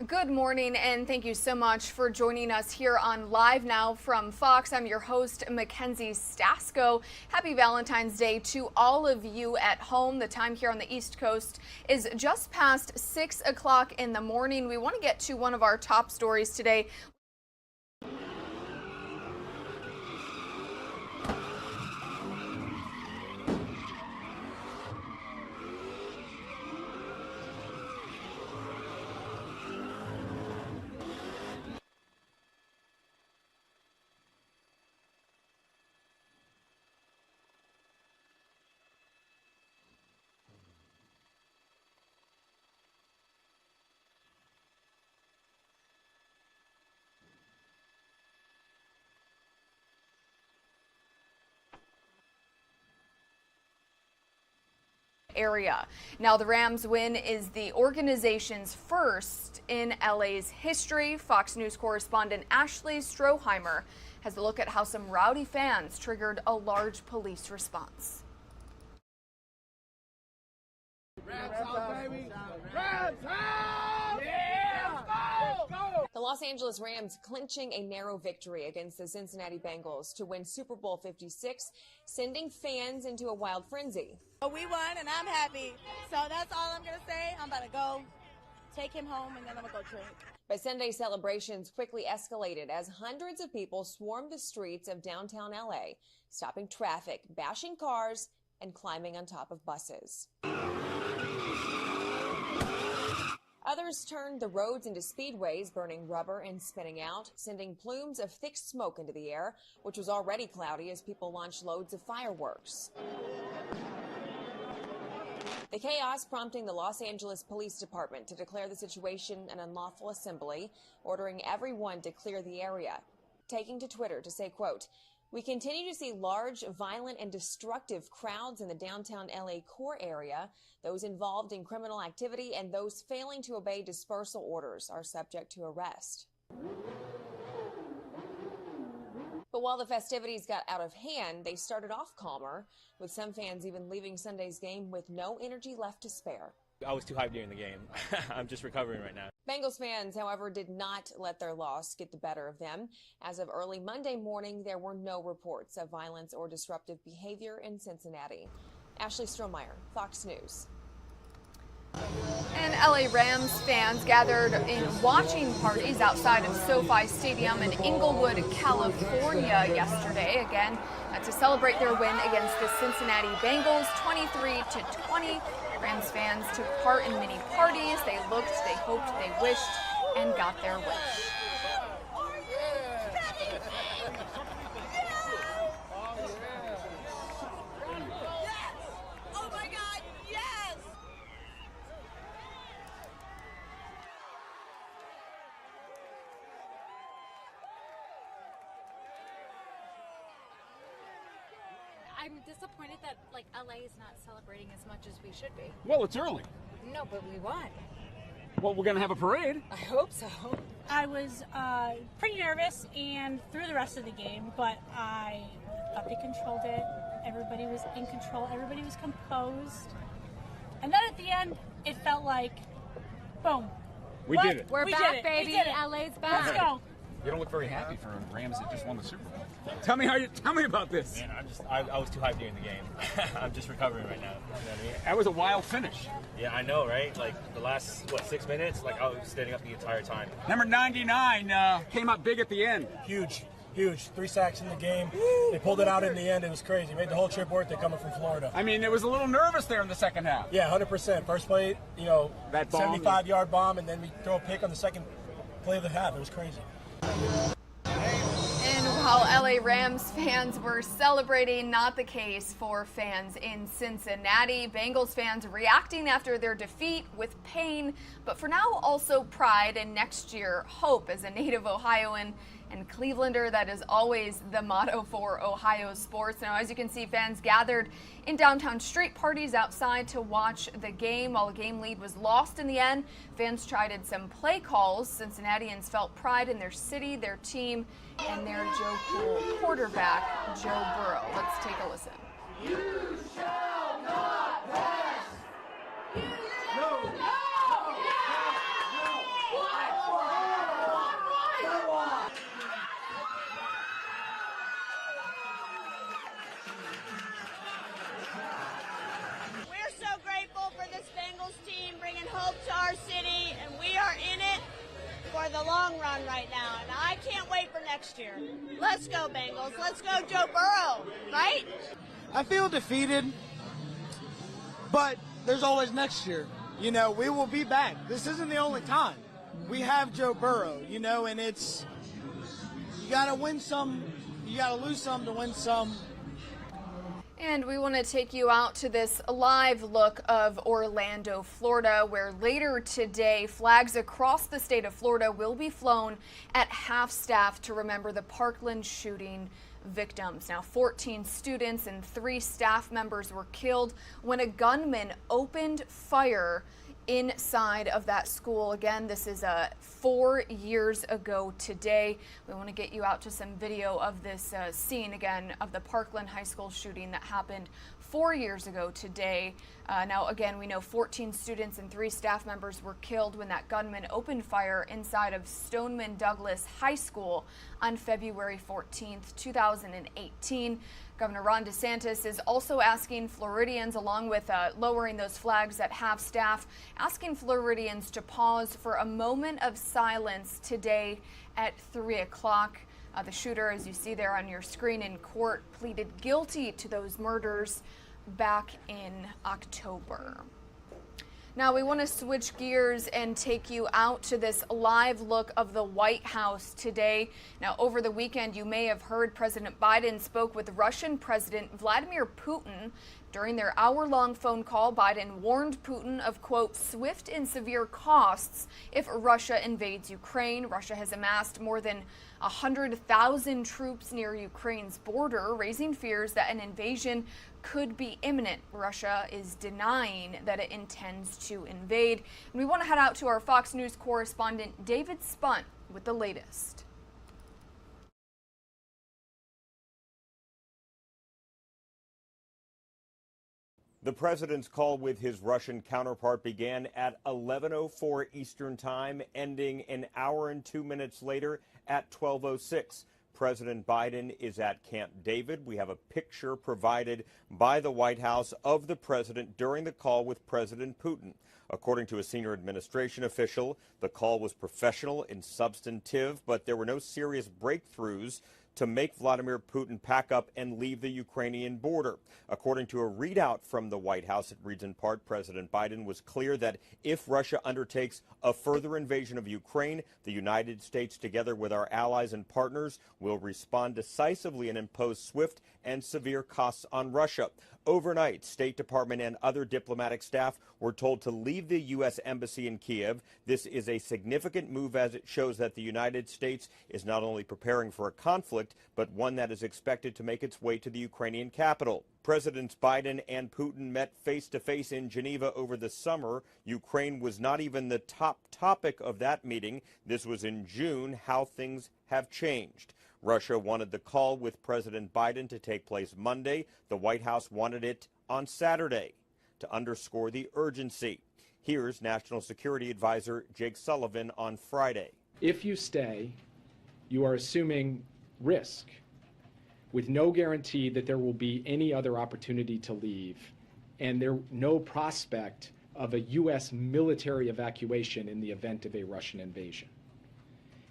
Good morning, and thank you so much for joining us here on Live Now from Fox. I'm your host, Mackenzie Stasko. Happy Valentine's Day to all of you at home. The time here on the East Coast is just past 6 o'clock in the morning. We want to get to one of our top stories today. Area. Now, the Rams win is the organization's first in LA's history. Fox News correspondent Ashley Stroheimer has a look at how some rowdy fans triggered a large police response. Rams out, baby! Rams out! Yeah! Let's go! The Los Angeles Rams clinching a narrow victory against the Cincinnati Bengals to win Super Bowl 56, sending fans into a wild frenzy. We won, and I'm happy. So that's all I'm going to say. I'm about to go take him home, and then I'm going to go drink. But Sunday's celebrations quickly escalated as hundreds of people swarmed the streets of downtown LA, stopping traffic, bashing cars, and climbing on top of buses. Others turned the roads into speedways, burning rubber and spinning out, sending plumes of thick smoke into the air, which was already cloudy as people launched loads of fireworks. The chaos prompting the Los Angeles Police Department to declare the situation an unlawful assembly, ordering everyone to clear the area, taking to Twitter to say, quote, "We continue to see large, violent, and destructive crowds in the downtown LA core area. Those involved in criminal activity and those failing to obey dispersal orders are subject to arrest." But while the festivities got out of hand, they started off calmer, with some fans even leaving Sunday's game with no energy left to spare. I was too hyped during the game. I'm just recovering right now. Bengals fans, however, did not let their loss get the better of them. As of early Monday morning, there were no reports of violence or disruptive behavior in Cincinnati. Ashley Strohmeyer, Fox News. And LA Rams fans gathered in watching parties outside of SoFi Stadium in Inglewood, California yesterday, again to celebrate their win against the Cincinnati Bengals 23-20. Rams fans took part in many parties. They looked, they hoped, they wished, and got their wish. Oh my God, yes! I'm disappointed that LA is not celebrating as much as we should be. Well, it's early. No, but we won. Well, we're going to have a parade. I hope so. I was pretty nervous and through the rest of the game, but I thought they controlled it. Everybody was in control. Everybody was composed. And then at the end, it felt like, boom. We did it. We're We back, did it. baby. We did it. LA's back. Let's go. You don't look very happy for Rams that just won the Super Bowl. Tell me about this. Man, I was too hyped during the game. I'm just recovering right now. You know what I mean? That was a wild finish. Yeah, I know, right? Like the last 6 minutes, I was standing up the entire time. Number 99 came up big at the end. Huge. 3 sacks in the game. They pulled it out in the end. It was crazy. Made the whole trip worth it coming from Florida. I mean, it was a little nervous there in the second half. Yeah, 100%. First play, That bomb. 75-yard bomb, and then we throw a pick on the second play of the half. It was crazy. And while LA Rams fans were celebrating, not the case for fans in Cincinnati. Bengals fans reacting after their defeat with pain, but for now also pride and next year hope. As a native Ohioan and Clevelander, that is always the motto for Ohio sports. Now, as you can see, fans gathered in downtown street parties outside to watch the game. While the game lead was lost in the end, fans tried some play calls. Cincinnatians felt pride in their city, their team, and their Joe Cool quarterback, Joe Burrow. Let's take a listen. You shall not pass. No. run right now, and I can't wait for next year. Let's go, Bengals. Let's go, Joe Burrow, right? I feel defeated, but there's always next year. You know, we will be back. This isn't the only time. We have Joe Burrow, you know, and it's, you got to win some, you got to lose some to win some. And we want to take you out to this live look of Orlando, Florida, where later today, flags across the state of Florida will be flown at half-staff to remember the Parkland shooting victims. Now, 14 students and 3 staff members were killed when a gunman opened fire inside of that school. Again, this is 4 years ago today. We want to get you out to some video of this scene again of the Parkland High School shooting that happened 4 years ago today. Now, again, we know 14 students and 3 staff members were killed when that gunman opened fire inside of Stoneman Douglas High School on February 14th, 2018. Governor Ron DeSantis is also asking Floridians, along with lowering those flags at half-staff, asking Floridians to pause for a moment of silence today at 3 o'clock. The shooter, as you see there on your screen in court, pleaded guilty to those murders back in October. Now we want to switch gears and take you out to this live look of the White House today. Now, over the weekend, you may have heard President Biden spoke with Russian President Vladimir Putin. During their hour-long phone call, Biden warned Putin of, quote, swift and severe costs if Russia invades Ukraine. Russia has amassed more than 100,000 troops near Ukraine's border, raising fears that an invasion could be imminent. Russia is denying that it intends to invade. And we want to head out to our Fox News correspondent, David Spunt, with the latest. The president's call with his Russian counterpart began at 11:04 Eastern Time, ending an hour and 2 minutes later at 12:06. President Biden is at Camp David. We have a picture provided by the White House of the president during the call with President Putin. According to a senior administration official, the call was professional and substantive, but there were no serious breakthroughs to make Vladimir Putin pack up and leave the Ukrainian border. According to a readout from the White House, it reads in part, President Biden was clear that if Russia undertakes a further invasion of Ukraine, the United States, together with our allies and partners, will respond decisively and impose swift and severe costs on Russia. Overnight, State Department and other diplomatic staff were told to leave the U.S. Embassy in Kiev. This is a significant move as it shows that the United States is not only preparing for a conflict, but one that is expected to make its way to the Ukrainian capital. Presidents Biden and Putin met face-to-face in Geneva over the summer. Ukraine was not even the top topic of that meeting. This was in June. How things have changed. Russia wanted the call with President Biden to take place Monday. The White House wanted it on Saturday to underscore the urgency. Here's National Security Advisor Jake Sullivan on Friday. If you stay, you are assuming risk with no guarantee that there will be any other opportunity to leave, and no prospect of a U.S. military evacuation in the event of a Russian invasion.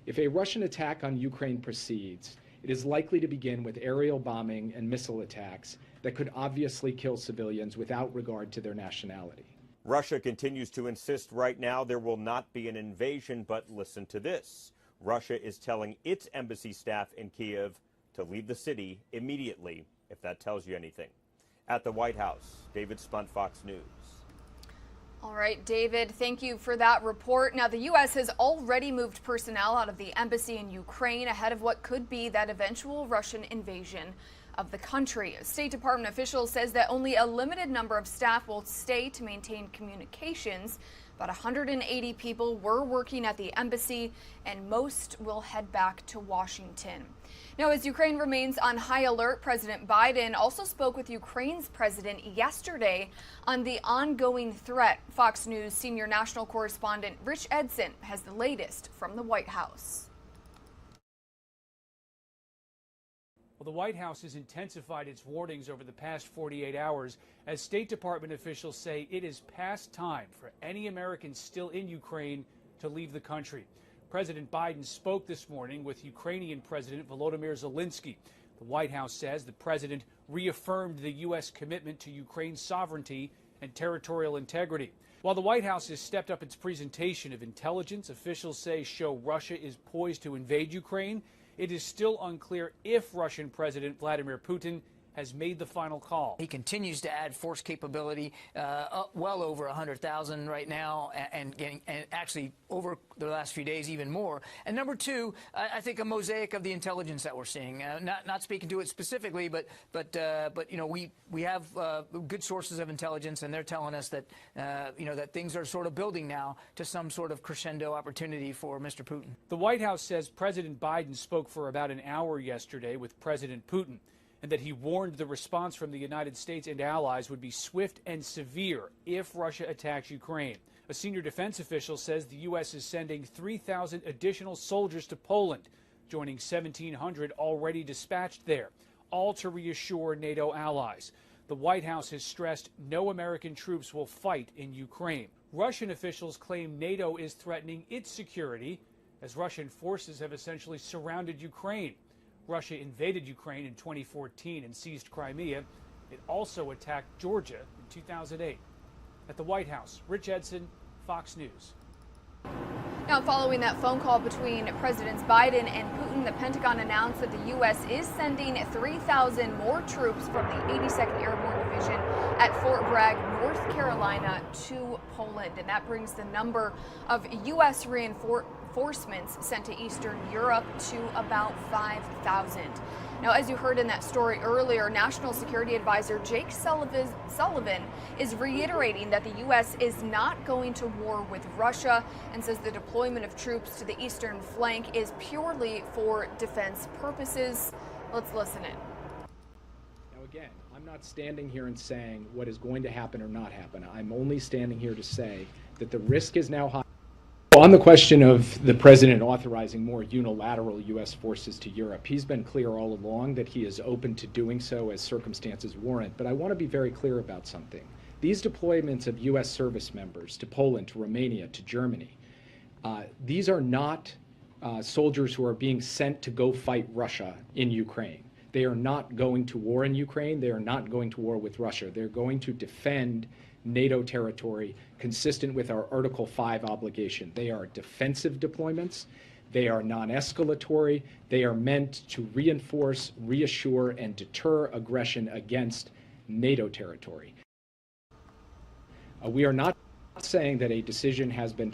If a Russian attack on Ukraine proceeds, it is likely to begin with aerial bombing and missile attacks that could obviously kill civilians without regard to their nationality. Russia continues to insist right now there will not be an invasion, but listen to this. Russia is telling its embassy staff in Kiev to leave the city immediately, if that tells you anything. At the White House, David Spunt, Fox News. All right, David, thank you for that report. Now, the U.S. has already moved personnel out of the embassy in Ukraine ahead of what could be that eventual Russian invasion of the country. A State Department official says that only a limited number of staff will stay to maintain communications. About 180 people were working at the embassy, and most will head back to Washington. Now, as Ukraine remains on high alert, President Biden also spoke with Ukraine's president yesterday on the ongoing threat. Fox News senior national correspondent Rich Edson has the latest from the White House. Well, the White House has intensified its warnings over the past 48 hours as State Department officials say it is past time for any Americans still in Ukraine to leave the country. President Biden spoke this morning with Ukrainian President Volodymyr Zelensky. The White House says the president reaffirmed the U.S. commitment to Ukraine's sovereignty and territorial integrity. While the White House has stepped up its presentation of intelligence officials say show Russia is poised to invade Ukraine, it is still unclear if Russian President Vladimir Putin has made the final call. He continues to add force capability, well over 100,000 right now, and actually over the last few days even more. And number two, I think a mosaic of the intelligence that we're seeing. Not speaking to it specifically, but you know, we have good sources of intelligence, and they're telling us that you know, that things are sort of building now to some sort of crescendo opportunity for Mr. Putin. The White House says President Biden spoke for about an hour yesterday with President Putin, and that he warned the response from the United States and allies would be swift and severe if Russia attacks Ukraine. A senior defense official says the U.S. is sending 3,000 additional soldiers to Poland, joining 1,700 already dispatched there, all to reassure NATO allies. The White House has stressed no American troops will fight in Ukraine. Russian officials claim NATO is threatening its security as Russian forces have essentially surrounded Ukraine. Russia invaded Ukraine in 2014 and seized Crimea. It also attacked Georgia in 2008. At the White House, Rich Edson, Fox News. Now, following that phone call between Presidents Biden and Putin, the Pentagon announced that the U.S. is sending 3,000 more troops from the 82nd Airborne Division at Fort Bragg, North Carolina, to Poland. And that brings the number of U.S. reinforcements sent to Eastern Europe to about 5,000. Now, as you heard in that story earlier, National Security Advisor Jake Sullivan is reiterating that the U.S. is not going to war with Russia and says the deployment of troops to the eastern flank is purely for defense purposes. Let's listen in. Now, again, I'm not standing here and saying what is going to happen or not happen. I'm only standing here to say that the risk is now high. On the question of the president authorizing more unilateral U.S. forces to Europe, he's been clear all along that he is open to doing so as circumstances warrant. But I want to be very clear about something. These deployments of U.S. service members to Poland, to Romania, to Germany, these are not soldiers who are being sent to go fight Russia in Ukraine. They are not going to war in Ukraine. They are not going to war with Russia. They're going to defend NATO territory consistent with our Article 5 obligation. They are defensive deployments. They are non-escalatory. They are meant to reinforce, reassure, and deter aggression against NATO territory. We are not saying that a decision has been.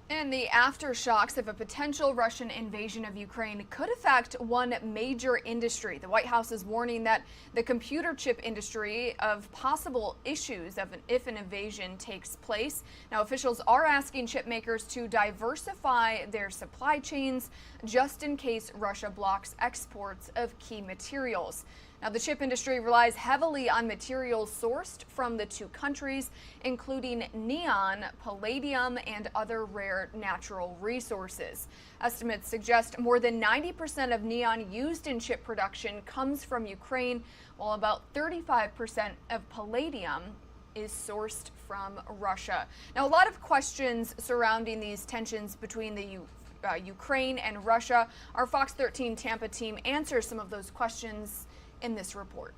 And the aftershocks of a potential Russian invasion of Ukraine could affect one major industry. The White House is warning that the computer chip industry of possible issues if an invasion takes place. Now, officials are asking chip makers to diversify their supply chains just in case Russia blocks exports of key materials. Now, the chip industry relies heavily on materials sourced from the two countries, including neon, palladium, and other rare natural resources. Estimates suggest more than 90% of neon used in chip production comes from Ukraine, while about 35% of palladium is sourced from Russia. Now, a lot of questions surrounding these tensions between the Ukraine and Russia. Our Fox 13 Tampa team answers some of those questions in this report.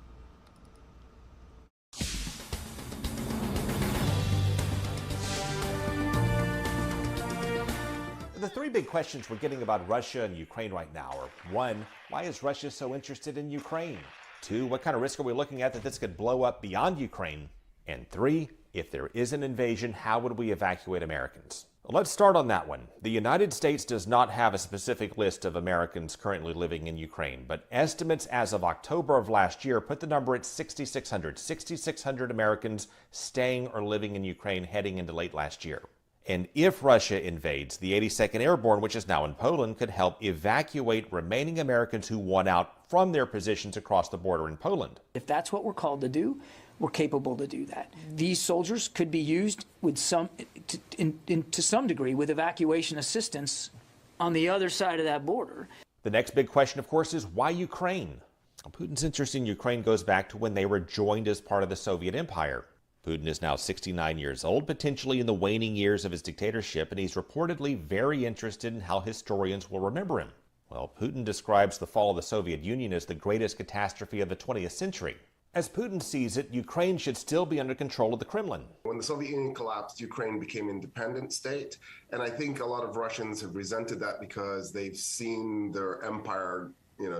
The three big questions we're getting about Russia and Ukraine right now are: one, why is Russia so interested in Ukraine? Two, what kind of risk are we looking at that this could blow up beyond Ukraine? And three, if there is an invasion, how would we evacuate Americans? Let's start on that one. The United States does not have a specific list of Americans currently living in Ukraine, but estimates as of October of last year put the number at 6,600. 6,600 Americans staying or living in Ukraine heading into late last year. And if Russia invades, the 82nd Airborne, which is now in Poland, could help evacuate remaining Americans who want out from their positions across the border in Poland. If that's what we're called to do, we're capable to do that. These soldiers could be used with to some degree with evacuation assistance on the other side of that border. The next big question, of course, is why Ukraine? Putin's interest in Ukraine goes back to when they were joined as part of the Soviet Empire. Putin is now 69 years old, potentially in the waning years of his dictatorship, and he's reportedly very interested in how historians will remember him. Well, Putin describes the fall of the Soviet Union as the greatest catastrophe of the 20th century. As Putin sees it, Ukraine should still be under control of the Kremlin. When the Soviet Union collapsed, Ukraine became an independent state. And I think a lot of Russians have resented that because they've seen their empire,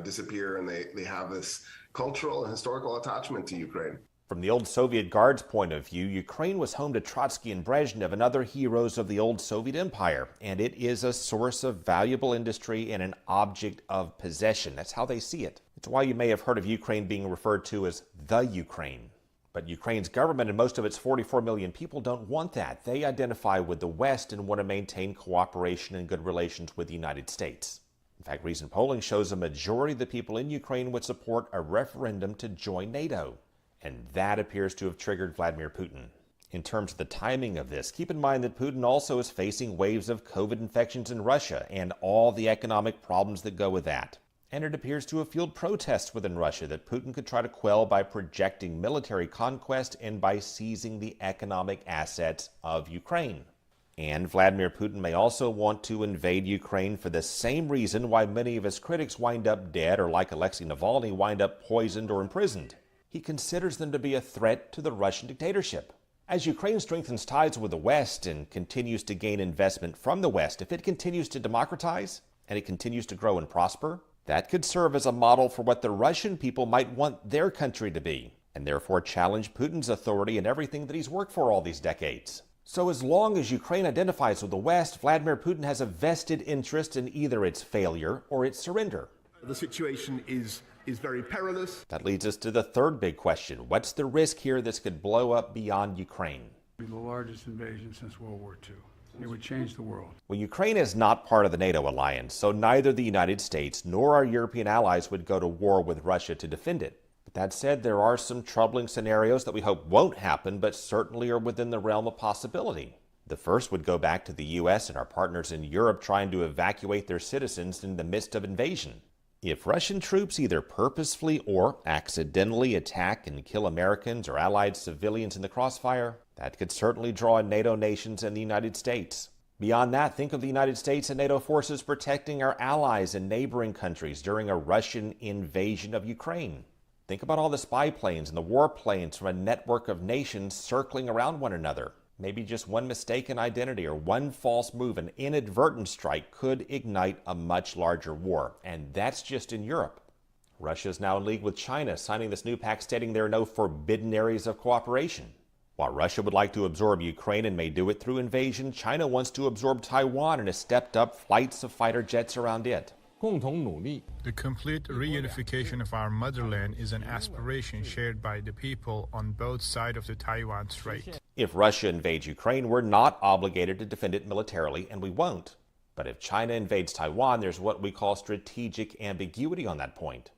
disappear, and they have this cultural and historical attachment to Ukraine. From the old Soviet Guard's point of view, Ukraine was home to Trotsky and Brezhnev and other heroes of the old Soviet Empire, and it is a source of valuable industry and an object of possession. That's how they see it. It's why you may have heard of Ukraine being referred to as the Ukraine. But Ukraine's government and most of its 44 million people don't want that. They identify with the West and want to maintain cooperation and good relations with the United States. In fact, recent polling shows a majority of the people in Ukraine would support a referendum to join NATO. And that appears to have triggered Vladimir Putin. In terms of the timing of this, keep in mind that Putin also is facing waves of COVID infections in Russia and all the economic problems that go with that. And it appears to have fueled protests within Russia that Putin could try to quell by projecting military conquest and by seizing the economic assets of Ukraine. And Vladimir Putin may also want to invade Ukraine for the same reason why many of his critics wind up dead or, like Alexei Navalny, wind up poisoned or imprisoned. He considers them to be a threat to the Russian dictatorship. As Ukraine strengthens ties with the West and continues to gain investment from the West, if it continues to democratize and it continues to grow and prosper, that could serve as a model for what the Russian people might want their country to be, and therefore challenge Putin's authority and everything that he's worked for all these decades. So as long as Ukraine identifies with the West, Vladimir Putin has a vested interest in either its failure or its surrender. The situation is very perilous. That leads us to the third big question. What's the risk here this could blow up beyond Ukraine? It would be the largest invasion since World War II. It would change the world. Well, Ukraine is not part of the NATO alliance, so neither the United States nor our European allies would go to war with Russia to defend it. But that said, there are some troubling scenarios that we hope won't happen, but certainly are within the realm of possibility. The first would go back to the U.S. and our partners in Europe trying to evacuate their citizens in the midst of invasion. If Russian troops either purposefully or accidentally attack and kill Americans or Allied civilians in the crossfire, that could certainly draw in NATO nations and the United States. Beyond that, think of the United States and NATO forces protecting our allies and neighboring countries during a Russian invasion of Ukraine. Think about all the spy planes and the warplanes from a network of nations circling around one another. Maybe just one mistaken identity or one false move, an inadvertent strike, could ignite a much larger war. And that's just in Europe. Russia is now in league with China, signing this new pact stating there are no forbidden areas of cooperation. While Russia would like to absorb Ukraine and may do it through invasion, China wants to absorb Taiwan and has stepped up flights of fighter jets around it. The complete reunification of our motherland is an aspiration shared by the people on both sides of the Taiwan Strait. If Russia invades Ukraine, we're not obligated to defend it militarily, and we won't. But if China invades Taiwan, there's what we call strategic ambiguity on that point.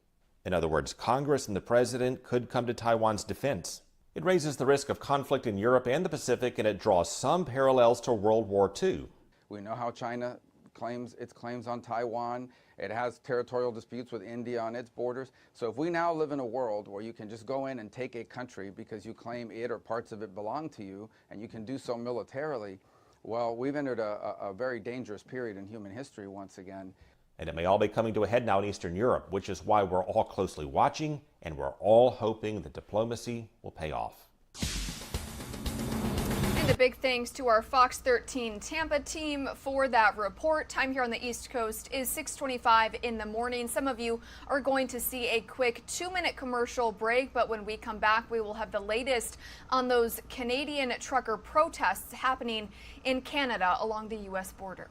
In other words, Congress and the President could come to Taiwan's defense. It raises the risk of conflict in Europe and the Pacific, and it draws some parallels to World War II. We know how China claims its claims on Taiwan. It has territorial disputes with India on its borders. So if we now live in a world where you can just go in and take a country because you claim it or parts of it belong to you, and you can do so militarily, well, we've entered a very dangerous period in human history once again. And it may all be coming to a head now in Eastern Europe, which is why we're all closely watching, and we're all hoping that diplomacy will pay off. And a big thanks to our Fox 13 Tampa team for that report. Time here on the East Coast is 6:25 in the morning. Some of you are going to see a quick 2-minute commercial break, but when we come back, we will have the latest on those Canadian trucker protests happening in Canada along the U.S. border.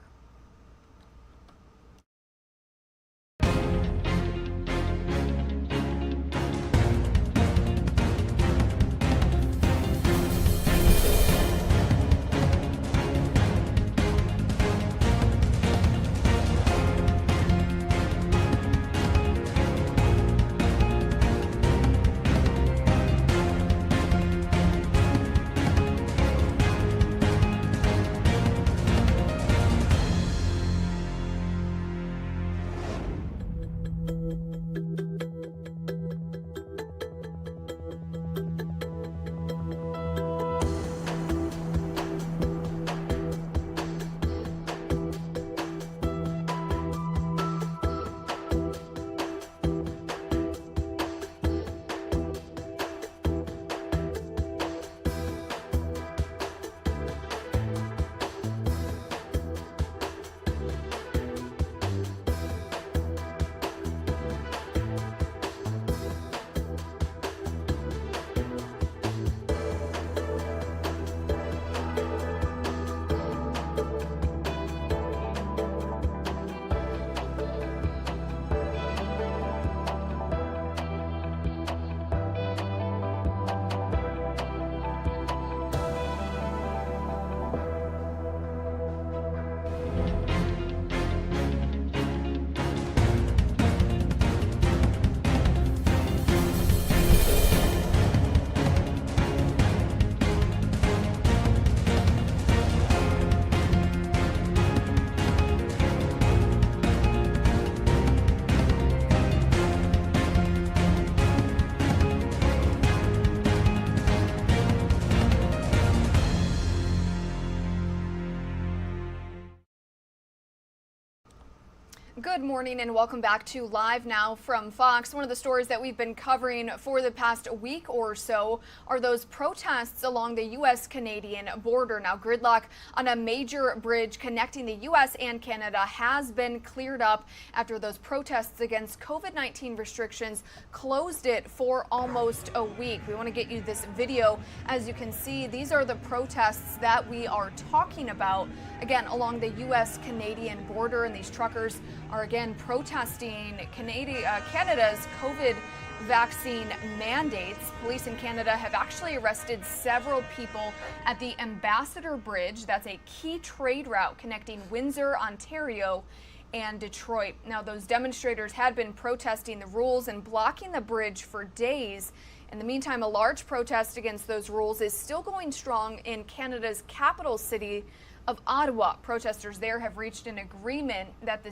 Good morning and welcome back to Live Now from Fox. One of the stories that we've been covering for the past week or so are those protests along the U.S.-Canadian border. Now, gridlock on a major bridge connecting the U.S. and Canada has been cleared up after those protests against COVID-19 restrictions closed it for almost a week. We want to get you this video. As you can see, these are the protests that we are talking about, again, along the U.S.-Canadian border, and these truckers are again protesting Canada's COVID vaccine mandates. Police in Canada have actually arrested several people at the Ambassador Bridge. That's a key trade route connecting Windsor, Ontario, and Detroit. Now, those demonstrators had been protesting the rules and blocking the bridge for days. In the meantime, a large protest against those rules is still going strong in Canada's capital city of Ottawa. Protesters there have reached an agreement that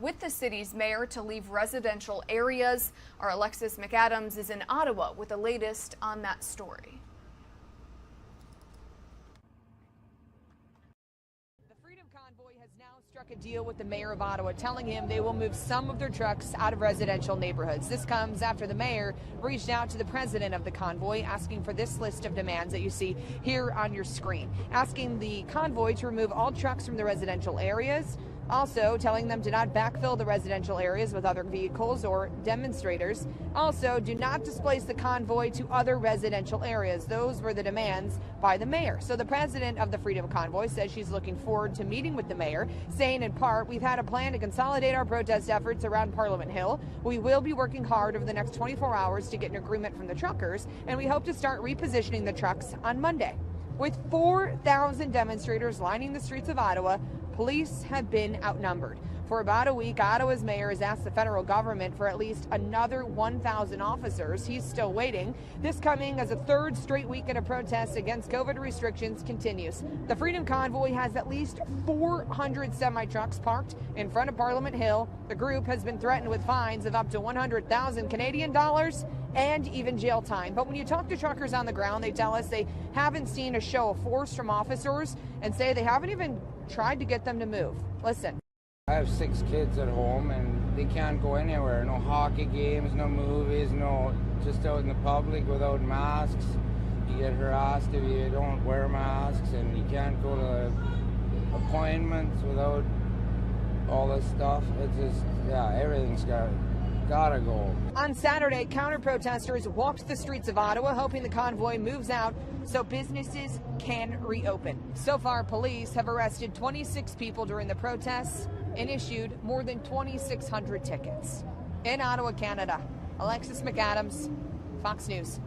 with the city's mayor to leave residential areas. Our Alexis McAdams is in Ottawa with the latest on that story. Struck a deal with the mayor of Ottawa, telling him they will move some of their trucks out of residential neighborhoods. This comes after the mayor reached out to the president of the convoy, asking for this list of demands that you see here on your screen, asking the convoy to remove all trucks from the residential areas, also telling them to not backfill the residential areas with other vehicles or demonstrators. Also, do not displace the convoy to other residential areas. Those were the demands by the mayor. So the president of the Freedom Convoy says she's looking forward to meeting with the mayor, saying in part, "We've had a plan to consolidate our protest efforts around Parliament Hill. We will be working hard over the next 24 hours to get an agreement from the truckers, and we hope to start repositioning the trucks on Monday." With 4,000 demonstrators lining the streets of Ottawa, police have been outnumbered. For about a week, Ottawa's mayor has asked the federal government for at least another 1,000 officers. He's still waiting. This coming as a third straight weekend of protests against COVID restrictions continues. The Freedom Convoy has at least 400 semi-trucks parked in front of Parliament Hill. The group has been threatened with fines of up to 100,000 Canadian dollars and even jail time. But when you talk to truckers on the ground, they tell us they haven't seen a show of force from officers and say they haven't even tried to get them to move. Listen. I have 6 kids at home and they can't go anywhere. No hockey games, no movies, no just out in the public without masks. You get harassed if you don't wear masks, and you can't go to appointments without all this stuff. It's just, yeah, everything's gotta go. On Saturday, counter-protesters walked the streets of Ottawa, hoping the convoy moves out so businesses can reopen. So far, police have arrested 26 people during the protests and issued more than 2,600 tickets. In Ottawa, Canada, Alexis McAdams, Fox News.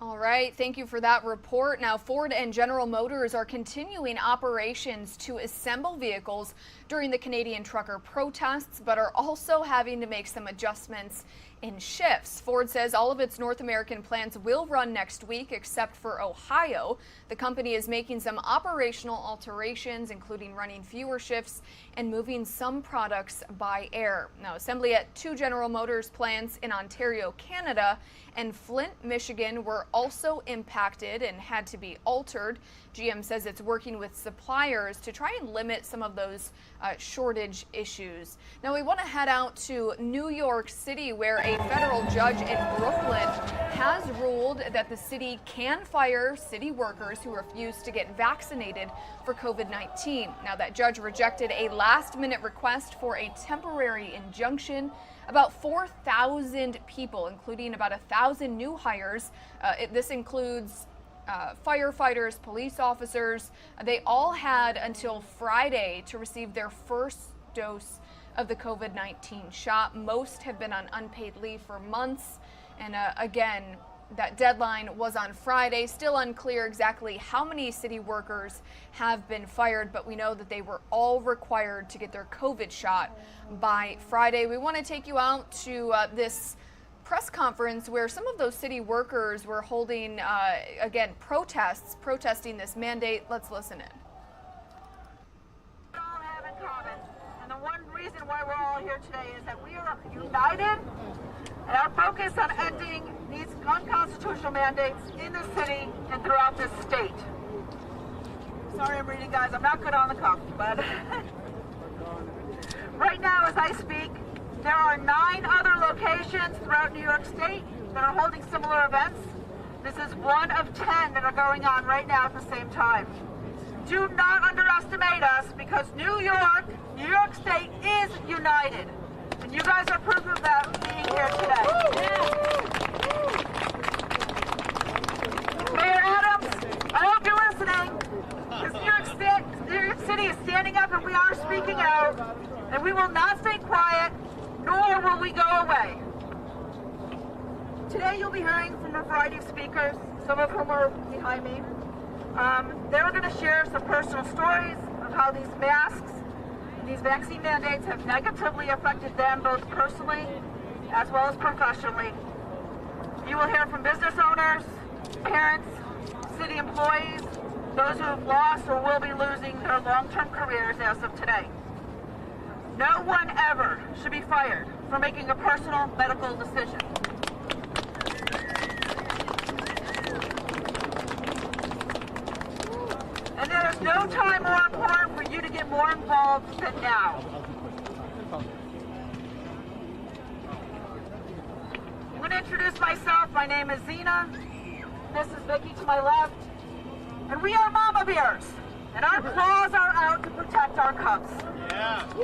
All right, thank you for that report. Now, Ford and General Motors are continuing operations to assemble vehicles during the Canadian trucker protests, but are also having to make some adjustments in shifts. Ford says all of its North American plants will run next week, except for Ohio. The company is making some operational alterations, including running fewer shifts and moving some products by air. Now, assembly at 2 General Motors plants in Ontario, Canada, and Flint, Michigan were also impacted and had to be altered. GM says it's working with suppliers to try and limit some of those shortage issues. Now, we want to head out to New York City, where a federal judge in Brooklyn has ruled that the city can fire city workers who refuse to get vaccinated for COVID-19. Now, that judge rejected a last-minute request for a temporary injunction. About 4,000 people, including about 1,000 new hires. This includes firefighters, police officers. They all had until Friday to receive their first dose of the COVID-19 shot. Most have been on unpaid leave for months. And again, that deadline was on Friday. Still unclear exactly how many city workers have been fired, but we know that they were all required to get their COVID shot by Friday. We want to take you out to this press conference where some of those city workers were holding, again, protesting this mandate. Let's listen in. We all have in common, and the one reason why we're all here today is that we are united, and our focus on ending these unconstitutional mandates in the city and throughout this state. Sorry I'm reading, guys. I'm not good on the cuff, but Right now, as I speak, there are 9 other locations throughout New York State that are holding similar events. This is one of 10 that are going on right now at the same time. Do not underestimate us, because New York State is united. And you guys are proof of that being here today. Mayor Adams, I hope you're listening, because New York City is standing up and we are speaking out, and we will not stay quiet, nor will we go away. Today you'll be hearing from a variety of speakers, some of whom are behind me. They're going to share some personal stories of how these masks and these vaccine mandates have negatively affected them both personally as well as professionally. You will hear from business owners, parents, city employees, those who have lost or will be losing their long-term careers as of today. No one ever should be fired for making a personal medical decision. And there is no time more important for you to get more involved than now. I'm going to introduce myself. My name is Zena. This is Vicky to my left. And we are mama bears. And our claws are out to protect our cubs. Yeah. Woo!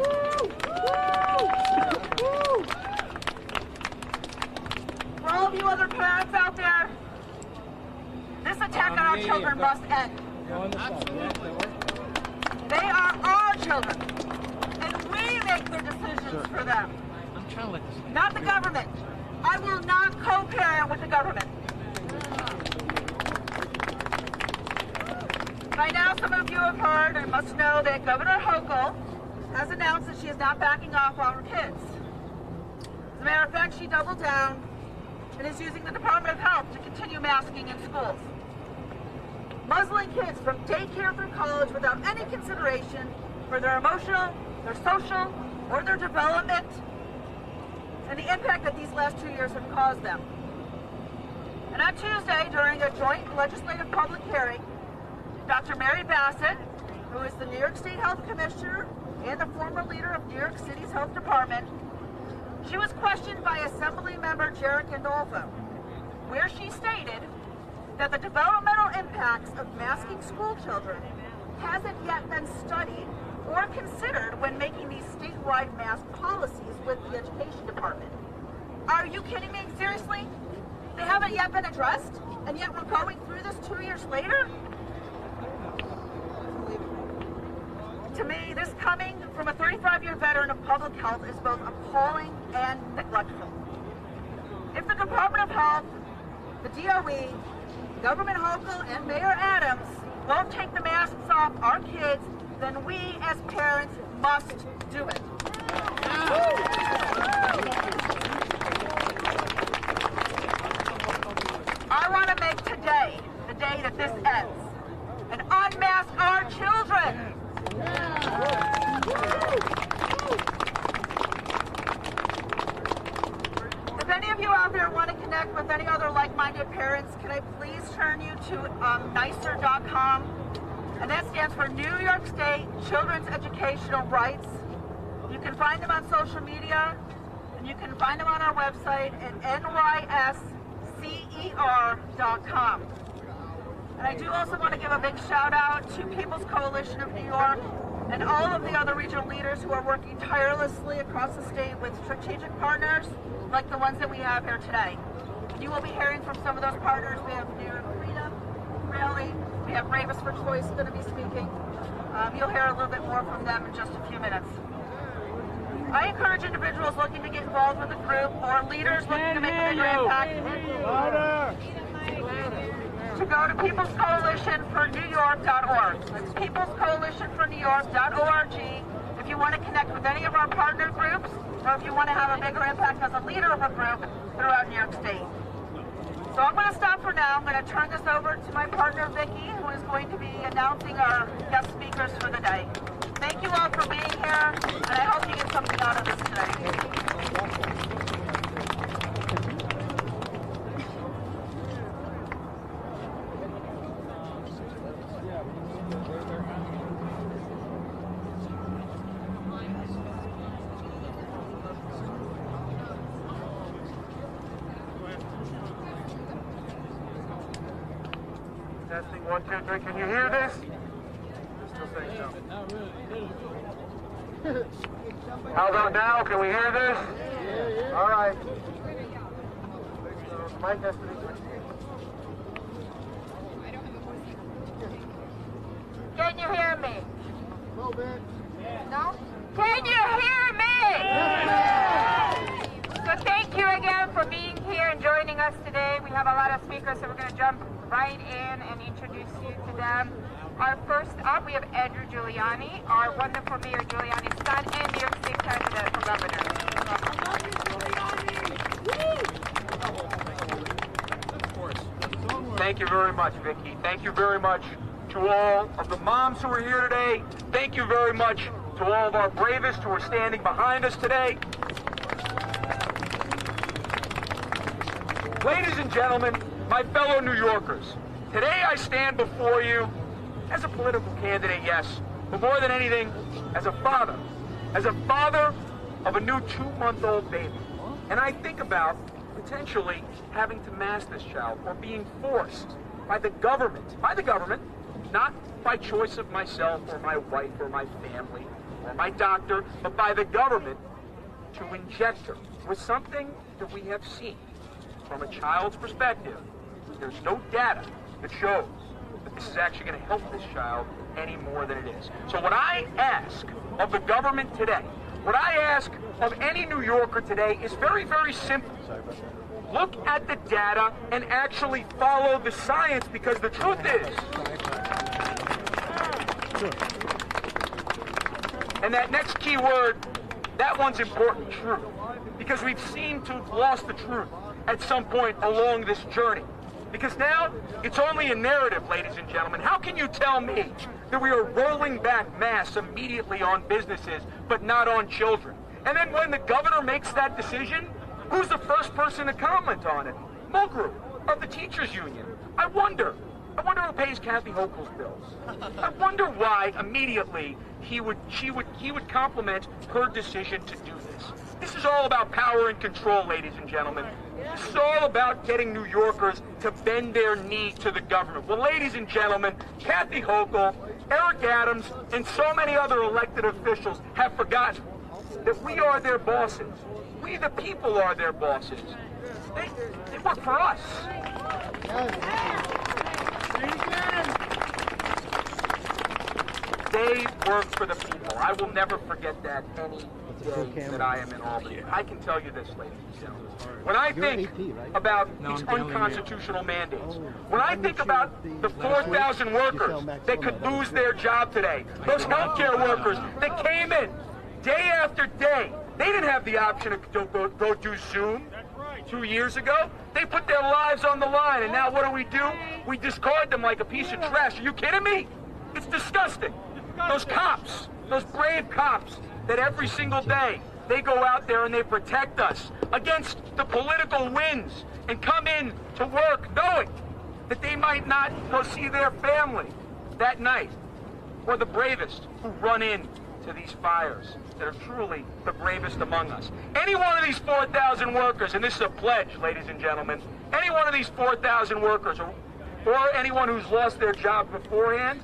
Woo! For all of you other parents out there, this attack on our children must end. They are our children, and we make the decisions for them. Not the government. I will not co-parent with the government. By now, some of you have heard and must know that Governor Hochul has announced that she is not backing off on her kids. As a matter of fact, she doubled down and is using the Department of Health to continue masking in schools. Muzzling kids from daycare through college without any consideration for their emotional, their social, or their development, and the impact that these last 2 years have caused them. And on Tuesday, during a joint legislative public hearing, Dr. Mary Bassett, who is the New York State Health Commissioner and the former leader of New York City's Health Department, she was questioned by Assembly Member Jarek Gandolfo, where she stated that the developmental impacts of masking school children hasn't yet been studied or considered when making these statewide mask policies with the Education Department. Are you kidding me? Seriously? They haven't yet been addressed, and yet we're going through this 2 years later? To me, this coming from a 35-year veteran of public health is both appalling and neglectful. If the Department of Health, the DOE, Governor Hochul, and Mayor Adams won't take the masks off our kids, then we as parents must do it. I want to make today the day that this ends and unmask our children. If any of you out there want to connect with any other like-minded parents, can I please turn you to nicer.com, and that stands for New York State Children's Educational Rights. You can find them on social media, and you can find them on our website at nyscer.com. And I do also want to give a big shout out to People's Coalition of New York and all of the other regional leaders who are working tirelessly across the state with strategic partners like the ones that we have here today. And you will be hearing from some of those partners. We have New York Freedom Rally, we have Reeves for Choice going to be speaking. You'll hear a little bit more from them in just a few minutes. I encourage individuals looking to get involved with a group or leaders looking to make a bigger impact to go to peoplescoalitionfornewyork.org. That's peoplescoalitionfornewyork.org if you want to connect with any of our partner groups or if you want to have a bigger impact as a leader of a group throughout New York State. So I'm going to stop for now. I'm going to turn this over to my partner, Vicky, who is going to be announcing our guest speakers for the day. Thank you all for being here, and I hope you get something out of this today. Testing 1, 2, 3. Can you hear this? Still saying no. How about now? Can we hear this? All right. Mic has to be. Can you hear me? A little bit. No? Can you hear me? So thank you again for being here and joining us today. We have a lot of speakers, so we're going to jump right in and introduce you to them. Our first up, we have Andrew Giuliani, our wonderful Mayor Giuliani's son and New York State candidate for governor. Thank you very much, Vicki. Thank you very much to all of the moms who are here today. Thank you very much to all of our bravest who are standing behind us today. Ladies and gentlemen, my fellow New Yorkers, today I stand before you as a political candidate, yes, but more than anything, as a father of a new 2-month-old baby. And I think about potentially having to mask this child or being forced by the government, not by choice of myself or my wife or my family or my doctor, but by the government to inject her with something that we have seen from a child's perspective. There's no data that shows that this is actually going to help this child any more than it is. So what I ask of the government today, what I ask of any New Yorker today is very, very simple. Look at the data and actually follow the science, because the truth is, and that next key word, that one's important, truth, because we've seemed to have lost the truth at some point along this journey. Because now, it's only a narrative, ladies and gentlemen. How can you tell me that we are rolling back masks immediately on businesses, but not on children? And then when the governor makes that decision, who's the first person to comment on it? Mulgrew of the teachers union. I wonder who pays Kathy Hochul's bills. I wonder why immediately he would compliment her decision to do this. This is all about power and control, ladies and gentlemen. This is all about getting New Yorkers to bend their knee to the government. Well, ladies and gentlemen, Kathy Hochul, Eric Adams, and so many other elected officials have forgotten that we are their bosses. We, the people, are their bosses. They work for us. They work for the people. I will never forget that any day that I am in Albany. I can tell you this, ladies and gentlemen. When I think about these unconstitutional mandates, when I think about the 4,000 workers that could lose their job today, those healthcare workers that came in day after day, they didn't have the option to go do Zoom 2 years ago. They put their lives on the line, and now what do? We discard them like a piece of trash. Are you kidding me? It's disgusting. Those cops, those brave cops that every single day they go out there and they protect us against the political winds and come in to work knowing that they might not go see their family that night, or the bravest who run in to these fires that are truly the bravest among us. Any one of these 4,000 workers, and this is a pledge, ladies and gentlemen, any one of these 4,000 workers or anyone who's lost their job beforehand,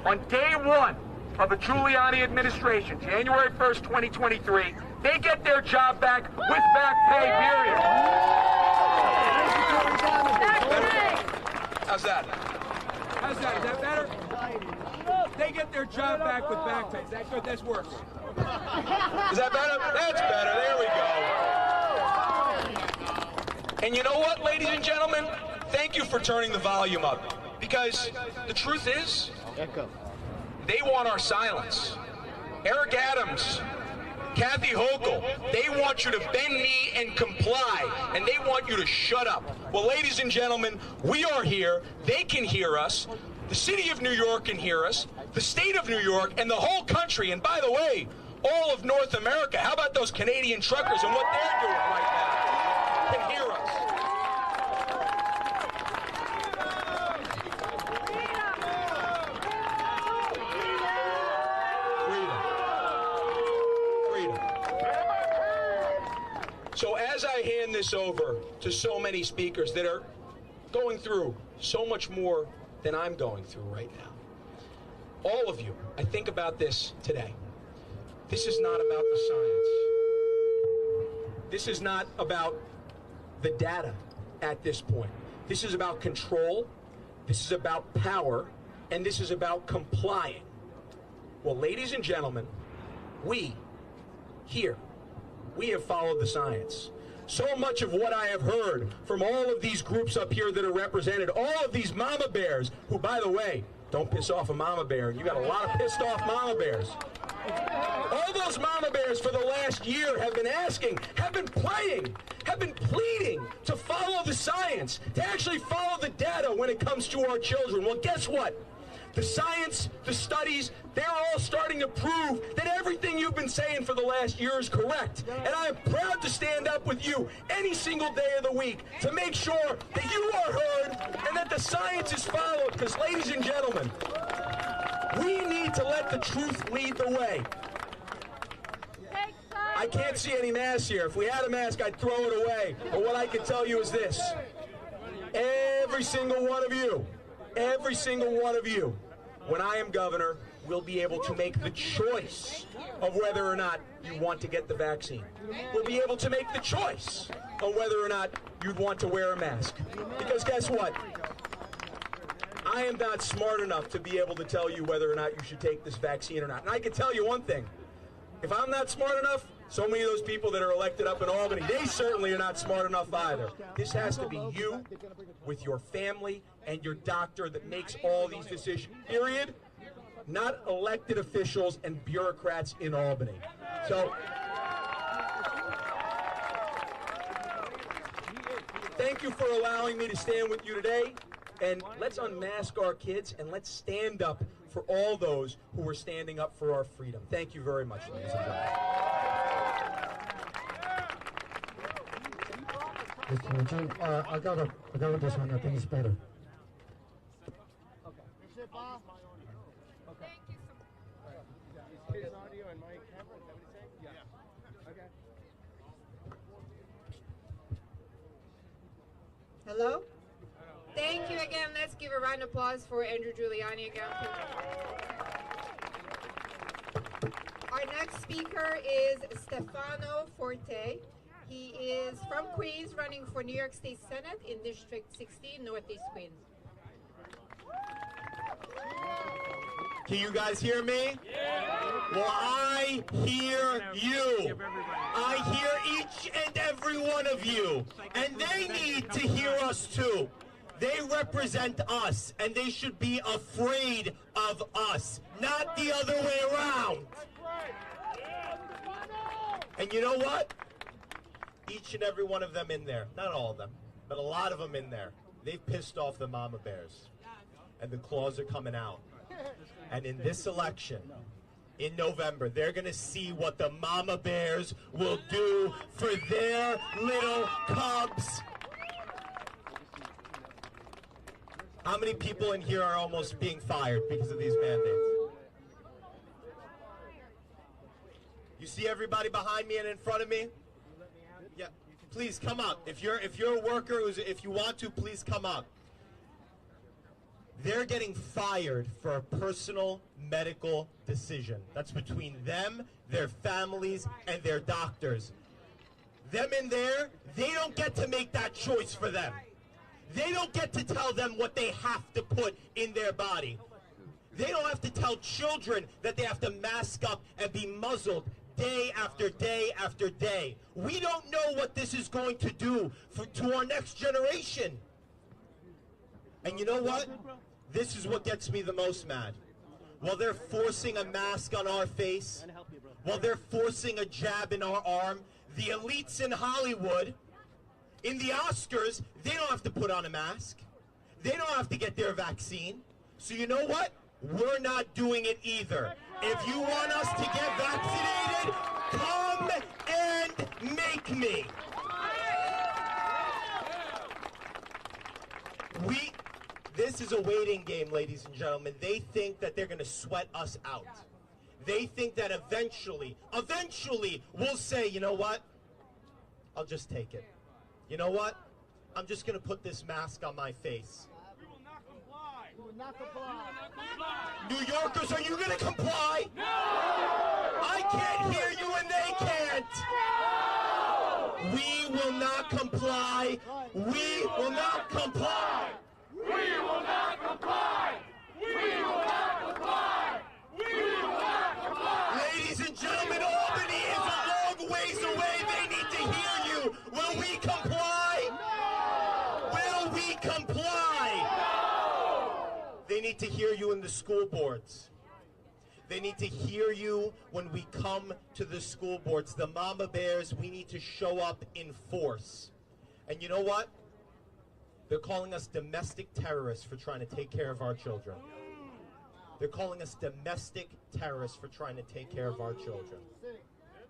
on day one of the Giuliani administration, January 1st, 2023, they get their job back with back pay, period. How's that? How's that? Is that better? They get their job back with back pay. Is that good? That's worse. Is that better? That's better. There we go. And you know what, ladies and gentlemen? Thank you for turning the volume up. Because the truth is, they want our silence. Eric Adams, Kathy Hochul, they want you to bend knee and comply, and they want you to shut up. Well, ladies and gentlemen, we are here. They can hear us. The city of New York can hear us. The state of New York and the whole country, and by the way, all of North America. How about those Canadian truckers and what they're doing right now? Can hear us. So as I hand this over to so many speakers that are going through so much more than I'm going through right now. All of you, I think about this today. This is not about the science. This is not about the data at this point. This is about control, this is about power, and this is about complying. Well, ladies and gentlemen, we here, we have followed the science. So much of what I have heard from all of these groups up here that are represented, all of these mama bears, who, by the way, don't piss off a mama bear. You got a lot of pissed off mama bears. All those mama bears for the last year have been asking, have been praying, have been pleading to follow the science, to actually follow the data when it comes to our children. Well, guess what? The science, the studies, they're all starting to prove that everything you've been saying for the last year is correct. And I am proud to stand up with you any single day of the week to make sure that you are heard and that the science is followed. Because, ladies and gentlemen, we need to let the truth lead the way. I can't see any masks here. If we had a mask, I'd throw it away. But what I can tell you is this. Every single one of you, when I am governor, will be able to make the choice of whether or not you want to get the vaccine. We'll be able to make the choice of whether or not you'd want to wear a mask. Because guess what? I am not smart enough to be able to tell you whether or not you should take this vaccine or not. And I can tell you one thing. If I'm not smart enough, so many of those people that are elected up in Albany, they certainly are not smart enough either. This has to be you with your family and your doctor that makes all these decisions, period. Not elected officials and bureaucrats in Albany. So, thank you for allowing me to stand with you today. And let's unmask our kids and let's stand up for all those who are standing up for our freedom. Thank you very much, ladies and gentlemen. I got this one. I think it's better. Hello? Thank you again. Let's give a round of applause for Andrew Giuliani again. Our next speaker is Stefano Forte. He is from Queens, running for New York State Senate in District 16, Northeast Queens. Can you guys hear me? Well, I hear you. I hear each and every one of you. And they need to hear us too. They represent us, and they should be afraid of us, not the other way around. And you know what? Each and every one of them in there, not all of them, but a lot of them in there, they've pissed off the mama bears. And the claws are coming out. And in this election, in November, they're going to see what the mama bears will do for their little cubs. How many people in here are almost being fired because of these mandates? You see everybody behind me and in front of me? Yeah, please come up. If you're a worker, if you want to, please come up. They're getting fired for a personal medical decision. That's between them, their families, and their doctors. Them in there, they don't get to make that choice for them. They don't get to tell them what they have to put in their body. They don't have to tell children that they have to mask up and be muzzled day after day after day. We don't know what this is going to do to our next generation. And you know what? This is what gets me the most mad. While they're forcing a mask on our face, while they're forcing a jab in our arm, the elites in Hollywood, in the Oscars, they don't have to put on a mask. They don't have to get their vaccine. So you know what? We're not doing it either. If you want us to get vaccinated, come and make me. This is a waiting game, ladies and gentlemen. They think that they're going to sweat us out. They think that eventually we'll say, you know what? I'll just take it. You know what? I'm just going to put this mask on my face. New Yorkers, are you going to comply? No! I can't hear you and they can't. No! We will not comply. We will not comply. We will not comply. We will not comply. We will not comply. Ladies and gentlemen, Albany is a long ways away. They need to hear you. Will we comply? No! Will we comply? No! They need to hear you in the school boards. They need to hear you when we come to the school boards. The mama bears, we need to show up in force. And you know what? They're calling us domestic terrorists for trying to take care of our children. They're calling us domestic terrorists for trying to take care of our children.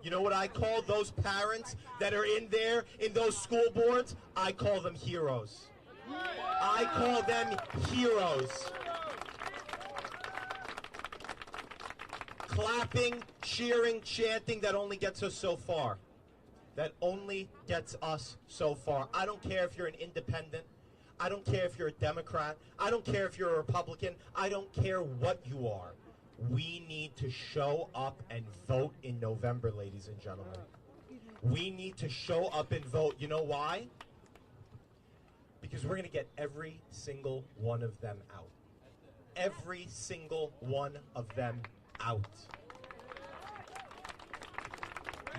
You know what I call those parents that are in there, in those school boards? I call them heroes. I call them heroes. Clapping, cheering, chanting, that only gets us so far. That only gets us so far. I don't care if you're an independent. I don't care if you're a Democrat. I don't care if you're a Republican. I don't care what you are. We need to show up and vote in November, ladies and gentlemen. We need to show up and vote. You know why? Because we're going to get every single one of them out. Every single one of them out.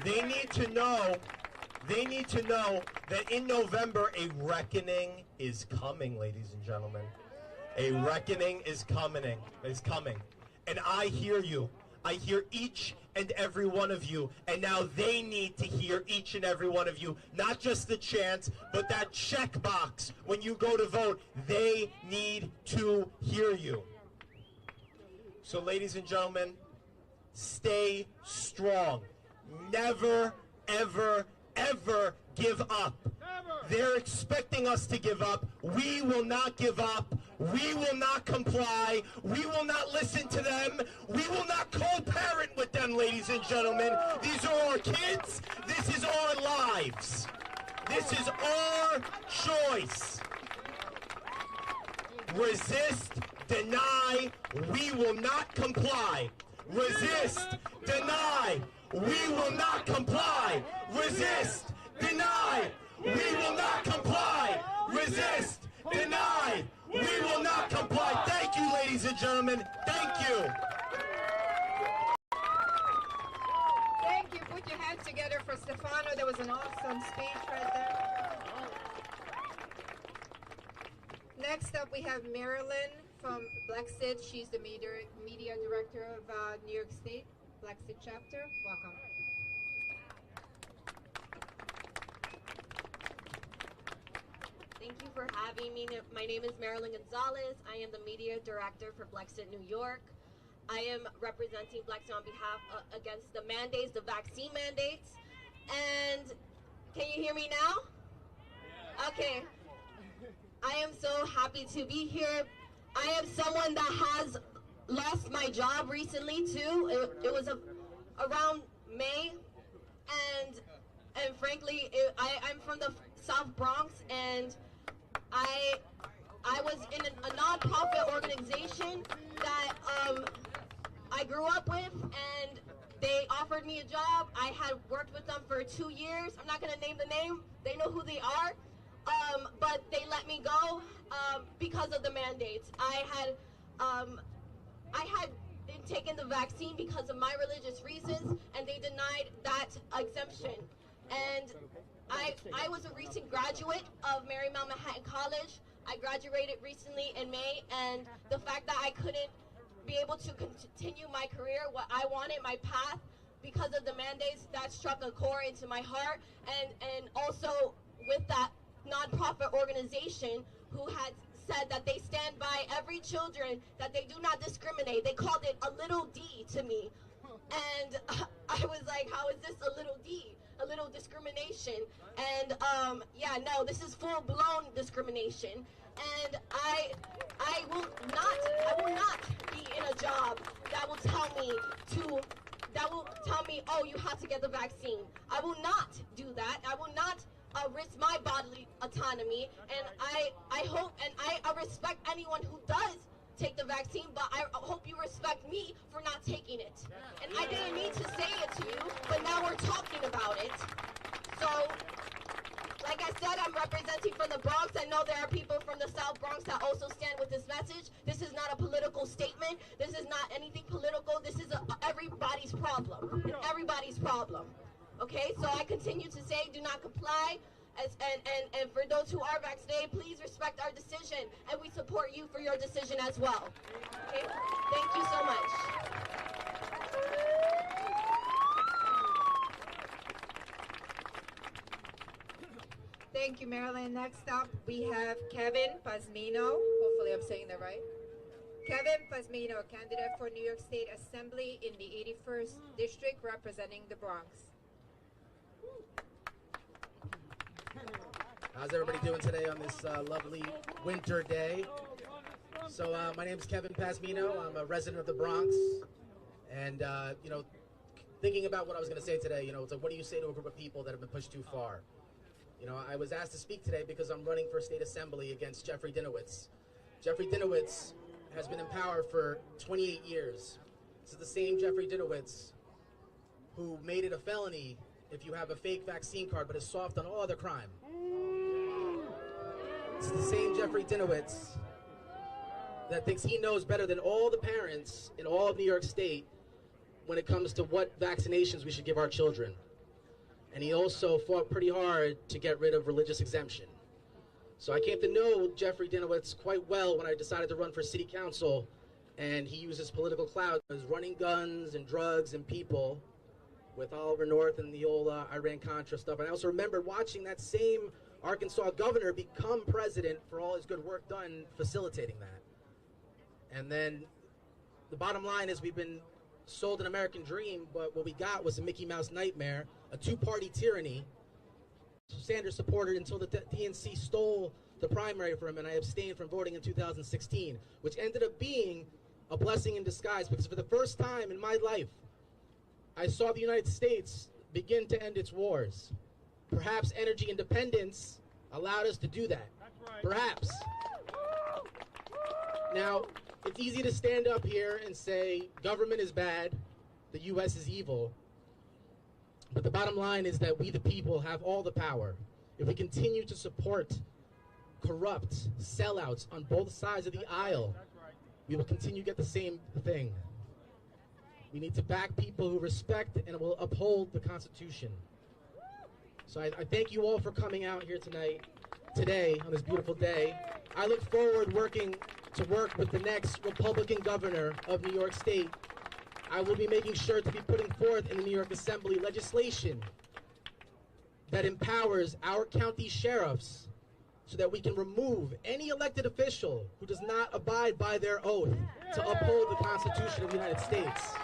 They need to know that in November a reckoning is coming, ladies and gentlemen. A reckoning is coming. And I hear you. I hear each and every one of you. And now they need to hear each and every one of you. Not just the chant, but that checkbox when you go to vote. They need to hear you. So, ladies and gentlemen, stay strong. Never, ever, ever give up. They're expecting us to give up. We will not give up. We will not comply. We will not listen to them. We will not co-parent with them, ladies and gentlemen. These are our kids. This is our lives. This is our choice. Resist, deny. We will not comply. Resist, deny. We will not comply. Resist, deny. We will not comply. Resist, deny. We will not comply. Thank you, ladies and gentlemen. Thank you. Thank you. Put your hands together for Stefano. That was an awesome speech right there. Next up, we have Marilyn from Blackstead. She's the media director of New York State, Blackstead chapter. Welcome. Thank you for having me. My name is Marilyn Gonzalez. I am the media director for Blackstead, New York. I am representing Blackstead on behalf against the mandates, the vaccine mandates. And can you hear me now? Okay. I am so happy to be here. I am someone that has lost my job recently too. It was around May, and frankly, I'm from the South Bronx, and I was in a nonprofit organization that I grew up with, and they offered me a job. I had worked with them for 2 years. I'm not going to name the name. They know who they are. But they let me go because of the mandates. I had taken the vaccine because of my religious reasons, and they denied that exemption. And I was a recent graduate of Marymount Manhattan College. I graduated recently in May, and the fact that I couldn't be able to continue my career, what I wanted, my path, because of the mandates, that struck a chord into my heart. And also with that nonprofit organization who had said that they stand by every children, that they do not discriminate. They called it a little D to me. And I was like, how is this a little D? A little discrimination. And yeah, no, this is full-blown discrimination. And I will not be in a job that will tell me, oh, you have to get the vaccine. I will not do that. I will not risk my bodily autonomy, and I hope and I respect anyone who does take the vaccine, but I hope you respect me for not taking it. And I didn't mean to say it to you, but now we're talking about it. So, like I said, I'm representing from the Bronx. I know there are people from the South Bronx that also stand with this message. This is not a political statement. This is not anything political. This is everybody's problem. Everybody's problem. Okay, so I continue to say, do not comply. And for those who are vaccinated, please respect our decision, and we support you for your decision as well. Okay? Thank you so much. Thank you, Marilyn. Next up, we have Kevin Pazmino. Hopefully I'm saying that right. Kevin Pazmino, candidate for New York State Assembly in the 81st District, representing the Bronx. How's everybody doing today on this lovely winter day? So my name is Kevin Pazmino. I'm a resident of the Bronx. And, you know, thinking about what I was going to say today, you know, it's like, what do you say to a group of people that have been pushed too far? You know, I was asked to speak today because I'm running for state assembly against Jeffrey Dinowitz. Jeffrey Dinowitz has been in power for 28 years. This is the same Jeffrey Dinowitz who made it a felony if you have a fake vaccine card, but is soft on all other crime. It's the same Jeffrey Dinowitz that thinks he knows better than all the parents in all of New York State when it comes to what vaccinations we should give our children. And he also fought pretty hard to get rid of religious exemption. So I came to know Jeffrey Dinowitz quite well when I decided to run for city council, and he used his political clout as running guns and drugs and people with Oliver North and the old Iran-Contra stuff. And I also remember watching that same Arkansas governor become president for all his good work done facilitating that. And then the bottom line is we've been sold an American dream, but what we got was a Mickey Mouse nightmare, a two-party tyranny. Sanders supported until the DNC stole the primary from him, and I abstained from voting in 2016, which ended up being a blessing in disguise, because for the first time in my life, I saw the United States begin to end its wars. Perhaps energy independence allowed us to do that. Perhaps. Now, it's easy to stand up here and say government is bad, the U.S. is evil, but the bottom line is that we the people have all the power. If we continue to support corrupt sellouts on both sides of the aisle, we will continue to get the same thing. We need to back people who respect and will uphold the Constitution. So I thank you all for coming out here today, on this beautiful day. I look forward to work with the next Republican governor of New York State. I will be making sure to be putting forth in the New York Assembly legislation that empowers our county sheriffs so that we can remove any elected official who does not abide by their oath to uphold the Constitution of the United States.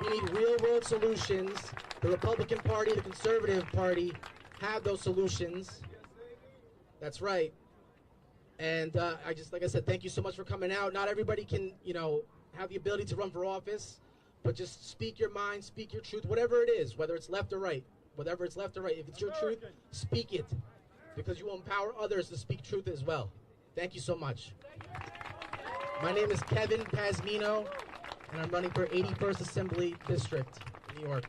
We need real-world solutions. The Republican Party, the Conservative Party have those solutions. That's right. And like I said, thank you so much for coming out. Not everybody can, you know, have the ability to run for office, but just speak your mind, speak your truth, whatever it is, whether it's left or right, whether it's left or right. If it's your truth, speak it, because you will empower others to speak truth as well. Thank you so much. My name is Kevin Pazmino, and I'm running for 81st Assembly District, New York.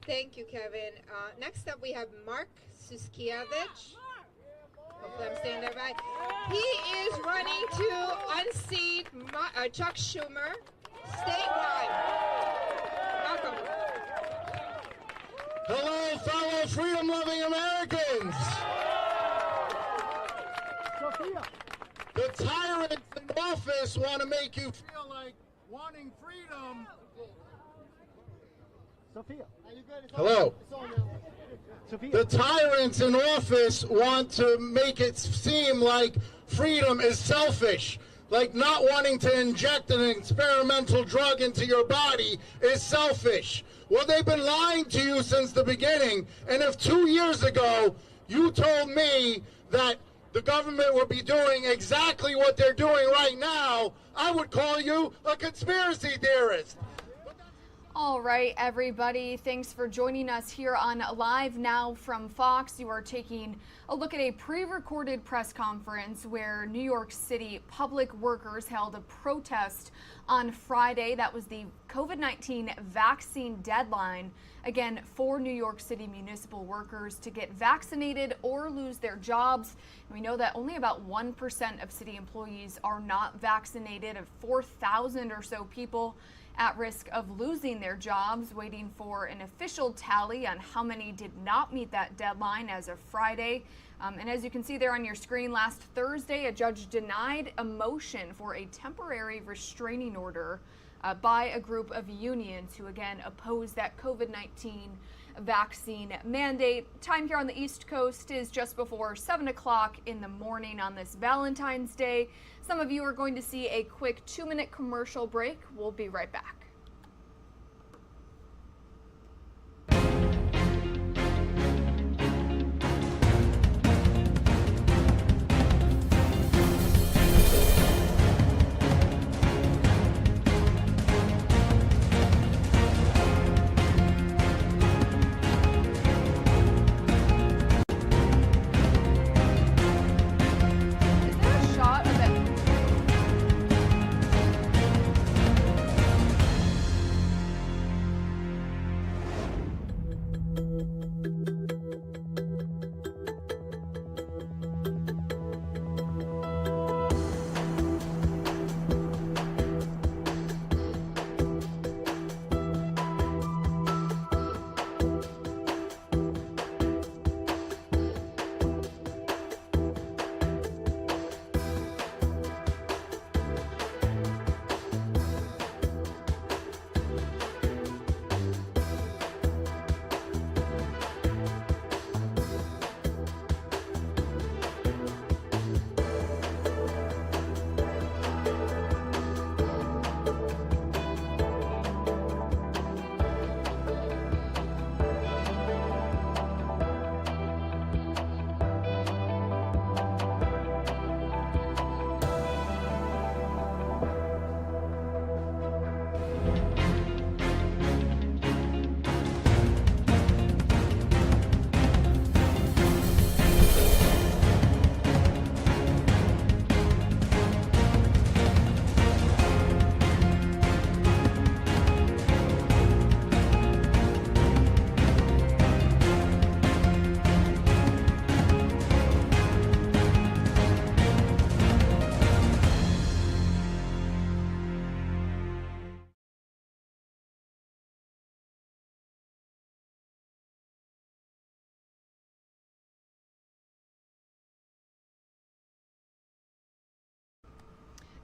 Thank you, Kevin. Next up, we have Mark Suskiewicz. Hopefully I'm saying that right. He is running to unseat Chuck Schumer statewide. Welcome. Hello, fellow freedom-loving Americans. The tyrants in office want to make you feel like wanting freedom. Hello. The tyrants in office want to make it seem like freedom is selfish, like not wanting to inject an experimental drug into your body is selfish. Well, they've been lying to you since the beginning, and if 2 years ago you told me that the government would be doing exactly what they're doing right now, I would call you a conspiracy theorist. All right, everybody, thanks for joining us here on Live Now from Fox. You are taking a look at a pre-recorded press conference where New York City public workers held a protest on Friday. That was the COVID-19 vaccine deadline, again, for New York City municipal workers to get vaccinated or lose their jobs. We know that only about 1% of city employees are not vaccinated, of 4,000 or so people at risk of losing their jobs, waiting for an official tally on how many did not meet that deadline as of Friday. And as you can see there on your screen, last Thursday, a judge denied a motion for a temporary restraining order by a group of unions who, again, oppose that COVID-19 vaccine mandate. Time here on the East Coast is just before 7 o'clock in the morning on this Valentine's Day. Some of you are going to see a quick 2-minute commercial break. We'll be right back.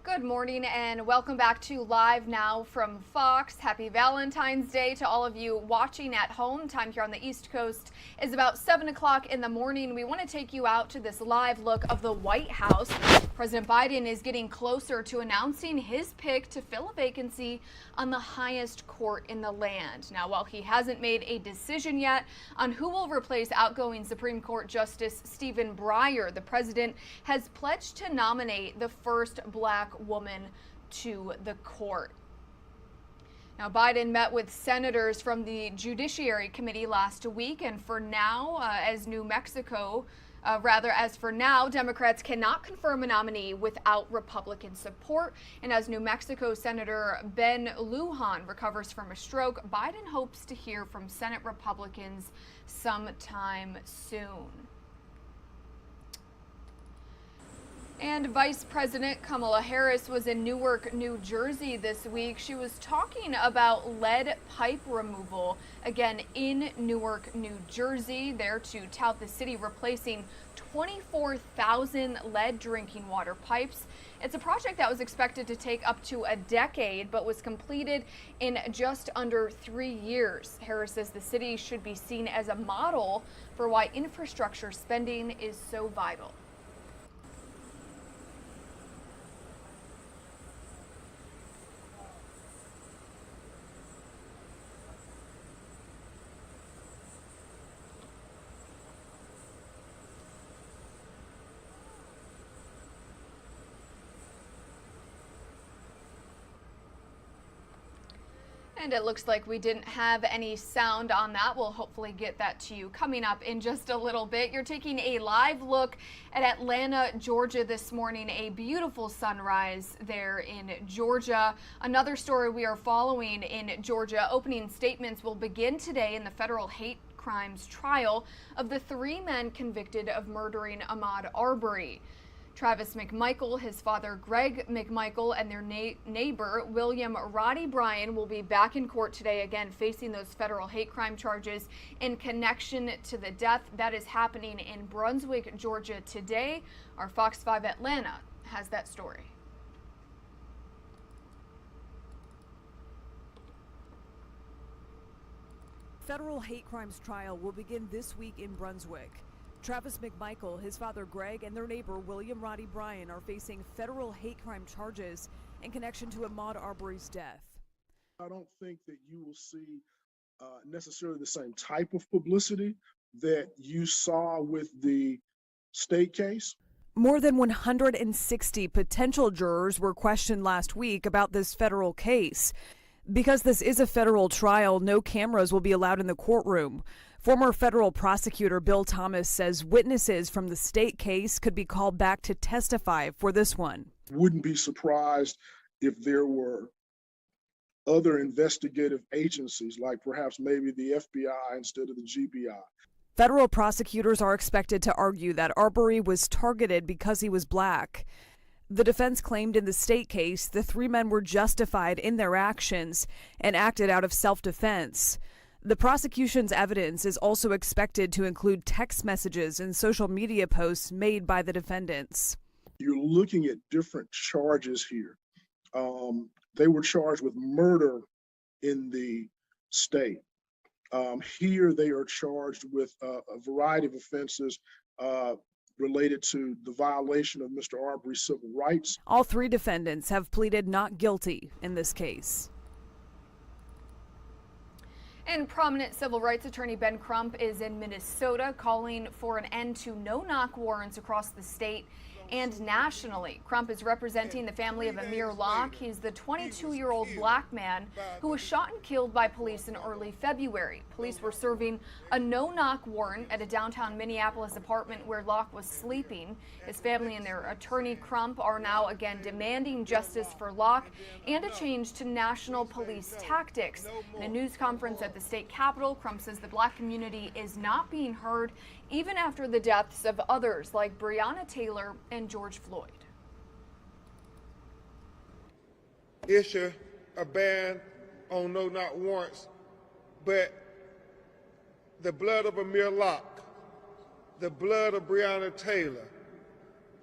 Good morning and welcome back to Live Now from Fox. Happy Valentine's Day to all of you watching at home. Time here on the East Coast is about 7 o'clock in the morning. We want to take you out to this live look of the White House. President Biden is getting closer to announcing his pick to fill a vacancy on the highest court in the land. Now, while he hasn't made a decision yet on who will replace outgoing Supreme Court Justice Stephen Breyer, the president has pledged to nominate the first black woman to the court. Now, Biden met with senators from the Judiciary Committee last week, and for now, as for now, Democrats cannot confirm a nominee without Republican support. And as New Mexico Senator Ben Lujan recovers from a stroke, Biden hopes to hear from Senate Republicans sometime soon. And Vice President Kamala Harris was in Newark, New Jersey this week. She was talking about lead pipe removal, again in Newark, New Jersey, there to tout the city replacing 24,000 lead drinking water pipes. It's a project that was expected to take up to a decade, but was completed in just under 3 years. Harris says the city should be seen as a model for why infrastructure spending is so vital. And it looks like we didn't have any sound on that. We'll hopefully get that to you coming up in just a little bit. You're taking a live look at Atlanta, Georgia this morning. A beautiful sunrise there in Georgia. Another story we are following in Georgia. Opening statements will begin today in the federal hate crimes trial of the 3 men convicted of murdering Ahmaud Arbery. Travis McMichael, his father Greg McMichael, and their neighbor William Roddy Bryan will be back in court today, again facing those federal hate crime charges in connection to the death. That is happening in Brunswick, Georgia today. Our Fox 5 Atlanta has that story. Federal hate crimes trial will begin this week in Brunswick. Travis McMichael, his father Greg, and their neighbor William Roddy Bryan are facing federal hate crime charges in connection to Ahmaud Arbery's death. I don't think that you will see necessarily the same type of publicity that you saw with the state case. More than 160 potential jurors were questioned last week about this federal case. Because this is a federal trial, no cameras will be allowed in the courtroom. Former federal prosecutor Bill Thomas says witnesses from the state case could be called back to testify for this one. Wouldn't be surprised if there were other investigative agencies, like perhaps maybe the FBI instead of the GBI. Federal prosecutors are expected to argue that Arbery was targeted because he was black. The defense claimed in the state case the 3 men were justified in their actions and acted out of self-defense. The prosecution's evidence is also expected to include text messages and social media posts made by the defendants. You're looking at different charges here. They were charged with murder in the state. Here they are charged with a variety of offenses related to the violation of Mr. Arbery's civil rights. All 3 defendants have pleaded not guilty in this case. And prominent civil rights attorney Ben Crump is in Minnesota calling for an end to no-knock warrants across the state and nationally. Crump is representing the family of Amir Locke. He's the 22-year-old black man who was shot and killed by police in early February. Police were serving a no-knock warrant at a downtown Minneapolis apartment where Locke was sleeping. His family and their attorney Crump are now again demanding justice for Locke and a change to national police tactics. In a news conference at the state capitol, Crump says the black community is not being heard even after the deaths of others like Breonna Taylor and George Floyd. Issue a ban on no-knock warrants, but the blood of Amir Locke, the blood of Breonna Taylor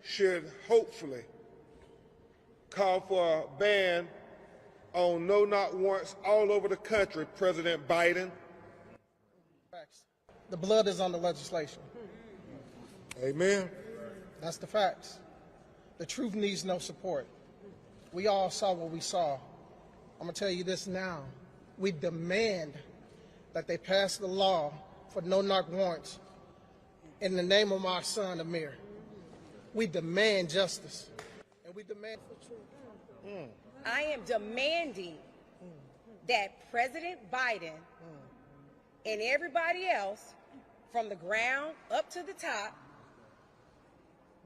should hopefully call for a ban on no-knock warrants all over the country, President Biden. The blood is on the legislation. Amen. That's the facts. The truth needs no support. We all saw what we saw. I'm going to tell you this now. We demand that they pass the law for no-knock warrants in the name of my son, Amir. We demand justice. And we demand for truth. I am demanding that President Biden and everybody else from the ground up to the top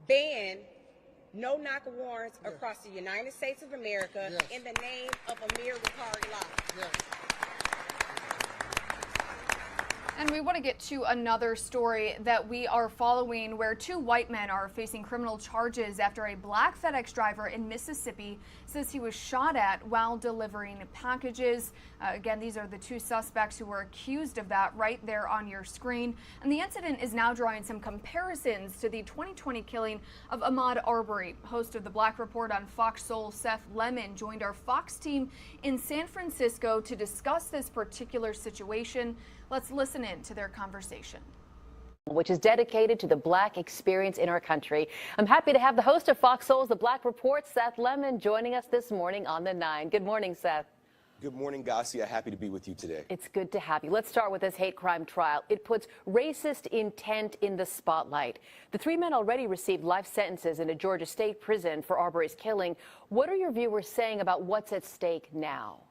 ban no-knock warrants across the United States of America in the name of Amir Ricari Locke. And we want to get to another story that we are following where 2 white men are facing criminal charges after a black FedEx driver in Mississippi says he was shot at while delivering packages. Again, these are the 2 suspects who were accused of that right there on your screen. And the incident is now drawing some comparisons to the 2020 killing of Ahmaud Arbery. Host of the Black Report on Fox Soul, Seth Lemon, joined our Fox team in San Francisco to discuss this particular situation. Let's listen in to their conversation, which is dedicated to the black experience in our country. I'm happy to have the host of Fox Soul's The Black Report, Seth Lemon, joining us this morning on the 9. Good morning, Seth. Good morning, Garcia. Happy to be with you today. It's good to have you. Let's start with this hate crime trial. It puts racist intent in the spotlight. The 3 men already received life sentences in a Georgia state prison for Arbery's killing. What are your viewers saying about what's at stake now?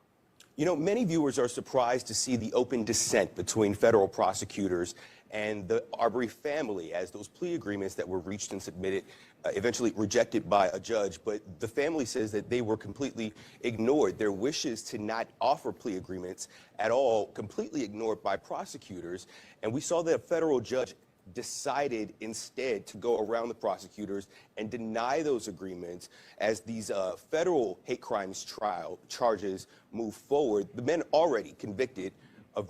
You know, many viewers are surprised to see the open dissent between federal prosecutors and the Arbery family as those plea agreements that were reached and submitted eventually rejected by a judge. But the family says that they were completely ignored. Their wishes to not offer plea agreements at all completely ignored by prosecutors. And we saw that a federal judge decided instead to go around the prosecutors and deny those agreements as these federal hate crimes charges move forward. The men already convicted of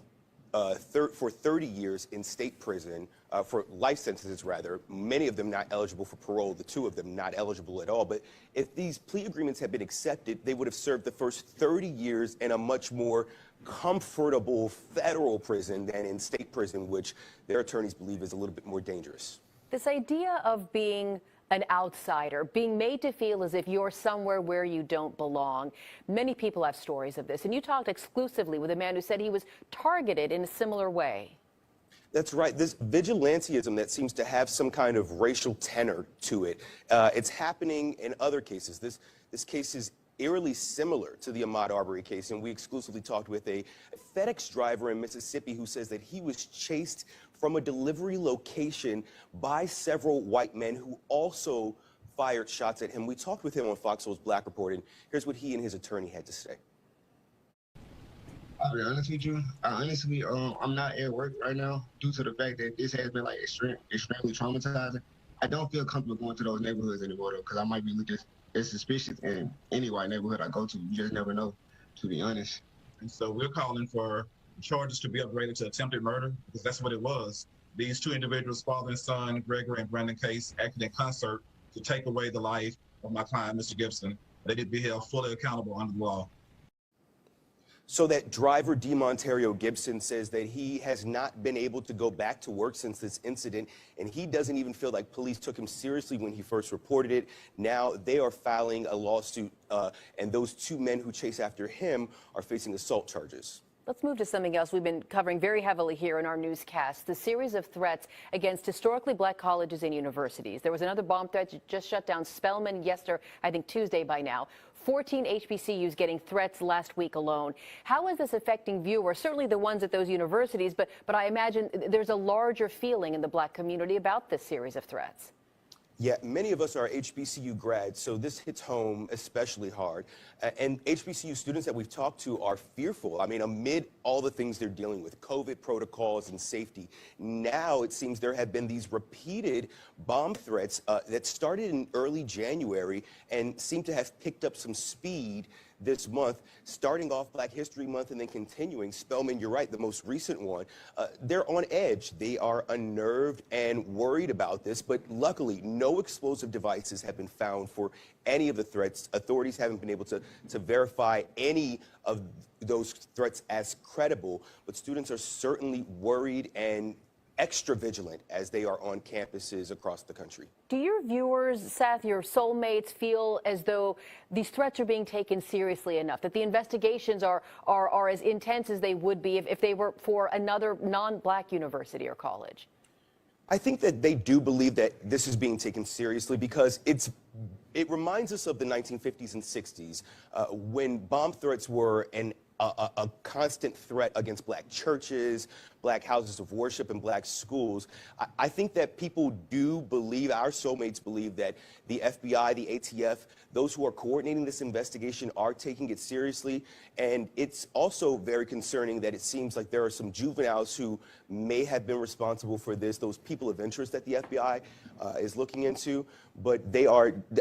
for 30 years in state prison, for life sentences rather, many of them not eligible for parole, the two of them not eligible at all. But if these plea agreements had been accepted, they would have served the first 30 years in a much more comfortable federal prison than in state prison, which their attorneys believe is a little bit more dangerous. This idea of being an outsider, being made to feel as if you're somewhere where you don't belong. Many people have stories of this, and you talked exclusively with a man who said he was targeted in a similar way. That's right. This vigilantism that seems to have some kind of racial tenor to it, it's happening in other cases. This case is eerily similar to the Ahmaud Arbery case, and we exclusively talked with a FedEx driver in Mississippi who says that he was chased from a delivery location by several white men who also fired shots at him. We talked with him on Fox Soul's Black Report, and here's what he and his attorney had to say. I'll be honest with you. Honestly, I'm not at work right now due to the fact that this has been like extremely traumatizing. I don't feel comfortable going to those neighborhoods anymore though, because I might be looked at as suspicious in any white neighborhood I go to. You just never know, to be honest. And so we're calling for charges to be upgraded to attempted murder, because that's what it was. These two individuals, father and son, Gregory and Brandon Case, acted in concert to take away the life of my client, Mr. Gibson. They did be held fully accountable under the law. So that driver, DeMontario Gibson, says that he has not been able to go back to work since this incident, and he doesn't even feel like police took him seriously when he first reported it. Now they are filing a lawsuit, and those two men who chase after him are facing assault charges. Let's move to something else we've been covering very heavily here in our newscast, the series of threats against historically black colleges and universities. There was another bomb threat that just shut down Spelman yesterday, I think Tuesday by now. 14 HBCUs getting threats last week alone. How is this affecting viewers? Certainly the ones at those universities, but I imagine there's a larger feeling in the black community about this series of threats. Yeah, many of us are HBCU grads, so this hits home especially hard. And HBCU students that we've talked to are fearful. I mean, amid all the things they're dealing with, COVID protocols and safety, now it seems there have been these repeated bomb threats that started in early January and seem to have picked up some speed this month, starting off Black History Month and then continuing. Spelman, you're right, the most recent one. They're on edge. They are unnerved and worried about this, but luckily no explosive devices have been found for any of the threats. Authorities haven't been able to verify any of those threats as credible, but students are certainly worried and extra vigilant as they are on campuses across the country. Do your viewers, Seth, your soulmates, feel as though these threats are being taken seriously enough, that the investigations are as intense as they would be if they were for another non-black university or college? I think that they do believe that this is being taken seriously because it reminds us of the 1950s and 60s when bomb threats were a constant threat against black churches, black houses of worship, and black schools. I think that people do believe, our soulmates believe, that the FBI, the ATF, those who are coordinating this investigation are taking it seriously. And it's also very concerning that it seems like there are some juveniles who may have been responsible for this, those people of interest that the FBI is looking into. But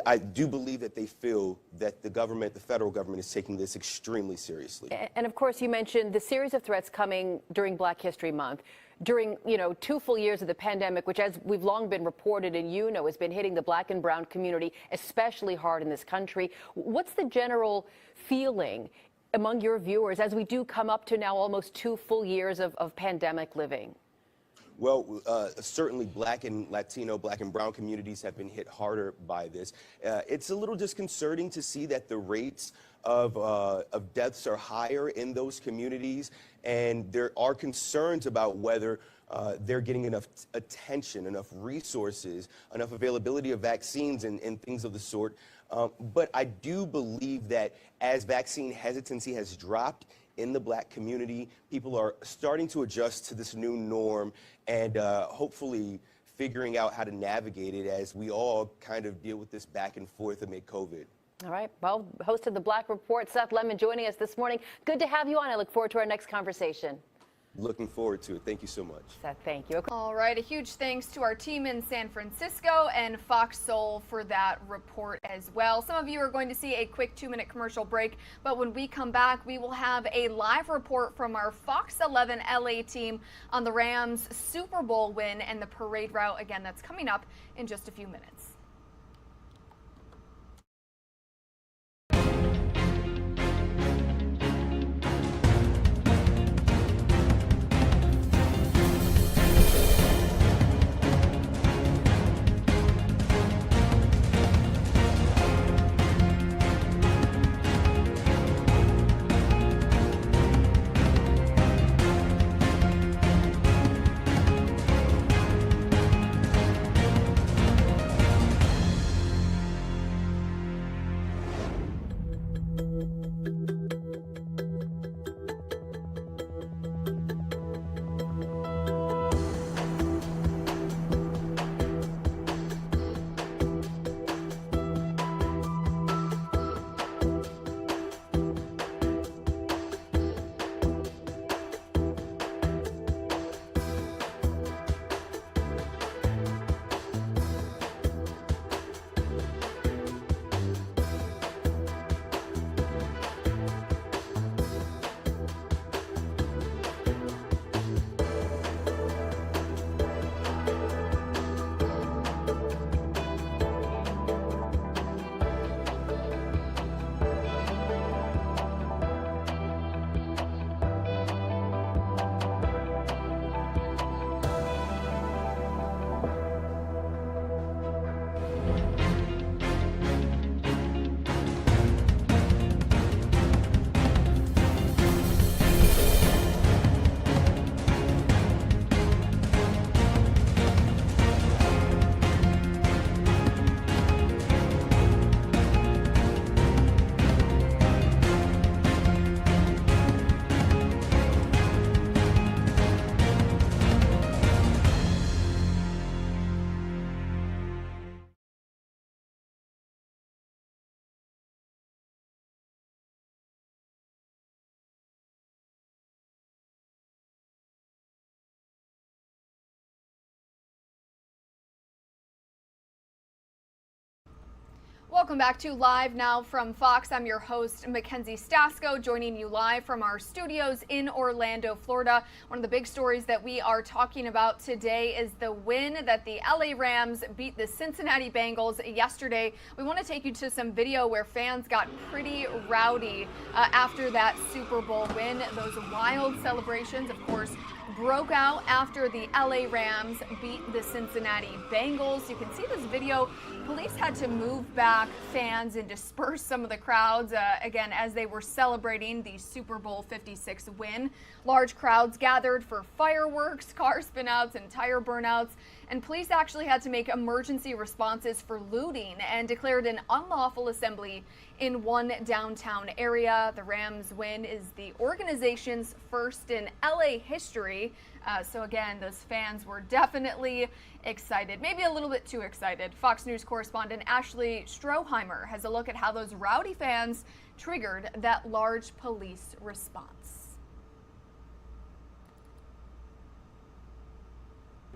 I do believe that they feel that the government, the federal government, is taking this extremely seriously. And of course, you mentioned the series of threats coming during Black History Month, during 2 full years of the pandemic, which, as we've long been reported and has been hitting the black and brown community especially hard in this country. What's the general feeling among your viewers as we do come up to now almost 2 full years of pandemic living? Well, certainly black and Latino, black and brown communities have been hit harder by this. It's a little disconcerting to see that the rates of deaths are higher in those communities, and there are concerns about whether they're getting enough attention, enough resources, enough availability of vaccines and things of the sort. But I do believe that as vaccine hesitancy has dropped, in the black community. People are starting to adjust to this new norm and hopefully figuring out how to navigate it as we all kind of deal with this back and forth amid COVID. All right. Well, host of the Black Report, Seth Lemon, joining us this morning. Good to have you on. I look forward to our next conversation. Looking forward to it. Thank you so much. Seth, thank you. All right, a huge thanks to our team in San Francisco and Fox Soul for that report as well. Some of you are going to see a quick 2-minute commercial break, but when we come back, we will have a live report from our Fox 11 LA team on the Rams' Super Bowl win and the parade route. Again, that's coming up in just a few minutes. Welcome back to Live Now from Fox. I'm your host, Mackenzie Stasko, joining you live from our studios in Orlando, Florida. One of the big stories that we are talking about today is the win that the LA Rams beat the Cincinnati Bengals yesterday. We want to take you to some video where fans got pretty rowdy after that Super Bowl win. Those wild celebrations, of course, broke out after the LA Rams beat the Cincinnati Bengals. You can see this video. Police had to move back fans and disperse some of the crowds, again, as they were celebrating the Super Bowl 56 win. Large crowds gathered for fireworks, car spinouts, and tire burnouts. And police actually had to make emergency responses for looting and declared an unlawful assembly in one downtown area. The Rams win is the organization's first in LA history. So again, those fans were definitely excited, maybe a little bit too excited. Fox News correspondent Ashley Stroheimer has a look at how those rowdy fans triggered that large police response.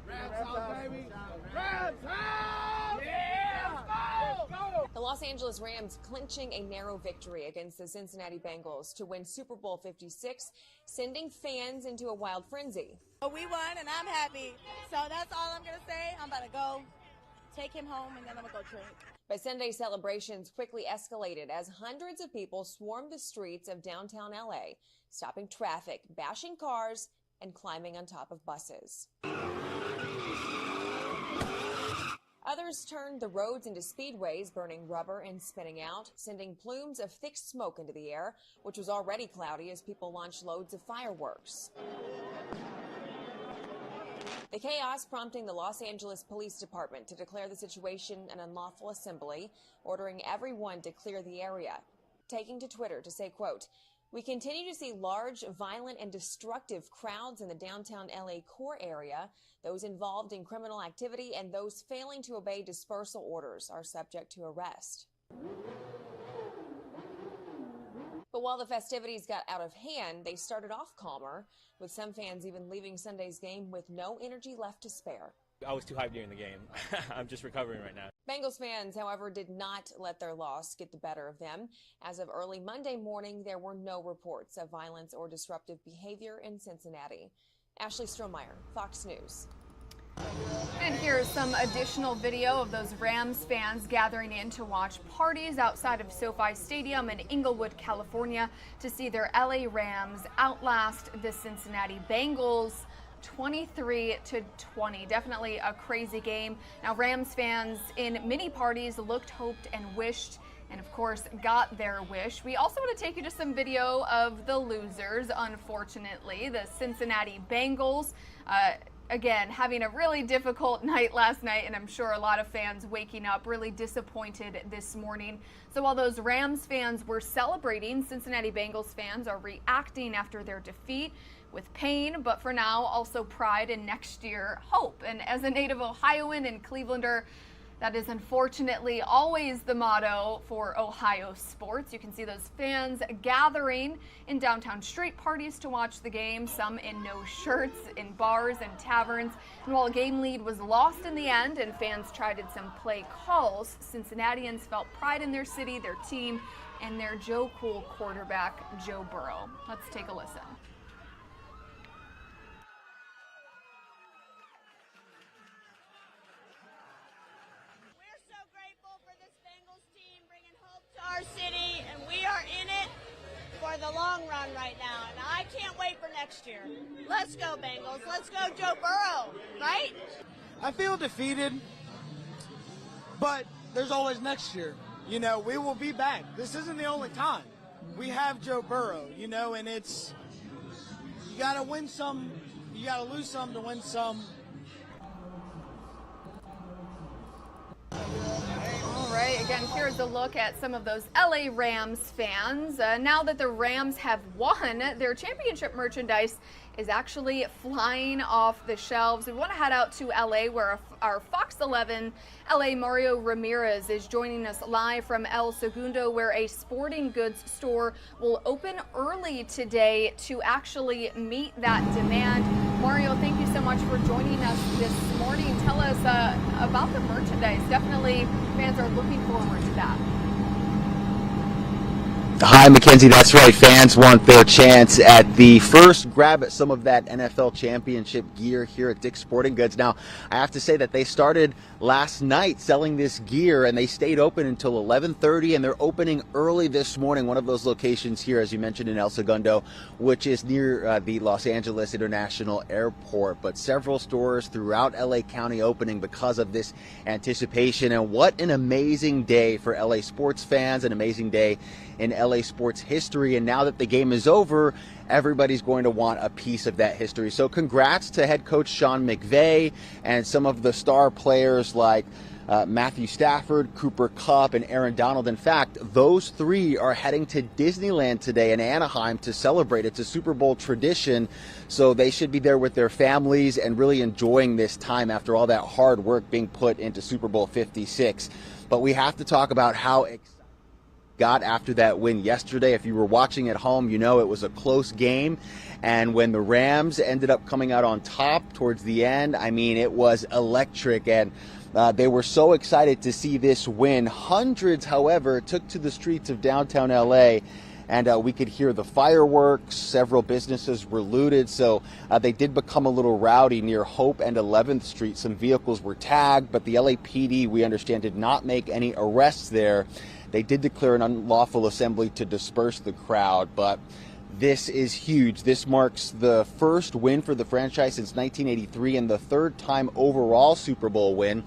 Rams out, baby! Rams out! Yeah! Let's go! The Los Angeles Rams clinching a narrow victory against the Cincinnati Bengals to win Super Bowl 56, sending fans into a wild frenzy. We won, and I'm happy. So that's all I'm going to say. I'm about to go take him home, and then I'm going to go drink. But Sunday celebrations quickly escalated as hundreds of people swarmed the streets of downtown LA, stopping traffic, bashing cars, and climbing on top of buses. Others turned the roads into speedways, burning rubber and spinning out, sending plumes of thick smoke into the air, which was already cloudy as people launched loads of fireworks. The chaos prompting the Los Angeles Police Department to declare the situation an unlawful assembly, ordering everyone to clear the area, taking to Twitter to say, quote, We continue to see large, violent, and destructive crowds in the downtown LA core area. Those involved in criminal activity and those failing to obey dispersal orders are subject to arrest. But while the festivities got out of hand, they started off calmer, with some fans even leaving Sunday's game with no energy left to spare. I was too hyped during the game. I'm just recovering right now. Bengals fans, however, did not let their loss get the better of them. As of early Monday morning, there were no reports of violence or disruptive behavior in Cincinnati. Ashley Strohmeyer, Fox News. And here's some additional video of those Rams fans gathering in to watch parties outside of SoFi Stadium in Inglewood, California, to see their LA Rams outlast the Cincinnati Bengals 23-20. Definitely a crazy game. Now, Rams fans in many parties looked, hoped, and wished, and of course got their wish. We also want to take you to some video of the losers, unfortunately, the Cincinnati Bengals. Again, having a really difficult night last night, and I'm sure a lot of fans waking up really disappointed this morning. So while those Rams fans were celebrating, Cincinnati Bengals fans are reacting after their defeat with pain, but for now also pride in next year hope. And as a native Ohioan and Clevelander, that is unfortunately always the motto for Ohio sports. You can see those fans gathering in downtown street parties to watch the game, some in no shirts, in bars and taverns. And while a game lead was lost in the end and fans tried some play calls, Cincinnatians felt pride in their city, their team, and their Joe Cool quarterback, Joe Burrow. Let's take a listen. Our city, and we are in it for the long run right now, and I can't wait for next year. Let's go Bengals, let's go Joe Burrow, right? I feel defeated, but there's always next year. You know, we will be back. This isn't the only time. We have Joe Burrow, you know, and it's, you gotta win some, you gotta lose some to win some. All right, again, here's a look at some of those LA Rams fans. Now that the Rams have won, their championship merchandise is actually flying off the shelves. We want to head out to LA, where our Fox 11 LA Mario Ramirez is joining us live from El Segundo, where a sporting goods store will open early today to actually meet that demand. Mario, thank you so much for joining us this morning. Tell us about the merchandise. Definitely fans are looking forward to that. Hi, Mackenzie. That's right. Fans want their chance at the first grab at some of that NFL championship gear here at Dick's Sporting Goods. Now, I have to say that they started last night selling this gear, and they stayed open until 11:30, and they're opening early this morning. One of those locations here, as you mentioned, in El Segundo, which is near the Los Angeles International Airport. But several stores throughout LA County opening because of this anticipation. And what an amazing day for LA sports fans, an amazing day in LA sports history. And now that the game is over, everybody's going to want a piece of that history. So congrats to head coach Sean McVay and some of the star players like Matthew Stafford, Cooper Kupp, and Aaron Donald. In fact, those three are heading to Disneyland today in Anaheim to celebrate. It's a Super Bowl tradition, so they should be there with their families and really enjoying this time after all that hard work being put into Super Bowl 56. But we have to talk about how got after that win yesterday. If you were watching at home, you know it was a close game. And when the Rams ended up coming out on top towards the end, I mean, it was electric. And they were so excited to see this win. Hundreds, however, took to the streets of downtown LA, and we could hear the fireworks. Several businesses were looted, so they did become a little rowdy near Hope and 11th Street. Some vehicles were tagged, but the LAPD, we understand, did not make any arrests there. They did declare an unlawful assembly to disperse the crowd, but this is huge. This marks the first win for the franchise since 1983 and the third time overall Super Bowl win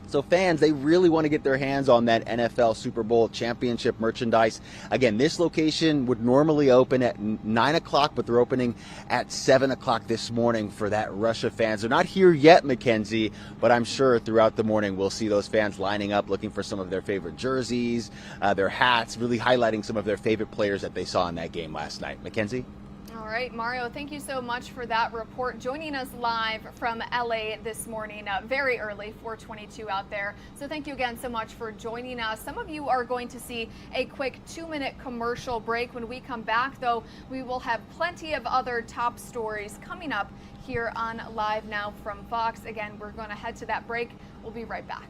So fans, they really want to get their hands on that NFL Super Bowl championship merchandise. Again, this location would normally open at 9 o'clock, but they're opening at 7 o'clock this morning for that rush of fans. They're not here yet, Mackenzie, but I'm sure throughout the morning we'll see those fans lining up looking for some of their favorite jerseys, their hats, really highlighting some of their favorite players that they saw in that game last night. Mackenzie? All right, Mario, thank you so much for that report. Joining us live from LA this morning, very early, 4:22 out there. So thank you again so much for joining us. Some of you are going to see a quick 2-minute commercial break. When we come back, though, we will have plenty of other top stories coming up here on Live Now from Fox. Again, we're going to head to that break. We'll be right back.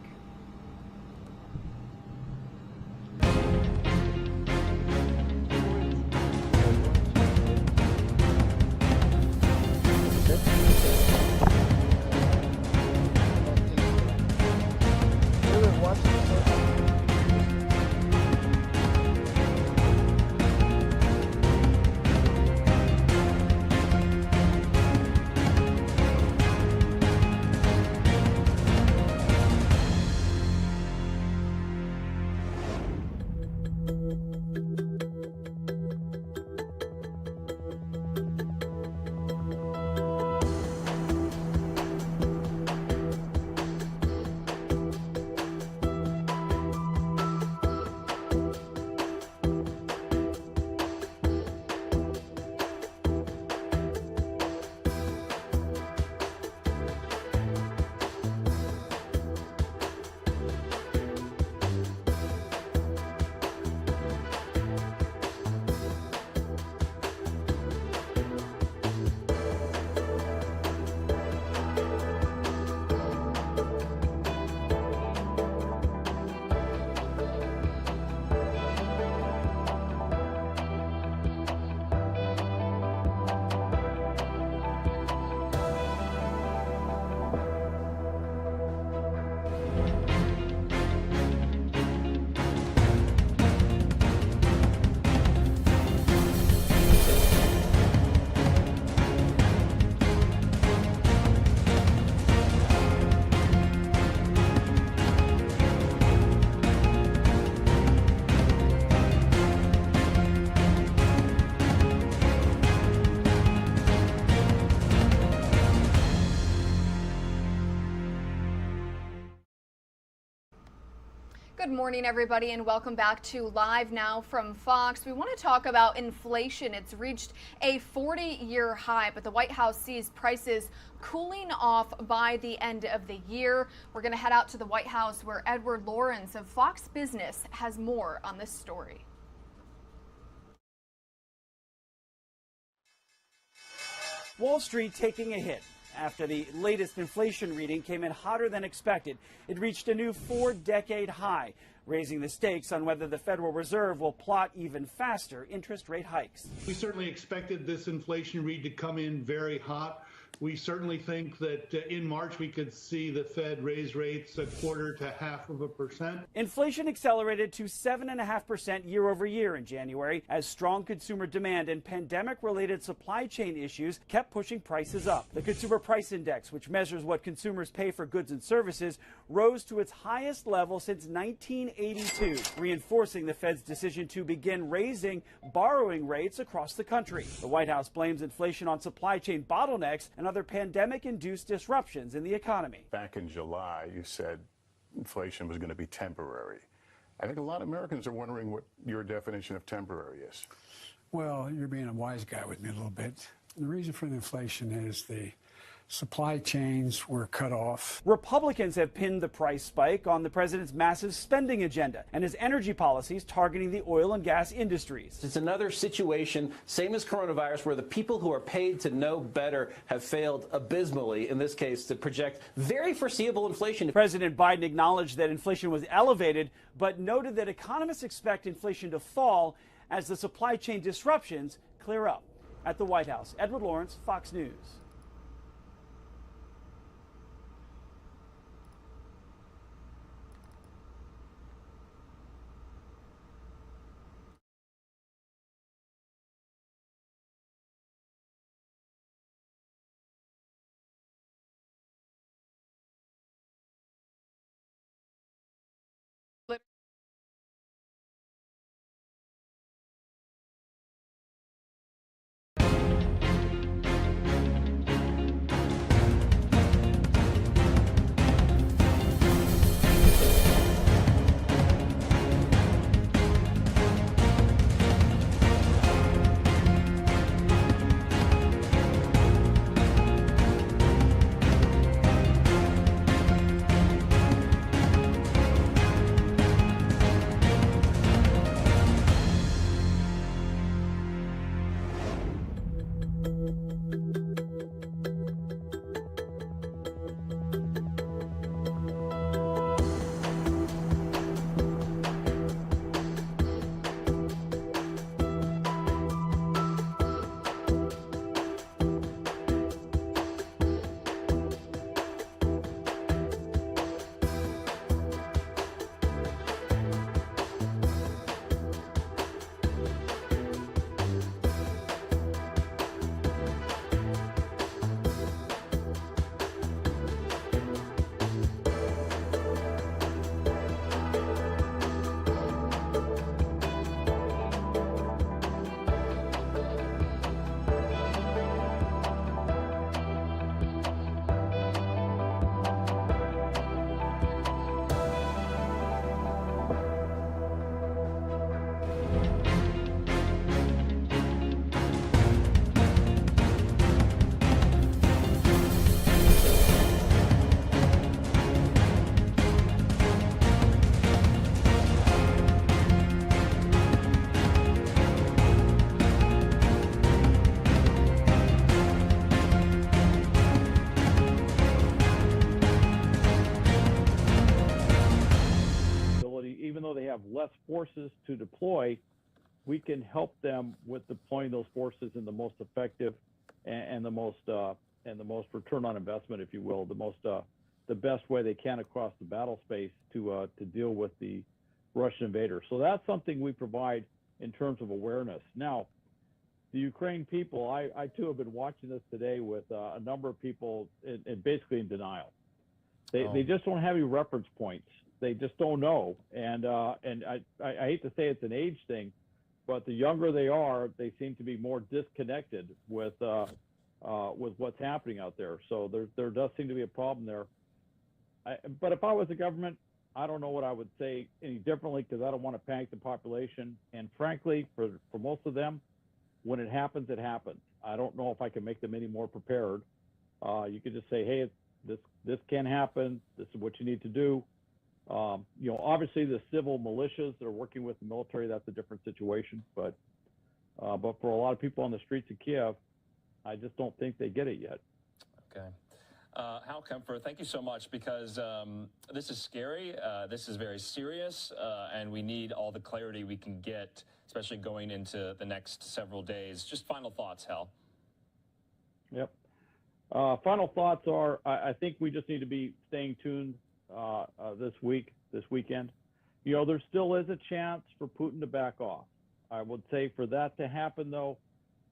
Good morning, everybody, and welcome back to Live Now from Fox. We want to talk about inflation. It's reached a 40-year high, but the White House sees prices cooling off by the end of the year. We're going to head out to the White House where Edward Lawrence of Fox Business has more on this story. Wall Street taking a hit after the latest inflation reading came in hotter than expected. It reached a new 4-decade high, raising the stakes on whether the Federal Reserve will plot even faster interest rate hikes. We certainly expected this inflation read to come in very hot. We certainly think that in March we could see the Fed raise rates 1/4 to 0.5%. Inflation accelerated to 7.5% year over year in January as strong consumer demand and pandemic-related supply chain issues kept pushing prices up. The Consumer Price Index, which measures what consumers pay for goods and services, rose to its highest level since 1982, reinforcing the Fed's decision to begin raising borrowing rates across the country. The White House blames inflation on supply chain bottlenecks and other pandemic-induced disruptions in the economy. Back in July, you said inflation was going to be temporary. I think a lot of Americans are wondering what your definition of temporary is. Well, you're being a wise guy with me a little bit. The reason for the inflation is the supply chains were cut off. Republicans have pinned the price spike on the president's massive spending agenda and his energy policies targeting the oil and gas industries. It's another situation, same as coronavirus, where the people who are paid to know better have failed abysmally, in this case, to project very foreseeable inflation. President Biden acknowledged that inflation was elevated, but noted that economists expect inflation to fall as the supply chain disruptions clear up. At the White House, Edward Lawrence, Fox News. though they have less forces to deploy, we can help them with deploying those forces in the most effective and the most return on investment, if you will, the best way they can across the battle space to deal with the Russian invader. So that's something we provide in terms of awareness. Now, the Ukraine people, I too have been watching this today with a number of people basically in denial. They just don't have any reference points. They just don't know. And I hate to say it's an age thing, but the younger they are, they seem to be more disconnected with what's happening out there. So there does seem to be a problem there. But if I was the government, I don't know what I would say any differently, because I don't want to panic the population. And frankly, for most of them, when it happens, it happens. I don't know if I can make them any more prepared. You could just say, hey, this can happen. This is what you need to do. Obviously the civil militias that are working with the military, that's a different situation. But for a lot of people on the streets of Kiev, I just don't think they get it yet. Okay. Hal Kempfer, thank you so much, because this is scary. This is very serious, and we need all the clarity we can get, especially going into the next several days. Just final thoughts, Hal. Yep. Final thoughts are, I think we just need to be staying tuned this weekend. There still is a chance for Putin to back off. I would say for that to happen, though,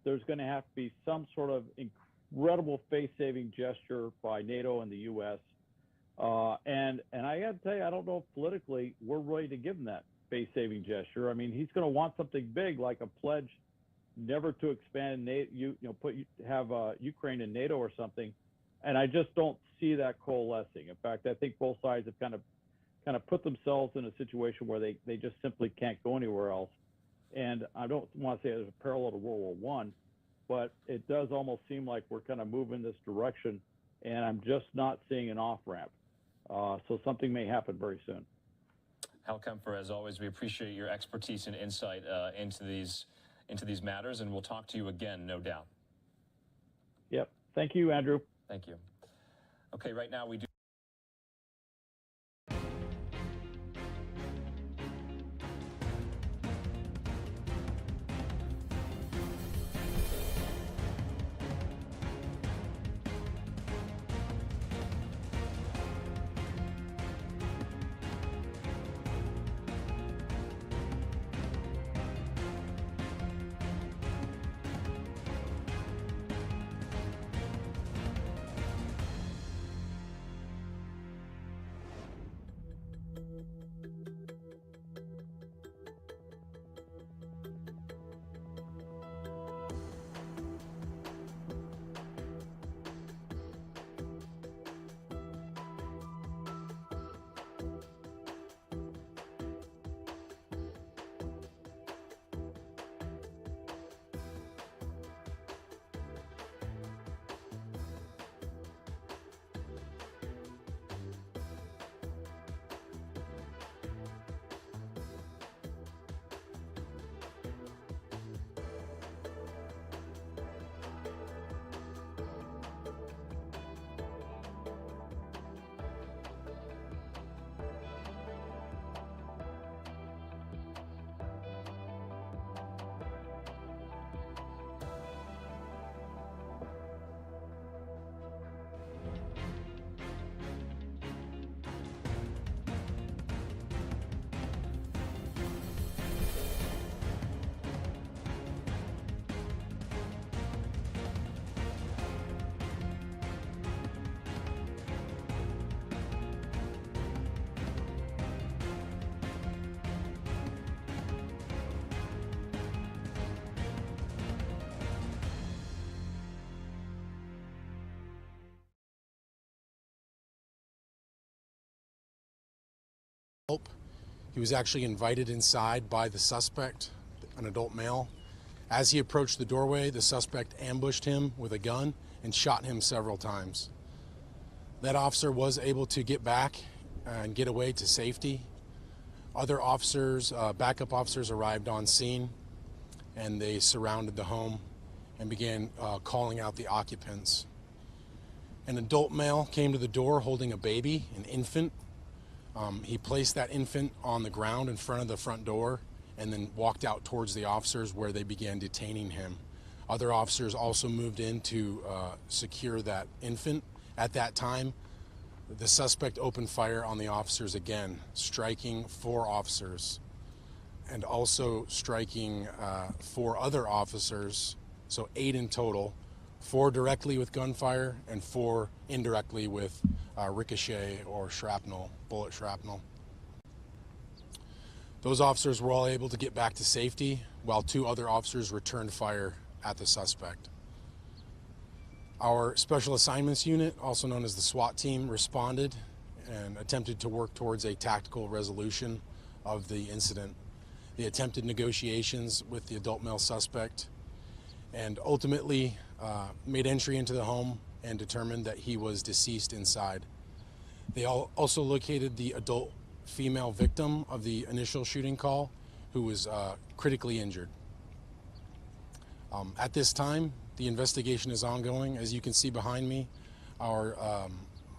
there's going to have to be some sort of incredible face-saving gesture by NATO and the U.S. And I got to tell you, I don't know if politically we're ready to give him that face-saving gesture. I mean, he's going to want something big, like a pledge never to expand NATO, Ukraine in NATO or something. And I just don't see that coalescing. In fact, I think both sides have kind of put themselves in a situation where they just simply can't go anywhere else. And I don't want to say there's a parallel to World War I, but it does almost seem like we're kind of moving this direction, and I'm just not seeing an off-ramp. So something may happen very soon. Hal Kempfer, as always, we appreciate your expertise and insight into these matters, and we'll talk to you again, no doubt. Yep. Thank you, Andrew. Thank you. Okay, right now we do. He was actually invited inside by the suspect, an adult male. As he approached the doorway, the suspect ambushed him with a gun and shot him several times. That officer was able to get back and get away to safety. Other officers, backup officers, arrived on scene, and they surrounded the home and began calling out the occupants. An adult male came to the door holding a baby, an infant. He placed that infant on the ground in front of the front door and then walked out towards the officers where they began detaining him. Other officers also moved in to secure that infant. At that time, the suspect opened fire on the officers again, striking 4 officers and also striking 4 other officers, so 8 in total, 4 directly with gunfire and 4 indirectly with ricochet or shrapnel, bullet shrapnel. Those officers were all able to get back to safety while 2 other officers returned fire at the suspect. Our Special Assignments Unit, also known as the SWAT team, responded and attempted to work towards a tactical resolution of the incident. They attempted negotiations with the adult male suspect and ultimately made entry into the home and determined that he was deceased inside. They also located the adult female victim of the initial shooting call, who was critically injured. At this time, the investigation is ongoing. As you can see behind me,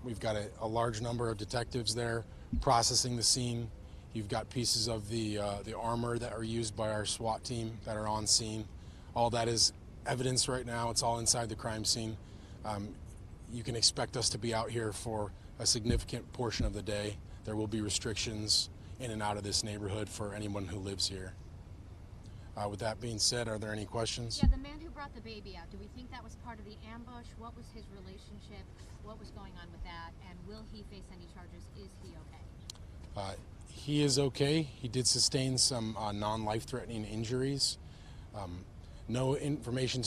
we've got a large number of detectives there processing the scene. You've got pieces of the armor that are used by our SWAT team that are on scene. All that is evidence right now. It's all inside the crime scene. You can expect us to be out here for a significant portion of the day. There will be restrictions in and out of this neighborhood for anyone who lives here. With that being said, are there any questions? Yeah, the man who brought the baby out, do we think that was part of the ambush? What was his relationship? What was going on with that? And will he face any charges? Is he okay? He is okay. He did sustain some non-life-threatening injuries. No information.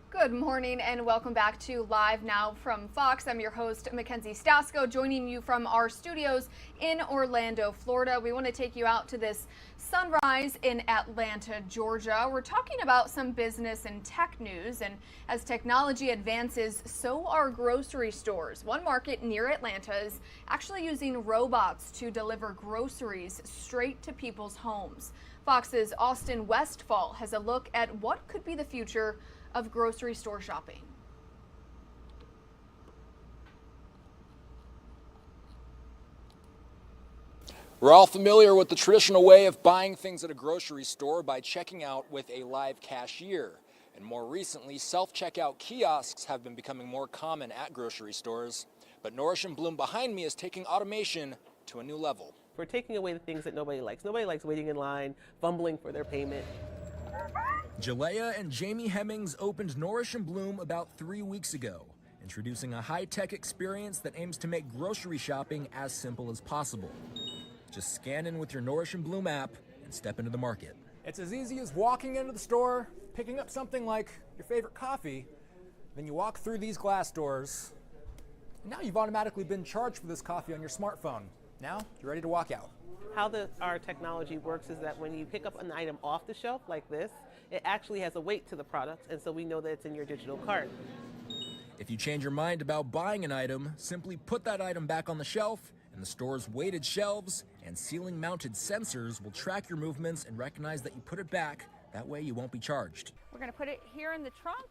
Good morning and welcome back to Live Now from Fox. I'm your host, Mackenzie Stasco, joining you from our studios in Orlando, Florida. We want to take you out to this sunrise in Atlanta, Georgia. We're talking about some business and tech news, and as technology advances, so are grocery stores. One market near Atlanta is actually using robots to deliver groceries straight to people's homes. Fox's Austin Westfall has a look at what could be the future of grocery store shopping. We're all familiar with the traditional way of buying things at a grocery store by checking out with a live cashier. And more recently, self-checkout kiosks have been becoming more common at grocery stores. But Nourish and Bloom behind me is taking automation to a new level. We're taking away the things that nobody likes. Nobody likes waiting in line, fumbling for their payment. Jalea and Jamie Hemmings opened Nourish and Bloom about 3 weeks ago, introducing a high-tech experience that aims to make grocery shopping as simple as possible. Just scan in with your Nourish and Bloom app and step into the market. It's as easy as walking into the store, picking up something like your favorite coffee, then you walk through these glass doors, and now you've automatically been charged for this coffee on your smartphone. Now you're ready to walk out. How our technology works is that when you pick up an item off the shelf like this, it actually has a weight to the product, and so we know that it's in your digital cart. If you change your mind about buying an item, simply put that item back on the shelf, and the store's weighted shelves and ceiling-mounted sensors will track your movements and recognize that you put it back. That way you won't be charged. We're going to put it here in the trunk.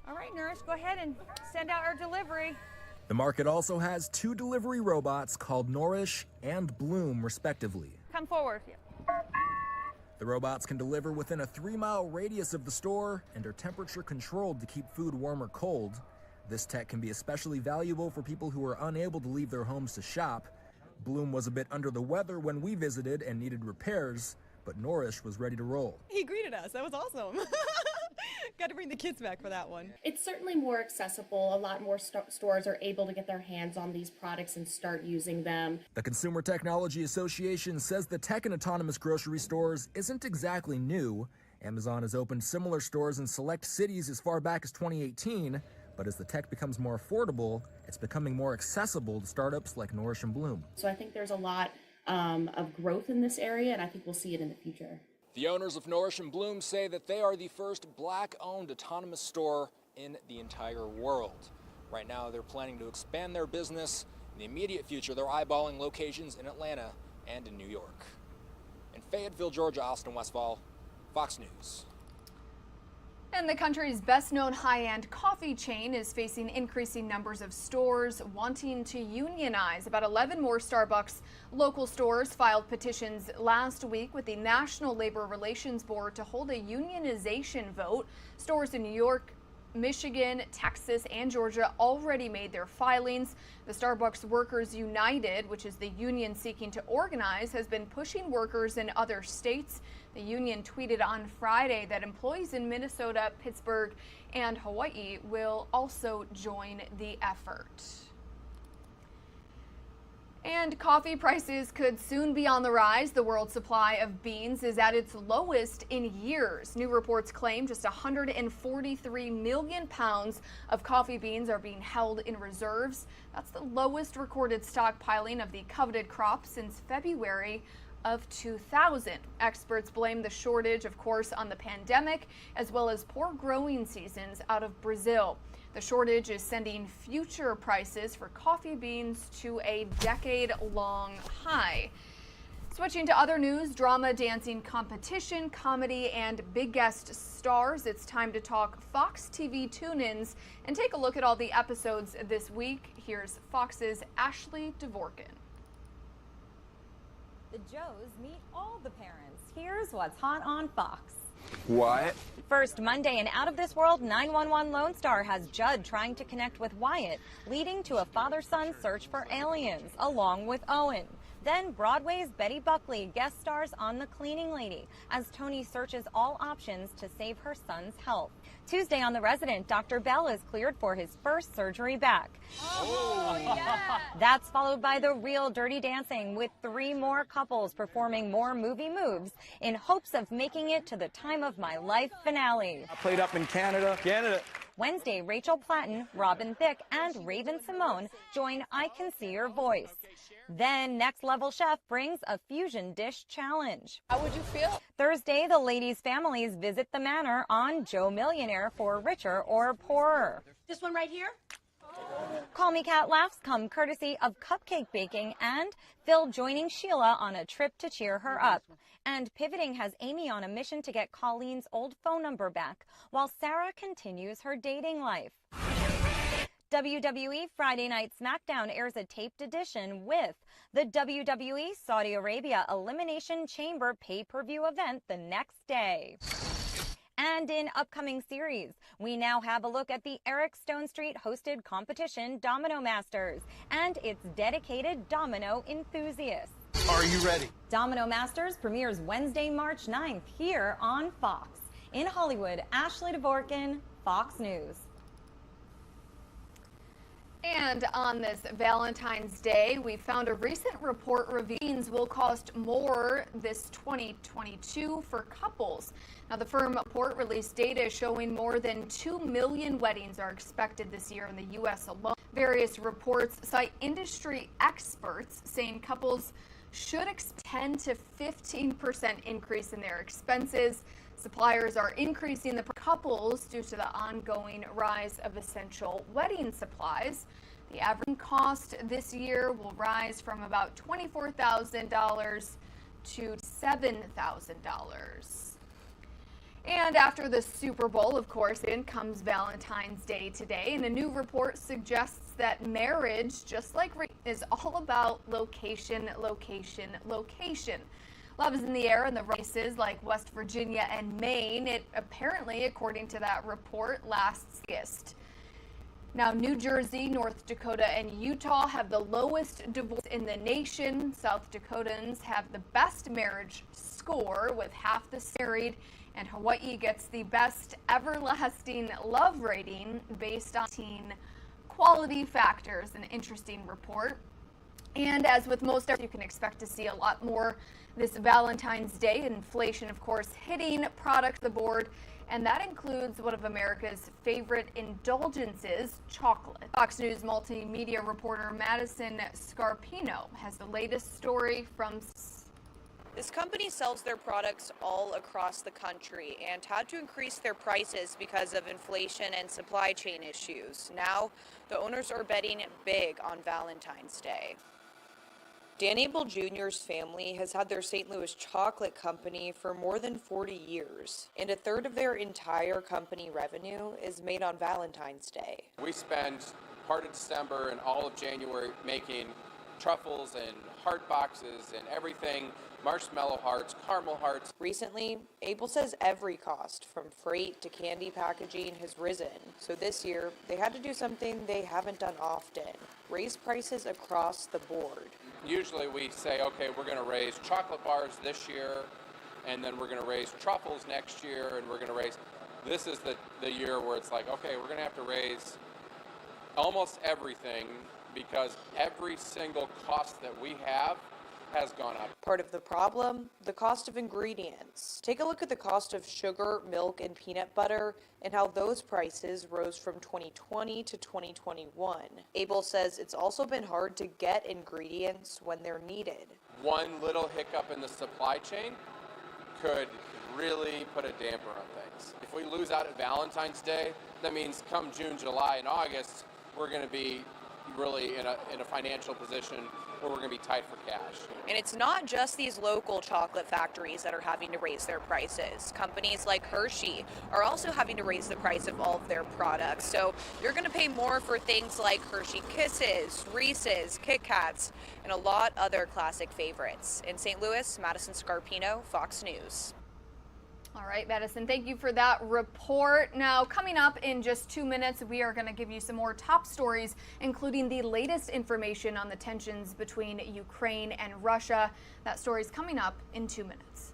All right, nurse, go ahead and send out our delivery. The market also has 2 delivery robots called Nourish and Bloom, respectively. Come forward. The robots can deliver within a 3-mile radius of the store and are temperature controlled to keep food warm or cold. This tech can be especially valuable for people who are unable to leave their homes to shop. Bloom was a bit under the weather when we visited and needed repairs, but Nourish was ready to roll. He greeted us. That was awesome. Got to bring the kids back for that one. It's certainly more accessible. A lot more stores are able to get their hands on these products and start using them. The Consumer Technology Association says the tech in autonomous grocery stores isn't exactly new. Amazon has opened similar stores in select cities as far back as 2018, but as the tech becomes more affordable, it's becoming more accessible to startups like Nourish and Bloom. So I think there's a lot of growth in this area, and I think we'll see it in the future. The owners of Nourish and Bloom say that they are the first Black-owned autonomous store in the entire world. Right now, they're planning to expand their business. In the immediate future, they're eyeballing locations in Atlanta and in New York. In Fayetteville, Georgia, Austin Westfall, Fox News. And the country's best-known high-end coffee chain is facing increasing numbers of stores wanting to unionize. About 11 more Starbucks local stores filed petitions last week with the National Labor Relations Board to hold a unionization vote. Stores in New York, Michigan, Texas, and Georgia already made their filings. The Starbucks Workers United, which is the union seeking to organize, has been pushing workers in other states. The union tweeted on Friday that employees in Minnesota, Pittsburgh, and Hawaii will also join the effort. And coffee prices could soon be on the rise. The world supply of beans is at its lowest in years. New reports claim just 143 million pounds of coffee beans are being held in reserves. That's the lowest recorded stockpiling of the coveted crop since February of 2000. Experts blame the shortage, of course, on the pandemic, as well as poor growing seasons out of Brazil. The shortage is sending future prices for coffee beans to a decade-long high. Switching to other news, drama, dancing competition, comedy, and big guest stars. It's time to talk Fox TV tune-ins and take a look at all the episodes this week. Here's Fox's Ashley Dvorkin. The Joes meet all the parents. Here's what's hot on Fox. What? First, Monday, an out-of-this-world 911 Lone Star has Judd trying to connect with Wyatt, leading to a father-son search for aliens, along with Owen. Then Broadway's Betty Buckley guest stars on The Cleaning Lady as Tony searches all options to save her son's health. Tuesday on The Resident, Dr. Bell is cleared for his first surgery back. Oh, yeah. That's followed by The Real Dirty Dancing, with 3 more couples performing more movie moves in hopes of making it to the Time of My Life finale. I played up in Canada. Wednesday, Rachel Platten, Robin Thicke, and Raven Simone join I Can See Your Voice. Then Next Level Chef brings a fusion dish challenge. How would you feel? Thursday, the ladies' families visit the manor on Joe Millionaire for richer or poorer. This one right here? Call Me Cat laughs come courtesy of cupcake baking and Phil joining Sheila on a trip to cheer her up. And Pivoting has Amy on a mission to get Colleen's old phone number back while Sarah continues her dating life. WWE Friday Night SmackDown airs a taped edition with the WWE Saudi Arabia Elimination Chamber pay-per-view event the next day. And in upcoming series, we now have a look at the Eric Stone Street hosted competition Domino Masters and its dedicated domino enthusiasts. Are you ready? Domino Masters premieres Wednesday, March 9th here on Fox. In Hollywood, Ashley Dvorkin, Fox News. And on this Valentine's Day, we found a recent report reveals will cost more this 2022 for couples. Now, the firm report released data showing more than 2 million weddings are expected this year in the U.S. alone. Various reports cite industry experts saying couples should expect 10 to 15% increase in their expenses. Suppliers are increasing the couples due to the ongoing rise of essential wedding supplies. The average cost this year will rise from about $24,000 to $7,000. And after the Super Bowl, of course, in comes Valentine's Day today, and a new report suggests that marriage, just like is all about location, location, location. Love is in the air in the races like West Virginia and Maine. It apparently, according to that report, lasts August. Now, New Jersey, North Dakota, and Utah have the lowest divorce in the nation. South Dakotans have the best marriage score with half the married, and Hawaii gets the best everlasting love rating based on teen quality factors. An interesting report. And as with most, you can expect to see a lot more this Valentine's Day. Inflation, of course, hitting product the board, and that includes one of America's favorite indulgences, chocolate. Fox News multimedia reporter Madison Scarpino has the latest story from. This company sells their products all across the country and had to increase their prices because of inflation and supply chain issues. Now, the owners are betting big on Valentine's Day. Dan Abel Jr.'s family has had their St. Louis chocolate company for more than 40 years, and a third of their entire company revenue is made on Valentine's Day. We spend part of December and all of January making truffles and heart boxes and everything, marshmallow hearts, caramel hearts. Recently, Abel says every cost from freight to candy packaging has risen. So this year, they had to do something they haven't done often, raise prices across the board. Usually we say, okay, we're going to raise chocolate bars this year, and then we're going to raise truffles next year, and we're going to raise. This is the year where it's like, okay, we're going to have to raise almost everything because every single cost that we have has gone up. Part of the problem, the cost of ingredients. Take a look at the cost of sugar, milk, and peanut butter and how those prices rose from 2020 to 2021. Abel says it's also been hard to get ingredients when they're needed. One little hiccup in the supply chain could really put a damper on things. If we lose out at Valentine's Day, that means come June, July, and August, we're going to be really in a financial position where we're going to be tight for cash. And it's not just these local chocolate factories that are having to raise their prices. Companies like Hershey are also having to raise the price of all of their products. So you're going to pay more for things like Hershey Kisses, Reese's, Kit Kats, and a lot other classic favorites. In St. Louis, Madison Scarpino, Fox News. All right, Madison, thank you for that report. Now, coming up in just 2 minutes, we are going to give you some more top stories, including the latest information on the tensions between Ukraine and Russia. That story is coming up in 2 minutes.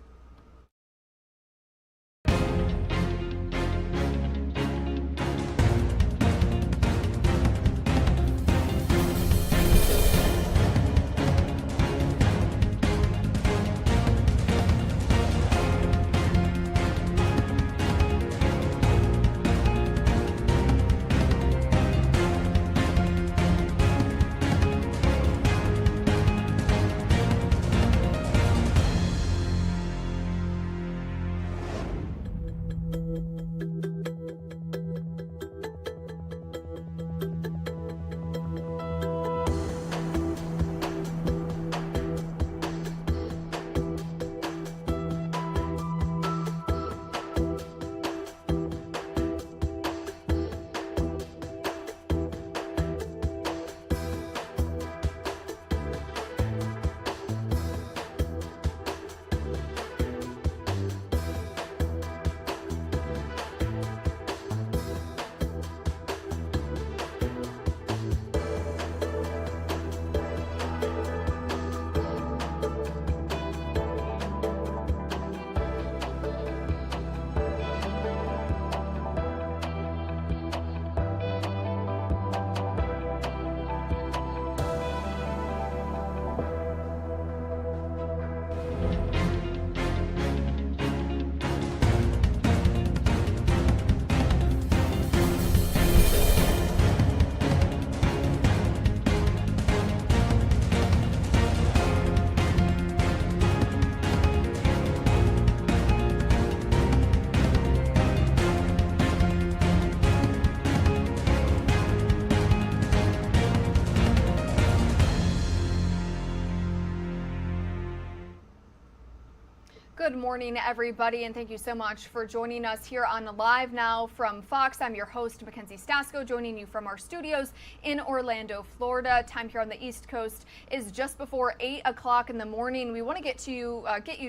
Good morning, everybody, and thank you so much for joining us here on Live Now from Fox. I'm your host, Mackenzie Stasko, joining you from our studios in Orlando, Florida. Time here on the East Coast is just before 8 o'clock in the morning. We want to get you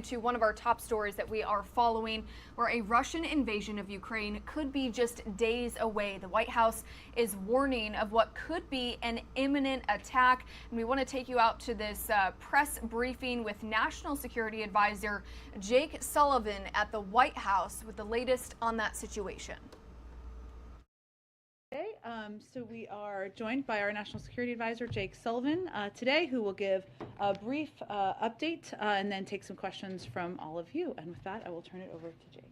to one of our top stories that we are following, where a Russian invasion of Ukraine could be just days away. The White House is warning of what could be an imminent attack, and we want to take you out to this press briefing with National Security Advisor Jake Sullivan at the White House with the latest on that situation. Okay, so we are joined by our National Security Advisor, Jake Sullivan, today, who will give a brief update and then take some questions from all of you. And with that, I will turn it over to Jake.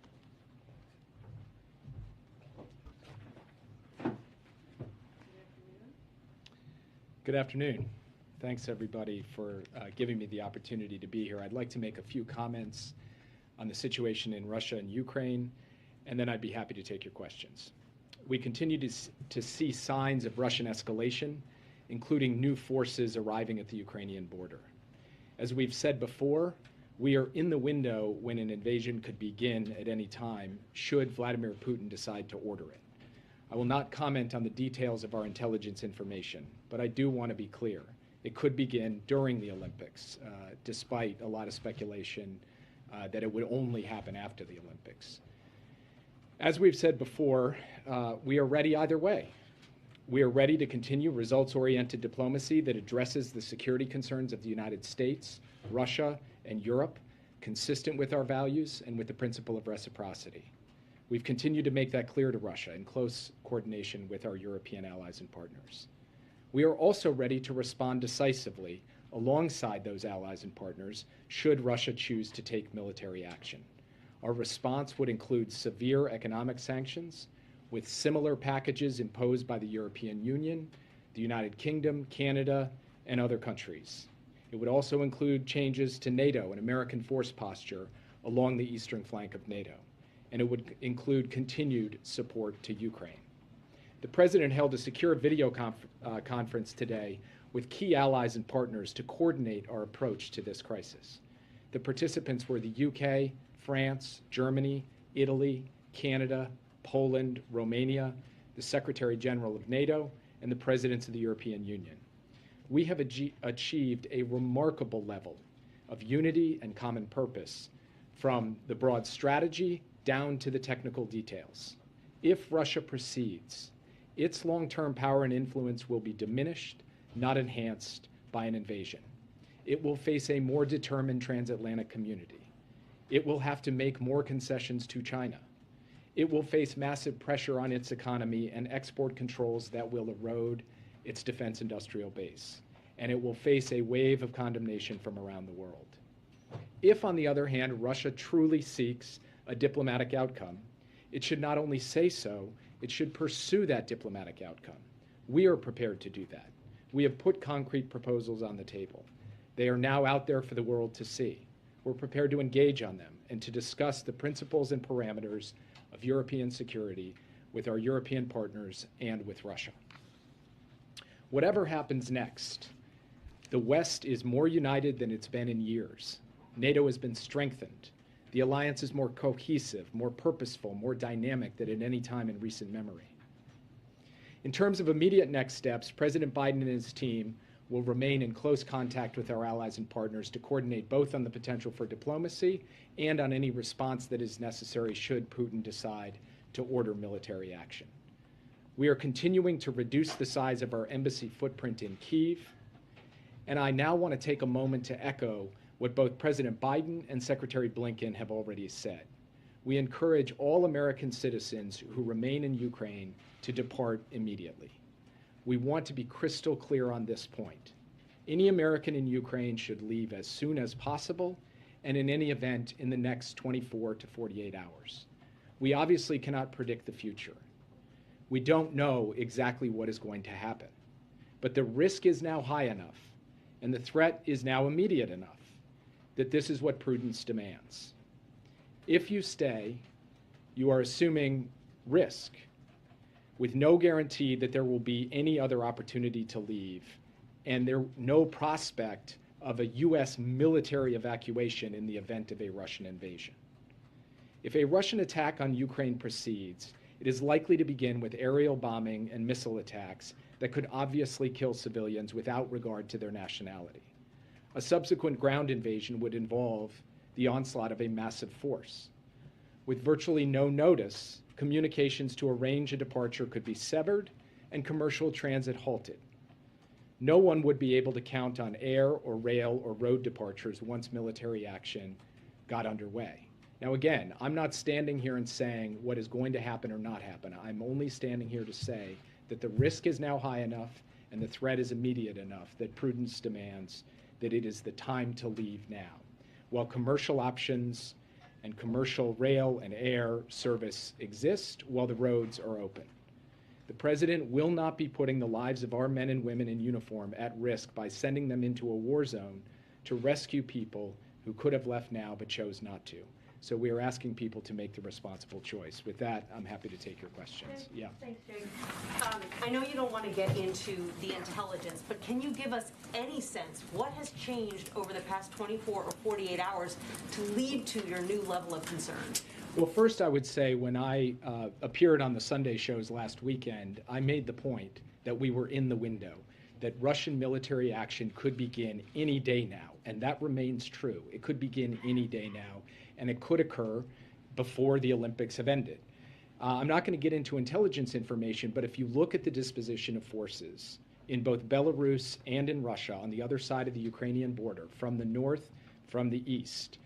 Good afternoon. Thanks, everybody, for giving me the opportunity to be here. I'd like to make a few comments on the situation in Russia and Ukraine, and then I'd be happy to take your questions. We continue to see signs of Russian escalation, including new forces arriving at the Ukrainian border. As we've said before, we are in the window when an invasion could begin at any time, should Vladimir Putin decide to order it. I will not comment on the details of our intelligence information, but I do want to be clear. It could begin during the Olympics, despite a lot of speculation that it would only happen after the Olympics. As we've said before, we are ready either way. We are ready to continue results-oriented diplomacy that addresses the security concerns of the United States, Russia, and Europe, consistent with our values and with the principle of reciprocity. We've continued to make that clear to Russia in close coordination with our European allies and partners. We are also ready to respond decisively alongside those allies and partners should Russia choose to take military action. Our response would include severe economic sanctions with similar packages imposed by the European Union, the United Kingdom, Canada, and other countries. It would also include changes to NATO and American force posture along the eastern flank of NATO, and it would include continued support to Ukraine. The President held a secure video conference today with key allies and partners to coordinate our approach to this crisis. The participants were the UK, France, Germany, Italy, Canada, Poland, Romania, the Secretary General of NATO, and the Presidents of the European Union. We have achieved a remarkable level of unity and common purpose, from the broad strategy down to the technical details. If Russia proceeds, its long-term power and influence will be diminished, not enhanced, by an invasion. It will face a more determined transatlantic community. It will have to make more concessions to China. It will face massive pressure on its economy and export controls that will erode its defense industrial base. And it will face a wave of condemnation from around the world. If, on the other hand, Russia truly seeks a diplomatic outcome, it should not only say so, it should pursue that diplomatic outcome. We are prepared to do that. We have put concrete proposals on the table. They are now out there for the world to see. We're prepared to engage on them and to discuss the principles and parameters of European security with our European partners and with Russia. Whatever happens next, the West is more united than it's been in years. NATO has been strengthened. The alliance is more cohesive, more purposeful, more dynamic than at any time in recent memory. In terms of immediate next steps, President Biden and his team will remain in close contact with our allies and partners to coordinate both on the potential for diplomacy and on any response that is necessary should Putin decide to order military action. We are continuing to reduce the size of our embassy footprint in Kyiv, and I now want to take a moment to echo what both President Biden and Secretary Blinken have already said. We encourage all American citizens who remain in Ukraine to depart immediately. We want to be crystal clear on this point. Any American in Ukraine should leave as soon as possible, and in any event in the next 24 to 48 hours. We obviously cannot predict the future. We don't know exactly what is going to happen, but the risk is now high enough, and the threat is now immediate enough, that this is what prudence demands. If you stay, you are assuming risk, with no guarantee that there will be any other opportunity to leave, and no prospect of a U.S. military evacuation in the event of a Russian invasion. If a Russian attack on Ukraine proceeds, it is likely to begin with aerial bombing and missile attacks that could obviously kill civilians without regard to their nationality. A subsequent ground invasion would involve the onslaught of a massive force. With virtually no notice, communications to arrange a departure could be severed and commercial transit halted. No one would be able to count on air or rail or road departures once military action got underway. Now again, I'm not standing here and saying what is going to happen or not happen. I'm only standing here to say that the risk is now high enough and the threat is immediate enough that prudence demands that it is the time to leave now. While commercial options and commercial rail and air service exist, while the roads are open. The President will not be putting the lives of our men and women in uniform at risk by sending them into a war zone to rescue people who could have left now but chose not to. So we are asking people to make the responsible choice. With that, I'm happy to take your questions. Yeah. Thanks, Jake. I know you don't want to get into the intelligence, but can you give us any sense what has changed over the past 24 or 48 hours to lead to your new level of concern? Well, first I would say when I appeared on the Sunday shows last weekend, I made the point that we were in the window, that Russian military action could begin any day now, and that remains true. It could begin any day now, and it could occur before the Olympics have ended. I'm not going to get into intelligence information, but if you look at the disposition of forces in both Belarus and in Russia on the other side of the Ukrainian border, from the north, from the east,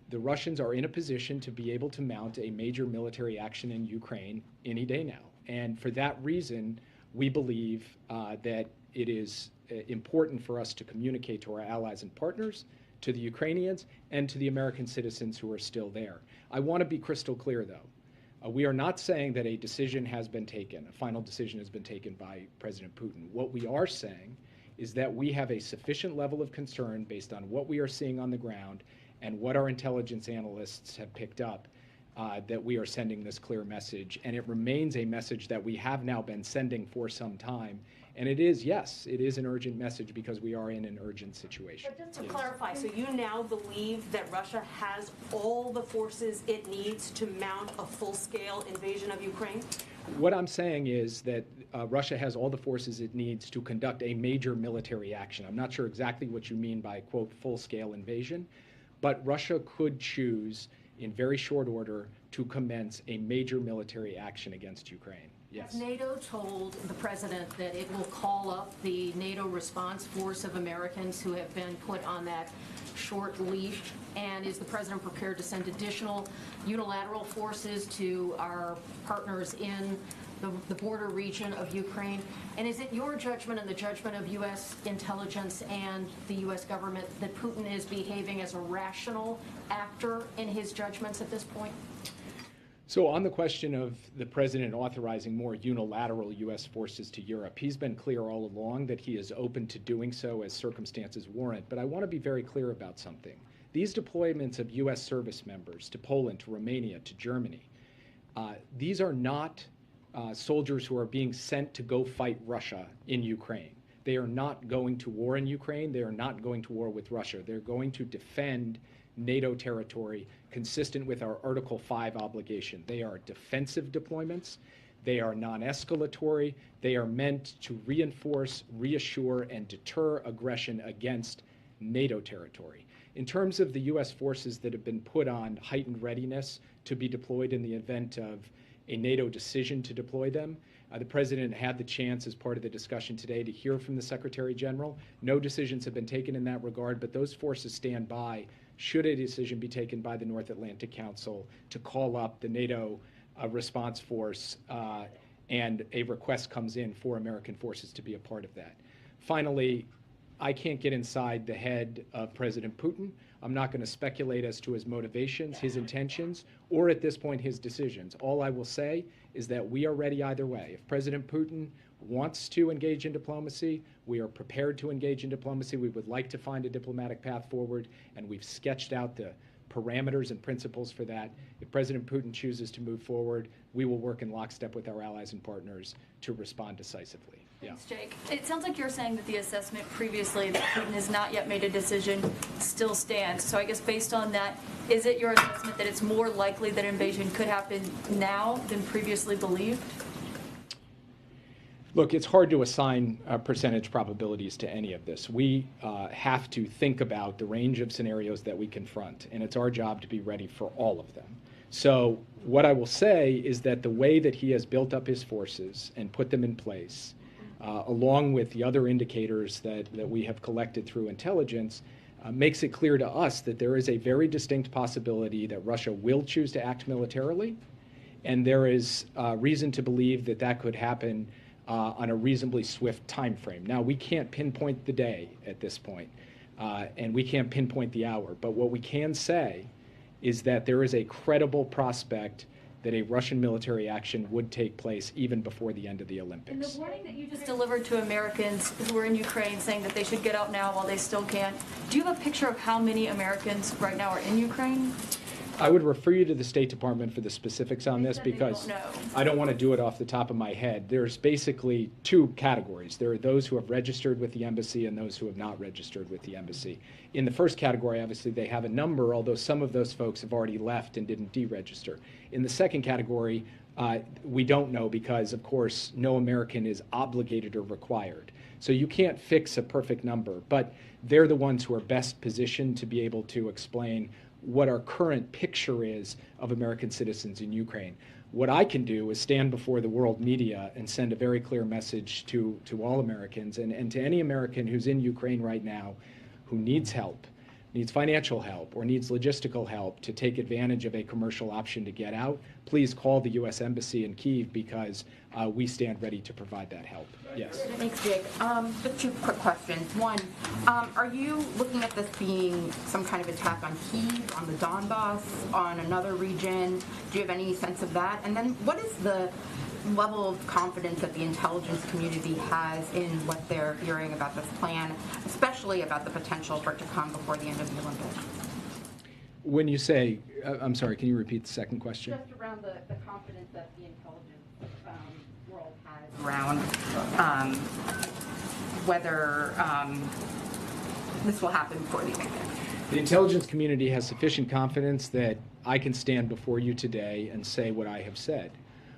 the Russians are in a position to be able to mount a major military action in Ukraine any day now. And for that reason, we believe that it is important for us to communicate to our allies and partners, to the Ukrainians, and to the American citizens who are still there. I want to be crystal clear, though. We are not saying that a decision has been taken, a final decision has been taken by President Putin. What we are saying is that we have a sufficient level of concern based on what we are seeing on the ground and what our intelligence analysts have picked up, that we are sending this clear message. And it remains a message that we have now been sending for some time. And it is, yes, it is an urgent message because we are in an urgent situation. But just to clarify, so you now believe that Russia has all the forces it needs to mount a full-scale invasion of Ukraine? What I'm saying is that Russia has all the forces it needs to conduct a major military action. I'm not sure exactly what you mean by, quote, full-scale invasion, but Russia could choose in very short order to commence a major military action against Ukraine. Yes. Has NATO told the president that it will call up the NATO response force of Americans who have been put on that short leash? And is the president prepared to send additional unilateral forces to our partners in the border region of Ukraine? And is it your judgment and the judgment of U.S. intelligence and the U.S. government that Putin is behaving as a rational actor in his judgments at this point? So on the question of the president authorizing more unilateral U.S. forces to Europe, he's been clear all along that he is open to doing so as circumstances warrant. But I want to be very clear about something. These deployments of U.S. service members to Poland, to Romania, to Germany, these are not soldiers who are being sent to go fight Russia in Ukraine. They are not going to war in Ukraine. They are not going to war with Russia. They're going to defend NATO territory consistent with our Article 5 obligation. They are defensive deployments. They are non-escalatory. They are meant to reinforce, reassure, and deter aggression against NATO territory. In terms of the U.S. forces that have been put on heightened readiness to be deployed in the event of a NATO decision to deploy them, the president had the chance as part of the discussion today to hear from the Secretary General. No decisions have been taken in that regard, but those forces stand by should a decision be taken by the North Atlantic Council to call up the NATO response force and a request comes in for American forces to be a part of that. Finally, I can't get inside the head of President Putin. I'm not going to speculate as to his motivations, his intentions, or at this point his decisions. All I will say is that we are ready either way. If President Putin wants to engage in diplomacy, we are prepared to engage in diplomacy. We would like to find a diplomatic path forward, and we've sketched out the parameters and principles for that. If President Putin chooses to move forward, we will work in lockstep with our allies and partners to respond decisively. Thanks, Jake. It sounds like you're saying that the assessment previously that Putin has not yet made a decision still stands. So I guess based on that, is it your assessment that it's more likely that invasion could happen now than previously believed? Look, it's hard to assign percentage probabilities to any of this. We have to think about the range of scenarios that we confront, and it's our job to be ready for all of them. So what I will say is that the way that he has built up his forces and put them in place, along with the other indicators that we have collected through intelligence, makes it clear to us that there is a very distinct possibility that Russia will choose to act militarily, and there is reason to believe that that could happen on a reasonably swift time frame. Now, we can't pinpoint the day at this point, and we can't pinpoint the hour, but what we can say is that there is a credible prospect that a Russian military action would take place even before the end of the Olympics. And the warning that you just delivered to Americans who are in Ukraine saying that they should get out now while they still can, do you have a picture of how many Americans right now are in Ukraine? I would refer you to the State Department for the specifics on this because I don't want to do it off the top of my head. There's basically two categories. There are those who have registered with the embassy and those who have not registered with the embassy. In the first category, obviously, they have a number, although some of those folks have already left and didn't deregister. In the second category, we don't know because, of course, no American is obligated or required. So you can't fix a perfect number, but they're the ones who are best positioned to be able to explain what our current picture is of American citizens in Ukraine. What I can do is stand before the world media and send a very clear message to all Americans and to any American who's in Ukraine right now who needs help, needs financial help, or needs logistical help to take advantage of a commercial option to get out, please call the U.S. Embassy in Kyiv because we stand ready to provide that help. Yes. Thanks, Jake. Just two quick questions. One, are you looking at this being some kind of attack on Kyiv, on the Donbass, on another region? Do you have any sense of that? And then what is the level of confidence that the intelligence community has in what they're hearing about this plan, especially about the potential for it to come before the end of the Olympics? When you say, I'm sorry, can you repeat the second question? Just around the confidence that the intelligence world has around whether this will happen before the Olympics. The intelligence community has sufficient confidence that I can stand before you today and say what I have said,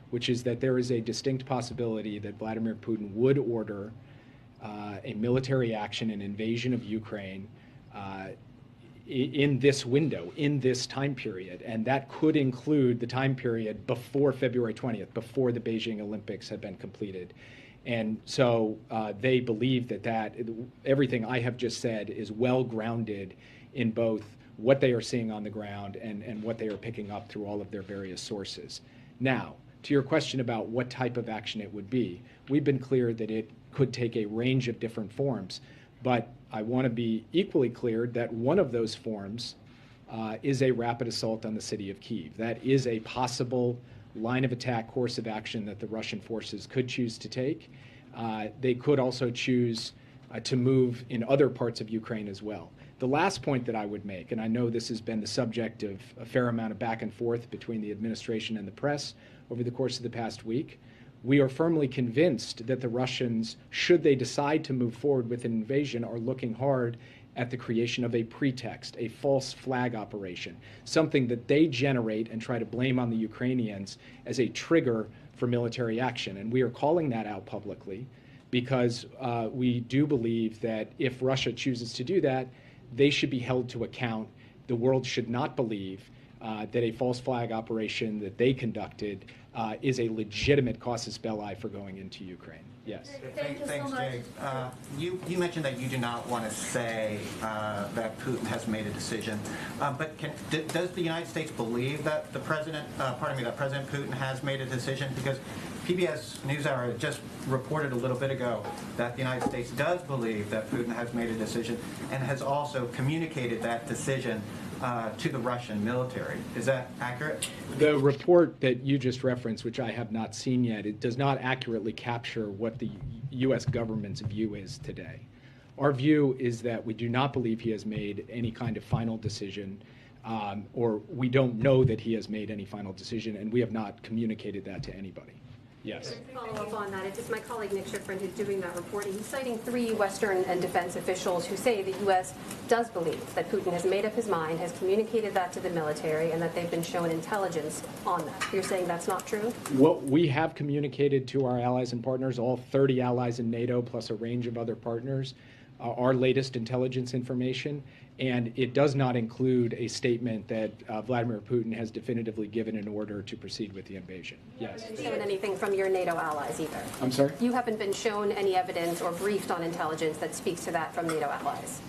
which is that there is a distinct possibility that Vladimir Putin would order a military action, an invasion of Ukraine in this window, in this time period. And that could include the time period before February 20th, before the Beijing Olympics have been completed. And so they believe that everything I have just said is well grounded in both what they are seeing on the ground and what they are picking up through all of their various sources. Now, to your question about what type of action it would be, we've been clear that it could take a range of different forms, but I want to be equally clear that one of those forms is a rapid assault on the city of Kyiv. That is a possible line of attack course of action that the Russian forces could choose to take. They could also choose to move in other parts of Ukraine as well. The last point that I would make, and I know this has been the subject of a fair amount of back and forth between the administration and the press over the course of the past week, we are firmly convinced that the Russians, should they decide to move forward with an invasion, are looking hard at the creation of a pretext, a false flag operation, something that they generate and try to blame on the Ukrainians as a trigger for military action. And we are calling that out publicly because we do believe that if Russia chooses to do that, they should be held to account. The world should not believe that a false flag operation that they conducted is a legitimate casus belli for going into Ukraine. Yes. Thanks, Jake. You mentioned that you do not want to say that Putin has made a decision, but does the United States believe that that President Putin has made a decision? Because PBS NewsHour just reported a little bit ago that the United States does believe that Putin has made a decision and has also communicated that decision to the Russian military. Is that accurate? The report that you just referenced, which I have not seen yet, it does not accurately capture what the U.S. government's view is today. Our view is that we do not believe he has made any kind of final decision, or we don't know that he has made any final decision, and we have not communicated that to anybody. Yes. Follow up on that. It's my colleague Nick Schifrin who's doing that reporting. He's citing 3 Western and defense officials who say the U.S. does believe that Putin has made up his mind, has communicated that to the military, and that they've been shown intelligence on that. You're saying that's not true? Well, we have communicated to our allies and partners, all 30 allies in NATO, plus a range of other partners, our latest intelligence information, and it does not include a statement that Vladimir Putin has definitively given an order to proceed with the invasion. Yes. You haven't been shown anything from your NATO allies either? I'm sorry? You haven't been shown any evidence or briefed on intelligence that speaks to that from NATO allies?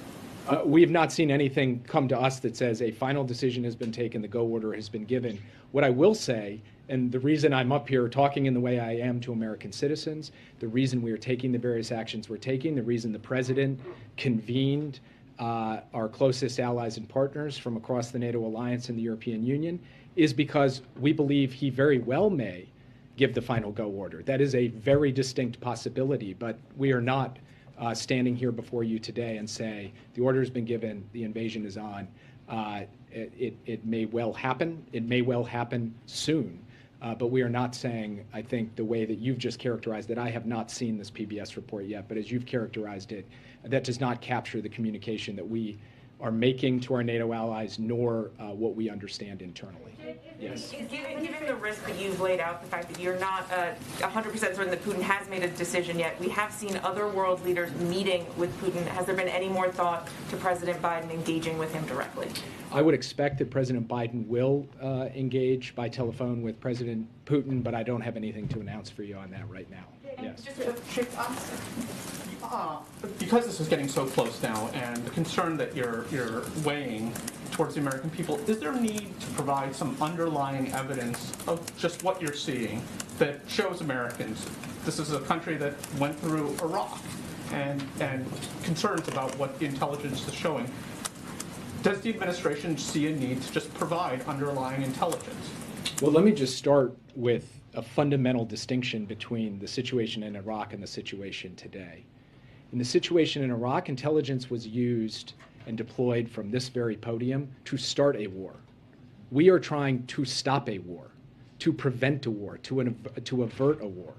We have not seen anything come to us that says a final decision has been taken, the go order has been given. What I will say, and the reason I'm up here talking in the way I am to American citizens, the reason we are taking the various actions we're taking, the reason the president convened our closest allies and partners from across the NATO alliance and the European Union, is because we believe he very well may give the final go order. That is a very distinct possibility, but we are not standing here before you today and say the order has been given, the invasion is on. It may well happen. It may well happen soon. But we are not saying, I think, the way that you've just characterized it. I have not seen this PBS report yet, but as you've characterized it, that does not capture the communication that we are making to our NATO allies, nor what we understand internally. Yes. Given the risk that you've laid out, the fact that you're not 100% certain that Putin has made a decision yet, we have seen other world leaders meeting with Putin. Has there been any more thought to President Biden engaging with him directly? I would expect that President Biden will engage by telephone with President Putin, but I don't have anything to announce for you on that right now. Yes. Because this is getting so close now, and the concern that you're weighing towards the American people, is there a need to provide some underlying evidence of just what you're seeing that shows Americans this is a country that went through Iraq and concerns about what the intelligence is showing? Does the administration see a need to just provide underlying intelligence? Well, let me just start with a fundamental distinction between the situation in Iraq and the situation today. In the situation in Iraq, intelligence was used and deployed from this very podium to start a war. We are trying to stop a war, to prevent a war, to avert a war.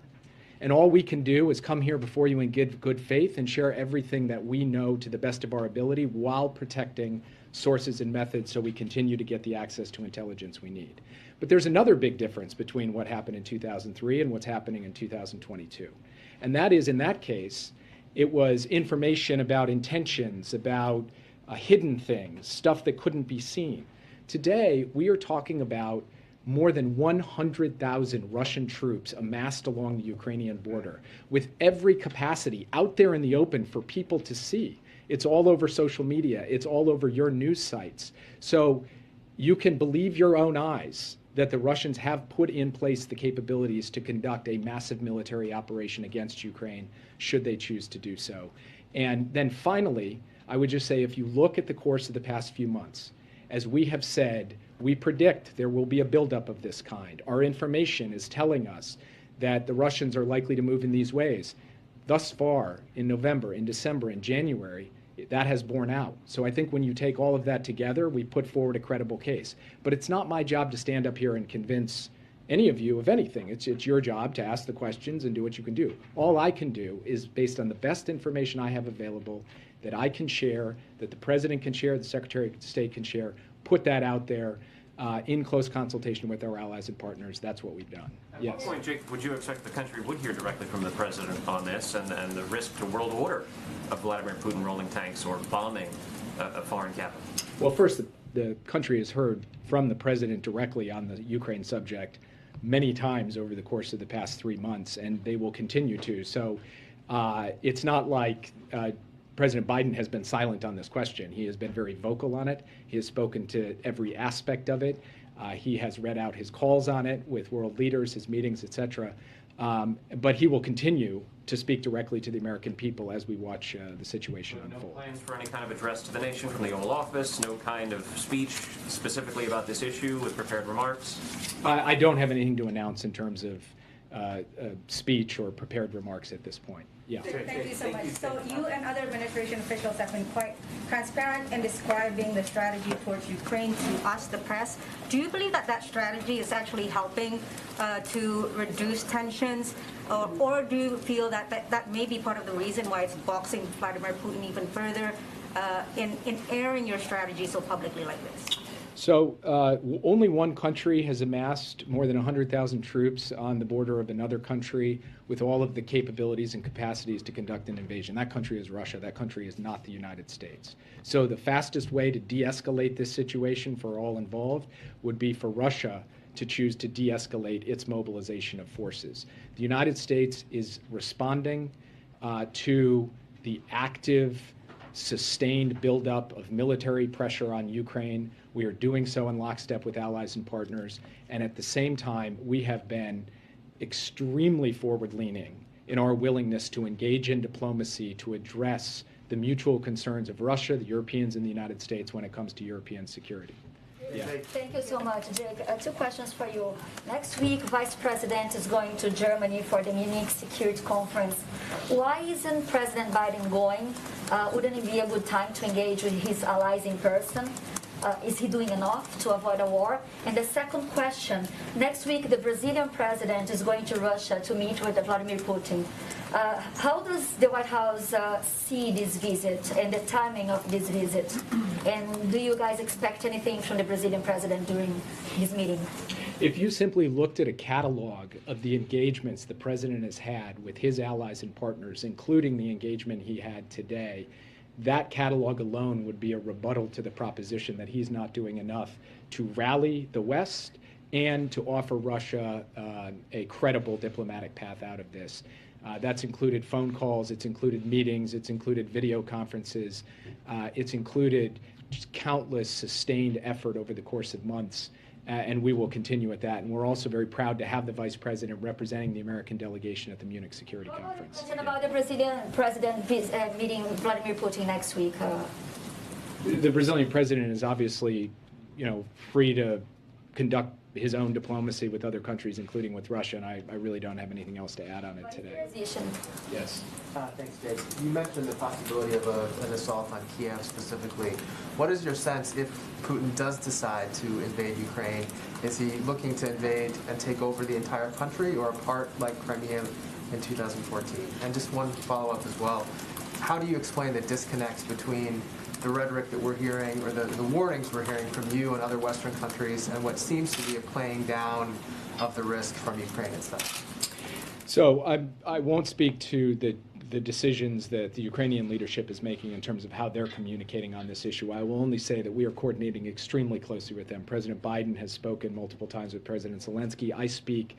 And all we can do is come here before you in good faith and share everything that we know to the best of our ability while protecting sources and methods so we continue to get the access to intelligence we need. But there's another big difference between what happened in 2003 and what's happening in 2022. And that is, in that case, it was information about intentions, about hidden things, stuff that couldn't be seen. Today, we are talking about more than 100,000 Russian troops amassed along the Ukrainian border with every capacity out there in the open for people to see. It's all over social media. It's all over your news sites. So you can believe your own eyes that the Russians have put in place the capabilities to conduct a massive military operation against Ukraine, should they choose to do so. And then finally, I would just say, if you look at the course of the past few months, as we have said, we predict there will be a buildup of this kind. Our information is telling us that the Russians are likely to move in these ways. Thus far, in November, in December, in January, that has borne out. So I think when you take all of that together, we put forward a credible case. But it's not my job to stand up here and convince any of you of anything. It's your job to ask the questions and do what you can do. All I can do is, based on the best information I have available, that I can share, that the President can share, the Secretary of State can share, put that out there in close consultation with our allies and partners. That's what we've done. At what point, Jake, would you expect the country would hear directly from the President on this and the risk to world order of Vladimir Putin rolling tanks or bombing a foreign capital? Well, first, the country has heard from the President directly on the Ukraine subject many times over the course of the past 3 months, and they will continue to. So it's not like President Biden has been silent on this question. He has been very vocal on it. He has spoken to every aspect of it. He has read out his calls on it with world leaders, his meetings, et cetera. But he will continue to speak directly to the American people as we watch the situation unfold. No plans for any kind of address to the nation from the Oval Office? No kind of speech specifically about this issue with prepared remarks? I don't have anything to announce in terms of speech or prepared remarks at this point. Yeah. Thank you so much. So you and other administration officials have been quite transparent in describing the strategy towards Ukraine to us, the press. Do you believe that that strategy is actually helping to reduce tensions? Or do you feel that that may be part of the reason why it's boxing Vladimir Putin even further in airing your strategy so publicly like this? So only one country has amassed more than 100,000 troops on the border of another country with all of the capabilities and capacities to conduct an invasion. That country is Russia. That country is not the United States. So the fastest way to de-escalate this situation for all involved would be for Russia to choose to de-escalate its mobilization of forces. The United States is responding to the active, sustained buildup of military pressure on Ukraine. We are doing so in lockstep with allies and partners. And at the same time, we have been extremely forward-leaning in our willingness to engage in diplomacy to address the mutual concerns of Russia, the Europeans, and the United States when it comes to European security. Yeah. Thank you so much, Jake. Two questions for you. Next week, Vice President is going to Germany for the Munich Security Conference. Why isn't President Biden going? Wouldn't it be a good time to engage with his allies in person? Is he doing enough to avoid a war? And the second question, next week the Brazilian president is going to Russia to meet with Vladimir Putin. How does the White House see this visit and the timing of this visit? And do you guys expect anything from the Brazilian president during his meeting? If you simply looked at a catalog of the engagements the president has had with his allies and partners, including the engagement he had today, that catalog alone would be a rebuttal to the proposition that he's not doing enough to rally the West and to offer Russia a credible diplomatic path out of this. That's included phone calls, it's included meetings, it's included video conferences, it's included just countless sustained effort over the course of months. And we will continue at that. And we're also very proud to have the Vice President representing the American delegation at the Munich Security Conference. Question about the Brazilian president meeting Vladimir Putin next week. The Brazilian president is obviously, free to conduct his own diplomacy with other countries, including with Russia, and I really don't have anything else to add on it today. Yes. Thanks, Jake. You mentioned the possibility of an assault on Kiev specifically. What is your sense if Putin does decide to invade Ukraine? Is he looking to invade and take over the entire country or a part like Crimea in 2014? And just one follow-up as well. How do you explain the disconnects between the rhetoric that we're hearing, or the warnings we're hearing from you and other Western countries, and what seems to be a playing down of the risk from Ukraine itself? So I won't speak to the decisions that the Ukrainian leadership is making in terms of how they're communicating on this issue. I will only say that we are coordinating extremely closely with them. President Biden has spoken multiple times with President Zelensky. I speak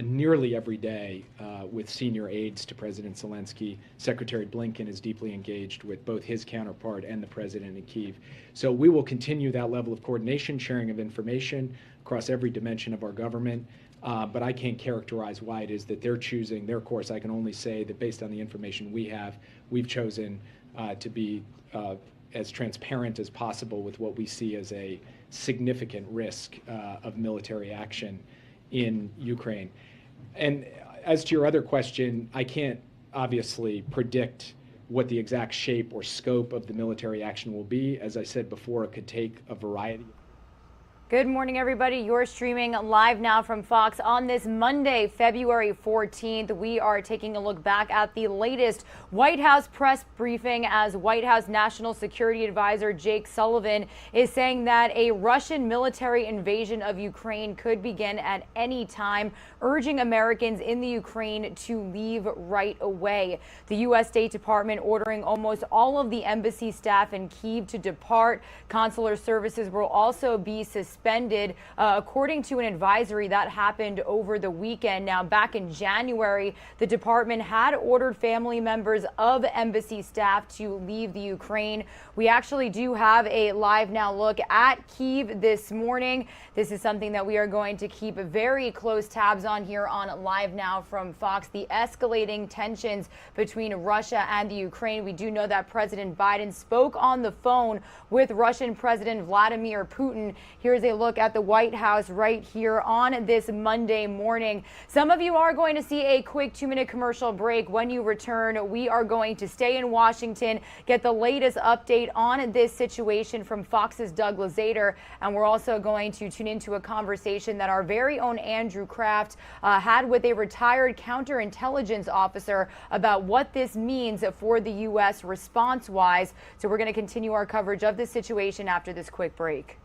nearly every day with senior aides to President Zelensky. Secretary Blinken is deeply engaged with both his counterpart and the president in Kyiv. So we will continue that level of coordination, sharing of information across every dimension of our government. But I can't characterize why it is that they're choosing their course. I can only say that based on the information we have, we've chosen to be as transparent as possible with what we see as a significant risk of military action in Ukraine. And as to your other question, I can't obviously predict what the exact shape or scope of the military action will be. As I said before, it could take a variety. Good morning, everybody. You're streaming live now from Fox on this Monday, February 14th. We are taking a look back at the latest White House press briefing as White House National Security Advisor Jake Sullivan is saying that a Russian military invasion of Ukraine could begin at any time, urging Americans in the Ukraine to leave right away. The U.S. State Department ordering almost all of the embassy staff in Kyiv to depart. Consular services will also be suspended, according to an advisory that happened over the weekend. Now, back in January, the department had ordered family members of embassy staff to leave the Ukraine. We actually do have a live now look at Kyiv this morning. This is something that we are going to keep very close tabs on here on Live Now from Fox. The escalating tensions between Russia and the Ukraine. We do know that President Biden spoke on the phone with Russian President Vladimir Putin. Here's a look at the White House right here on this Monday morning. Some of you are going to see a quick 2-minute commercial break. When you return, we are going to stay in Washington, get the latest update on this situation from Fox's Doug Lazater, and we're also going to tune into a conversation that our very own Andrew Kraft had with a retired counterintelligence officer about what this means for the U.S. response-wise. So we're going to continue our coverage of this situation after this quick break.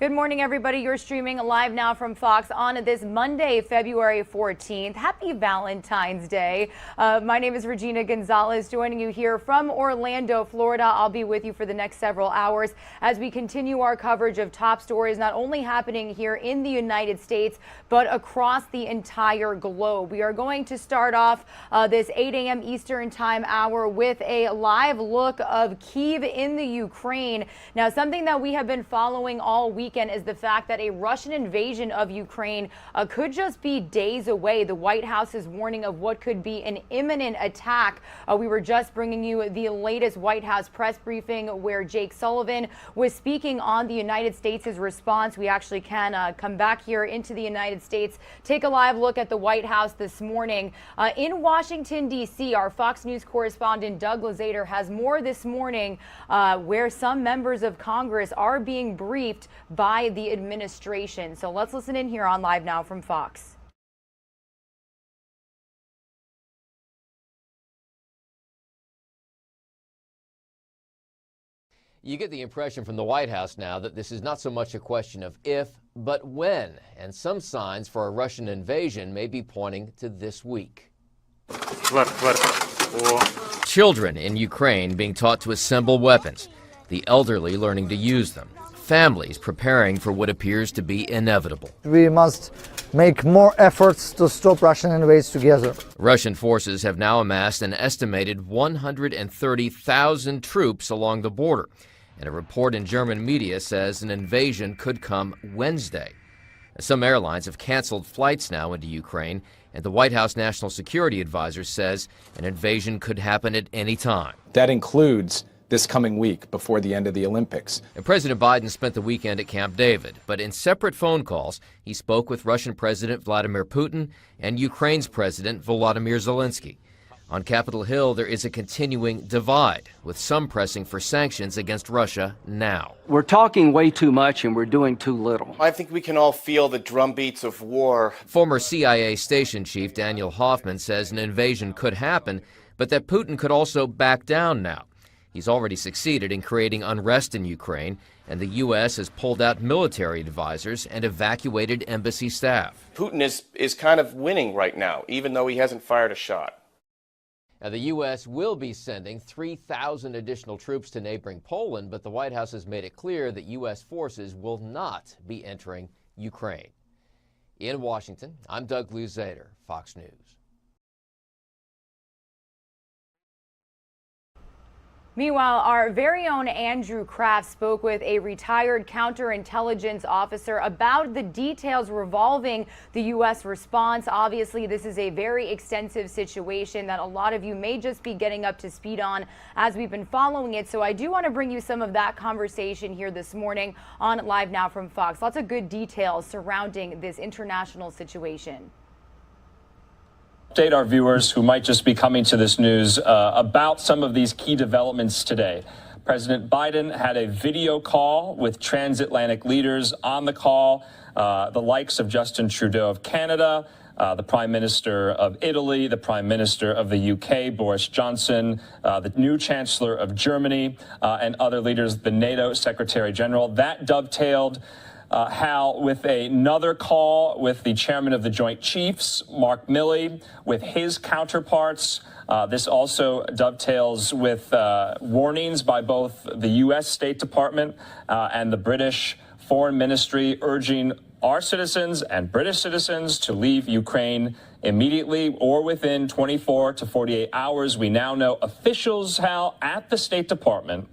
Good morning, everybody. You're streaming live now from Fox on this Monday, February 14th. Happy Valentine's Day. My name is Regina Gonzalez, joining you here from Orlando, Florida. I'll be with you for the next several hours as we continue our coverage of top stories not only happening here in the United States, but across the entire globe. We are going to start off this 8 a.m. Eastern time hour with a live look of Kyiv in the Ukraine. Now, something that we have been following all weekend is the fact that a Russian invasion of Ukraine could just be days away. The White House is warning of what could be an imminent attack. We were just bringing you the latest White House press briefing where Jake Sullivan was speaking on the United States' response. We actually can come back here into the United States, take a live look at the White House this morning. In Washington, D.C., our Fox News correspondent Doug Lazater has more this morning where some members of Congress are being briefed by the administration. So let's listen in here on Live Now from Fox. You get the impression from the White House now that this is not so much a question of if, but when, and some signs for a Russian invasion may be pointing to this week. Children in Ukraine being taught to assemble weapons, the elderly learning to use them, families preparing for what appears to be inevitable. We must make more efforts to stop Russian invasion together. Russian forces have now amassed an estimated 130,000 troops along the border, and a report in German media says an invasion could come Wednesday. Some airlines have canceled flights now into Ukraine, and the White House National Security Advisor says an invasion could happen at any time. That includes this coming week before the end of the Olympics. And President Biden spent the weekend at Camp David, but in separate phone calls, he spoke with Russian President Vladimir Putin and Ukraine's President Volodymyr Zelensky. On Capitol Hill, there is a continuing divide, with some pressing for sanctions against Russia now. We're talking way too much and we're doing too little. I think we can all feel the drumbeats of war. Former CIA station chief Daniel Hoffman says an invasion could happen, but that Putin could also back down now. He's already succeeded in creating unrest in Ukraine, and the U.S. has pulled out military advisors and evacuated embassy staff. Putin is kind of winning right now, even though he hasn't fired a shot. Now, the U.S. will be sending 3,000 additional troops to neighboring Poland, but the White House has made it clear that U.S. forces will not be entering Ukraine. In Washington, I'm Doug Luzader, Fox News. Meanwhile, our very own Andrew Kraft spoke with a retired counterintelligence officer about the details revolving the U.S. response. Obviously, this is a very extensive situation that a lot of you may just be getting up to speed on as we've been following it. So I do want to bring you some of that conversation here this morning on Live Now from Fox. Lots of good details surrounding this international situation. Update our viewers who might just be coming to this news about some of these key developments today. President Biden had a video call with transatlantic leaders. On the call, the likes of Justin Trudeau of Canada, the Prime Minister of Italy, the Prime Minister of the UK, Boris Johnson, the new Chancellor of Germany, and other leaders, the NATO Secretary General. That dovetailed Hal, with another call with the chairman of the Joint Chiefs, Mark Milley, with his counterparts. This also dovetails with warnings by both the U.S. State Department and the British Foreign Ministry urging our citizens and British citizens to leave Ukraine immediately or within 24 to 48 hours. We now know officials, Hal, at the State Department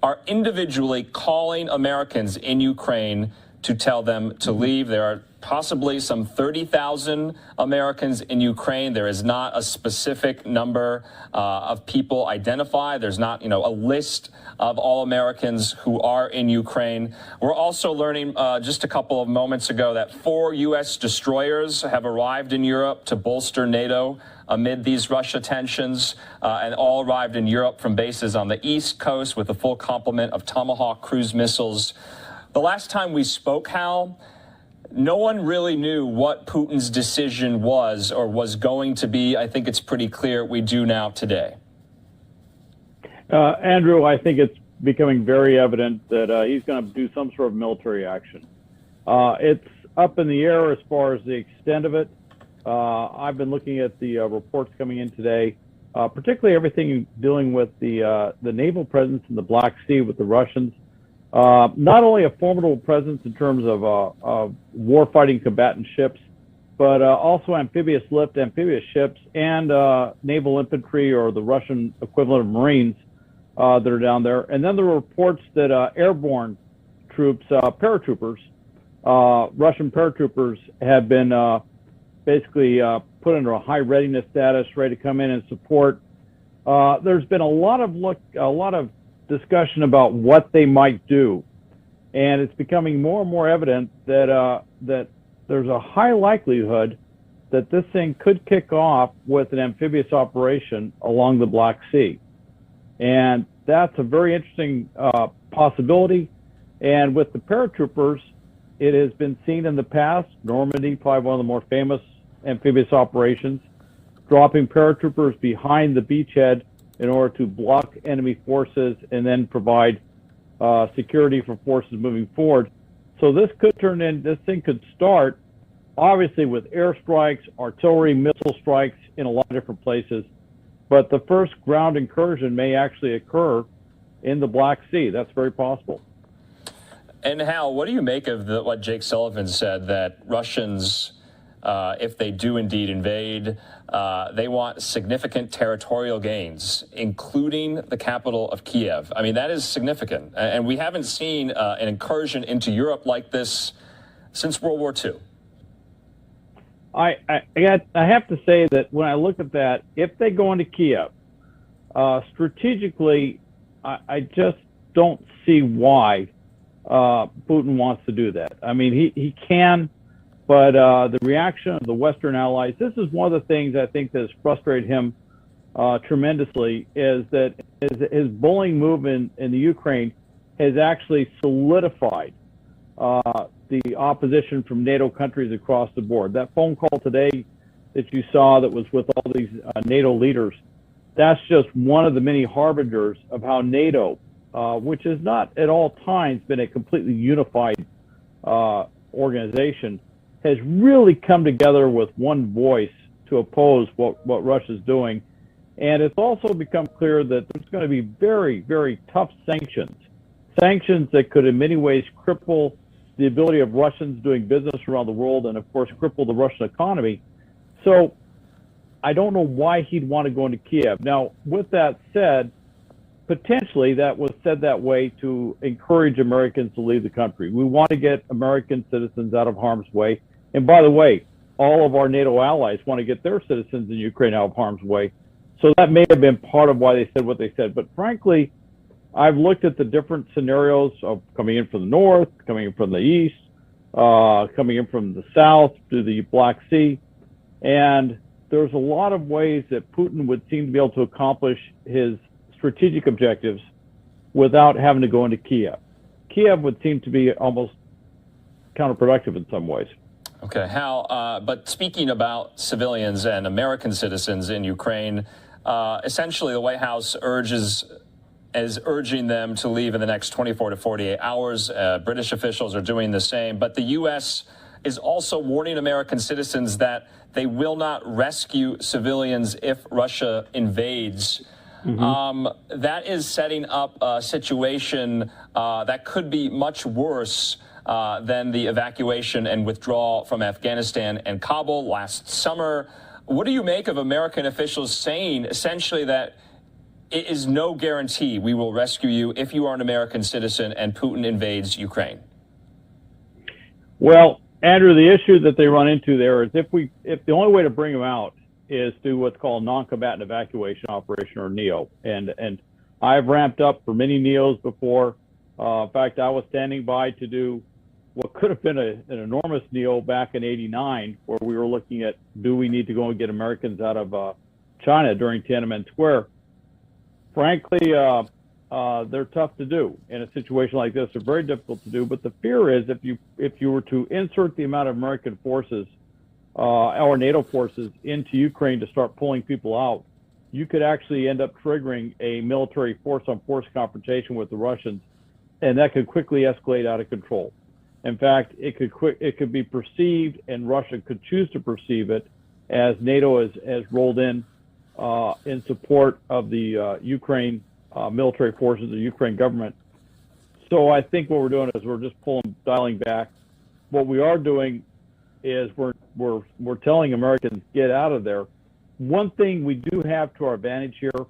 are individually calling Americans in Ukraine to tell them to leave. There are possibly some 30,000 Americans in Ukraine. There is not a specific number of people identified. There's not, a list of all Americans who are in Ukraine. We're also learning just a couple of moments ago that 4 U.S. destroyers have arrived in Europe to bolster NATO amid these Russia tensions, and all arrived in Europe from bases on the East Coast with a full complement of Tomahawk cruise missiles. The last time we spoke, Hal, no one really knew what Putin's decision was or was going to be. I think it's pretty clear we do now today. Andrew, I think it's becoming very evident that he's going to do some sort of military action. It's up in the air as far as the extent of it. I've been looking at the reports coming in today, particularly everything dealing with the naval presence in the Black Sea with the Russians. Not only a formidable presence in terms of war-fighting combatant ships, but also amphibious lift, amphibious ships, and naval infantry, or the Russian equivalent of Marines that are down there. And then there were reports that airborne troops, paratroopers, Russian paratroopers have been basically put under a high readiness status, ready to come in and support. There's been a lot of discussion about what they might do, and it's becoming more and more evident that that there's a high likelihood that this thing could kick off with an amphibious operation along the Black Sea, and that's a very interesting possibility. And with the paratroopers, it has been seen in the past, Normandy, probably one of the more famous amphibious operations, dropping paratroopers behind the beachhead in order to block enemy forces and then provide security for forces moving forward. So this thing could start, obviously, with airstrikes, artillery, missile strikes in a lot of different places. But the first ground incursion may actually occur in the Black Sea. That's very possible. And Hal, what do you make of what Jake Sullivan said, that Russians, if they do indeed invade, they want significant territorial gains, including the capital of Kiev? I mean, that is significant. And we haven't seen an incursion into Europe like this since World War II. I have to say that when I look at that, if they go into Kiev, strategically, I just don't see why Putin wants to do that. I mean, he can. But the reaction of the Western allies, this is one of the things I think that has frustrated him tremendously, is that his bullying movement in the Ukraine has actually solidified the opposition from NATO countries across the board. That phone call today that you saw that was with all these NATO leaders that's just one of the many harbingers of how NATO, which has not at all times been a completely unified organization, has really come together with one voice to oppose what Russia's doing. And it's also become clear that there's going to be very, very tough sanctions that could in many ways cripple the ability of Russians doing business around the world and, of course, cripple the Russian economy. So I don't know why he'd want to go into Kiev. Now, with that said, potentially that was said that way to encourage Americans to leave the country. We want to get American citizens out of harm's way. And by the way, all of our NATO allies want to get their citizens in Ukraine out of harm's way. So that may have been part of why they said what they said. But frankly, I've looked at the different scenarios of coming in from the north, coming in from the east, coming in from the south to the Black Sea. And there's a lot of ways that Putin would seem to be able to accomplish his strategic objectives without having to go into Kiev. Kiev would seem to be almost counterproductive in some ways. Okay, Hal, but speaking about civilians and American citizens in Ukraine, essentially the White House is urging them to leave in the next 24 to 48 hours. British officials are doing the same, but the U.S. is also warning American citizens that they will not rescue civilians if Russia invades. That is setting up a situation that could be much worse than the evacuation and withdrawal from Afghanistan and Kabul last summer. What do you make of American officials saying essentially that it is no guarantee we will rescue you if you are an American citizen and Putin invades Ukraine? Well, Andrew, the issue that they run into there is if the only way to bring them out is through what's called non-combatant evacuation operation, or NEO. And I've ramped up for many NEOs before. In fact, I was standing by to do what could have been an enormous NEO back in '89, where we were looking at, do we need to go and get Americans out of China during Tiananmen Square? Frankly, they're tough to do in a situation like this. They're very difficult to do. But the fear is if you were to insert the amount of American forces, our NATO forces, into Ukraine to start pulling people out, you could actually end up triggering a military force-on-force confrontation with the Russians, and that could quickly escalate out of control. In fact, it could be perceived, and Russia could choose to perceive it, as NATO has rolled in support of the Ukraine military forces, the Ukraine government. So I think what we're doing is we're just dialing back. What we are doing is we're telling Americans, get out of there. One thing we do have to our advantage here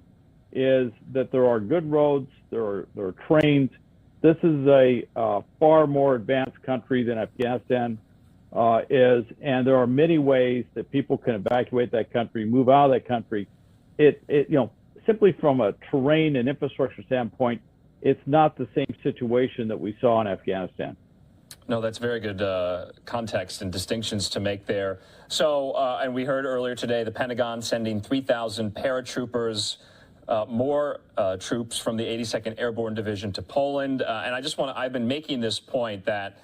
is that there are good roads, there are trains. This is a far more advanced country than Afghanistan is, and there are many ways that people can evacuate that country, move out of that country. Simply from a terrain and infrastructure standpoint, it's not the same situation that we saw in Afghanistan. No, that's very good context and distinctions to make there. So, and we heard earlier today, the Pentagon sending 3,000 paratroopers, more troops from the 82nd Airborne Division to Poland. And I've been making this point that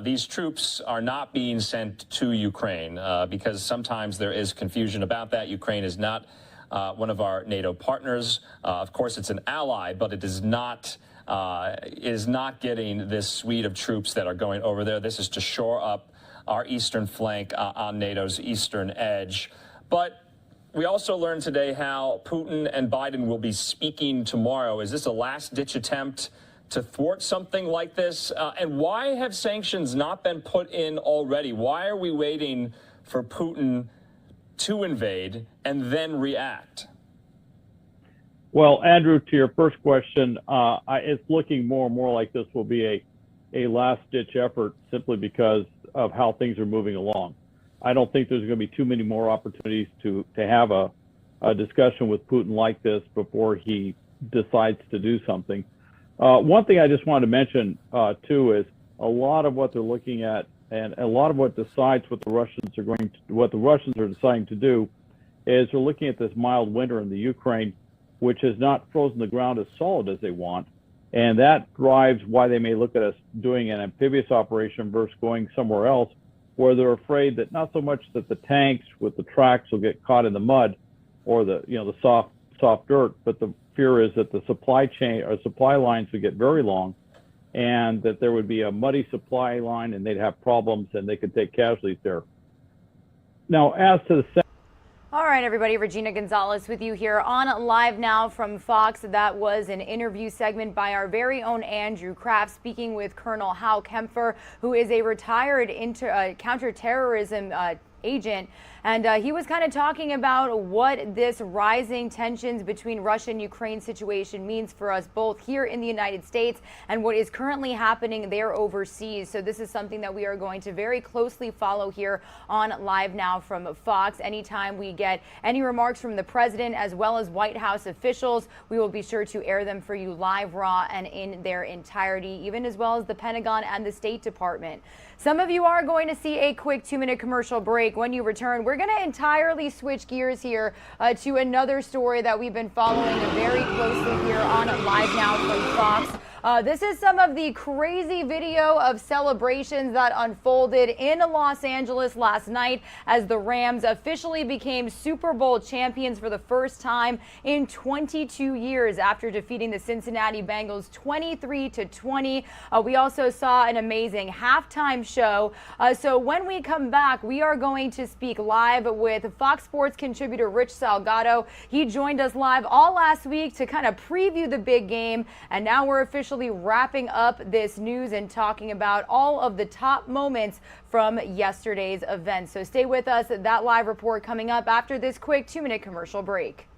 these troops are not being sent to Ukraine because sometimes there is confusion about that. Ukraine is not one of our NATO partners. Of course, it's an ally, but it is not getting this suite of troops that are going over there. This is to shore up our eastern flank on NATO's eastern edge. But we also learned today how Putin and Biden will be speaking tomorrow. Is this a last-ditch attempt to thwart something like this? And why have sanctions not been put in already? Why are we waiting for Putin to invade and then react? Well, Andrew, to your first question, it's looking more and more like this will be a last-ditch effort simply because of how things are moving along. I don't think there's going to be too many more opportunities to have a discussion with Putin like this before he decides to do something. One thing I just wanted to mention, too, is a lot of what they're looking at and a lot of what decides what the Russians are deciding to do is they're looking at this mild winter in the Ukraine, which has not frozen the ground as solid as they want. And that drives why they may look at us doing an amphibious operation versus going somewhere else, where they're afraid that not so much that the tanks with the tracks will get caught in the mud or the soft soft dirt, but the fear is that the supply chain or supply lines would get very long, and that there would be a muddy supply line, and they'd have problems, and they could take casualties there. Now, as to the All right, everybody, Regina Gonzalez with you here on Live Now from Fox. That was an interview segment by our very own Andrew Kraft speaking with Colonel Hal Kempfer, who is a retired counterterrorism agent. And he was kind of talking about what this rising tensions between Russia and Ukraine situation means for us both here in the United States and what is currently happening there overseas. So this is something that we are going to very closely follow here on Live Now from Fox. Anytime we get any remarks from the president as well as White House officials, we will be sure to air them for you live, raw, and in their entirety, even as well as the Pentagon and the State Department. Some of you are going to see a quick 2-minute commercial break. When you return, we're going to entirely switch gears here to another story that we've been following very closely here on Live Now from Fox. This is some of the crazy video of celebrations that unfolded in Los Angeles last night as the Rams officially became Super Bowl champions for the first time in 22 years after defeating the Cincinnati Bengals 23-20. We also saw an amazing halftime show. So when we come back, we are going to speak live with Fox Sports contributor Rich Salgado. He joined us live all last week to kind of preview the big game, and now we're officially wrapping up this news and talking about all of the top moments from yesterday's event. So stay with us. That live report coming up after this quick 2-minute commercial break.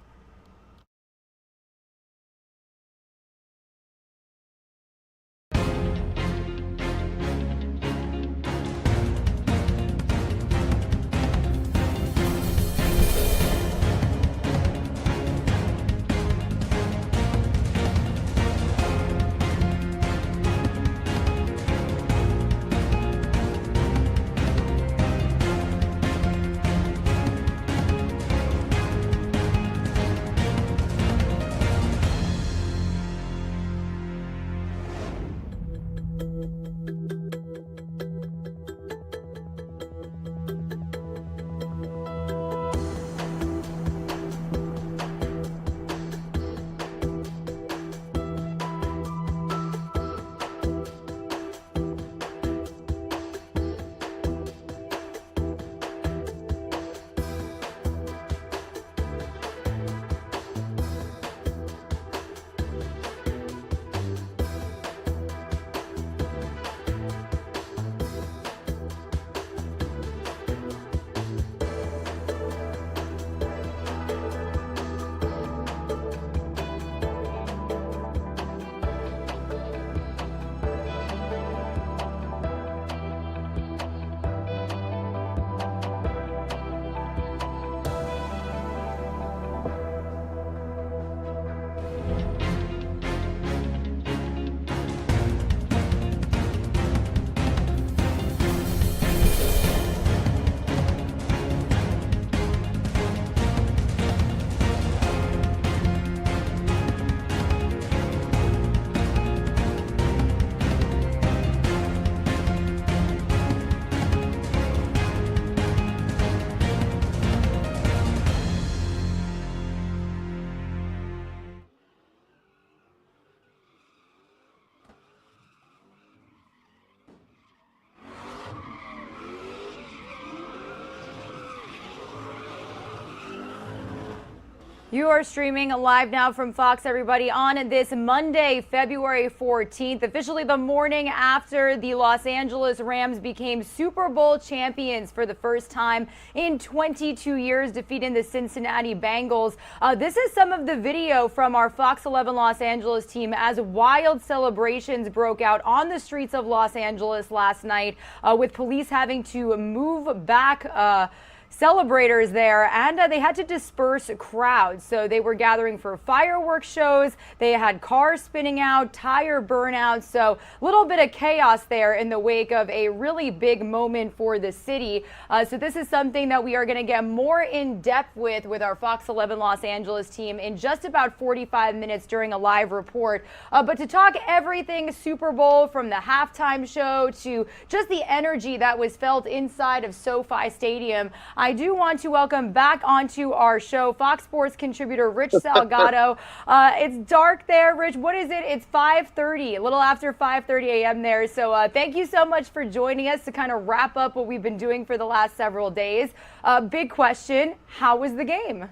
You are streaming live now from Fox, everybody, on this Monday, February 14th, officially the morning after the Los Angeles Rams became Super Bowl champions for the first time in 22 years, defeating the Cincinnati Bengals. This is some of the video from our Fox 11 Los Angeles team as wild celebrations broke out on the streets of Los Angeles last night, with police having to move back celebrators there, and they had to disperse crowds. So they were gathering for fireworks shows. They had cars spinning out, tire burnouts. So a little bit of chaos there in the wake of a really big moment for the city. So this is something that we are going to get more in depth with our Fox 11 Los Angeles team in just about 45 minutes during a live report. But to talk everything Super Bowl, from the halftime show to just the energy that was felt inside of SoFi Stadium, I do want to welcome back onto our show Fox Sports contributor Rich Salgado. It's dark there, Rich. What is it? It's 5:30, a little after 5:30 a.m. there. So thank you so much for joining us to kind of wrap up what we've been doing for the last several days. Big question, how was the game?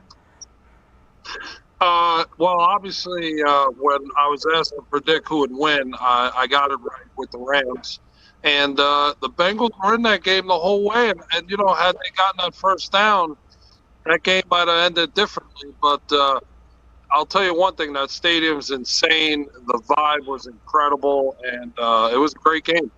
Well, obviously, when I was asked to predict who would win, I got it right with the Rams. And the Bengals were in that game the whole way. And you know, had they gotten that first down, that game might have ended differently. But I'll tell you one thing, that stadium's insane. The vibe was incredible, and it was a great game.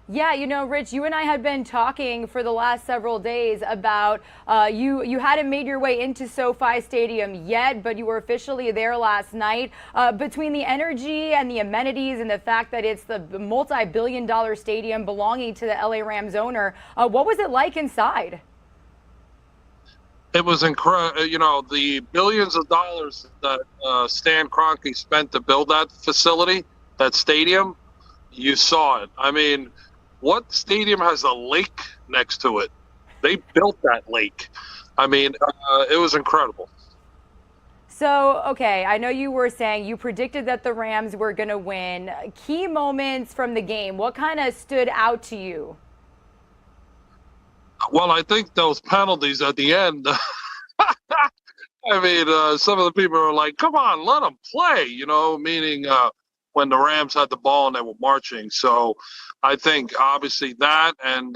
Yeah, you know, Rich, you and I had been talking for the last several days about you hadn't made your way into SoFi Stadium yet, but you were officially there last night. Between the energy and the amenities and the fact that it's the multi-billion-dollar stadium belonging to the LA Rams owner, what was it like inside? It was incredible. You know, the billions of dollars that Stan Kroenke spent to build that facility, that stadium, you saw it. I mean, what stadium has a lake next to it? They built that lake. I mean, it was incredible. So, okay, I know you were saying you predicted that the Rams were going to win. Key moments from the game, what kind of stood out to you? Well, I think those penalties at the end, I mean, some of the people are like, come on, let them play, you know, meaning when the Rams had the ball and they were marching. So I think obviously that and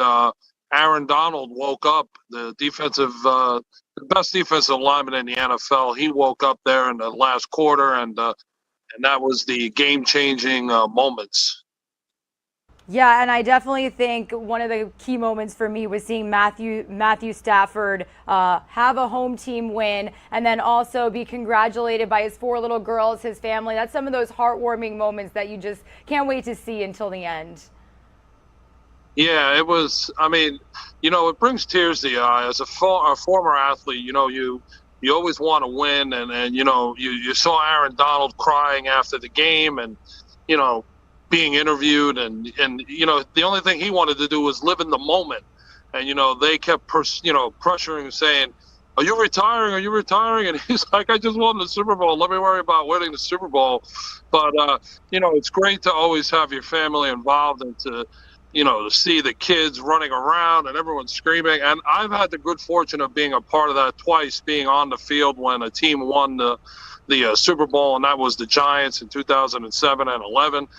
Aaron Donald woke up, the best defensive lineman in the NFL. He woke up there in the last quarter, and that was the game-changing moments. Yeah, and I definitely think one of the key moments for me was seeing Matthew Stafford have a home team win and then also be congratulated by his 4 little girls, his family. That's some of those heartwarming moments that you just can't wait to see until the end. Yeah, it was, I mean, you know, it brings tears to the eye. As a former athlete, you know, you always want to win. And you know, you saw Aaron Donald crying after the game and, you know, being interviewed and you know, the only thing he wanted to do was live in the moment. And you know, they kept pressuring him, saying, are you retiring? Are you retiring? And he's like, I just won the Super Bowl. Let me worry about winning the Super Bowl. But you know, it's great to always have your family involved and to, you know, to see the kids running around and everyone screaming. And I've had the good fortune of being a part of that twice, being on the field when a team won the Super Bowl, and that was the Giants in 2007 and 11.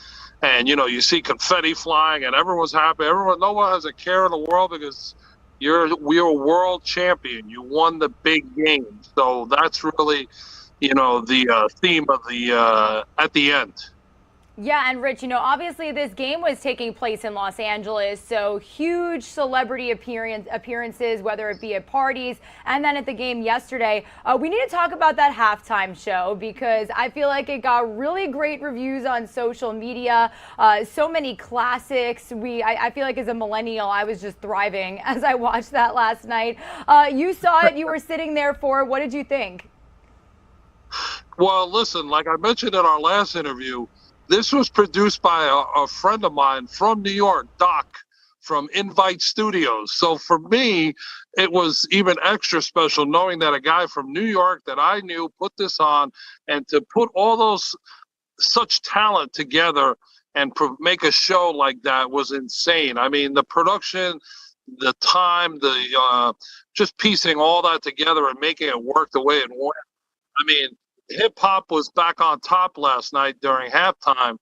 And, you know, you see confetti flying and everyone's happy. No one has a care in the world because you're a world champion. You won the big game. So that's really, you know, the theme of the at the end. Yeah, and Rich, you know, obviously this game was taking place in Los Angeles, so huge celebrity appearances, whether it be at parties and then at the game yesterday. We need to talk about that halftime show because I feel like it got really great reviews on social media, so many classics. I feel like as a millennial, I was just thriving as I watched that last night. You saw it, you were sitting there for it. What did you think? Well, listen, like I mentioned in our last interview, this was produced by a friend of mine from New York, Doc, from Invite Studios. So for me, it was even extra special knowing that a guy from New York that I knew put this on, and to put all those such talent together and make a show like that was insane. I mean, the production, the time, just piecing all that together and making it work the way it went. I mean, hip-hop was back on top last night during halftime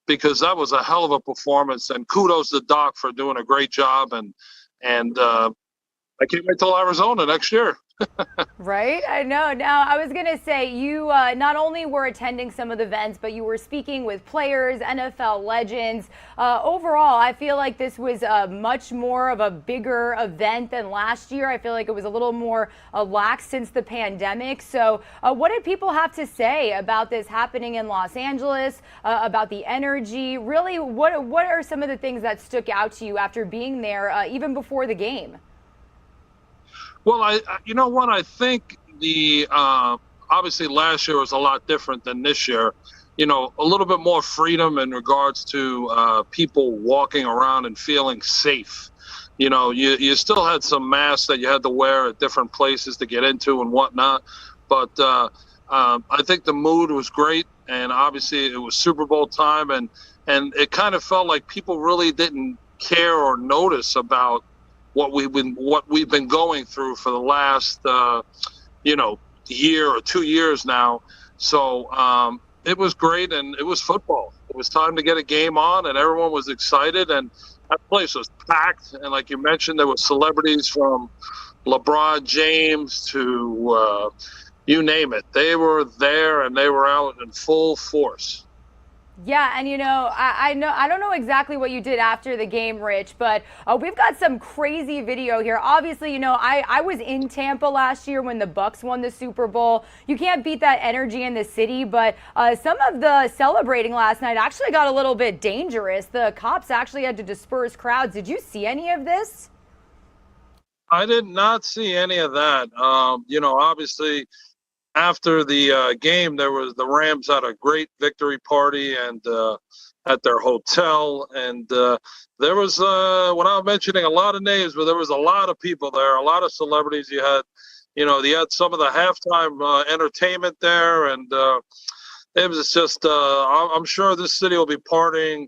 because that was a hell of a performance, and kudos to Doc for doing a great job, and I can't wait till Arizona next year. Right? I know. Now, I was going to say, you not only were attending some of the events, but you were speaking with players, NFL legends. Overall, I feel like this was much more of a bigger event than last year. I feel like it was a little more lax since the pandemic. So what did people have to say about this happening in Los Angeles, about the energy? Really, what are some of the things that stuck out to you after being there, even before the game? Well, you know what? I think obviously last year was a lot different than this year. You know, a little bit more freedom in regards to people walking around and feeling safe. you still had some masks that you had to wear at different places to get into and whatnot. But I think the mood was great, and obviously it was Super Bowl time, and it kind of felt like people really didn't care or notice about what we've been going through for the last year or 2 years now. So it was great, and it was football. It was time to get a game on, and everyone was excited, and that place was packed. And like you mentioned, there were celebrities from LeBron James to you name it. They were there, and they were out in full force. Yeah, and I don't know exactly what you did after the game, Rich, but we've got some crazy video here. Obviously, I was in Tampa last year when the Bucs won the Super Bowl. You can't beat that energy in the city, but some of the celebrating last night actually got a little bit dangerous. The cops actually had to disperse crowds. Did you see any of this? I did not see any of that. Obviously, after the game, the Rams had a great victory party and at their hotel, and there was without mentioning a lot of names, but there was a lot of people there, a lot of celebrities. You had some of the halftime entertainment there, and it was just I'm sure this city will be partying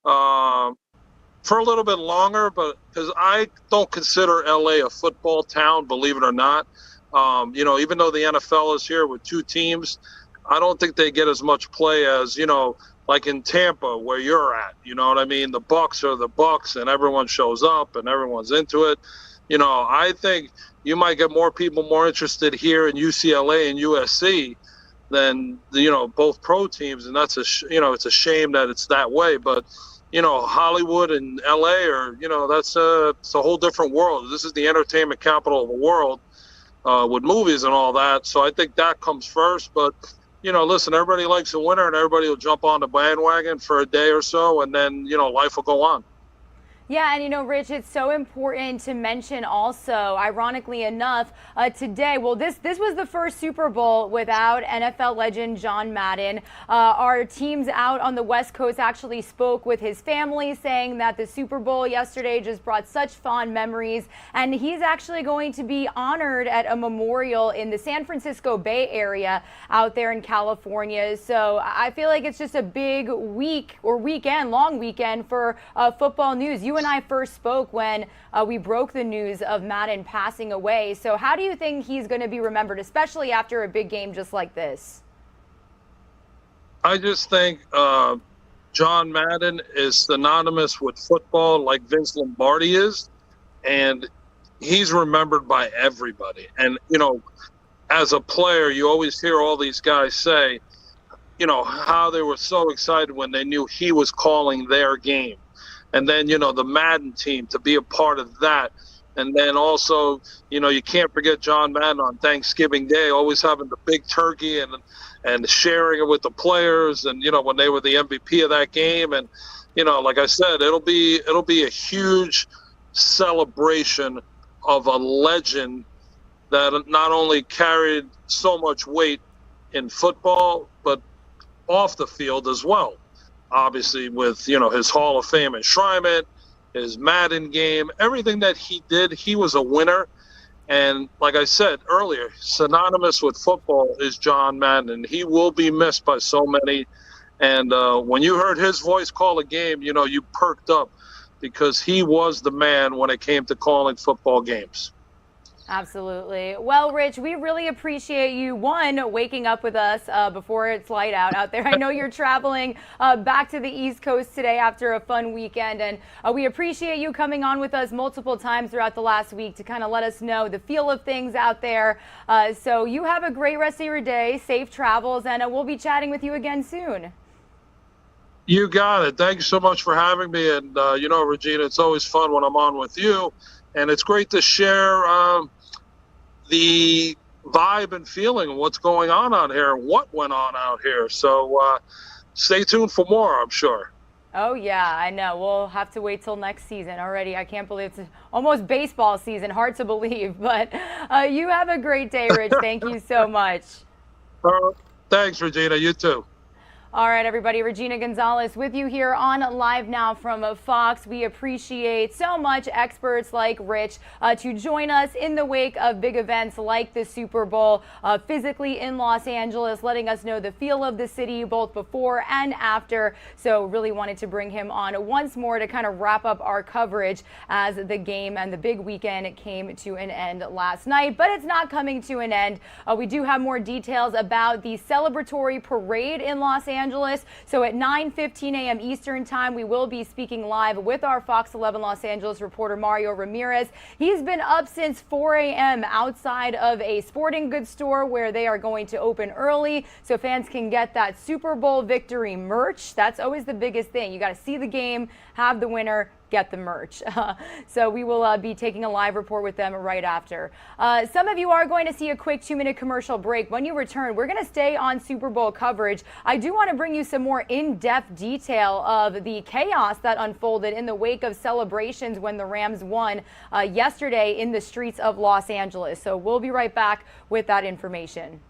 for a little bit longer, but because I don't consider LA a football town, believe it or not. Even though the NFL is here with 2 teams, I don't think they get as much play as, like in Tampa where you're at. You know what I mean? The Bucs are the Bucs, and everyone shows up and everyone's into it. I think you might get more people more interested here in UCLA and USC than both pro teams, and that's it's a shame that it's that way. But Hollywood and LA are it's a whole different world. This is the entertainment capital of the world. With movies and all that. So I think that comes first. But, listen, everybody likes a winner, and everybody will jump on the bandwagon for a day or so, and then, life will go on. Yeah, and Rich, it's so important to mention also, ironically enough, today, well, this was the first Super Bowl without NFL legend John Madden. Our teams out on the West Coast actually spoke with his family, saying that the Super Bowl yesterday just brought such fond memories, and he's actually going to be honored at a memorial in the San Francisco Bay Area out there in California. So I feel like it's just a big long weekend for football news. You and I first spoke when we broke the news of Madden passing away. So how do you think he's going to be remembered, especially after a big game just like this? I just think John Madden is synonymous with football like Vince Lombardi is, and he's remembered by everybody. And, as a player, you always hear all these guys say, how they were so excited when they knew he was calling their game. And then, the Madden team, to be a part of that. And then also, you can't forget John Madden on Thanksgiving Day, always having the big turkey and sharing it with the players. And, when they were the MVP of that game. And, like I said, it'll be a huge celebration of a legend that not only carried so much weight in football, but off the field as well. Obviously, with his Hall of Fame enshrinement, his Madden game, everything that he did, he was a winner. And like I said earlier, synonymous with football is John Madden, and he will be missed by so many. And when you heard his voice call a game, you perked up because he was the man when it came to calling football games. Absolutely. Well, Rich, we really appreciate you, waking up with us before it's light out there. I know you're traveling back to the East Coast today after a fun weekend, and we appreciate you coming on with us multiple times throughout the last week to kind of let us know the feel of things out there. So you have a great rest of your day, safe travels, and we'll be chatting with you again soon. You got it. Thank you so much for having me. And, Regina, it's always fun when I'm on with you. And it's great to share the vibe and feeling of what's going on out here and what went on out here. So stay tuned for more, I'm sure. Oh, yeah, I know. We'll have to wait till next season already. I can't believe it's almost baseball season. Hard to believe. But you have a great day, Rich. Thank you so much. Thanks, Regina. You too. All right, everybody, Regina Gonzalez with you here on Live Now from Fox. We appreciate so much experts like Rich to join us in the wake of big events like the Super Bowl, physically in Los Angeles, letting us know the feel of the city both before and after. So really wanted to bring him on once more to kind of wrap up our coverage as the game and the big weekend came to an end last night. But it's not coming to an end. We do have more details about the celebratory parade in Los Angeles. So at 9:15 a.m. Eastern time, we will be speaking live with our Fox 11 Los Angeles reporter Mario Ramirez. He's been up since 4 a.m. outside of a sporting goods store where they are going to open early so fans can get that Super Bowl victory merch. That's always the biggest thing. You got to see the game, have the winner, get the merch. So we will be taking a live report with them right after. Some of you are going to see a quick 2-minute commercial break. When you return, we're going to stay on Super Bowl coverage. I do want to bring you some more in-depth detail of the chaos that unfolded in the wake of celebrations when the Rams won yesterday in the streets of Los Angeles. So we'll be right back with that information.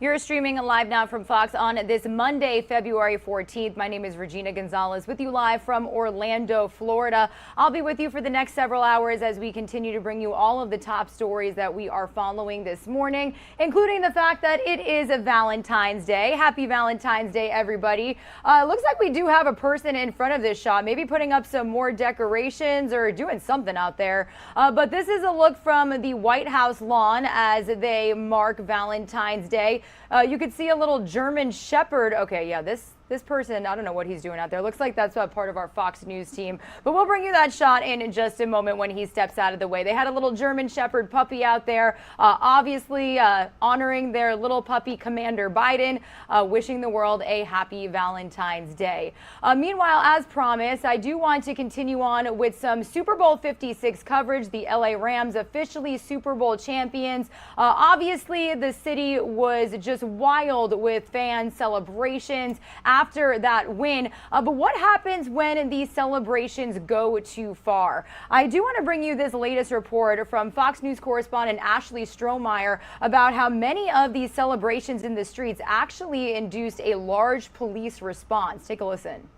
You're streaming live now from Fox on this Monday, February 14th. My name is Regina Gonzalez with you live from Orlando, Florida. I'll be with you for the next several hours as we continue to bring you all of the top stories that we are following this morning, including the fact that it is a Valentine's Day. Happy Valentine's Day, everybody. Looks like we do have a person in front of this shot, maybe putting up some more decorations or doing something out there. But this is a look from the White House lawn as they mark Valentine's Day. You could see a little German Shepherd. Okay, yeah, this person, I don't know what he's doing out there. Looks like that's part of our Fox News team. But we'll bring you that shot in just a moment when he steps out of the way. They had a little German Shepherd puppy out there, obviously honoring their little puppy, Commander Biden, wishing the world a happy Valentine's Day. Meanwhile, as promised, I do want to continue on with some Super Bowl 56 coverage. The LA Rams officially Super Bowl champions. Obviously, the city was just wild with fan celebrations after that win. But what happens when these celebrations go too far? I do want to bring you this latest report from Fox News correspondent Ashley Strohmeyer about how many of these celebrations in the streets actually induced a large police response. Take a listen.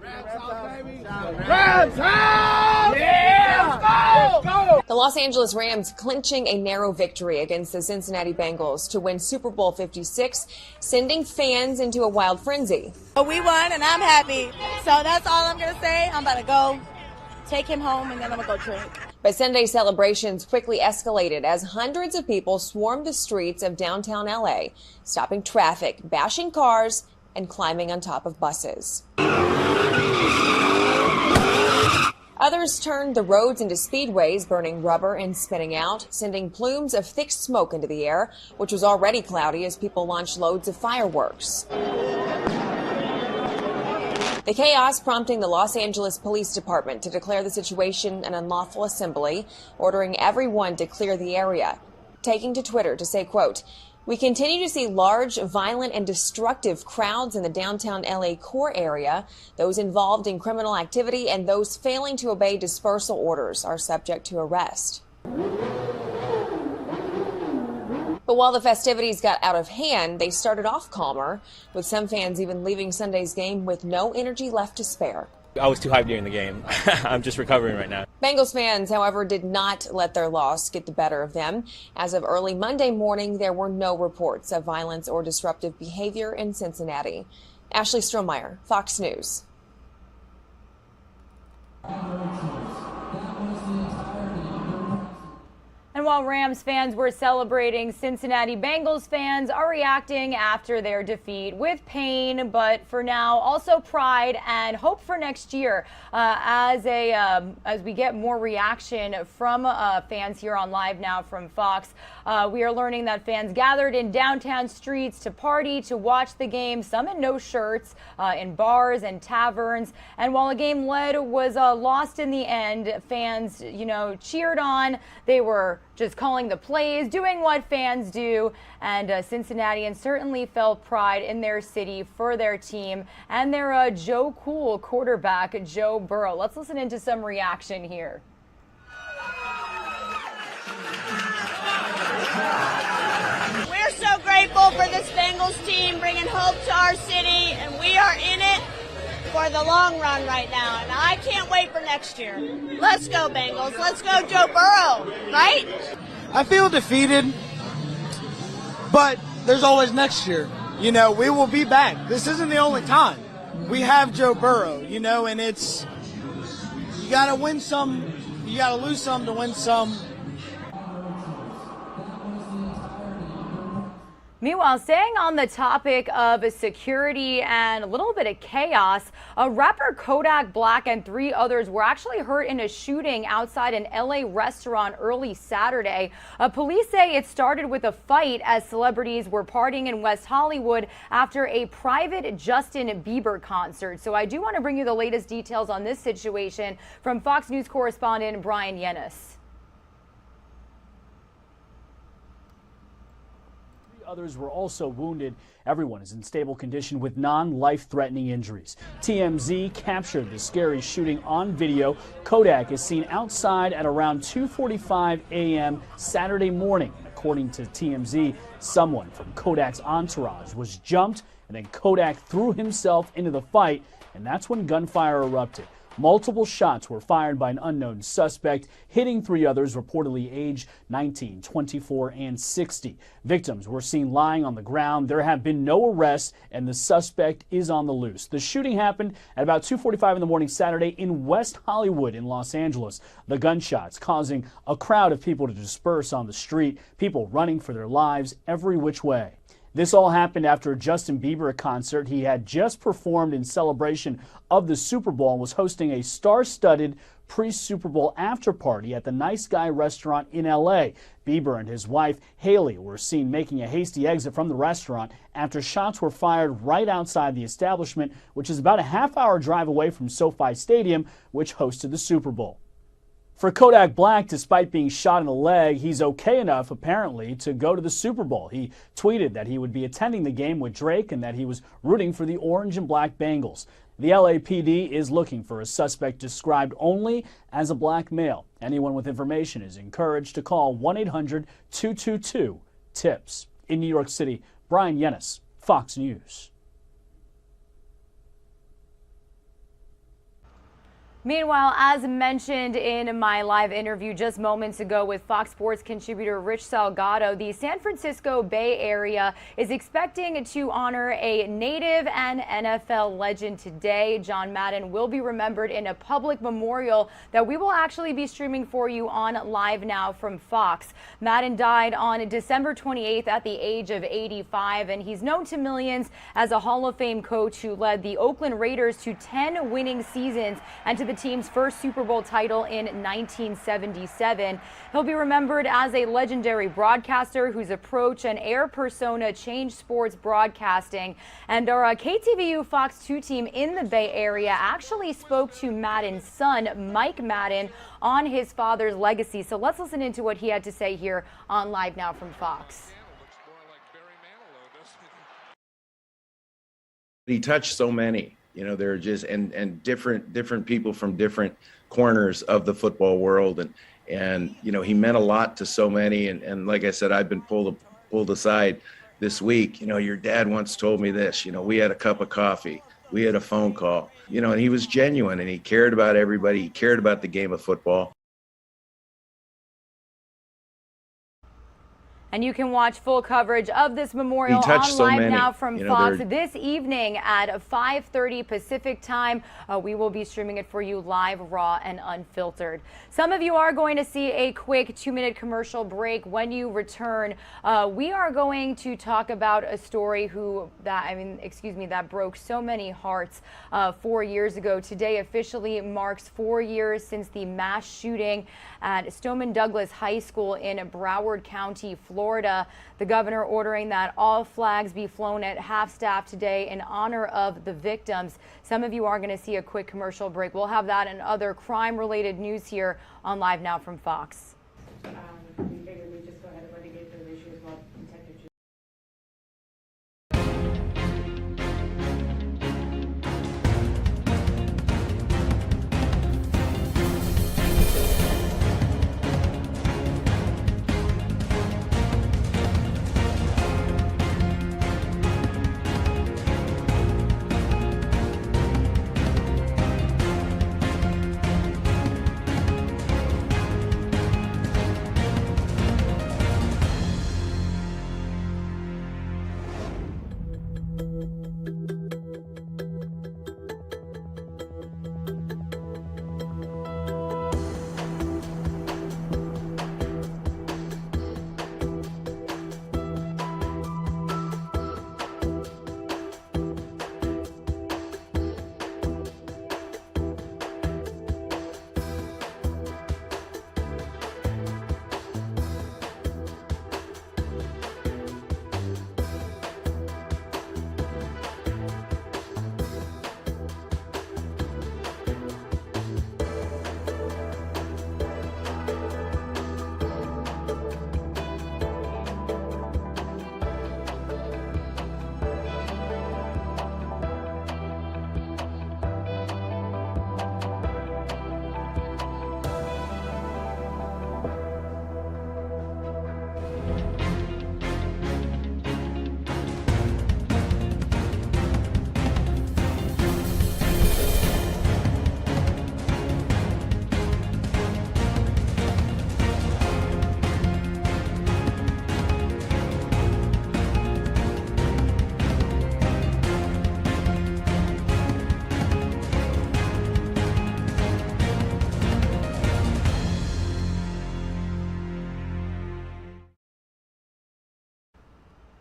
Rams out! Yeah! Let's go! The Los Angeles Rams clinching a narrow victory against the Cincinnati Bengals to win Super Bowl 56, sending fans into a wild frenzy. We won and I'm happy. So that's all I'm going to say. I'm about to go take him home and then I'm going to go drink. But Sunday celebrations quickly escalated as hundreds of people swarmed the streets of downtown LA, stopping traffic, bashing cars, and climbing on top of buses. Others turned the roads into speedways, burning rubber and spinning out, sending plumes of thick smoke into the air, which was already cloudy as people launched loads of fireworks. The chaos prompting the Los Angeles Police Department to declare the situation an unlawful assembly, ordering everyone to clear the area, taking to Twitter to say, quote, "We continue to see large, violent, and destructive crowds in the downtown LA core area. Those involved in criminal activity and those failing to obey dispersal orders are subject to arrest." But while the festivities got out of hand, they started off calmer, with some fans even leaving Sunday's game with no energy left to spare. I was too hyped during the game. I'm just recovering right now. Bengals fans, however, did not let their loss get the better of them. As of early Monday morning, there were no reports of violence or disruptive behavior in Cincinnati. Ashley Strohmeyer, Fox News. And while Rams fans were celebrating, Cincinnati Bengals fans are reacting after their defeat with pain, but for now also pride and hope for next year. As we get more reaction from fans here on Live Now from Fox, we are learning that fans gathered in downtown streets to party, to watch the game, some in no shirts, in bars and taverns. And while a game led was lost in the end, fans, cheered on. They were just calling the plays, doing what fans do, and Cincinnatians certainly felt pride in their city for their team and their Joe Cool quarterback, Joe Burrow. Let's listen into some reaction here. We're so grateful for this Bengals team bringing hope to our city, and we are in it for the long run right now, and I can't wait for next year. Let's go Bengals, let's go Joe Burrow, right? I feel defeated, but there's always next year. We will be back. This isn't the only time. We have Joe Burrow, and it's, you gotta win some, you gotta lose some to win some. Meanwhile, staying on the topic of security and a little bit of chaos, rapper Kodak Black and 3 others were actually hurt in a shooting outside an LA restaurant early Saturday. Police say it started with a fight as celebrities were partying in West Hollywood after a private Justin Bieber concert. So I do want to bring you the latest details on this situation from Fox News correspondent Brian Yennis. Others were also wounded. Everyone is in stable condition with non-life-threatening injuries. TMZ captured the scary shooting on video. Kodak is seen outside at around 2:45 a.m. Saturday morning. According to TMZ, someone from Kodak's entourage was jumped, and then Kodak threw himself into the fight, and that's when gunfire erupted. Multiple shots were fired by an unknown suspect, hitting 3 others reportedly aged 19, 24, and 60. Victims were seen lying on the ground. There have been no arrests, and the suspect is on the loose. The shooting happened at about 2:45 in the morning Saturday in West Hollywood in Los Angeles. The gunshots causing a crowd of people to disperse on the street, people running for their lives every which way. This all happened after a Justin Bieber concert. He had just performed in celebration of the Super Bowl and was hosting a star-studded pre-Super Bowl after party at the Nice Guy restaurant in L.A. Bieber and his wife, Haley, were seen making a hasty exit from the restaurant after shots were fired right outside the establishment, which is about a half-hour drive away from SoFi Stadium, which hosted the Super Bowl. For Kodak Black, despite being shot in the leg, he's okay enough, apparently, to go to the Super Bowl. He tweeted that he would be attending the game with Drake and that he was rooting for the orange and black Bengals. The LAPD is looking for a suspect described only as a black male. Anyone with information is encouraged to call 1-800-222-TIPS. In New York City, Brian Yennis, Fox News. Meanwhile, as mentioned in my live interview just moments ago with Fox Sports contributor Rich Salgado, the San Francisco Bay Area is expecting to honor a native and NFL legend today. John Madden will be remembered in a public memorial that we will actually be streaming for you on LiveNOW from Fox. Madden died on December 28th at the age of 85, and he's known to millions as a Hall of Fame coach who led the Oakland Raiders to 10 winning seasons and to the team's first Super Bowl title in 1977. He'll be remembered as a legendary broadcaster whose approach and air persona changed sports broadcasting. And our KTVU Fox 2 team in the Bay Area actually spoke to Madden's son, Mike Madden, on his father's legacy. So let's listen into what he had to say here on LiveNOW from Fox. He touched so many. You know, they're just and different people from different corners of the football world, and you know, he meant a lot to so many. And like I said, I've been pulled aside this week. You know, your dad once told me this. You know, we had a cup of coffee, we had a phone call. You know, and he was genuine, and he cared about everybody. He cared about the game of football. And you can watch full coverage of this memorial on LiveNOW from Fox this evening at 5:30 Pacific time. We will be streaming it for you live, raw, and unfiltered. Some of you are going to see a quick 2-minute commercial break. When you return, we are going to talk about a story that broke so many hearts 4 years ago. Today officially marks 4 years since the mass shooting at Stoneman Douglas High School in Broward County, Florida. The governor ordering that all flags be flown at half-staff today in honor of the victims. Some of you are going to see a quick commercial break. We'll have that and other crime-related news here on LiveNOW from Fox. We figured we'd just go ahead and litigate those issues while Detective Chief.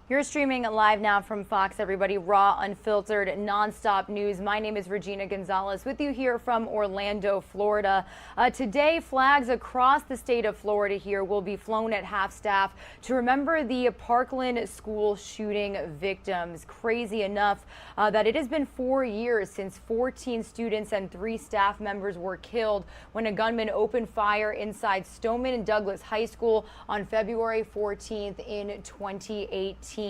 You're streaming live now from Fox, everybody. Raw, unfiltered, nonstop news. My name is Regina Gonzalez with you here from Orlando, Florida. Today, flags across the state of Florida here will be flown at half-staff to remember the Parkland school shooting victims. Crazy enough that it has been 4 years since 14 students and 3 staff members were killed when a gunman opened fire inside Stoneman Douglas High School on February 14th in 2018.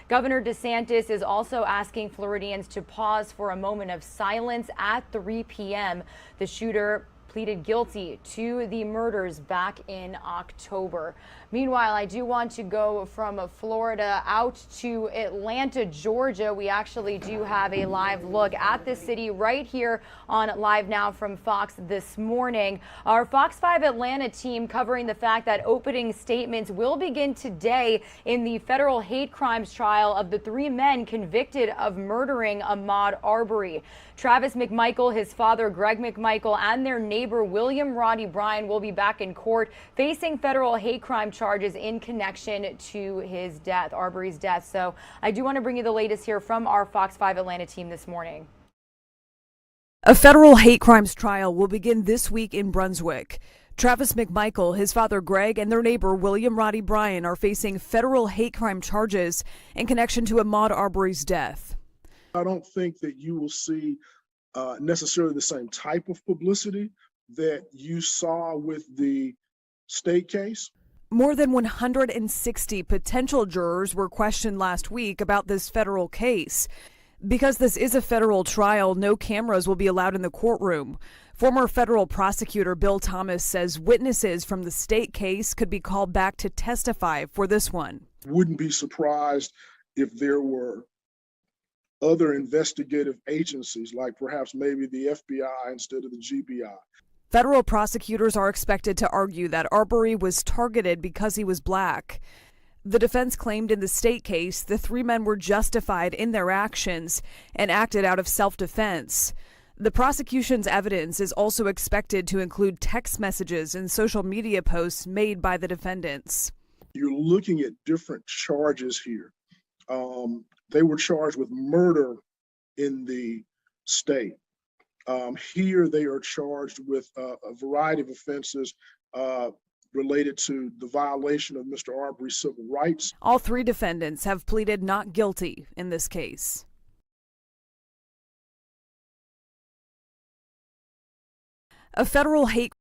Governor DeSantis is also asking Floridians to pause for a moment of silence at 3 p.m. The shooter pleaded guilty to the murders back in October. Meanwhile, I do want to go from Florida out to Atlanta, Georgia. We actually do have a live look at the city right here on Live Now from Fox this morning. Our Fox 5 Atlanta team covering the fact that opening statements will begin today in the federal hate crimes trial of the 3 men convicted of murdering Ahmaud Arbery. Travis McMichael, his father Greg McMichael, and their neighbor William Roddy Bryan will be back in court facing federal hate crime charges in connection to his death, Arbery's death. So I do want to bring you the latest here from our Fox 5 Atlanta team this morning. A federal hate crimes trial will begin this week in Brunswick. Travis McMichael, his father Greg, and their neighbor William Roddy Bryan are facing federal hate crime charges in connection to Ahmaud Arbery's death. I don't think that you will see necessarily the same type of publicity that you saw with the state case. More than 160 potential jurors were questioned last week about this federal case. Because this is a federal trial, no cameras will be allowed in the courtroom. Former federal prosecutor Bill Thomas says witnesses from the state case could be called back to testify for this one. Wouldn't be surprised if there were other investigative agencies, like perhaps maybe the FBI instead of the GBI. Federal prosecutors are expected to argue that Arbery was targeted because he was black. The defense claimed in the state case the 3 men were justified in their actions and acted out of self-defense. The prosecution's evidence is also expected to include text messages and social media posts made by the defendants. You're looking at different charges here. They were charged with murder in the state. Here they are charged with a variety of offenses related to the violation of Mr. Arbery's civil rights. All 3 defendants have pleaded not guilty in this case. A federal hate.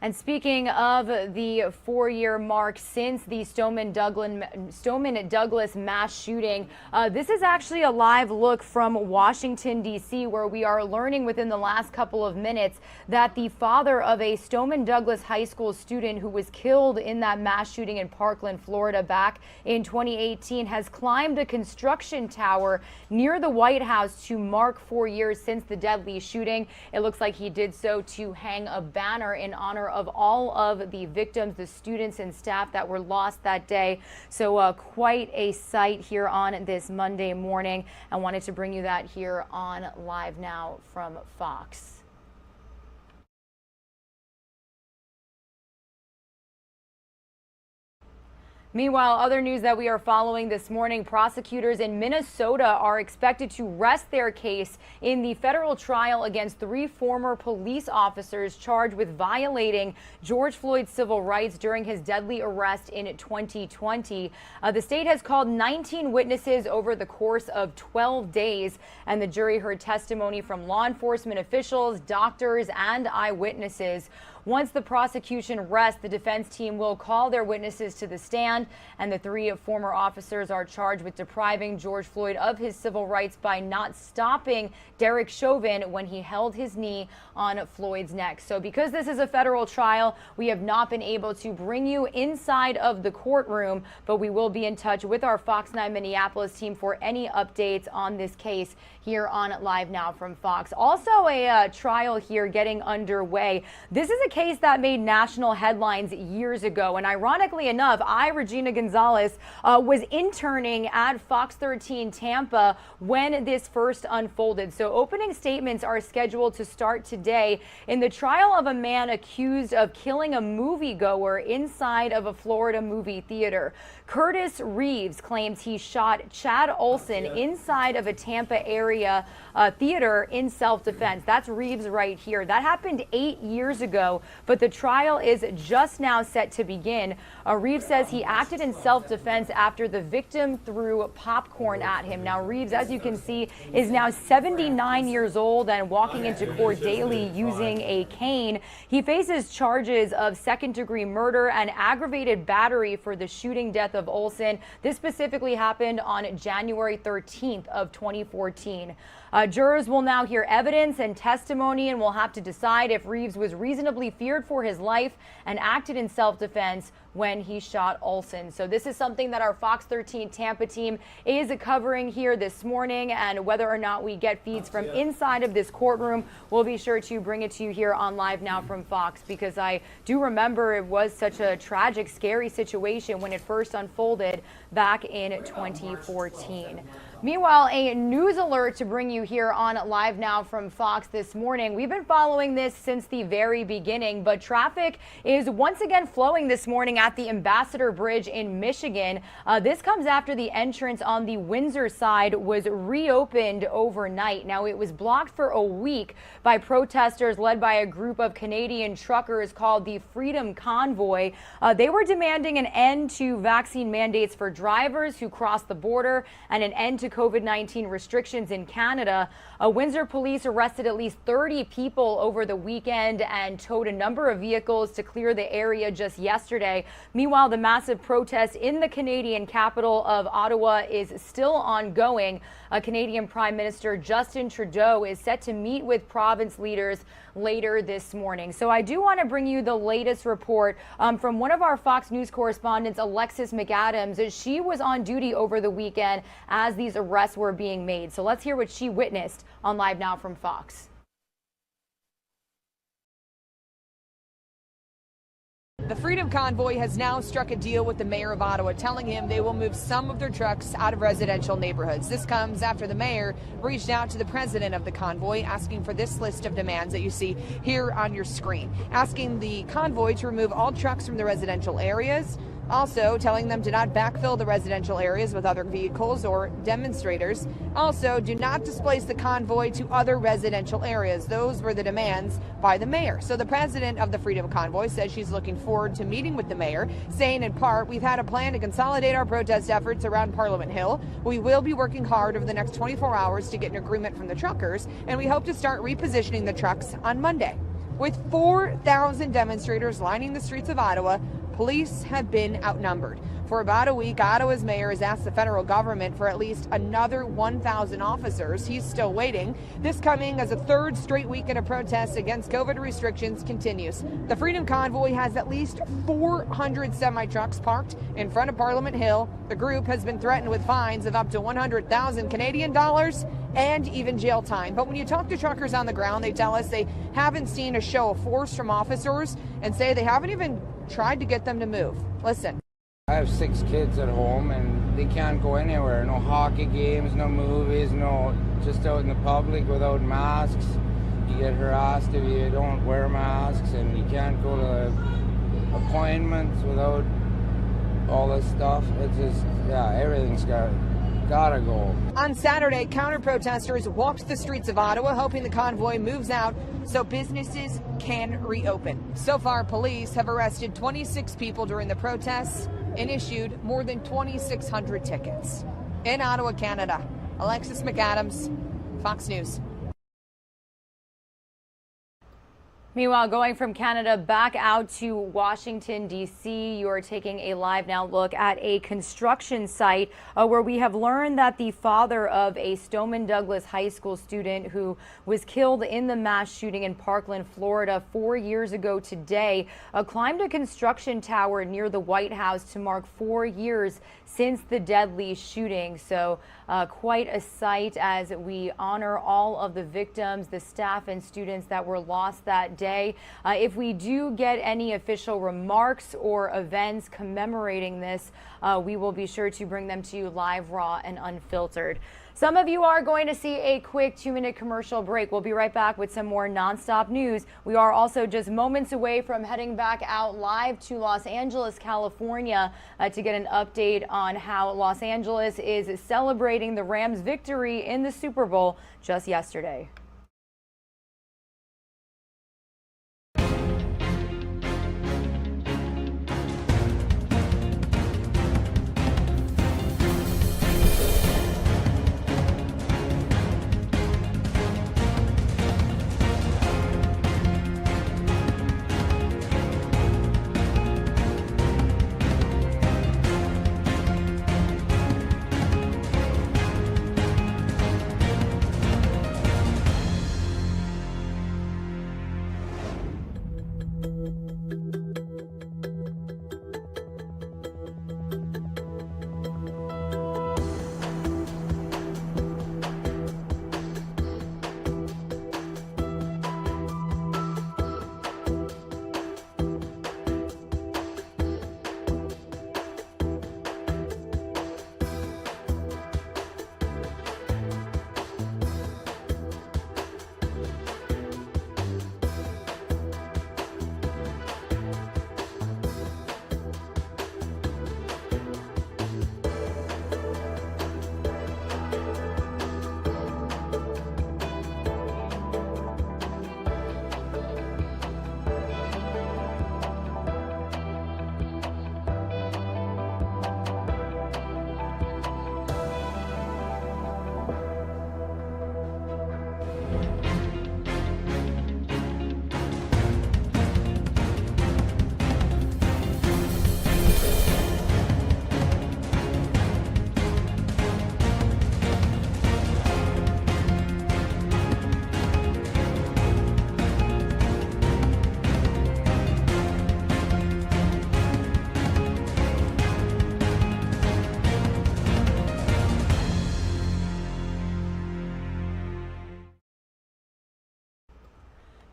And speaking of the 4-year mark since the Stoneman Douglas mass shooting, this is actually a live look from Washington, D.C., where we are learning within the last couple of minutes that the father of a Stoneman Douglas high school student who was killed in that mass shooting in Parkland, Florida back in 2018 has climbed a construction tower near the White House to mark 4 years since the deadly shooting. It looks like he did so to hang a banner in honor of all of the victims, the students and staff that were lost that day. So quite a sight here on this Monday morning. I wanted to bring you that here on Live Now from Fox. Meanwhile, other news that we are following this morning, prosecutors in Minnesota are expected to rest their case in the federal trial against 3 former police officers charged with violating George Floyd's civil rights during his deadly arrest in 2020. The state has called 19 witnesses over the course of 12 days, and the jury heard testimony from law enforcement officials, doctors, and eyewitnesses. Once the prosecution rests, the defense team will call their witnesses to the stand, and the 3 former officers are charged with depriving George Floyd of his civil rights by not stopping Derek Chauvin when he held his knee on Floyd's neck. So because this is a federal trial, we have not been able to bring you inside of the courtroom, but we will be in touch with our Fox 9 Minneapolis team for any updates on this case here on Live Now from Fox. Also a trial here getting underway. This is a case that made national headlines years ago, and ironically enough, Regina Gonzalez, was interning at Fox 13 Tampa when this first unfolded. So opening statements are scheduled to start today in the trial of a man accused of killing a moviegoer inside of a Florida movie theater. Curtis Reeves claims he shot Chad Olson inside of a Tampa area theater in self-defense. That's Reeves right here. That happened 8 years ago, but the trial is just now set to begin. Reeves says he acted in self-defense after the victim threw popcorn at him. Now, Reeves, as you can see, is now 79 years old and walking into court daily using a cane. He faces charges of second-degree murder and aggravated battery for the shooting death of Olson. This specifically happened on January 13th of 2014. Jurors will now hear evidence and testimony and will have to decide if Reeves was reasonably feared for his life and acted in self-defense when he shot Olson. So this is something that our Fox 13 Tampa team is covering here this morning, and whether or not we get feeds from inside of this courtroom, we'll be sure to bring it to you here on Live Now from Fox, because I do remember it was such a tragic, scary situation when it first unfolded back in 2014. Meanwhile, a news alert to bring you here on Live Now from Fox this morning. We've been following this since the very beginning, but traffic is once again flowing this morning at the Ambassador Bridge in Michigan. This comes after the entrance on the Windsor side was reopened overnight. Now, it was blocked for a week by protesters led by a group of Canadian truckers called the Freedom Convoy. They were demanding an end to vaccine mandates for drivers who cross the border and an end to COVID-19 restrictions in Canada. Windsor police arrested at least 30 people over the weekend and towed a number of vehicles to clear the area just yesterday. Meanwhile, the massive protest in the Canadian capital of Ottawa is still ongoing. Canadian Prime Minister Justin Trudeau is set to meet with province leaders later this morning. So I do want to bring you the latest report from one of our Fox News correspondents, Alexis McAdams. She was on duty over the weekend as these arrests were being made. So let's hear what she witnessed on Live Now from Fox. The Freedom Convoy has now struck a deal with the mayor of Ottawa, telling him they will move some of their trucks out of residential neighborhoods. This comes after the mayor reached out to the president of the convoy, asking for this list of demands that you see here on your screen, asking the convoy to remove all trucks from the residential areas, also telling them to not backfill the residential areas with other vehicles or demonstrators. Also, do not displace the convoy to other residential areas. Those were the demands by the mayor. So the president of the Freedom Convoy says she's looking forward to meeting with the mayor, saying in part, we've had a plan to consolidate our protest efforts around Parliament Hill. We will be working hard over the next 24 hours to get an agreement from the truckers, and we hope to start repositioning the trucks on Monday. With 4,000 demonstrators lining the streets of Ottawa, police have been outnumbered. For about a week, Ottawa's mayor has asked the federal government for at least another 1,000 officers. He's still waiting. This coming as a third straight weekend of protests against COVID restrictions continues. The Freedom Convoy has at least 400 semi-trucks parked in front of Parliament Hill. The group has been threatened with fines of up to 100,000 Canadian dollars and even jail time. But when you talk to truckers on the ground, they tell us they haven't seen a show of force from officers and say they haven't even tried to get them to move. Listen. I have 6 kids at home and they can't go anywhere. No hockey games, no movies, no, just out in the public without masks. You get harassed if you don't wear masks, and you can't go to appointments without all this stuff. It's just, yeah, everything's gotta go. On Saturday, counter-protesters walked the streets of Ottawa, hoping the convoy moves out so businesses can reopen. So far, police have arrested 26 people during the protests and issued more than 2,600 tickets. In Ottawa, Canada, Alexis McAdams, Fox News. Meanwhile, going from Canada back out to Washington, D.C., you are taking a Live Now look at a construction site where we have learned that the father of a Stoneman Douglas high school student who was killed in the mass shooting in Parkland, Florida 4 years ago today climbed a construction tower near the White House to mark 4 years since the deadly shooting. So quite a sight as we honor all of the victims, the staff and students that were lost that day. If we do get any official remarks or events commemorating this, we will be sure to bring them to you live, raw, and unfiltered. Some of you are going to see a quick 2-minute commercial break. We'll be right back with some more nonstop news. We are also just moments away from heading back out live to Los Angeles, California, to get an update on how Los Angeles is celebrating the Rams' victory in the Super Bowl just yesterday.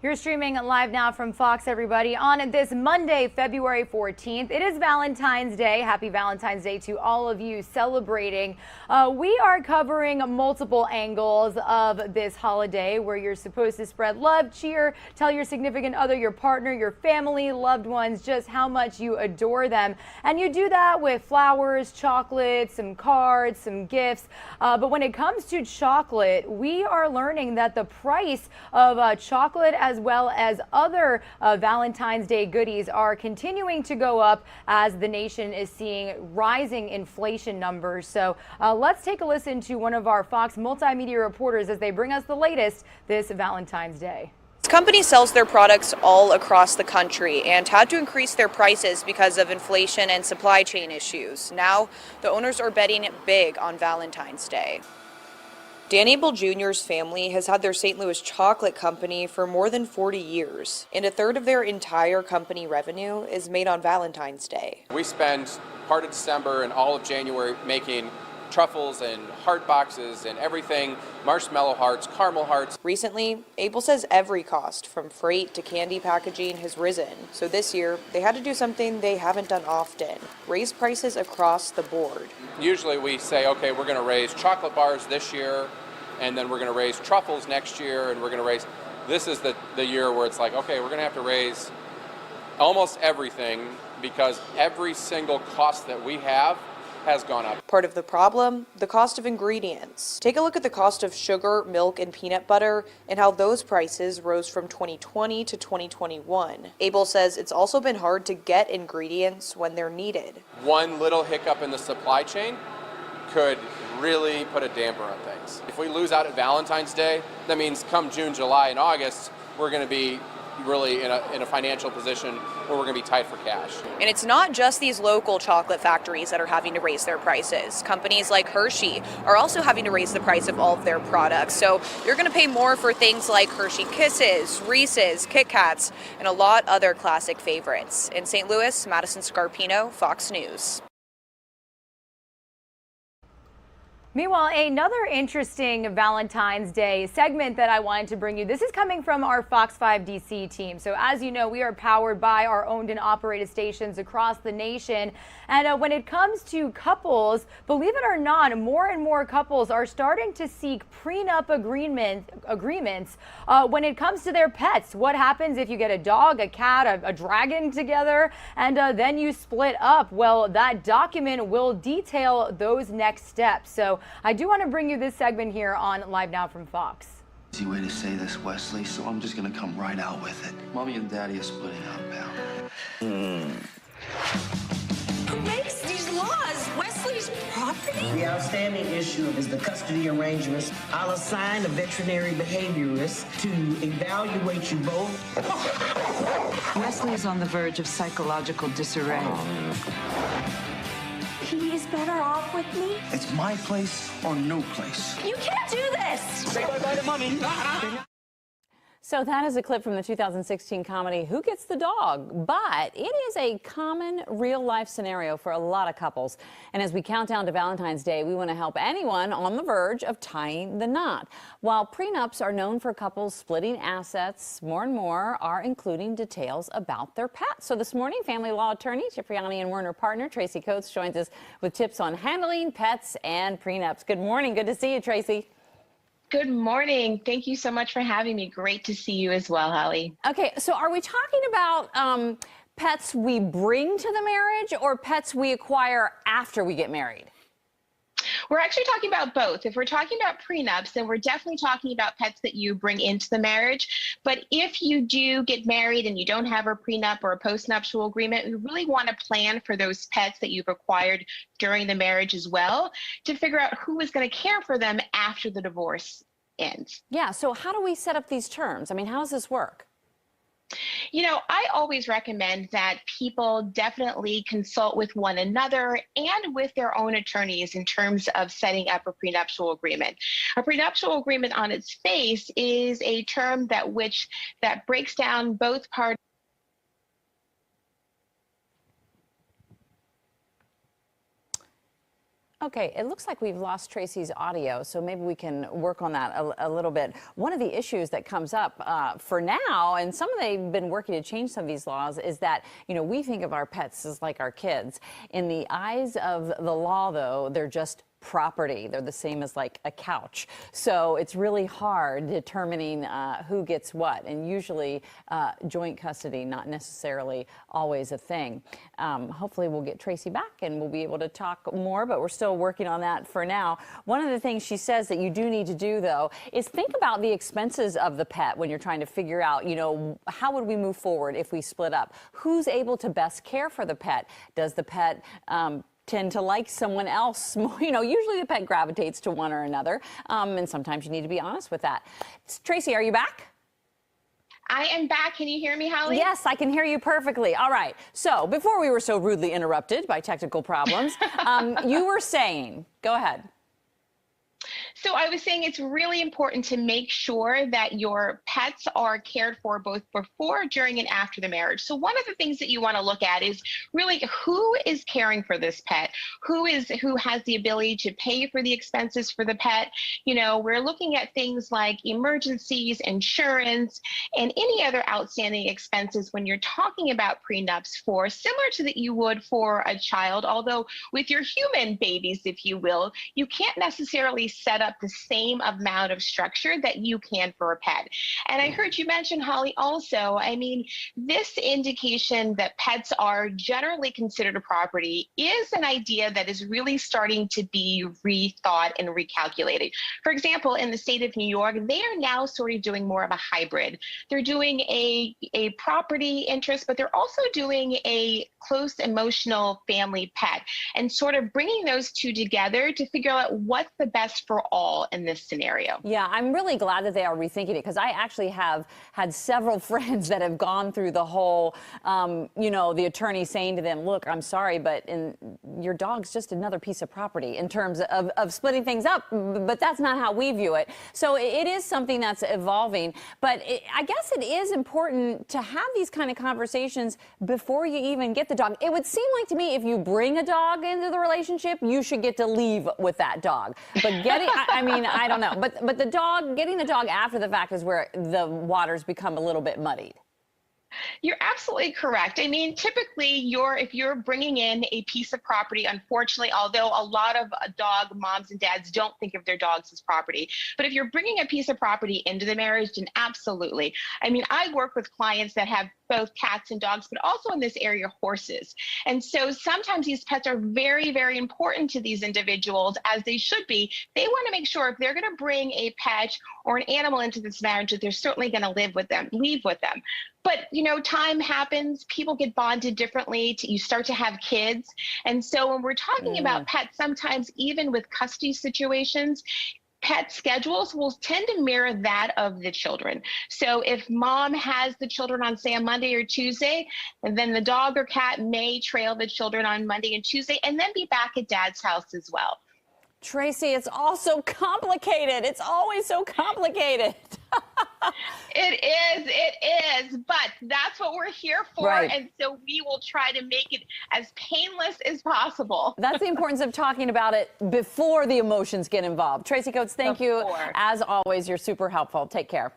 You're streaming live now from Fox, everybody. On this Monday, February 14th, it is Valentine's Day. Happy Valentine's Day to all of you celebrating. We are covering multiple angles of this holiday where you're supposed to spread love, cheer, tell your significant other, your partner, your family, loved ones, just how much you adore them. And you do that with flowers, chocolate, some cards, some gifts. But when it comes to chocolate, we are learning that the price of chocolate as well as other Valentine's Day goodies are continuing to go up as the nation is seeing rising inflation numbers. So let's take a listen to one of our Fox multimedia reporters as they bring us the latest this Valentine's Day. The company sells their products all across the country and had to increase their prices because of inflation and supply chain issues. Now, the owners are betting big on Valentine's Day. Dan Abel Jr.'s family has had their St. Louis chocolate company for more than 40 years, and a third of their entire company revenue is made on Valentine's Day. We spend part of December and all of January making truffles and heart boxes and everything, marshmallow hearts, caramel hearts. Recently, Abel says every cost from freight to candy packaging has risen. So this year, they had to do something they haven't done often, raise prices across the board. Usually we say, okay, we're going to raise chocolate bars this year, and then we're going to raise truffles next year, and we're going to raise, this is the year where it's like, okay, we're going to have to raise almost everything because every single cost that we have has gone up. Part of the problem, the cost of ingredients. Take a look at the cost of sugar, milk, and peanut butter and how those prices rose from 2020 to 2021. Abel says it's also been hard to get ingredients when they're needed. One little hiccup in the supply chain could really put a damper on things. If we lose out at Valentine's Day, that means come June, July, and August, we're going to be really in a financial position where we're going to be tight for cash. And it's not just these local chocolate factories that are having to raise their prices. Companies like Hershey are also having to raise the price of all of their products. So you're going to pay more for things like Hershey Kisses, Reese's, Kit Kats, and a lot other classic favorites. In St. Louis, Madison Scarpino, Fox News. Meanwhile, another interesting Valentine's Day segment that I wanted to bring you. This is coming from our Fox 5 DC team. So as you know, we are powered by our owned and operated stations across the nation. And when it comes to couples, believe it or not, more and more couples are starting to seek prenup agreements when it comes to their pets. What happens if you get a dog, a cat, a dragon together, and then you split up? Well, that document will detail those next steps. So I do want to bring you this segment here on Live Now from Fox. Easy way to say this, Wesley, so I'm just gonna come right out with it. Mommy and Daddy are splitting up, pal. Who makes these laws? Wesley's property? The outstanding issue is the custody arrangements. I'll assign a veterinary behaviorist to evaluate you both. Wesley is on the verge of psychological disarray. He is better off with me. It's my place or no place. You can't do this! Say bye-bye to Mommy. So that is a clip from the 2016 comedy Who Gets the Dog? But it is a common real-life scenario for a lot of couples. And as we count down to Valentine's Day, we want to help anyone on the verge of tying the knot. While prenups are known for couples splitting assets, more and more are including details about their pets. So this morning, family law attorney, Cipriani and Werner partner Tracy Coates joins us with tips on handling pets and prenups. Good morning. Good to see you, Tracy. Good morning. Thank you so much for having me. Great to see you as well, Holly. Okay, so are we talking about pets we bring to the marriage or pets we acquire after we get married? We're actually talking about both. If we're talking about prenups, then we're definitely talking about pets that you bring into the marriage. But if you do get married and you don't have a prenup or a postnuptial agreement, we really want to plan for those pets that you've acquired during the marriage as well to figure out who is going to care for them after the divorce ends. Yeah, so how do we set up these terms? I mean, how does this work? You know, I always recommend that people definitely consult with one another and with their own attorneys in terms of setting up a prenuptial agreement. A prenuptial agreement on its face is a term that breaks down both parties. Okay, it looks like we've lost Tracy's audio, so maybe we can work on that a little bit. One of the issues that comes up for now, and they've been working to change some of these laws, is that, we think of our pets as like our kids. In the eyes of the law, though, they're just property. They're the same as like a couch. So it's really hard determining who gets what, and usually joint custody, not necessarily always a thing. Hopefully we'll get Tracy back and we'll be able to talk more, but we're still working on that for now. One of the things she says that you do need to do, though, is think about the expenses of the pet when you're trying to figure out, how would we move forward if we split up? Who's able to best care for the pet? Does the pet tend to like someone else more? Usually the pet gravitates to one or another, and sometimes you need to be honest with that. Tracy, are you back? I am back. Can you hear me, Holly? Yes, I can hear you perfectly. All right. So before we were so rudely interrupted by technical problems, you were saying, go ahead. So I was saying it's really important to make sure that your pets are cared for both before, during, and after the marriage. So one of the things that you want to look at is really who is caring for this pet, who has the ability to pay for the expenses for the pet. We're looking at things like emergencies, insurance, and any other outstanding expenses when you're talking about prenups for, similar to that you would for a child, although with your human babies, if you will, you can't necessarily set up the same amount of structure that you can for a pet. And I heard you mention, Holly, also, this indication that pets are generally considered a property is an idea that is really starting to be rethought and recalculated. For example, in the state of New York, they are now sort of doing more of a hybrid. They're doing a property interest, but they're also doing a close emotional family pet, and sort of bringing those two together to figure out what's the best for all in this scenario. Yeah, I'm really glad that they are rethinking it, because I actually have had several friends that have gone through the whole, the attorney saying to them, look, I'm sorry, but your dog's just another piece of property in terms of splitting things up, but that's not how we view it. So it is something that's evolving, but I guess it is important to have these kind of conversations before you even get the dog. It would seem like to me, if you bring a dog into the relationship, you should get to leave with that dog. But getting, I don't know. But getting the dog after the fact is where the waters become a little bit muddied. You're absolutely correct. Typically, if you're bringing in a piece of property, unfortunately, although a lot of dog moms and dads don't think of their dogs as property, but if you're bringing a piece of property into the marriage, then absolutely. I work with clients that have both cats and dogs, but also in this area, horses. And so sometimes these pets are very, very important to these individuals, as they should be. They want to make sure if they're going to bring a pet or an animal into this marriage, that they're certainly going to leave with them. But, time happens, people get bonded differently, you start to have kids. And so when we're talking about pets, sometimes even with custody situations, pet schedules will tend to mirror that of the children. So if mom has the children on, say, a Monday or Tuesday, and then the dog or cat may trail the children on Monday and Tuesday, and then be back at dad's house as well. Tracy, it's all so complicated. It's always so complicated. It is, but that's what we're here for, right. And so we will try to make it as painless as possible. That's the importance of talking about it before the emotions get involved. Tracy Coates, thank you. As always, you're super helpful. Take care.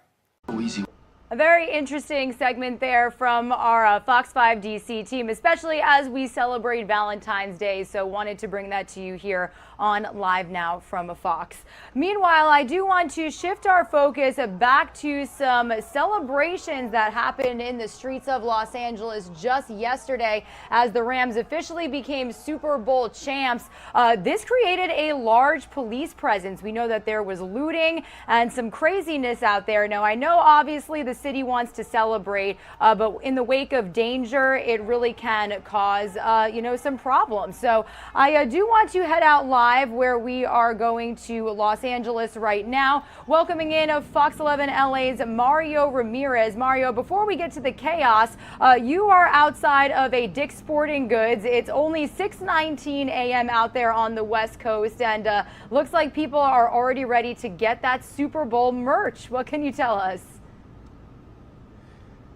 A very interesting segment there from our Fox 5 DC team, especially as we celebrate Valentine's Day. So wanted to bring that to you here on Live Now from Fox. Meanwhile, I do want to shift our focus back to some celebrations that happened in the streets of Los Angeles just yesterday as the Rams officially became Super Bowl champs. This created a large police presence. We know that there was looting and some craziness out there. Now, I know obviously the city wants to celebrate, but in the wake of danger, it really can cause, some problems. So I do want to head out live where we are going to Los Angeles right now, welcoming in Fox 11 LA's Mario Ramirez. Mario, before we get to the chaos, you are outside of a Dick's Sporting Goods. It's only 6:19 a.m. out there on the West Coast, and looks like people are already ready to get that Super Bowl merch. What can you tell us?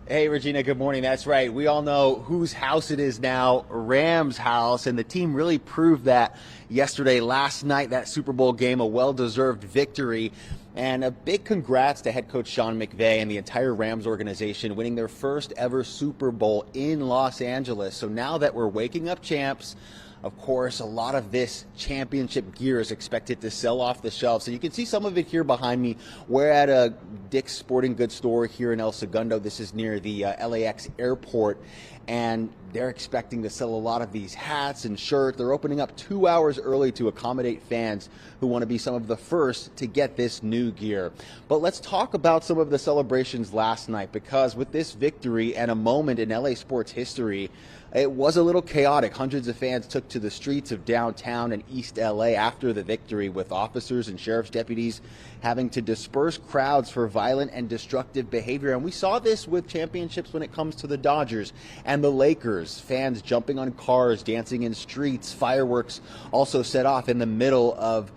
Hey, Regina, good morning. That's right. We all know whose house it is now, Rams' house, and the team really proved that yesterday, last night, that Super Bowl game, a well-deserved victory. And a big congrats to head coach Sean McVay and the entire Rams organization winning their first ever Super Bowl in Los Angeles. So now that we're waking up champs, of course, a lot of this championship gear is expected to sell off the shelves. So you can see some of it here behind me. We're at a Dick's Sporting Goods store here in El Segundo. This is near the LAX airport. And they're expecting to sell a lot of these hats and shirts. They're opening up 2 hours early to accommodate fans who want to be some of the first to get this new gear. But let's talk about some of the celebrations last night, because with this victory and a moment in LA sports history, it was a little chaotic. Hundreds of fans took to the streets of downtown and East LA after the victory, with officers and sheriff's deputies having to disperse crowds for violent and destructive behavior. And we saw this with championships when it comes to the Dodgers and the Lakers. Fans jumping on cars, dancing in streets, fireworks also set off in the middle of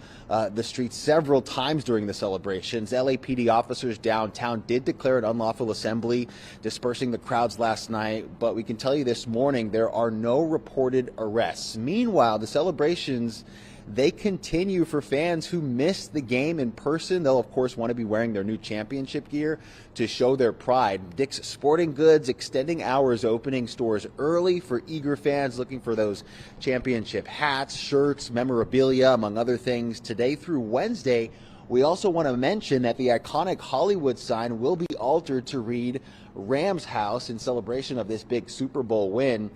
the streets several times during the celebrations. LAPD officers downtown did declare an unlawful assembly, dispersing the crowds last night, but we can tell you this morning there are no reported arrests. Meanwhile, the celebrations, they continue for fans who missed the game in person. They'll, of course, want to be wearing their new championship gear to show their pride. Dick's Sporting Goods extending hours, opening stores early for eager fans looking for those championship hats, shirts, memorabilia, among other things. Today through Wednesday, we also want to mention that the iconic Hollywood sign will be altered to read Rams House in celebration of this big Super Bowl win.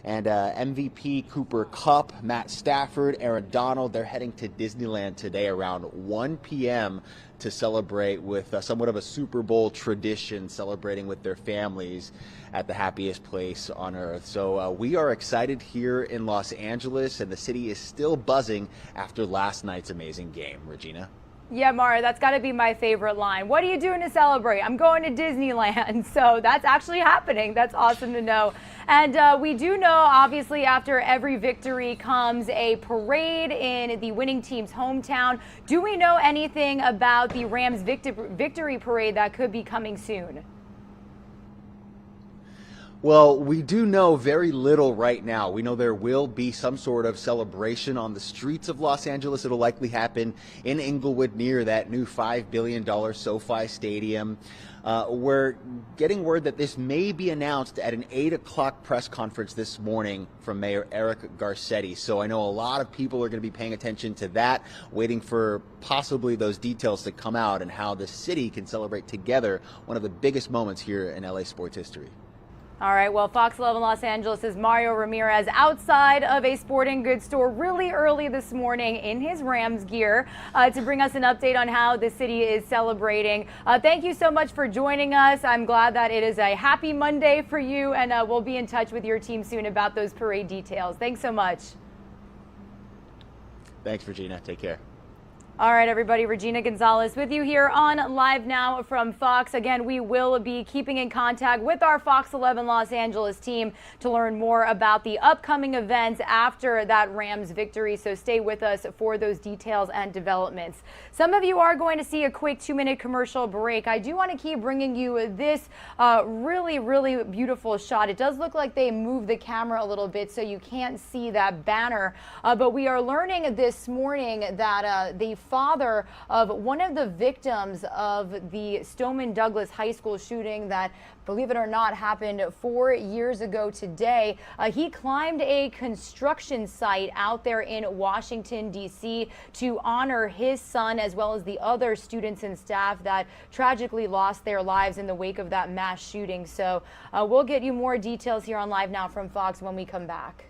And MVP Cooper Kupp, Matt Stafford, Aaron Donald, they're heading to Disneyland today around 1 p.m. to celebrate with somewhat of a Super Bowl tradition, celebrating with their families at the happiest place on earth. So we are excited here in Los Angeles, and the city is still buzzing after last night's amazing game. Regina? Yeah, Mara, that's got to be my favorite line. What are you doing to celebrate? I'm going to Disneyland. So that's actually happening. That's awesome to know. And we do know, obviously, after every victory comes a parade in the winning team's hometown. Do we know anything about the Rams victory parade that could be coming soon? Well, we do know very little right now. We know there will be some sort of celebration on the streets of Los Angeles. It'll likely happen in Inglewood near that new $5 billion SoFi Stadium. We're getting word that this may be announced at an 8 o'clock press conference this morning from Mayor Eric Garcetti. So I know a lot of people are going to be paying attention to that, waiting for possibly those details to come out and how the city can celebrate together one of the biggest moments here in LA sports history. All right, well, Fox 11 Los Angeles' Mario Ramirez outside of a sporting goods store really early this morning in his Rams gear to bring us an update on how the city is celebrating. Thank you so much for joining us. I'm glad that it is a happy Monday for you, and we'll be in touch with your team soon about those parade details. Thanks so much. Thanks, Regina. Take care. All right, everybody, Regina Gonzalez with you here on Live Now from Fox. Again, we will be keeping in contact with our Fox 11 Los Angeles team to learn more about the upcoming events after that Rams victory. So stay with us for those details and developments. Some of you are going to see a quick 2-minute commercial break. I do want to keep bringing you this really, really beautiful shot. It does look like they moved the camera a little bit so you can't see that banner. But we are learning this morning that the father of one of the victims of the Stoneman Douglas high school shooting that, believe it or not, happened 4 years ago today. He climbed a construction site out there in Washington, D.C. to honor his son as well as the other students and staff that tragically lost their lives in the wake of that mass shooting. So we'll get you more details here on Live Now from Fox when we come back.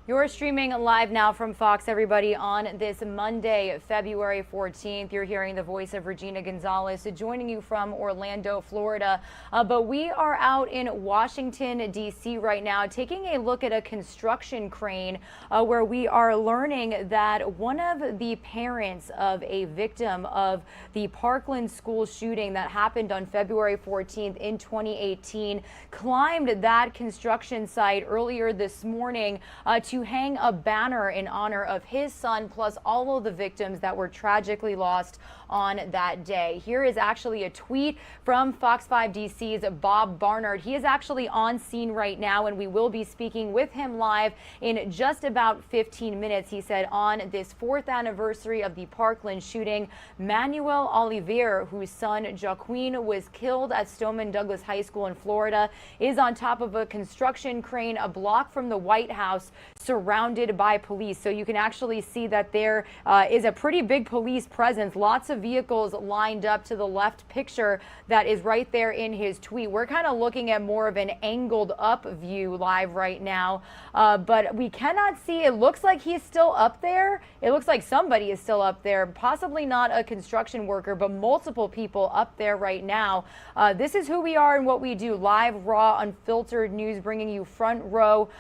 You're streaming live now from Fox, everybody, on this Monday, February 14th. You're hearing the voice of Regina Gonzalez joining you from Orlando, Florida. But we are out in Washington, D.C. right now, taking a look at a construction crane where we are learning that one of the parents of a victim of the Parkland school shooting that happened on February 14th in 2018 climbed that construction site earlier this morning to hang a banner in honor of his son, plus all of the victims that were tragically lost on that day. Here is actually a tweet from Fox 5 DC's Bob Barnard. He is actually on scene right now, and we will be speaking with him live in just about 15 minutes. He said, on this 4th anniversary of the Parkland shooting, Manuel Olivier, whose son Joaquin was killed at Stoneman Douglas High School in Florida, is on top of a construction crane a block from the White House, surrounded by police. So you can actually see that there is a pretty big police presence. Lots of vehicles lined up to the left picture that is right there in his tweet. We're kind of looking at more of an angled up view live right now, but we cannot see. It looks like he's still up there. It looks like somebody is still up there, possibly not a construction worker, but multiple people up there right now. This is who we are and what we do. Live, raw, unfiltered news, bringing you front row,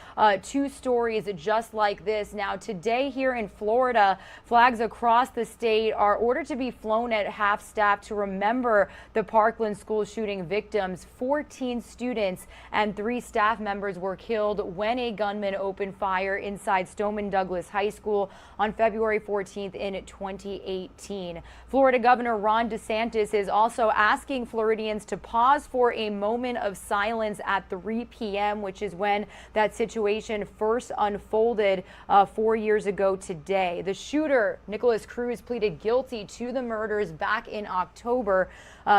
2 stories just like this. Now, today here in Florida, flags across the state are ordered to be flown at half staff to remember the Parkland school shooting victims. 14 students and 3 staff members were killed when a gunman opened fire inside Stoneman Douglas High School on February 14th in 2018. Florida Governor Ron DeSantis is also asking Floridians to pause for a moment of silence at 3 p.m., which is when that situation first unfolded 4 years ago today. The shooter, Nicholas Cruz, pleaded guilty to the murders back in October.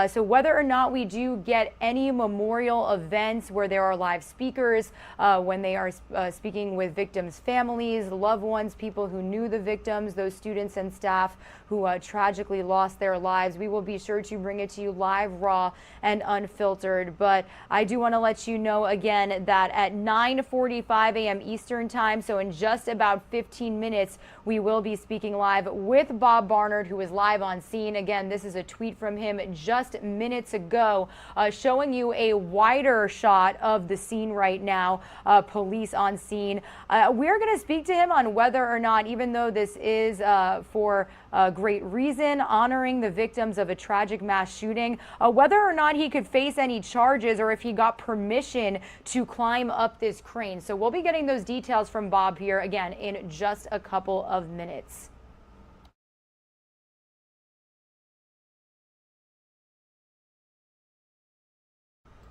So whether or not we do get any memorial events where there are live speakers, when they are speaking with victims' families, loved ones, people who knew the victims, those students and staff who tragically lost their lives, we will be sure to bring it to you live, raw, and unfiltered. But I do want to let you know again that at 9:45 a.m. Eastern time, so in just about 15 minutes, we will be speaking live with Bob Barnard, who is live on scene. Again, this is a tweet from him just minutes ago, showing you a wider shot of the scene right now, police on scene. We're going to speak to him on whether or not, even though this is for great reason, honoring the victims of a tragic mass shooting, whether or not he could face any charges or if he got permission to climb up this crane. So we'll be getting those details from Bob here again in just a couple of minutes.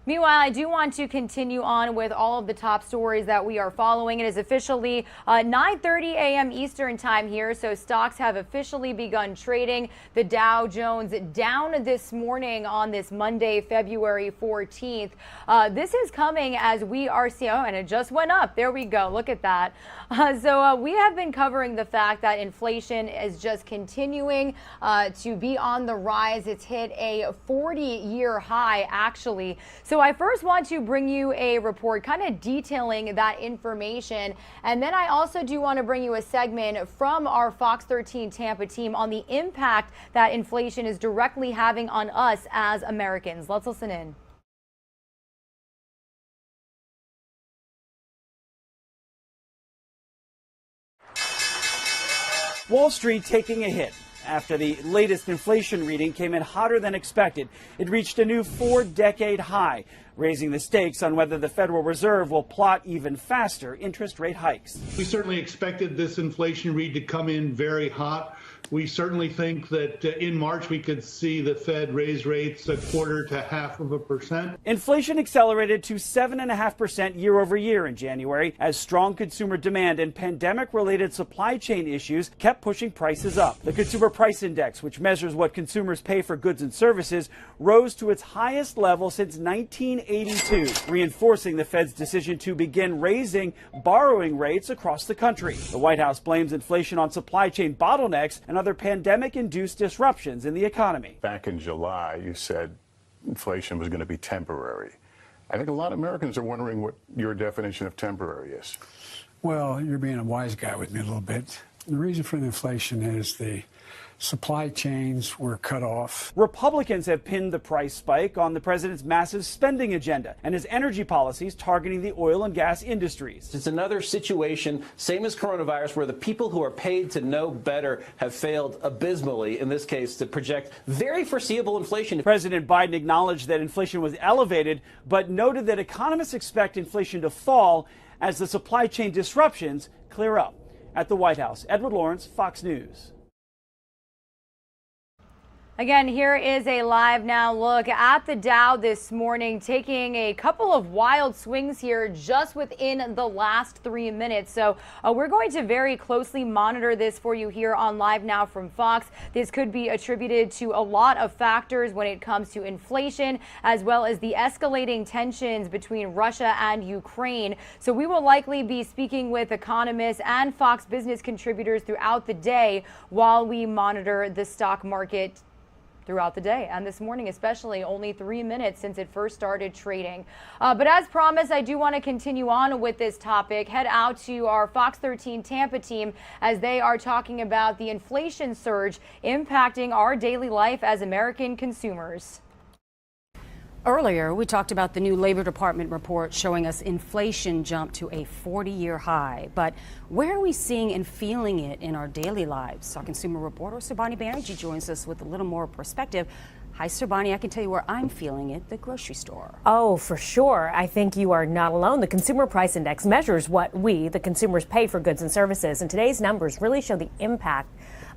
Meanwhile, I do want to continue on with all of the top stories that we are following. It is officially 9:30 a.m. Eastern time here, so stocks have officially begun trading. The Dow Jones down this morning on this Monday, February 14th. This is coming as we are seeing, oh, and it just went up. There we go. Look at that. So we have been covering the fact that inflation is just continuing to be on the rise. It's hit a 40-year high, actually. So I first want to bring you a report kind of detailing that information. And then I also do want to bring you a segment from our Fox 13 Tampa team on the impact that inflation is directly having on us as Americans. Let's listen in. Wall Street taking a hit after the latest inflation reading came in hotter than expected. It reached a new 4-decade high, raising the stakes on whether the Federal Reserve will plot even faster interest rate hikes. We certainly expected this inflation read to come in very hot. We certainly think that in March we could see the Fed raise rates 1/4 to 0.5%. Inflation accelerated to 7.5% year over year in January as strong consumer demand and pandemic-related supply chain issues kept pushing prices up. The Consumer Price Index, which measures what consumers pay for goods and services, rose to its highest level since 1982, reinforcing the Fed's decision to begin raising borrowing rates across the country. The White House blames inflation on supply chain bottlenecks and other pandemic-induced disruptions in the economy. Back in July, you said inflation was going to be temporary. I think a lot of Americans are wondering what your definition of temporary is. Well, you're being a wise guy with me a little bit. The reason for the inflation is the supply chains were cut off. Republicans have pinned the price spike on the president's massive spending agenda and his energy policies targeting the oil and gas industries. It's another situation, same as coronavirus, where the people who are paid to know better have failed abysmally, in this case, to project very foreseeable inflation. President Biden acknowledged that inflation was elevated, but noted that economists expect inflation to fall as the supply chain disruptions clear up. At the White House, Edward Lawrence, Fox News. Again, here is a live now look at the Dow this morning, taking a couple of wild swings here just within the last 3 minutes. So we're going to very closely monitor this for you here on Live Now from Fox. This could be attributed to a lot of factors when it comes to inflation, as well as the escalating tensions between Russia and Ukraine. So we will likely be speaking with economists and Fox Business contributors throughout the day while we monitor the stock market throughout the day, and this morning especially, only 3 minutes since it first started trading. But as promised, I do want to continue on with this topic. Head out to our Fox 13 Tampa team as they are talking about the inflation surge impacting our daily life as American consumers. Earlier, we talked about the new Labor Department report showing us inflation jumped to a 40-year high. But where are we seeing and feeling it in our daily lives? Our consumer reporter, Subhani Banerjee, joins us with a little more perspective. Hi, Subhani. I can tell you where I'm feeling it, the grocery store. Oh, for sure. I think you are not alone. The Consumer Price Index measures what we, the consumers, pay for goods and services. And today's numbers really show the impact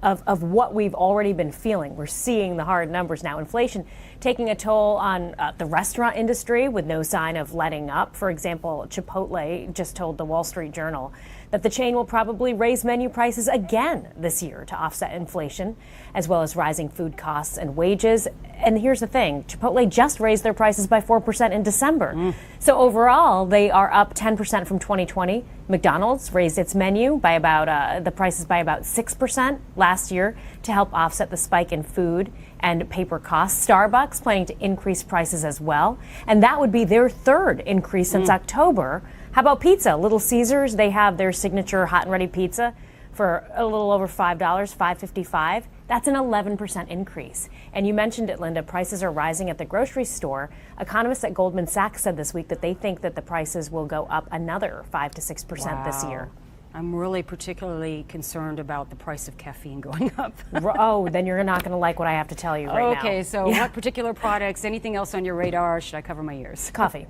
of what we've already been feeling. We're seeing the hard numbers now. Inflation taking a toll on the restaurant industry with no sign of letting up. For example, Chipotle just told the Wall Street Journal that the chain will probably raise menu prices again this year to offset inflation, as well as rising food costs and wages. And here's the thing, Chipotle just raised their prices by 4% in December. So overall, they are up 10% from 2020. McDonald's raised its menu by about the prices by about 6% last year to help offset the spike in food and paper costs. Starbucks planning to increase prices as well, and that would be their third increase since October. How about pizza? Little Caesars, they have their signature hot and ready pizza for a little over $5, $5.55. That's an 11% increase. And you mentioned it, Linda, prices are rising at the grocery store. Economists at Goldman Sachs said this week that they think that the prices will go up another 5 to 6% this year. I'm really particularly concerned about the price of caffeine going up. Oh, then you're not going to like what I have to tell you right now. Okay, so what particular products, anything else on your radar? Should I cover my ears? Coffee.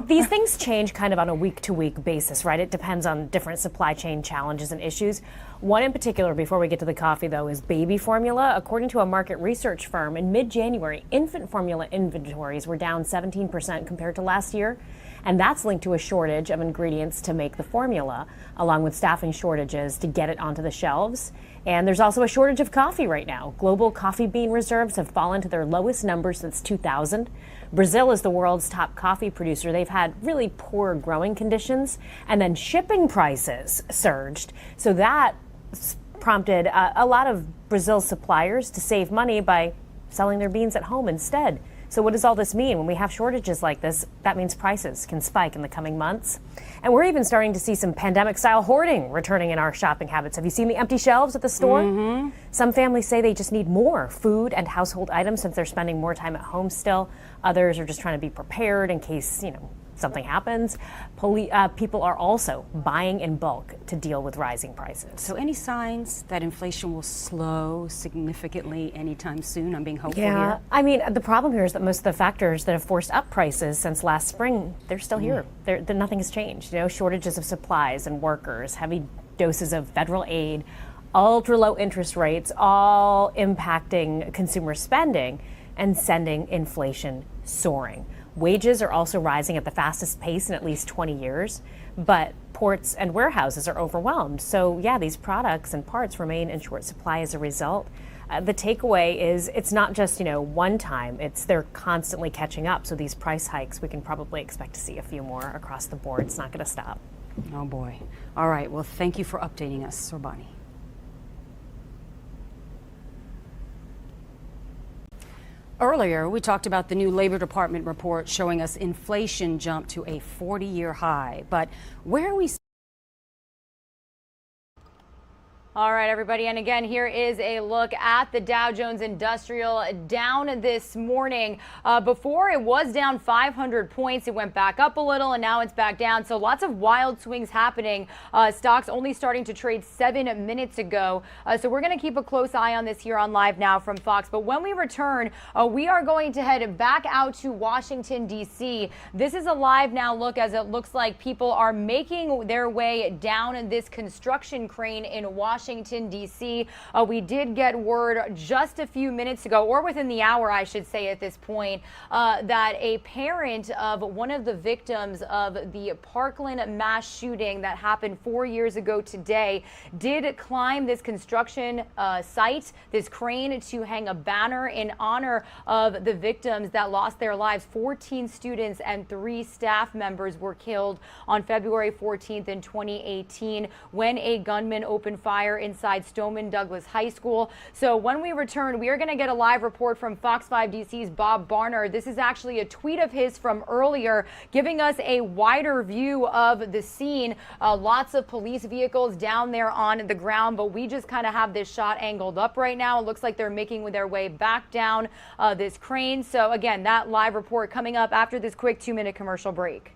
These things change kind of on a week-to-week basis, right? It depends on different supply chain challenges and issues. One in particular, before we get to the coffee, though, is baby formula. According to a market research firm, in mid-January, infant formula inventories were down 17% compared to last year. And that's linked to a shortage of ingredients to make the formula, along with staffing shortages to get it onto the shelves. And there's also a shortage of coffee right now. Global coffee bean reserves have fallen to their lowest numbers since 2000. Brazil is the world's top coffee producer. They've had really poor growing conditions, and then shipping prices surged. So that prompted a lot of Brazil's suppliers to save money by selling their beans at home instead. So what does all this mean? When we have shortages like this, that means prices can spike in the coming months. And we're even starting to see some pandemic-style hoarding returning in our shopping habits. Have you seen the empty shelves at the store? Some families say they just need more food and household items since they're spending more time at home still. Others are just trying to be prepared in case, something happens. People are also buying in bulk to deal with rising prices. So any signs that inflation will slow significantly anytime soon? I'm being hopeful Yeah, here. I mean, the problem here is that most of the factors that have forced up prices since last spring, they're still here. Nothing has changed. Shortages of supplies and workers, heavy doses of federal aid, ultra low interest rates, all impacting consumer spending and sending inflation soaring. Wages are also rising at the fastest pace in at least 20 years, but ports and warehouses are overwhelmed. So yeah, these products and parts remain in short supply as a result. The takeaway is it's not just, one time, they're constantly catching up. So these price hikes, we can probably expect to see a few more across the board. It's not going to stop. Oh boy. All right. Well, thank you for updating us, Earlier, we talked about the new Labor Department report showing us inflation jumped to a 40-year high. But where are we? All right, everybody. And again, here is a look at the Dow Jones Industrial down this morning. Before it was down 500 points. It went back up a little and now it's back down. So lots of wild swings happening. Stocks only starting to trade 7 minutes ago. So we're going to keep a close eye on this here on Live Now from Fox. But when we return, we are going to head back out to Washington, D.C. This is a Live Now look as it looks like people are making their way down this construction crane in Washington, D.C. We did get word just a few minutes ago, or within the hour, I should say at this point, that a parent of one of the victims of the Parkland mass shooting that happened 4 years ago today did climb this construction site, this crane, to hang a banner in honor of the victims that lost their lives. 14 students and 3 staff members were killed on February 14th in 2018 when a gunman opened fire inside Stoneman Douglas High School. So when we return, we are going to get a live report from Fox 5 DC's Bob Barnard. This is actually a tweet of his from earlier, giving us a wider view of the scene. Lots of police vehicles down there on the ground, but we just kind of have this shot angled up right now. It looks like they're making their way back down this crane. So again, that live report coming up after this quick 2-minute commercial break.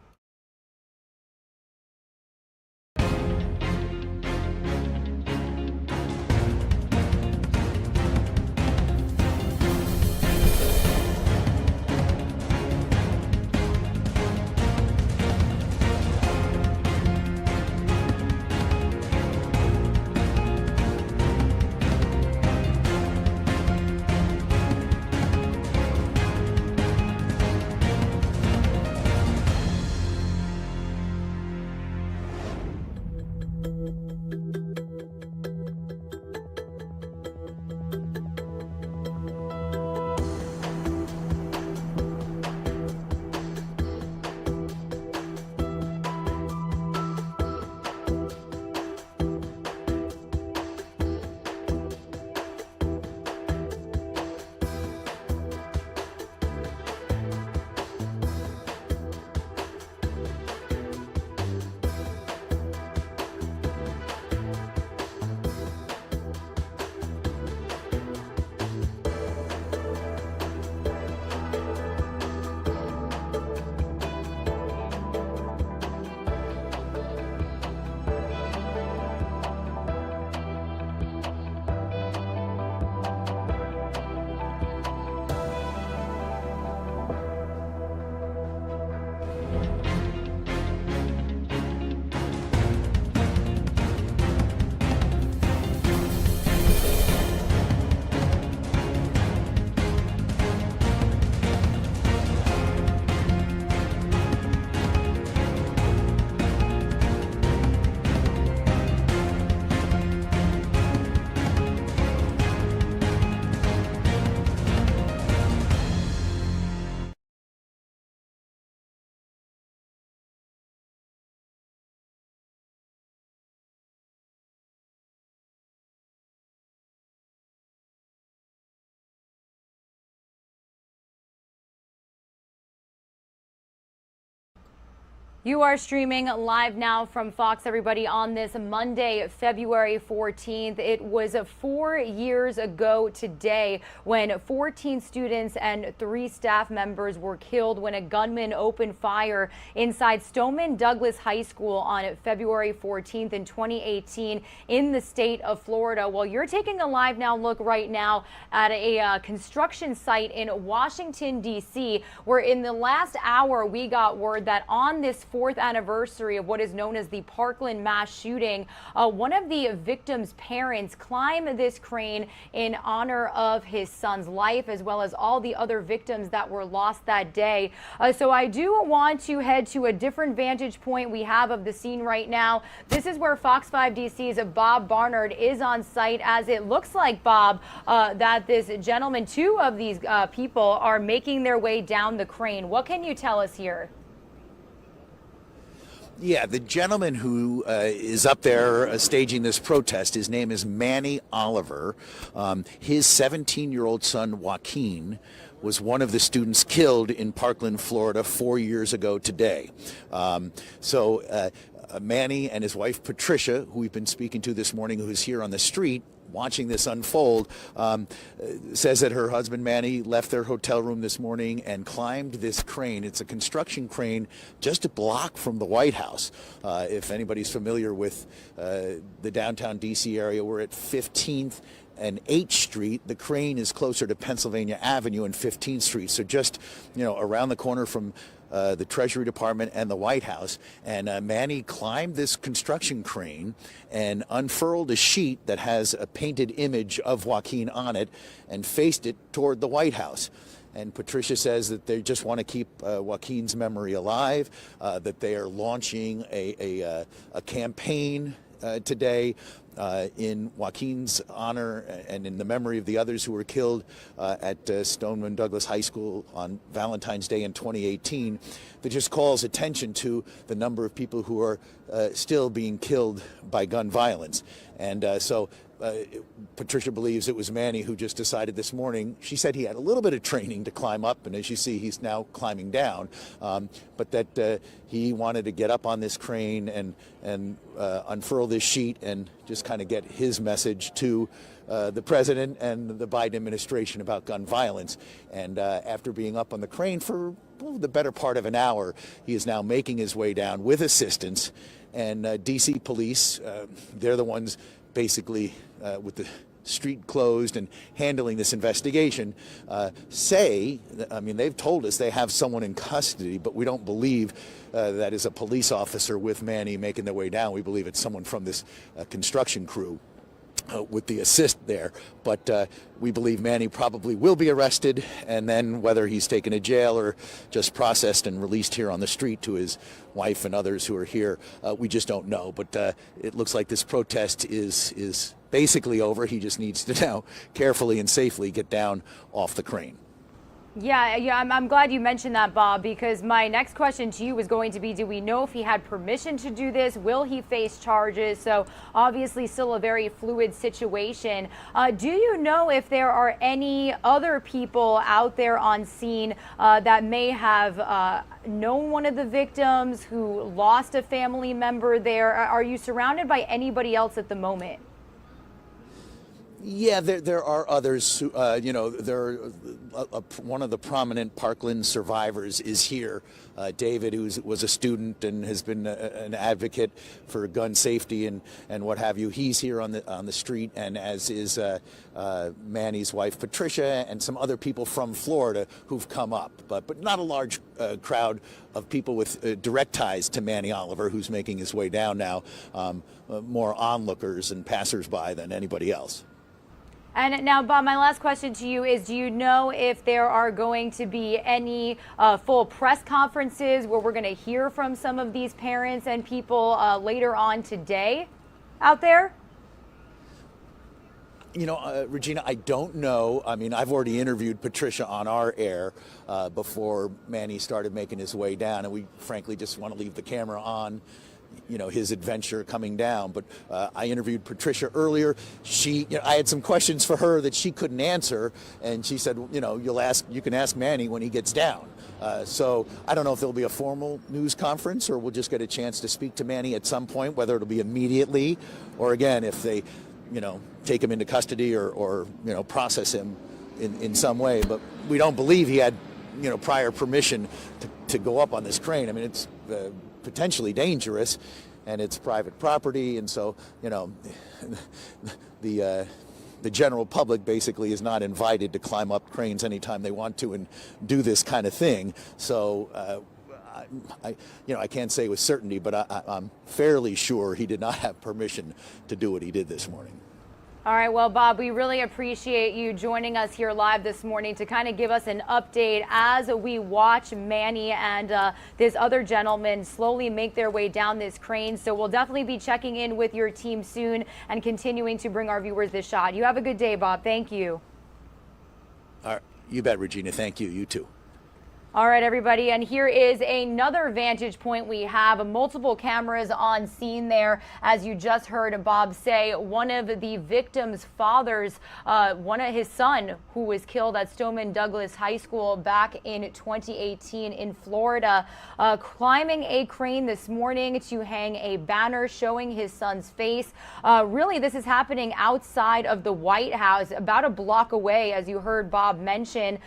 You are streaming live now from Fox, everybody, on this Monday, February 14th. It was 4 years ago today when 14 students and 3 staff members were killed when a gunman opened fire inside Stoneman Douglas High School on February 14th in 2018 in the state of Florida. Well, you're taking a live now look right now at a construction site in Washington, D.C., where in the last hour we got word that on this 4th anniversary of what is known as the Parkland mass shooting, one of the victims' parents climbed this crane in honor of his son's life, as well as all the other victims that were lost that day. So I do want to head to a different vantage point we have of the scene right now. This is where Fox 5 DC's Bob Barnard is on site, as it looks like, Bob, that this gentleman, 2 of these people, are making their way down the crane. What can you tell us here? Yeah, the gentleman who is up there staging this protest, his name is Manny Oliver. His 17-year-old son, Joaquin, was one of the students killed in Parkland, Florida 4 years ago today. Manny and his wife, Patricia, who we've been speaking to this morning, who is here on the street watching this unfold, says that her husband Manny left their hotel room this morning and climbed this crane. It's a construction crane just a block from the White House. If anybody's familiar with the downtown D.C. area, we're at 15th and 8th Street. The crane is closer to Pennsylvania Avenue and 15th Street. So just, around the corner from the Treasury Department and the White House. And Manny climbed this construction crane and unfurled a sheet that has a painted image of Joaquin on it and faced it toward the White House. And Patricia says that they just want to keep Joaquin's memory alive, that they are launching a campaign today in Joaquin's honor and in the memory of the others who were killed at Stoneman Douglas High School on Valentine's Day in 2018, that just calls attention to the number of people who are still being killed by gun violence. And Patricia believes it was Manny who just decided this morning. She said he had a little bit of training to climb up, and as you see, he's now climbing down. But that he wanted to get up on this crane and unfurl this sheet and just kind of get his message to the president and the Biden administration about gun violence. And after being up on the crane for the better part of an hour, he is now making his way down with assistance. And D.C. police, they're the ones basically with the street closed and handling this investigation, they've told us they have someone in custody, but we don't believe that is a police officer with Manny making their way down. We believe it's someone from this construction crew with the assist there. But we believe Manny probably will be arrested, and then whether he's taken to jail or just processed and released here on the street to his wife and others who are here, we just don't know. But it looks like this protest is basically over. He just needs to now carefully and safely get down off the crane. Yeah, I'm glad you mentioned that, Bob, because my next question to you was going to be, do we know if he had permission to do this? Will he face charges? So obviously still a very fluid situation. Do you know if there are any other people out there on scene that may have known one of the victims, who lost a family member there? Are you surrounded by anybody else at the moment? Yeah, there are others. One of the prominent Parkland survivors is here. David, who was a student and has been an advocate for gun safety and what have you. He's here on the street, and as is Manny's wife Patricia and some other people from Florida who've come up, but not a large crowd of people with direct ties to Manny Oliver, who's making his way down now. More onlookers and passersby than anybody else. And now, Bob, my last question to you is, do you know if there are going to be any full press conferences where we're going to hear from some of these parents and people later on today out there? Regina, I don't know. I mean, I've already interviewed Patricia on our air before Manny started making his way down, and we frankly just want to leave the camera on his adventure coming down. But I interviewed Patricia earlier. I had some questions for her that she couldn't answer, and she said, you can ask Manny when he gets down. So I don't know if there'll be a formal news conference or we'll just get a chance to speak to Manny at some point, whether it'll be immediately or again, if they, take him into custody or process him in some way. But we don't believe he had, prior permission to go up on this crane. I mean, it's potentially dangerous, and it's private property, and so the general public basically is not invited to climb up cranes anytime they want to and do this kind of thing. So I can't say with certainty, but I'm fairly sure he did not have permission to do what he did this morning. All right, well, Bob, we really appreciate you joining us here live this morning to kind of give us an update as we watch Manny and this other gentleman slowly make their way down this crane. So we'll definitely be checking in with your team soon and continuing to bring our viewers this shot. You have a good day, Bob. Thank you. All right, you bet, Regina. Thank you. You too. All right, everybody, and here is another vantage point. We have multiple cameras on scene there. As you just heard Bob say, one of the victim's fathers, his son, who was killed at Stoneman Douglas High School back in 2018 in Florida, climbing a crane this morning to hang a banner showing his son's face. Really, this is happening outside of the White House, about a block away, as you heard Bob mention,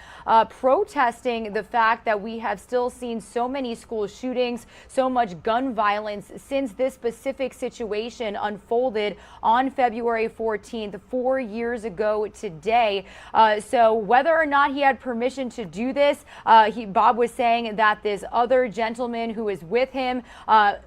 protesting the fact that we have still seen so many school shootings, so much gun violence since this specific situation unfolded on February 14th, 4 years ago today. So whether or not he had permission to do this, Bob was saying that this other gentleman who is with him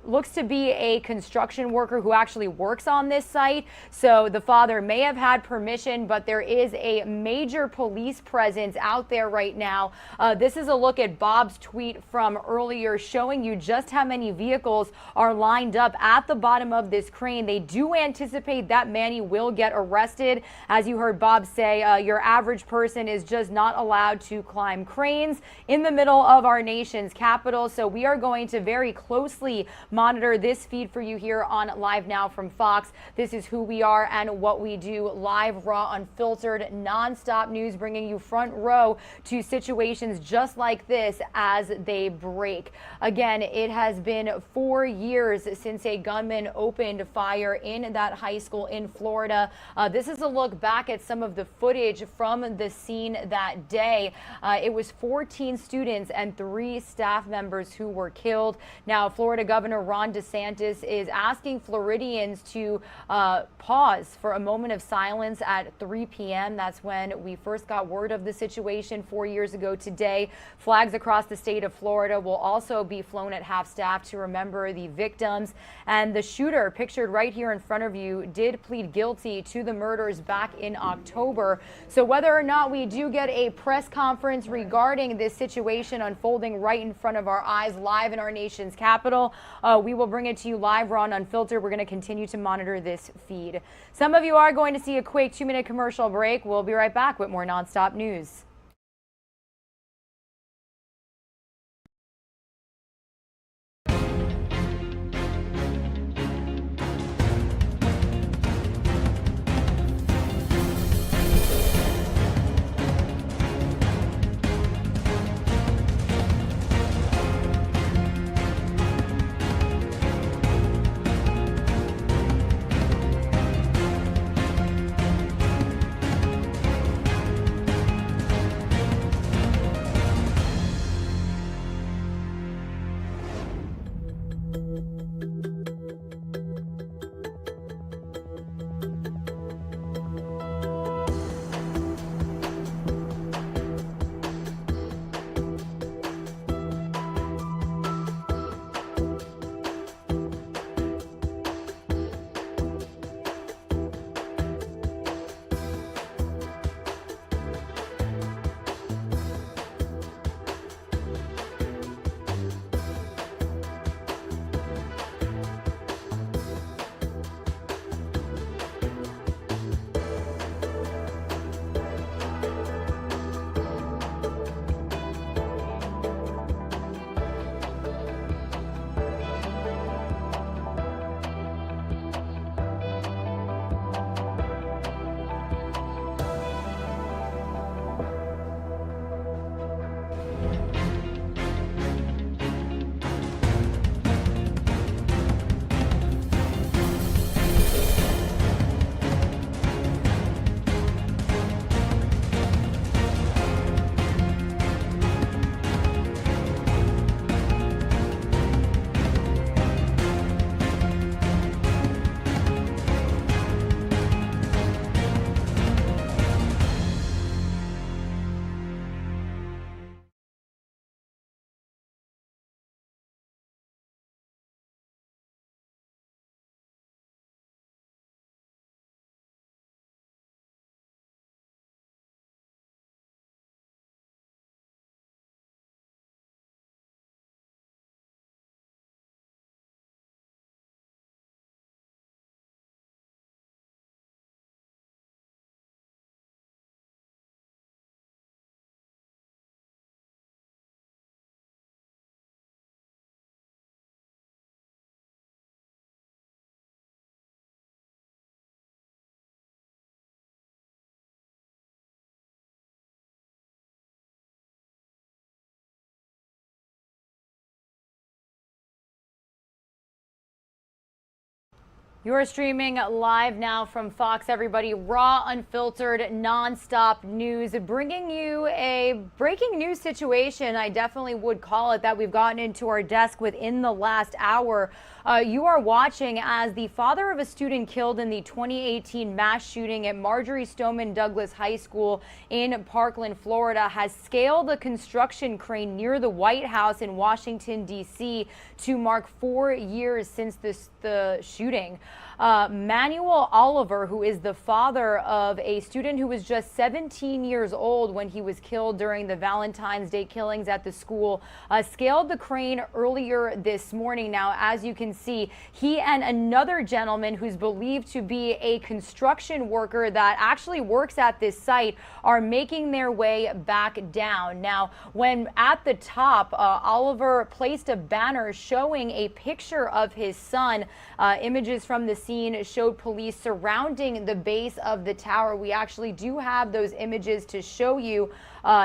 looks to be a construction worker who actually works on this site. So the father may have had permission, but there is a major police presence out there right now. This is a look at Bob's tweet from earlier showing you just how many vehicles are lined up at the bottom of this crane. They do anticipate that Manny will get arrested. As you heard Bob say, your average person is just not allowed to climb cranes in the middle of our nation's capital. So we are going to very closely monitor this feed for you here on Live Now from Fox. This is who we are and what we do. Live, raw, unfiltered, nonstop news, bringing you front row to situations just like this as they break. Again, it has been 4 years since a gunman opened fire in that high school in Florida. This is a look back at some of the footage from the scene that day. It was 14 students and 3 staff members who were killed. Now, Florida Governor Ron DeSantis is asking Floridians to pause for a moment of silence at 3 p.m. That's when we first got word of the situation 4 years ago today. Flags across the state of Florida will also be flown at half-staff to remember the victims. And the shooter, pictured right here in front of you, did plead guilty to the murders back in October. So whether or not we do get a press conference regarding this situation unfolding right in front of our eyes, live in our nation's capital, we will bring it to you live, raw, and unfiltered. We're going to continue to monitor this feed. Some of you are going to see a quick 2-minute commercial break. We'll be right back with more nonstop news. You're streaming live now from Fox, everybody. Raw, unfiltered, nonstop news, bringing you a breaking news situation, I definitely would call it, that we've gotten into our desk within the last hour. You are watching as the father of a student killed in the 2018 mass shooting at Marjorie Stoneman Douglas High School in Parkland, Florida, has scaled a construction crane near the White House in Washington, D.C. to mark 4 years since the shooting. Manuel Oliver, who is the father of a student who was just 17 years old when he was killed during the Valentine's Day killings at the school, scaled the crane earlier this morning. Now, as you can see, he and another gentleman who's believed to be a construction worker that actually works at this site are making their way back down. Now, when at the top, Oliver placed a banner showing a picture of his son. Images from the scene showed police surrounding the base of the tower. We actually do have those images to show you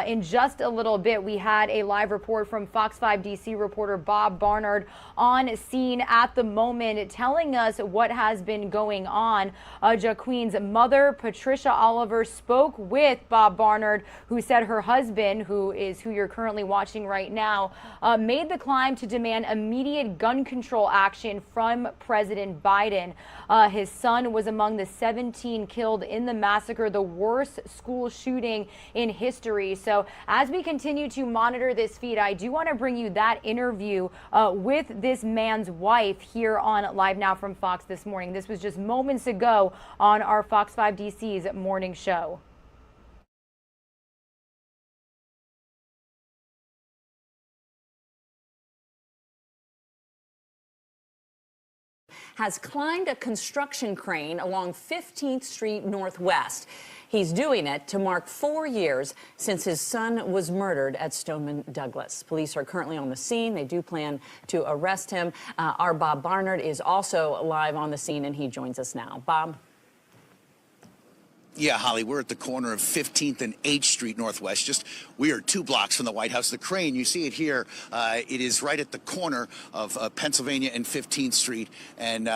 in just a little bit. We had a live report from Fox 5 DC reporter Bob Barnard on scene at the moment, telling us what has been going on. Jaqueen's mother, Patricia Oliver, spoke with Bob Barnard, who said her husband, who you're currently watching right now, made the climb to demand immediate gun control action from President Biden. His son was among the 17 killed in the massacre, the worst school shooting in history. So as we continue to monitor this feed, I do want to bring you that interview with this man's wife here on Live Now from Fox this morning. This was just moments ago on our Fox 5 DC's morning show. Has climbed a construction crane along 15th Street Northwest. He's doing it to mark 4 years since his son was murdered at Stoneman Douglas. Police are currently on the scene. They do plan to arrest him. Our Bob Barnard is also live on the scene, and he joins us now. Bob? Yeah, Holly, we're at the corner of 15th and H Street Northwest. We are 2 blocks from the White House. The crane, you see it here, it is right at the corner of Pennsylvania and 15th Street. And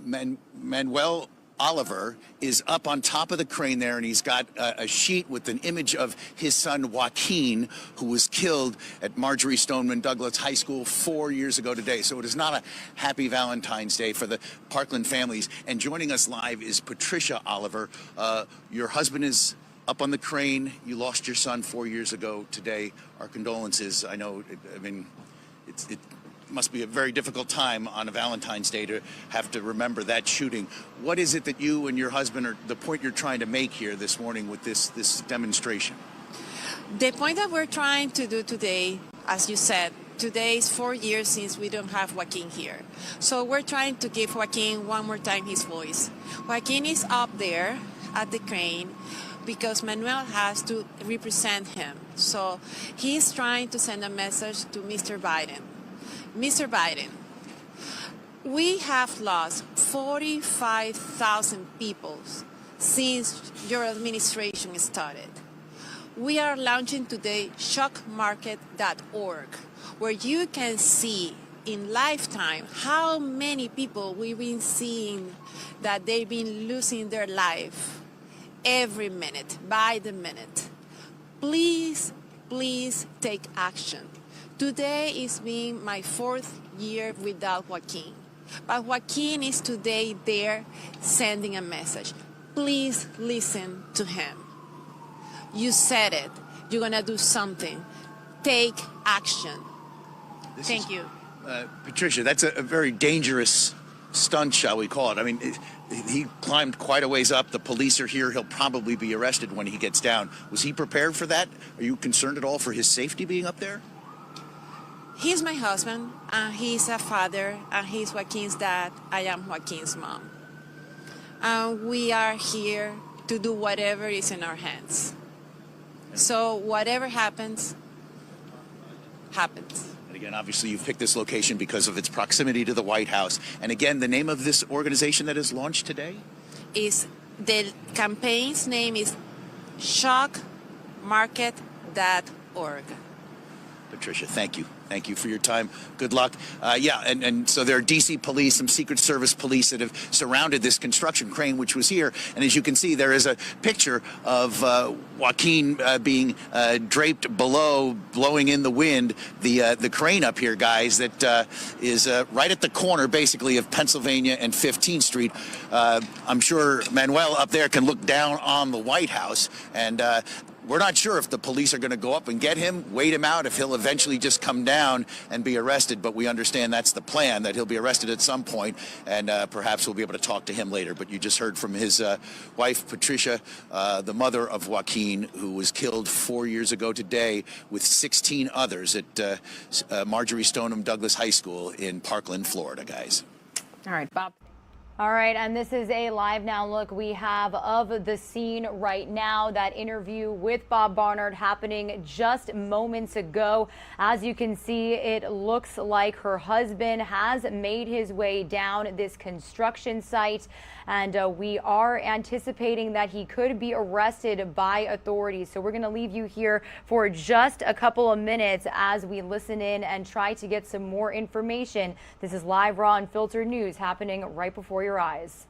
Manuel Oliver is up on top of the crane there, and he's got a sheet with an image of his son Joaquin, who was killed at Marjorie Stoneman Douglas High School 4 years ago today. So it is not a happy Valentine's Day for the Parkland families. And joining us live is Patricia Oliver. Your husband is up on the crane. You lost your son 4 years ago today. Our condolences. I know, it must be a very difficult time on a Valentine's Day to have to remember that shooting. What is it that you and your husband are, the point you're trying to make here this morning with this demonstration? The point that we're trying to do today, as you said, today is 4 years since we don't have Joaquin here. So we're trying to give Joaquin one more time his voice. Joaquin is up there at the crane because Manuel has to represent him. So he's trying to send a message to Mr. Biden. Mr. Biden, we have lost 45,000 people since your administration started. We are launching today shockmarket.org, where you can see in lifetime how many people we've been seeing that they've been losing their life every minute, by the minute. Please, please take action. Today is being my 4th year without Joaquin, but Joaquin is today there sending a message. Please listen to him. You said it. You're going to do something. Take action. Thank you. Patricia, that's a very dangerous stunt, shall we call it. I mean, he climbed quite a ways up. The police are here. He'll probably be arrested when he gets down. Was he prepared for that? Are you concerned at all for his safety being up there? He's my husband, and he's a father, and he's Joaquin's dad. I am Joaquin's mom. And we are here to do whatever is in our hands. So whatever happens, happens. And again, obviously, you've picked this location because of its proximity to the White House. And again, the name of this organization that is launched today? The campaign's name is shockmarket.org. Patricia, thank you. Thank you for your time. Good luck. Yeah, and so there are D.C. police, some Secret Service police that have surrounded this construction crane, which was here. And as you can see, there is a picture of Joaquin being draped below, blowing in the wind. The crane up here, guys, that is right at the corner, basically, of Pennsylvania and 15th Street. I'm sure Manuel up there can look down on the White House, and we're not sure if the police are going to go up and get him, wait him out, if he'll eventually just come down and be arrested. But we understand that's the plan, that he'll be arrested at some point, and perhaps we'll be able to talk to him later. But you just heard from his wife, Patricia, the mother of Joaquin, who was killed 4 years ago today with 16 others at Marjorie Stoneman Douglas High School in Parkland, Florida, guys. All right, Bob. All right, and this is a live now look we have of the scene right now. That interview with Bob Barnard happening just moments ago. As you can see, it looks like her husband has made his way down this construction site, and we are anticipating that he could be arrested by authorities. So we're going to leave you here for just a couple of minutes as we listen in and try to get some more information. This is live, raw, unfiltered news happening right before your eyes.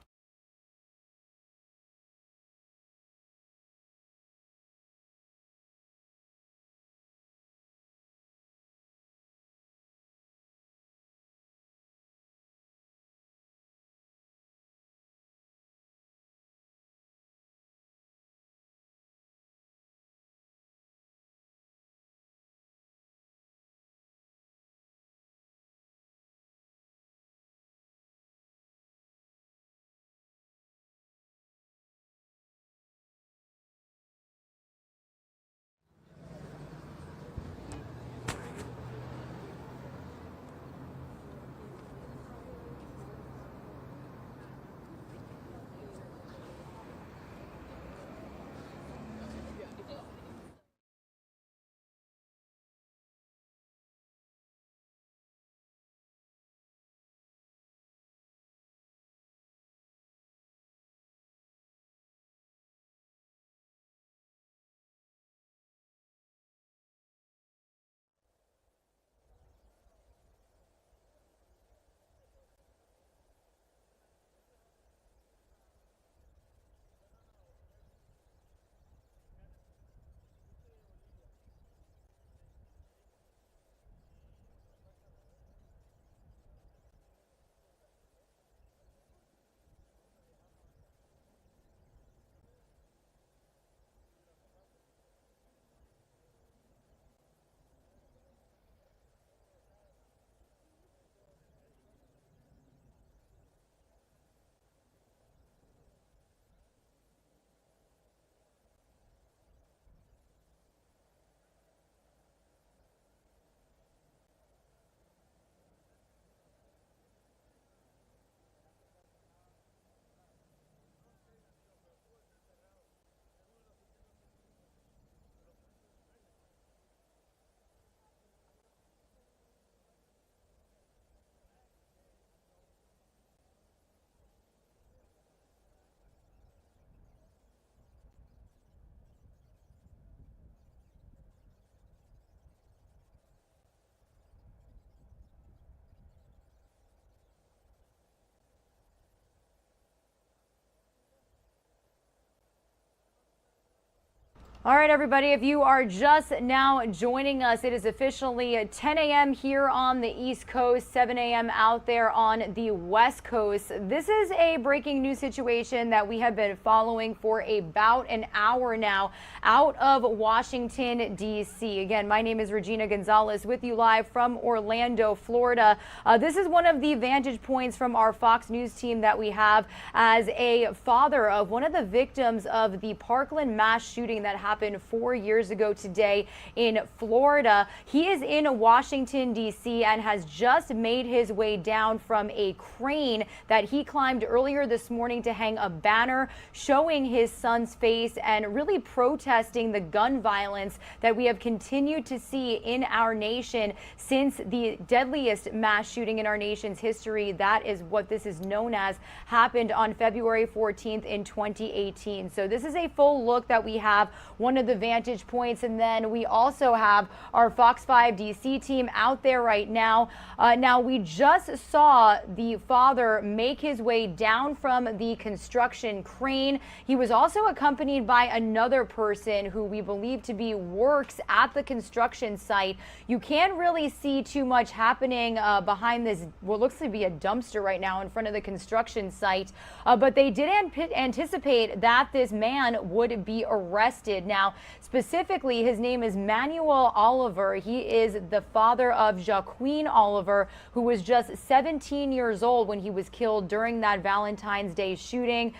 All right, everybody, if you are just now joining us, it is officially 10 a.m. here on the East Coast, 7 a.m. out there on the West Coast. This is a breaking news situation that we have been following for about an hour now out of Washington, D.C. Again, my name is Regina Gonzalez with you live from Orlando, Florida. This is one of the vantage points from our Fox News team that we have as a father of one of the victims of the Parkland mass shooting that happened 4 years ago today in Florida. He is in Washington, D.C. and has just made his way down from a crane that he climbed earlier this morning to hang a banner showing his son's face and really protesting the gun violence that we have continued to see in our nation since the deadliest mass shooting in our nation's history. That is what this is known as, happened on February 14th in 2018. So this is a full look that we have one of the vantage points. And then we also have our Fox 5 DC team out there right now. Now, we just saw the father make his way down from the construction crane. He was also accompanied by another person who we believe to be works at the construction site. You can't really see too much happening behind this, what looks to be a dumpster right now in front of the construction site. But they did anticipate that this man would be arrested. Now, specifically, his name is Manuel Oliver. He is the father of Jaqueen Oliver, who was just 17 years old when he was killed during that Valentine's Day shooting.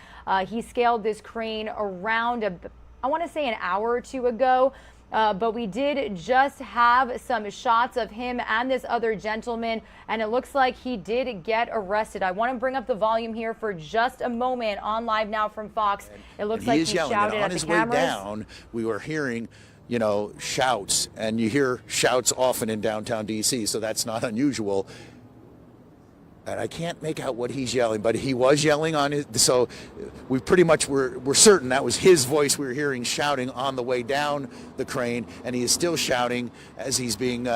He scaled this crane around, I want to say, an hour or two ago. But we did just have some shots of him and this other gentleman, and it looks like he did get arrested. I want to bring up the volume here for just a moment on Live Now from Fox. It looks like he shouted at the cameras. On his way down, we were hearing, you know, shouts, and you hear shouts often in downtown D.C., so that's not unusual. And I can't make out what he's yelling, but he was yelling on his, so we pretty much we're certain that was his voice we were hearing shouting on the way down the crane, and he is still shouting as he's being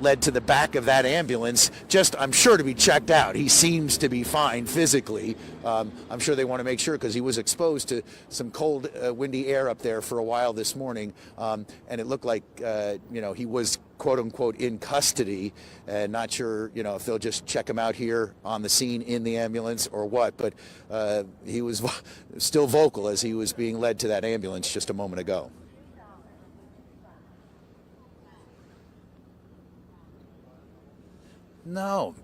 led to the back of that ambulance, just, I'm sure, to be checked out. He seems to be fine physically. I'm sure they want to make sure, because he was exposed to some cold, windy air up there for a while this morning, and it looked like, you know, he was quote unquote in custody, and not sure, you know, if they'll just check him out here on the scene in the ambulance or what, but he was still vocal as he was being led to that ambulance just a moment ago. No,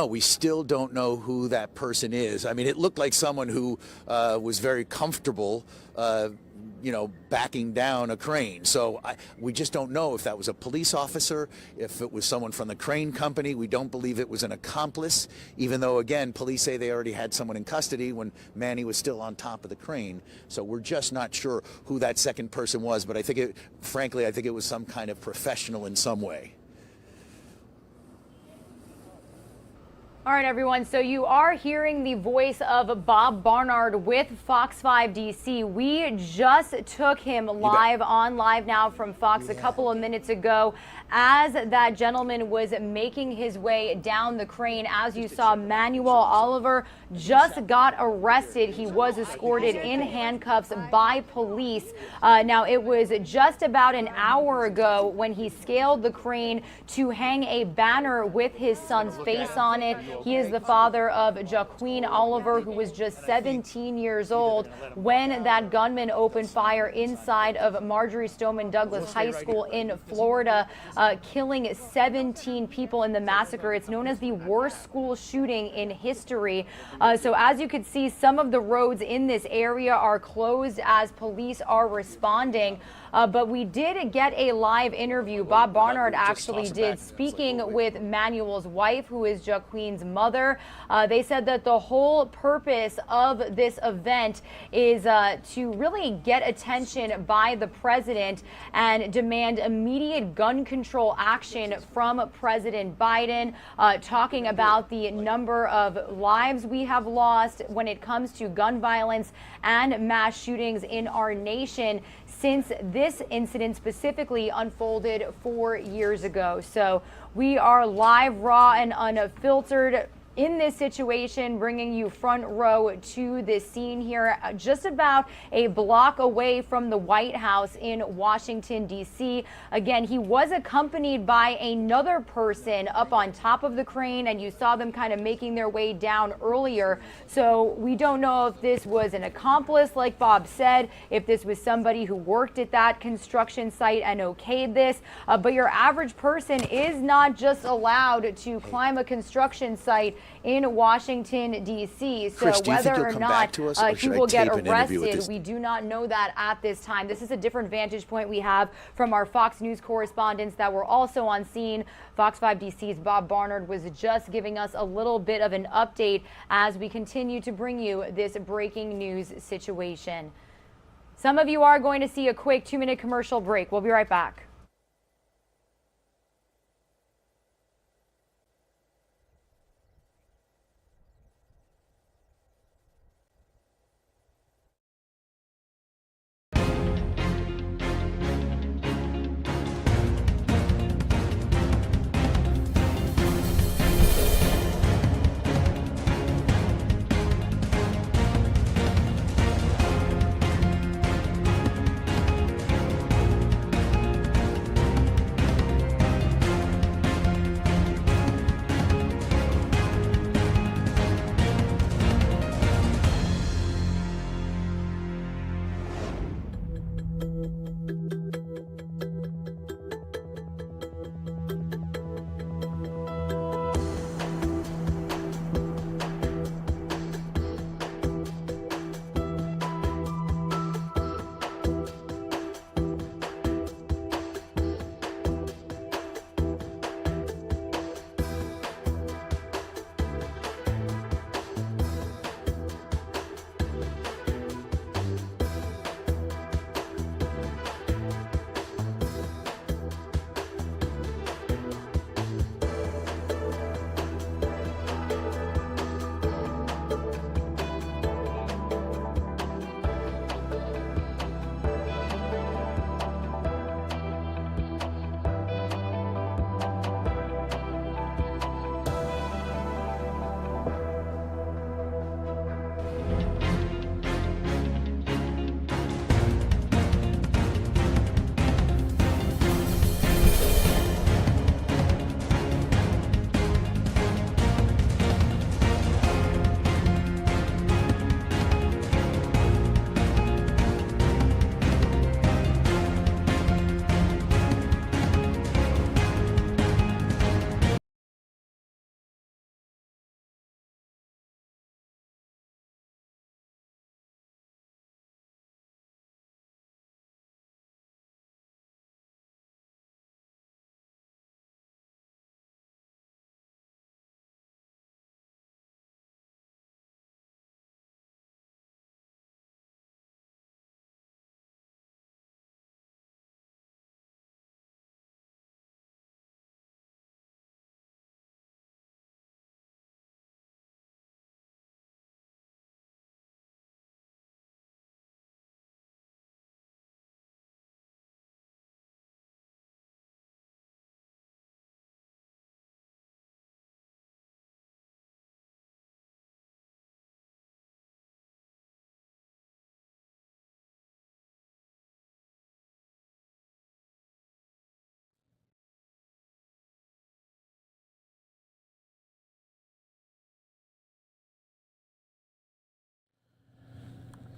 we still don't know who that person is. I mean, it looked like someone who was very comfortable, you know, backing down a crane. So we just don't know if that was a police officer, if it was someone from the crane company. We don't believe it was an accomplice, even though, again, police say they already had someone in custody when Manny was still on top of the crane. So we're just not sure who that second person was. But I think frankly, I think it was some kind of professional in some way. All right, everyone. So you are hearing the voice of Bob Barnard with Fox 5 DC. We just took him live on Live Now from Fox a couple of minutes ago as that gentleman was making his way down the crane. As you saw, Manuel Oliver just got arrested. He was escorted in handcuffs by police. Now, it was just about an hour ago when he scaled the crane to hang a banner with his son's face on it. He is the father of Jaqueen Oliver, who was just 17 years old when that gunman opened fire inside of Marjorie Stoneman Douglas High School in Florida, killing 17 people in the massacre. It's known as the worst school shooting in history. So as you can see, some of the roads in this area are closed as police are responding. But we did get a live interview. Bob Barnard actually did, speaking with Manuel's wife, who is Jaqueen's mother. They said that the whole purpose of this event is to really get attention by the president and demand immediate gun control action from President Biden, talking about the number of lives we have lost when it comes to gun violence and mass shootings in our nation since this incident specifically unfolded 4 years ago. So we are live, raw, and unfiltered in this situation, bringing you front row to this scene here, just about a block away from the White House in Washington, D.C. Again, he was accompanied by another person up on top of the crane, and you saw them kind of making their way down earlier. So we don't know if this was an accomplice, like Bob said, if this was somebody who worked at that construction site and okayed this. But your average person is not just allowed to climb a construction site in Washington, D.C. So Chris, whether or not he will get arrested, we do not know that at this time. This is a different vantage point we have from our Fox News correspondents that were also on scene. Fox 5 DC's Bob Barnard was just giving us a little bit of an update as we continue to bring you this breaking news situation. Some of you are going to see a quick 2-minute commercial break. We'll be right back.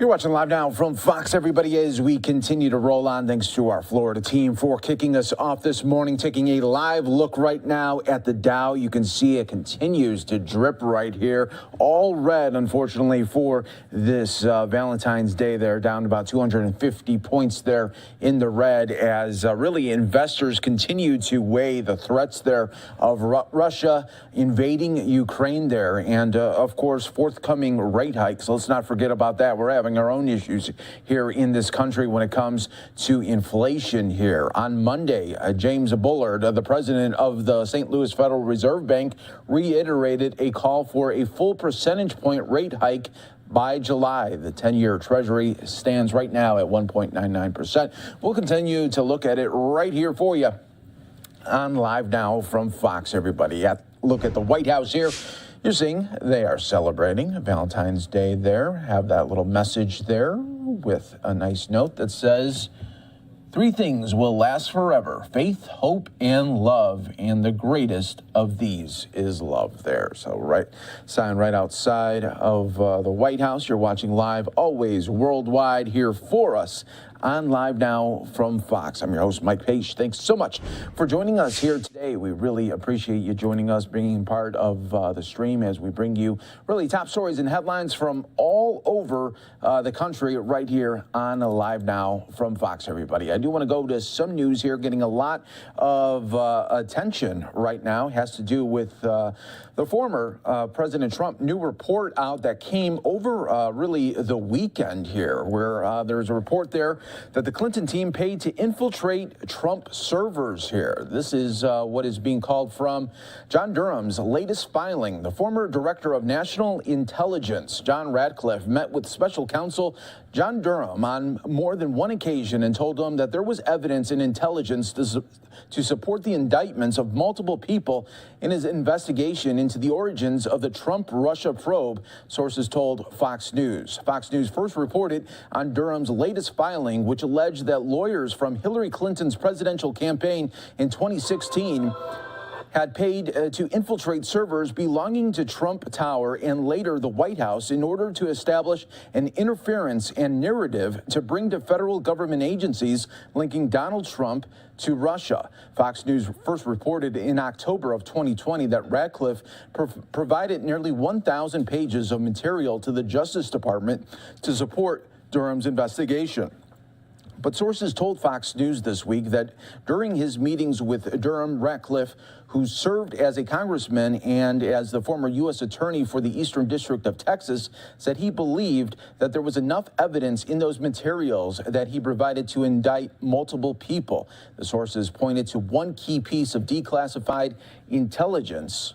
You're watching Live Now from Fox, everybody, as we continue to roll on. Thanks to our Florida team for kicking us off this morning, taking a live look right now at the Dow. You can see it continues to drip right here. All red, unfortunately, for this Valentine's Day. They're down about 250 points there in the red as really investors continue to weigh the threats there of Russia invading Ukraine there. And, of course, forthcoming rate hikes. Let's not forget about that. We're having our own issues here in this country when it comes to inflation here. On Monday, James Bullard, the president of the St. Louis Federal Reserve Bank, reiterated a call for a full percentage point rate hike by July. The 10-year Treasury stands right now at 1.99%. We'll continue to look at it right here for you on Live Now from Fox, everybody. Look at the White House here. You're seeing they are celebrating Valentine's Day there. Have that little message there with a nice note that says, 3 things will last forever: faith, hope, and love. And the greatest of these is love there. So sign right outside of the White House. You're watching live, always worldwide, here for us on Live Now from Fox. I'm your host, Mike Page. Thanks so much for joining us here today. We really appreciate you joining us, being part of the stream as we bring you really top stories and headlines from all over the country right here on Live Now from Fox, everybody. I do want to go to some news here, getting a lot of attention right now. It has to do with the former President Trump. New report out that came over really the weekend here, where there's a report there that the Clinton team paid to infiltrate Trump servers here. This is what is being called from John Durham's latest filing. The former director of national intelligence, John Ratcliffe, met with special counsel John Durham on more than one occasion and told him that there was evidence and intelligence to support the indictments of multiple people in his investigation into the origins of the Trump-Russia probe, sources told Fox News. Fox News first reported on Durham's latest filing, which alleged that lawyers from Hillary Clinton's presidential campaign in 2016 had paid to infiltrate servers belonging to Trump Tower and later the White House in order to establish an interference and narrative to bring to federal government agencies linking Donald Trump to Russia. Fox News first reported in October of 2020 that Ratcliffe provided nearly 1,000 pages of material to the Justice Department to support Durham's investigation. But sources told Fox News this week that during his meetings with Durham, Ratcliffe, who served as a congressman and as the former U.S. attorney for the Eastern District of Texas, said he believed that there was enough evidence in those materials that he provided to indict multiple people. The sources pointed to one key piece of declassified intelligence,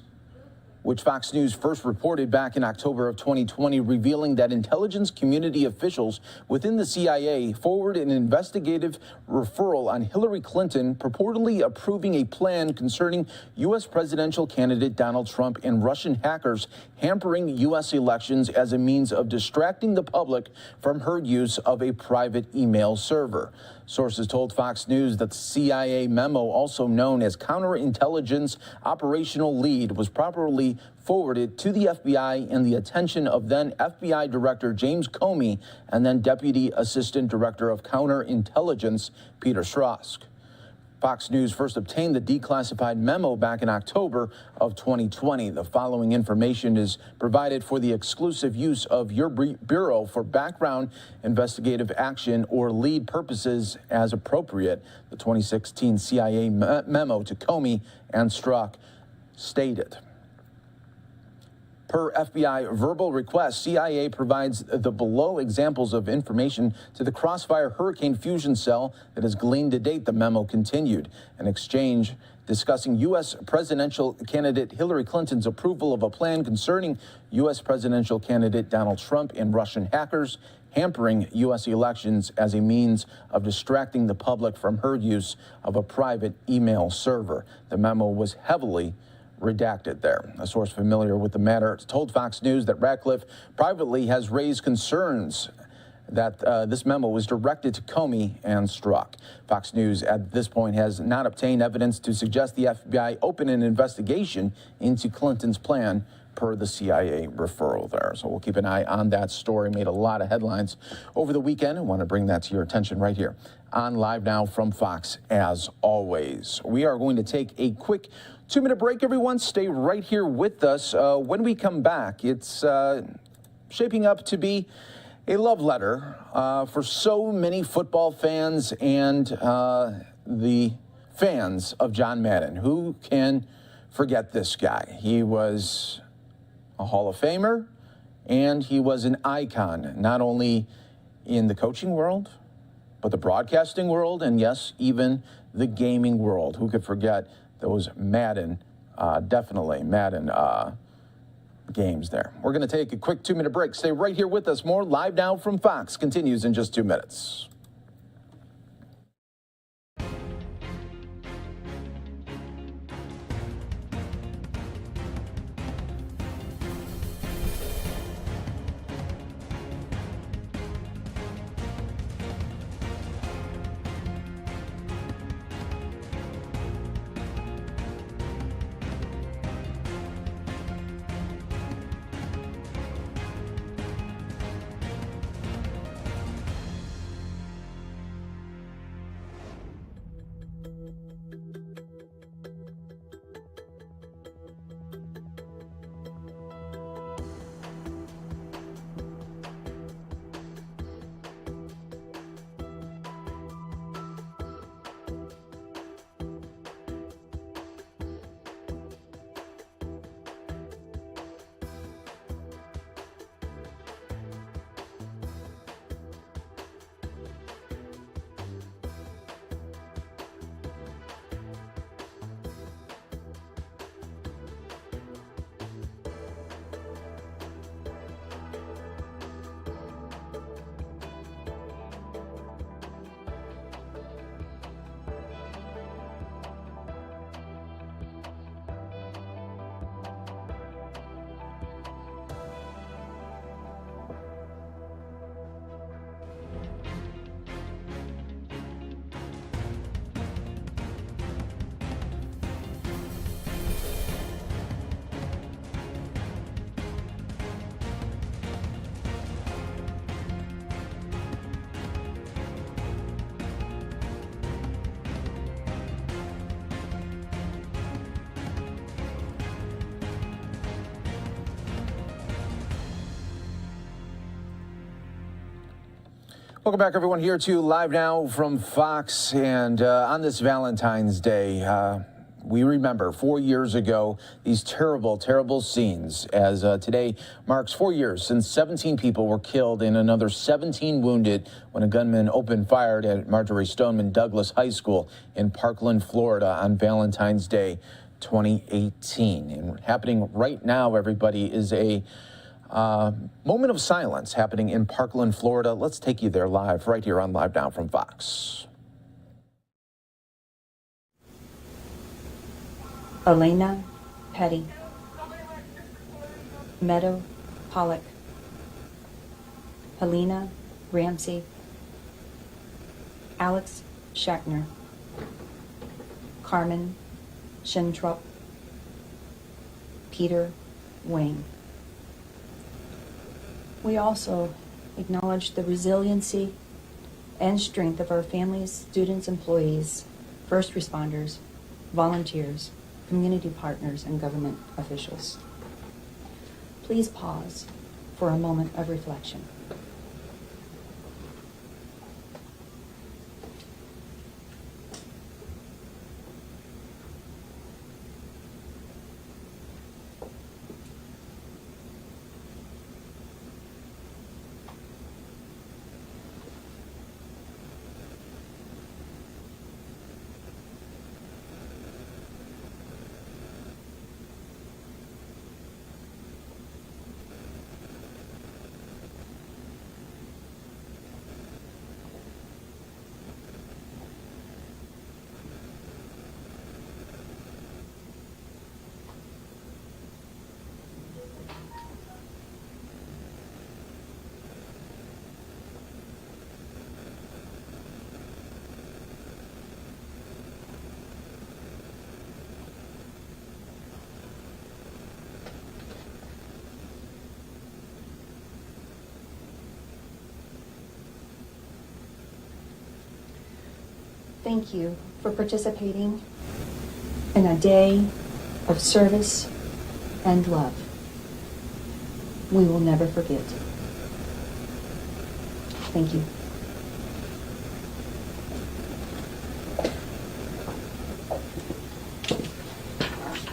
which Fox News first reported back in October of 2020, revealing that intelligence community officials within the CIA forwarded an investigative referral on Hillary Clinton, purportedly approving a plan concerning U.S. presidential candidate Donald Trump and Russian hackers hampering U.S. elections as a means of distracting the public from her use of a private email server. Sources told Fox News that the CIA memo, also known as Counterintelligence Operational Lead, was properly forwarded to the FBI in the attention of then FBI Director James Comey and then Deputy Assistant Director of Counterintelligence Peter Strzok. Fox News first obtained the declassified memo back in October of 2020. The following information is provided for the exclusive use of your Bureau for background investigative action or lead purposes as appropriate. The 2016 CIA memo to Comey and Strzok stated. Per FBI verbal request, CIA provides the below examples of information to the Crossfire Hurricane Fusion Cell that has gleaned to date, the memo continued. An exchange discussing U.S. presidential candidate Hillary Clinton's approval of a plan concerning U.S. presidential candidate Donald Trump and Russian hackers hampering U.S. elections as a means of distracting the public from her use of a private email server. The memo was heavily redacted there. A source familiar with the matter told Fox News that Ratcliffe privately has raised concerns that this memo was directed to Comey and Strzok. Fox News at this point has not obtained evidence to suggest the FBI open an investigation into Clinton's plan per the CIA referral there. So we'll keep an eye on that story. Made a lot of headlines over the weekend. I want to bring that to your attention right here on Live Now from Fox, as always. We are going to take a quick 2-minute break, everyone. Stay right here with us. When we come back, it's shaping up to be a love letter for so many football fans and the fans of John Madden. Who can forget this guy? He was a Hall of Famer, and he was an icon, not only in the coaching world, but the broadcasting world, and yes, even the gaming world. Who could forget those Madden, definitely Madden games there. We're going to take a quick 2-minute break. Stay right here with us. More Live Now from Fox continues in just 2 minutes. Welcome back, everyone, here to Live Now from Fox. And on this Valentine's Day, we remember 4 years ago these terrible, terrible scenes, as today marks 4 years since 17 people were killed and another 17 wounded when a gunman opened fire at Marjorie Stoneman Douglas High School in Parkland, Florida on Valentine's Day 2018. And happening right now, everybody, is a moment of silence happening in Parkland, Florida. Let's take you there live right here on Live Now from Fox. Elena Petty, Meadow Pollock, Helena Ramsey, Alex Shatner, Carmen Schentrup, Peter Wayne. We also acknowledge the resiliency and strength of our families, students, employees, first responders, volunteers, community partners, and government officials. Please pause for a moment of reflection. thank you for participating in a day of service and love. We will never forget. Thank you.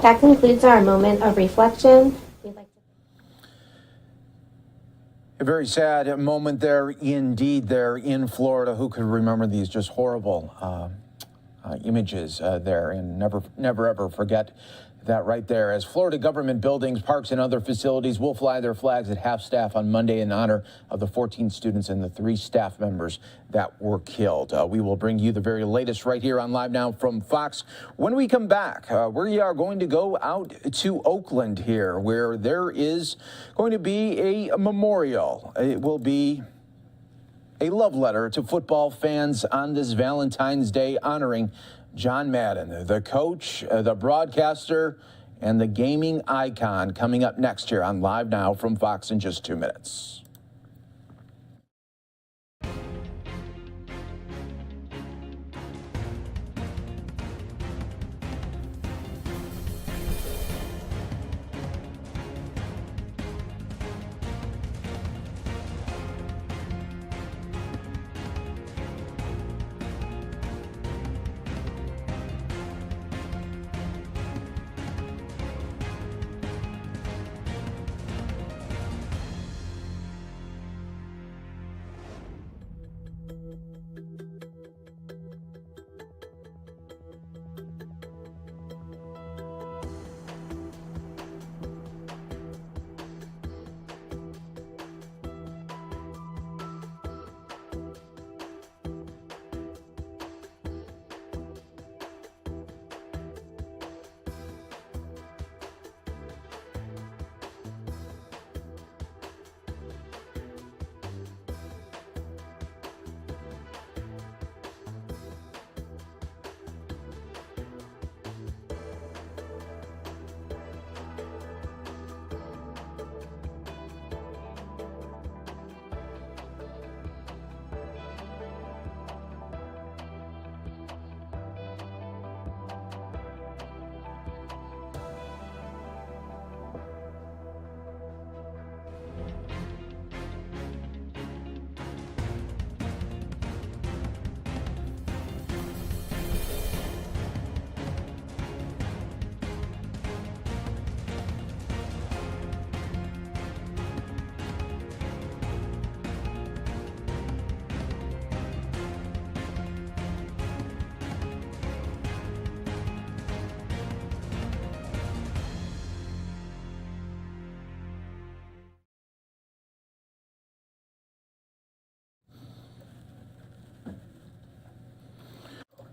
That concludes our moment of reflection. A very sad moment there indeed there in Florida. Who could remember these just horrible images there, and never ever forget that right there. As Florida government buildings, parks, and other facilities will fly their flags at half-staff on Monday in honor of the 14 students and the 3 staff members that were killed. We will bring you the very latest right here on Live Now from Fox. When we come back, we are going to go out to Oakland here, where there is going to be a memorial. It will be a love letter to football fans on this Valentine's Day, honoring John Madden, the coach, the broadcaster, and the gaming icon, coming up next year on Live Now from Fox in just 2 minutes.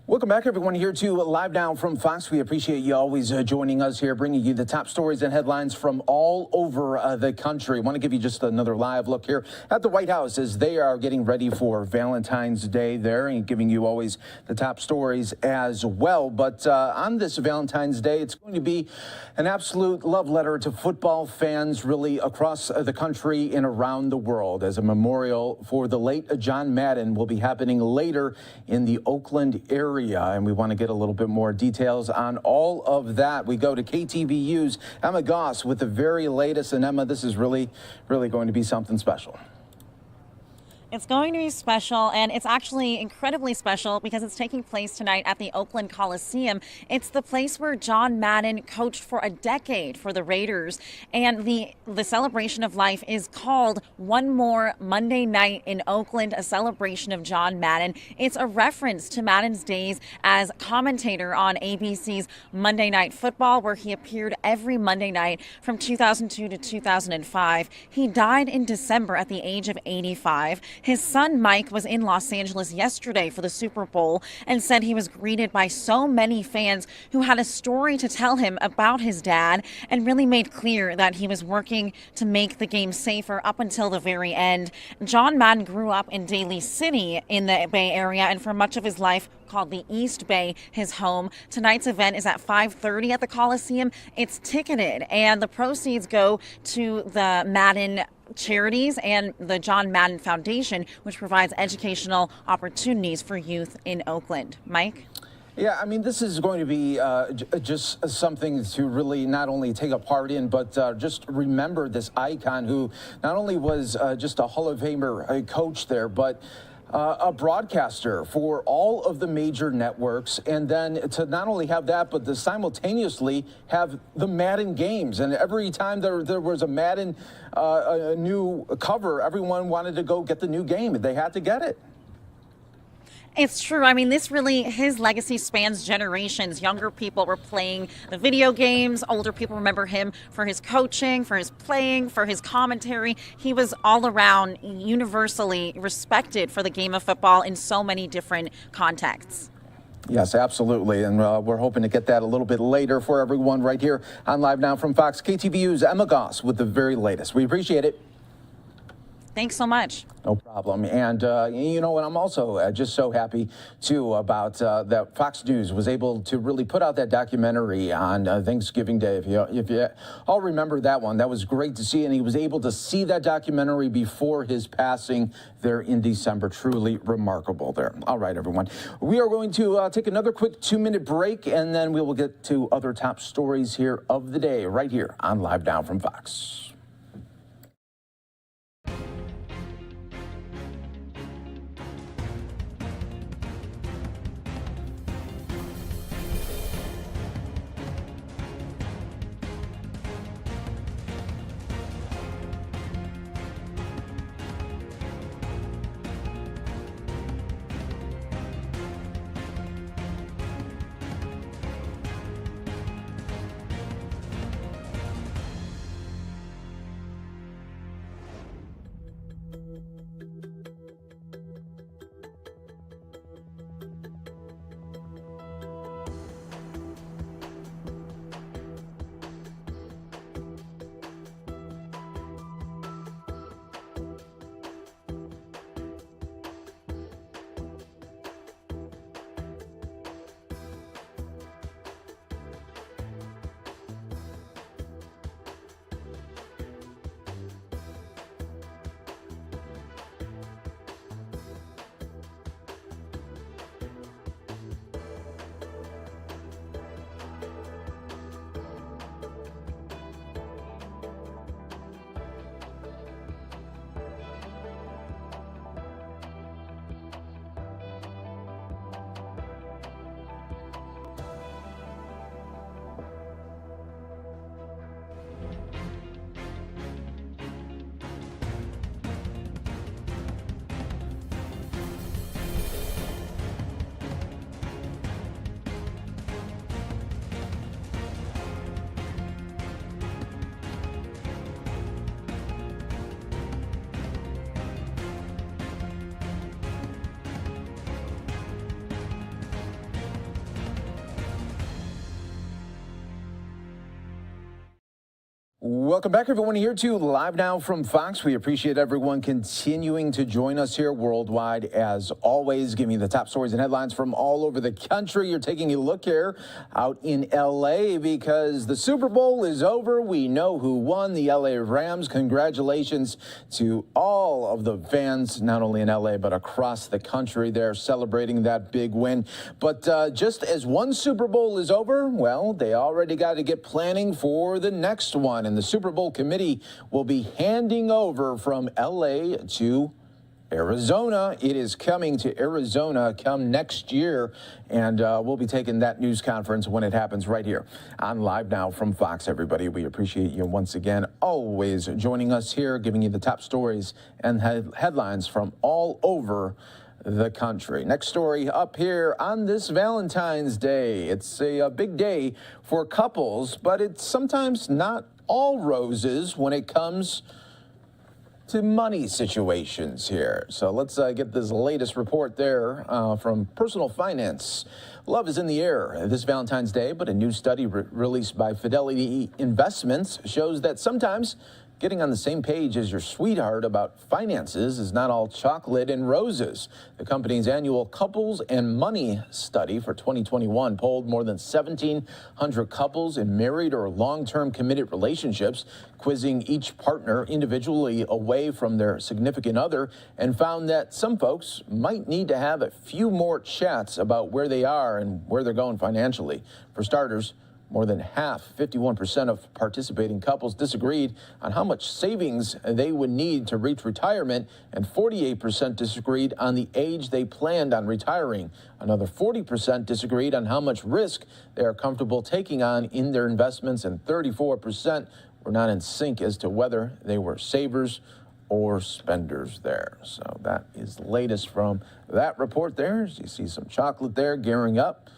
Welcome back, everyone, here to Live Now from Fox. We appreciate you always joining us here, bringing you the top stories and headlines from all over the country. I want to give you just another live look here at the White House as they are getting ready for Valentine's Day there, and giving you always the top stories as well. But on this Valentine's Day, it's going to be an absolute love letter to football fans really across the country and around the world, as a memorial for the late John Madden will be happening later in the Oakland area. And we want to get a little bit more details on all of that. We go to KTVU's Emma Goss with the very latest. And Emma, this is really going to be something special. It's going to be special, and it's actually incredibly special because it's taking place tonight at the Oakland Coliseum. It's the place where John Madden coached for a decade for the Raiders, and the celebration of life is called One More Monday Night in Oakland, a celebration of John Madden. It's a reference to Madden's days as commentator on ABC's Monday Night Football, where he appeared every Monday night from 2002 to 2005. He died in December at the age of 85. His son, Mike, was in Los Angeles yesterday for the Super Bowl and said he was greeted by so many fans who had a story to tell him about his dad, and really made clear that he was working to make the game safer up until the very end. John Madden grew up in Daly City in the Bay Area, and for much of his life called the East Bay his home. Tonight's event is at 5:30 at the Coliseum. It's ticketed, and the proceeds go to the Madden charities and the John Madden Foundation, which provides educational opportunities for youth in Oakland. Mike? Yeah, I mean, this is going to be just something to really not only take a part in, but just remember this icon who not only was just a Hall of Famer coach there, but a broadcaster for all of the major networks, and then to not only have that, but to simultaneously have the Madden games. And every time there was a Madden a new cover, everyone wanted to go get the new game. They had to get it. It's true. I mean, his legacy spans generations. Younger people were playing the video games. Older people remember him for his coaching, for his playing, for his commentary. He was all around universally respected for the game of football in so many different contexts. Yes, absolutely. And we're hoping to get that a little bit later for everyone right here on Live Now from Fox. KTVU's Emma Goss with the very latest. We appreciate it. Thanks so much. No problem. And, you know, and I'm also just so happy, too, about that Fox News was able to really put out that documentary on Thanksgiving Day. If you all remember that one, that was great to see. And he was able to see that documentary before his passing there in December. Truly remarkable there. All right, everyone. We are going to take another quick 2-minute break, and then we will get to other top stories here of the day right here on Live Now from Fox. Welcome back, everyone, here to Live Now from Fox. We appreciate everyone continuing to join us here worldwide. As always, giving you the top stories and headlines from all over the country. You're taking a look here out in L.A. because the Super Bowl is over. We know who won, the L.A. Rams. Congratulations to all of the fans, not only in L.A., but across the country. They're celebrating that big win. But just as one Super Bowl is over, well, they already got to get planning for the next one. And the Super Bowl committee will be handing over from L.A. to Arizona. It is coming to Arizona come next year, and we'll be taking that news conference when it happens right here on Live Now from Fox, everybody. We appreciate you once again, always joining us here, giving you the top stories and headlines from all over the country. Next story up here on this Valentine's Day. It's a big day for couples, but it's sometimes not all roses when it comes to money situations here. So let's get this latest report there from Personal Finance. Love is in the air this Valentine's Day, but a new study released by Fidelity Investments shows that sometimes getting on the same page as your sweetheart about finances is not all chocolate and roses. The company's annual Couples and Money study for 2021 polled more than 1,700 couples in married or long-term committed relationships, quizzing each partner individually away from their significant other, and found that some folks might need to have a few more chats about where they are and where they're going financially. For starters, more than half, 51% of participating couples disagreed on how much savings they would need to reach retirement, and 48% disagreed on the age they planned on retiring. Another 40% disagreed on how much risk they are comfortable taking on in their investments, and 34% were not in sync as to whether they were savers or spenders there. So that is the latest from that report there. As you see some chocolate there gearing up.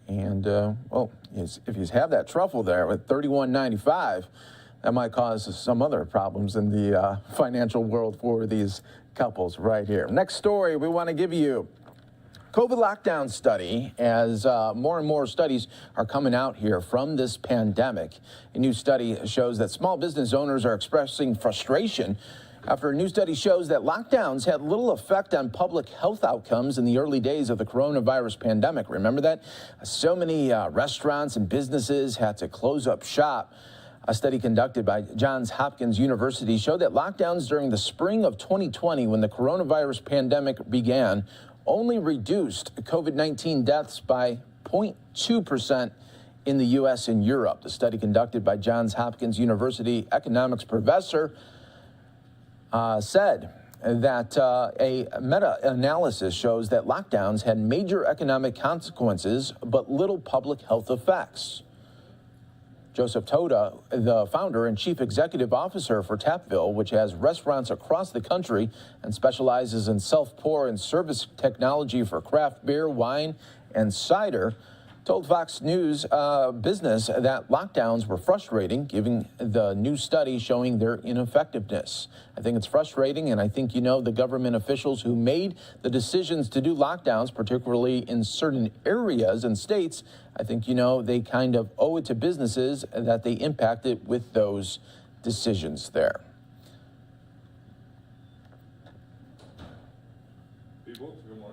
And, well, if you have that truffle there with $31.95, that might cause some other problems in the financial world for these couples right here. Next story we want to give you. COVID lockdown study, as more and more studies are coming out here from this pandemic. A new study shows that small business owners are expressing frustration after a new study shows that lockdowns had little effect on public health outcomes in the early days of the coronavirus pandemic. Remember that? So many restaurants and businesses had to close up shop. A study conducted by Johns Hopkins University showed that lockdowns during the spring of 2020, when the coronavirus pandemic began, only reduced COVID-19 deaths by 0.2% in the U.S. and Europe. The study conducted by Johns Hopkins University economics professor said that a meta-analysis shows that lockdowns had major economic consequences but little public health effects. Joseph Toda, the founder and chief executive officer for Tapville, which has restaurants across the country and specializes in self-pour and service technology for craft beer, wine, and cider, told Fox News Business that lockdowns were frustrating, given the new study showing their ineffectiveness. I think it's frustrating, and I think, the government officials who made the decisions to do lockdowns, particularly in certain areas and states, I think, they kind of owe it to businesses that they impacted with those decisions there.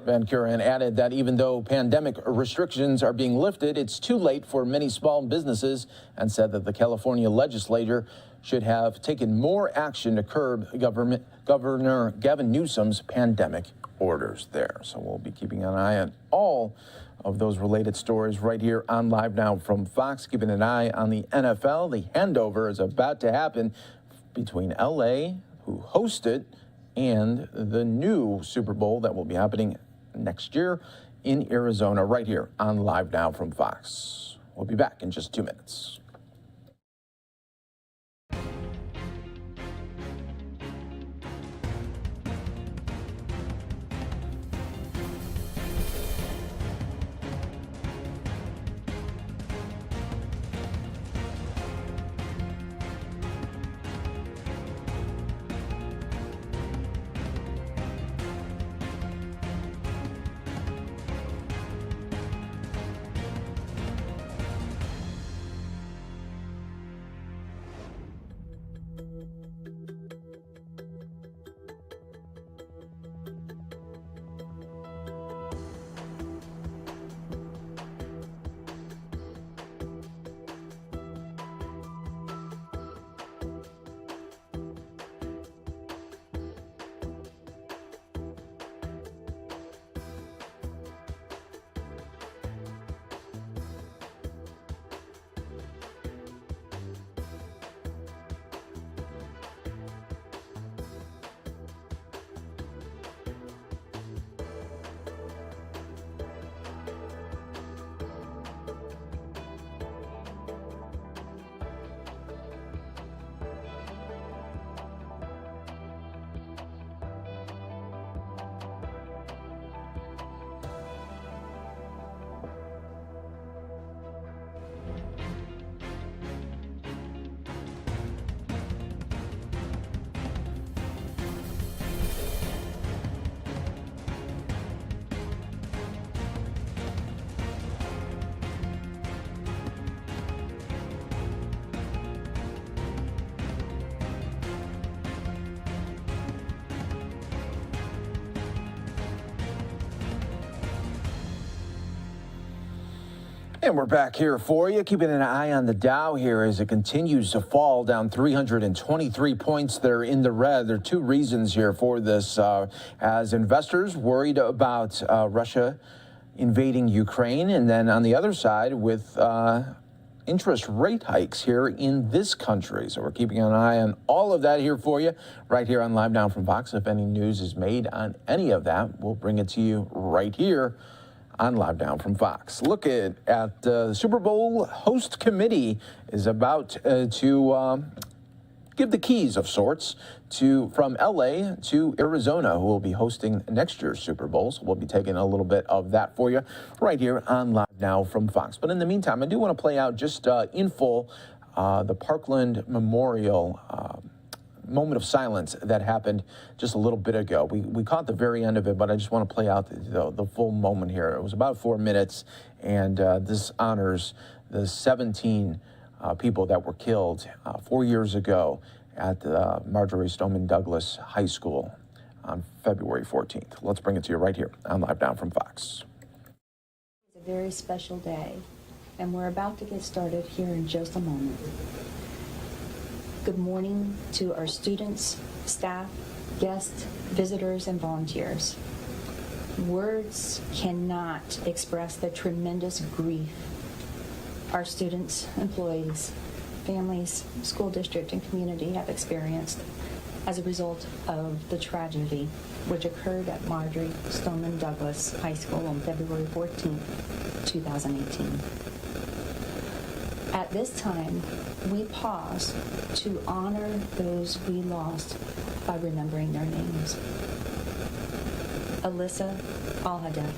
Van Kuren added that even though pandemic restrictions are being lifted, it's too late for many small businesses, and said that the California legislature should have taken more action to curb Governor Gavin Newsom's pandemic orders there. So we'll be keeping an eye on all of those related stories right here on Live Now from Fox. Keeping an eye on the NFL. The handover is about to happen between L.A., who hosted, and the new Super Bowl that will be happening next year in Arizona, right here on Live Now from Fox. We'll be back in just 2 minutes. And we're back here for you, keeping an eye on the Dow here as it continues to fall, down 323 points. They're in the red. There are two reasons here for this, as investors worried about Russia invading Ukraine, and then on the other side with interest rate hikes here in this country. So we're keeping an eye on all of that here for you right here on Live Now from Fox. If any news is made on any of that, we'll bring it to you right here on Live Now from Fox. Look at the Super Bowl host committee is about to give the keys of sorts from LA to Arizona, who will be hosting next year's Super Bowl. So we'll be taking a little bit of that for you right here on Live Now from Fox. But in the meantime, I do want to play out just in full the Parkland Memorial moment of silence that happened just a little bit ago. We caught the very end of it, but I just want to play out the full moment here. It was about 4 minutes, and this honors the 17 people that were killed 4 years ago at the Marjorie Stoneman Douglas High School on February 14th. Let's bring it to you right here on Live Now from Fox. It's a very special day, and we're about to get started here in just a moment. Good morning to our students, staff, guests, visitors, and volunteers. Words cannot express the tremendous grief our students, employees, families, school district, and community have experienced as a result of the tragedy which occurred at Marjorie Stoneman Douglas High School on February 14, 2018. At this time, we pause to honor those we lost by remembering their names. Alyssa Alhadeff,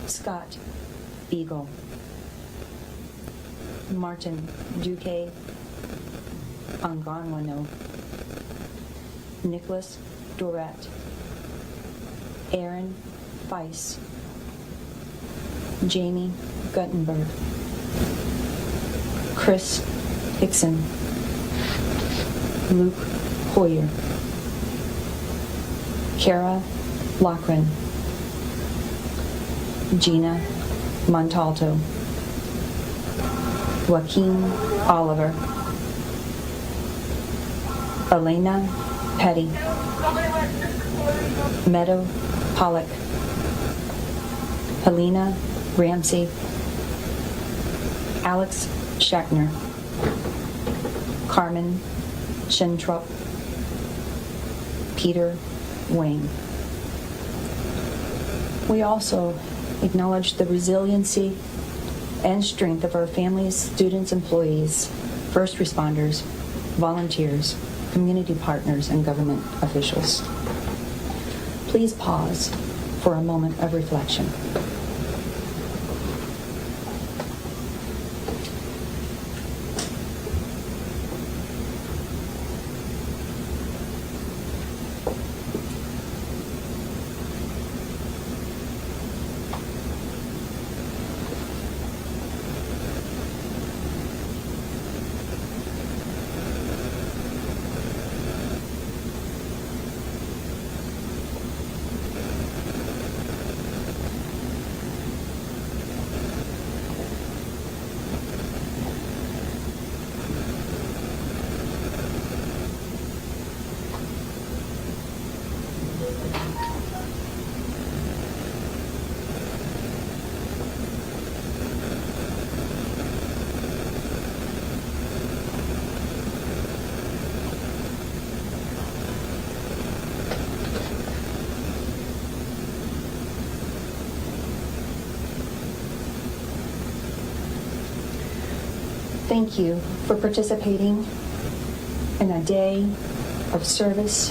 Scott Beagle, Martin Duque Anganwano, Nicholas Doret, Aaron Weiss, Jamie Guttenberg, Chris Hickson, Luke Hoyer, Kara Lochran, Gina Montalto, Joaquin Oliver, Elena Petty, Meadow Pollock, Helena Ramsey, Alex Schachner, Carmen Schentrup, Peter Wayne. We also acknowledge the resiliency and strength of our families, students, employees, first responders, volunteers, community partners, and government officials. Please pause for a moment of reflection. Thank you for participating in a day of service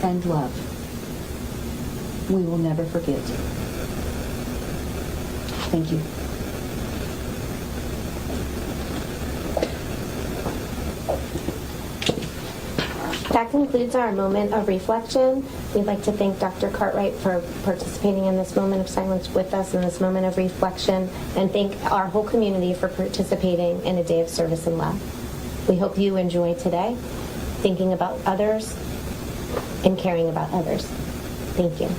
and love. We will never forget. Thank you. That concludes our moment of reflection. We'd like to thank Dr. Cartwright for participating in this moment of silence with us in this moment of reflection, and thank our whole community for participating in a day of service and love. We hope you enjoy today, thinking about others and caring about others. Thank you.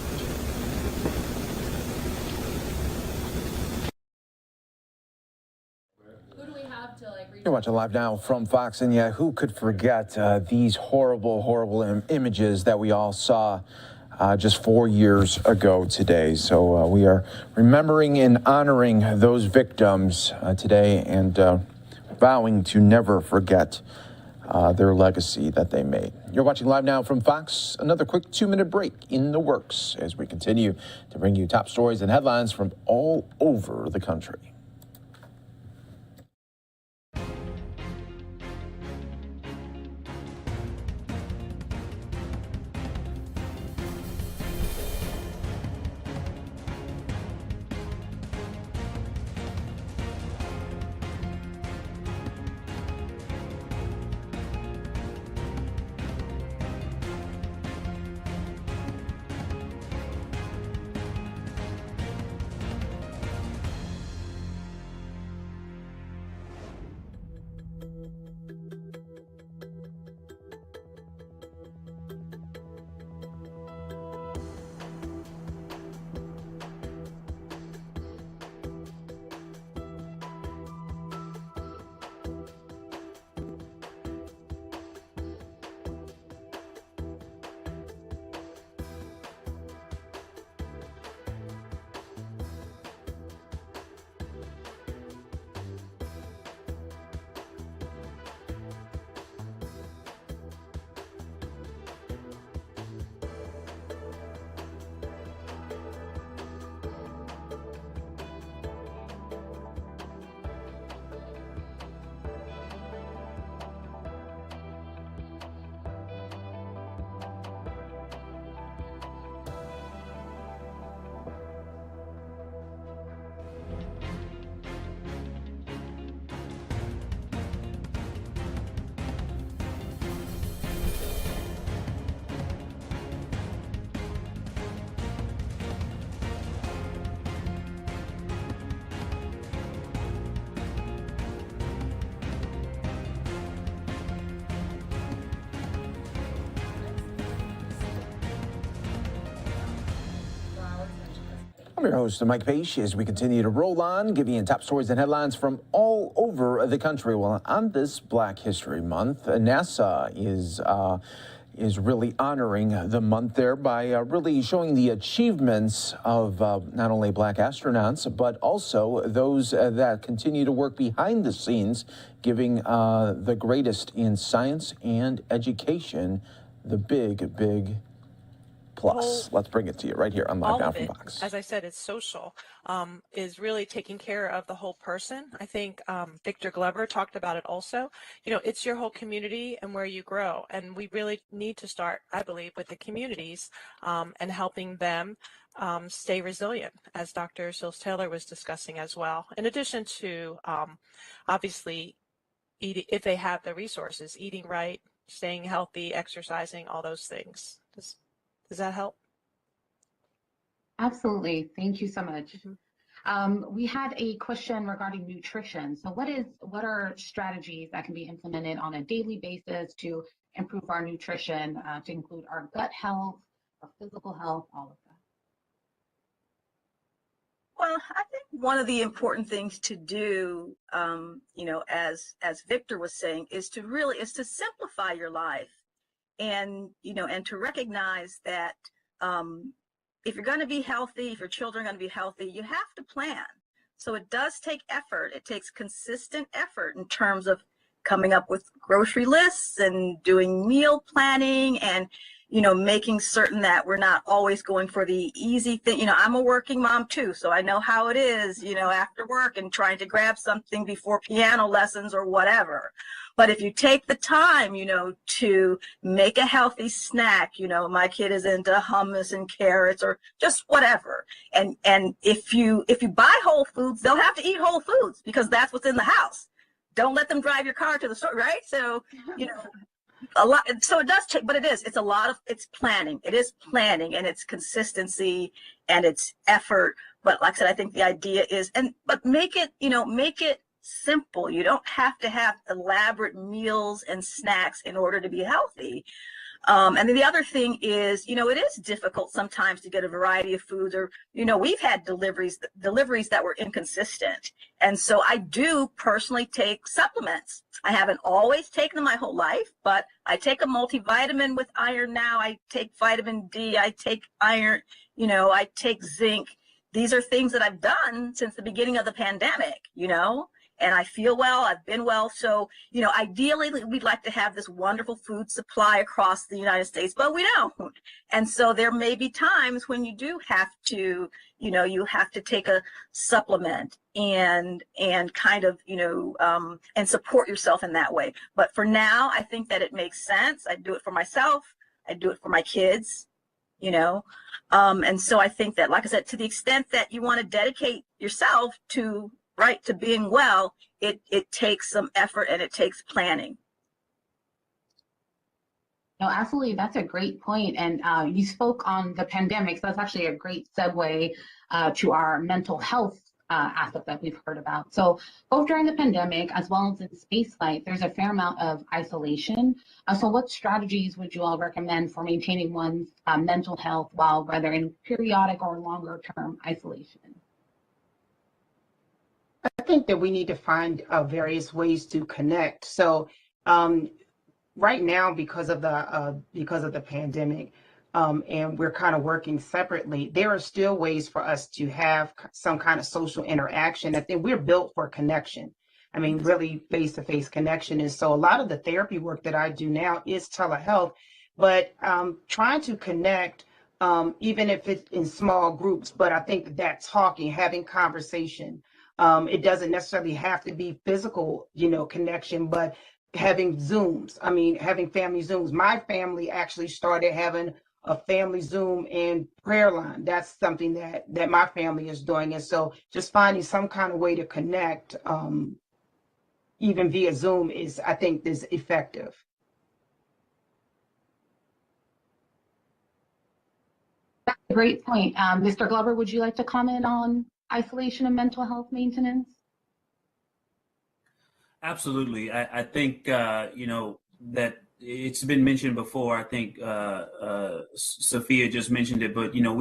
You're watching Live Now from Fox, and yeah, who could forget these horrible, horrible images that we all saw just 4 years ago today. So we are remembering and honoring those victims today and vowing to never forget their legacy that they made. You're watching Live Now from Fox. Another quick 2-minute break in the works as we continue to bring you top stories and headlines from all over the country. I'm your host, Mike Page, as we continue to roll on, giving you top stories and headlines from all over the country. Well, on this Black History Month, NASA is really honoring the month there by really showing the achievements of not only Black astronauts, but also those that continue to work behind the scenes, giving the greatest in science and education the big plus. Let's bring it to you right here on Live Now from Fox. As I said, it's social, is really taking care of the whole person. I think Victor Glover talked about it also. You know, it's your whole community and where you grow. And we really need to start, I believe, with the communities and helping them stay resilient, as Dr. Sills Taylor was discussing as well. In addition to, obviously, eating, if they have the resources, eating right, staying healthy, exercising, all those things. Does that help? Absolutely. Thank you so much. We had a question regarding nutrition. So what are strategies that can be implemented on a daily basis to improve our nutrition, to include our gut health, our physical health, all of that? Well, I think one of the important things to do, you know, as Victor was saying, is to simplify your life. And, you know, and to recognize that if you're going to be healthy, if your children are going to be healthy, you have to plan. So it does take effort. It takes consistent effort in terms of coming up with grocery lists and doing meal planning and, you know, making certain that we're not always going for the easy thing. You know, I'm a working mom too, so I know how it is, you know, after work and trying to grab something before piano lessons or whatever. But if you take the time, you know, to make a healthy snack, you know, my kid is into hummus and carrots or just whatever. And if you buy whole foods, they'll have to eat whole foods because that's what's in the house. Don't let them drive your car to the store, right? So, you know, a lot. So it does take, but it's planning. It is planning and it's consistency and it's effort. But like I said, I think the idea is, but make it simple. You don't have to have elaborate meals and snacks in order to be healthy. And then the other thing is, you know, it is difficult sometimes to get a variety of foods, or, you know, we've had deliveries that were inconsistent. And so I do personally take supplements. I haven't always taken them my whole life, but I take a multivitamin with iron now. I take vitamin D, I take iron, you know, I take zinc. These are things that I've done since the beginning of the pandemic, you know, and I feel well, I've been well. So, you know, ideally we'd like to have this wonderful food supply across the United States, but we don't. And so there may be times when you do have to, you know, you have to take a supplement and kind of, you know, and support yourself in that way. But for now, I think that it makes sense. I do it for myself. I do it for my kids, you know. And so I think that, like I said, to the extent that you want to dedicate yourself to being well, it takes some effort and it takes planning. No, absolutely. That's a great point. And you spoke on the pandemic. So that's actually a great segue to our mental health aspect that we've heard about. So both during the pandemic as well as in spaceflight, there's a fair amount of isolation. So what strategies would you all recommend for maintaining one's mental health while whether in periodic or longer term isolation? I think that we need to find various ways to connect. So right now, because of the pandemic, and we're kind of working separately, there are still ways for us to have some kind of social interaction. I think we're built for connection. I mean, really face-to-face connection. And so a lot of the therapy work that I do now is telehealth, but trying to connect, even if it's in small groups, but I think that talking, having conversation, it doesn't necessarily have to be physical, you know, connection, but having Zooms. I mean, having family Zooms. My family actually started having a family Zoom and prayer line. That's something that my family is doing. And so just finding some kind of way to connect, even via Zoom, I think is effective. That's a great point. Mr. Glover, would you like to comment on isolation and mental health maintenance? Absolutely. I think, you know, that it's been mentioned before. I think Sophia just mentioned it, but, you know,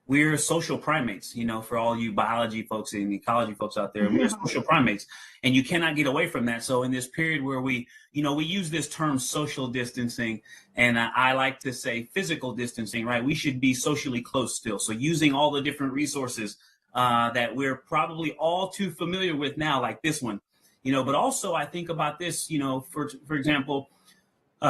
we're social primates, you know, for all you biology folks and ecology folks out there, we're social primates, and you cannot get away from that. So in this period where we use this term social distancing, and I like to say physical distancing, right? We should be socially close still. So using all the different resources that we're probably all too familiar with now, like this one, you know, but also I think about this, you know, for example,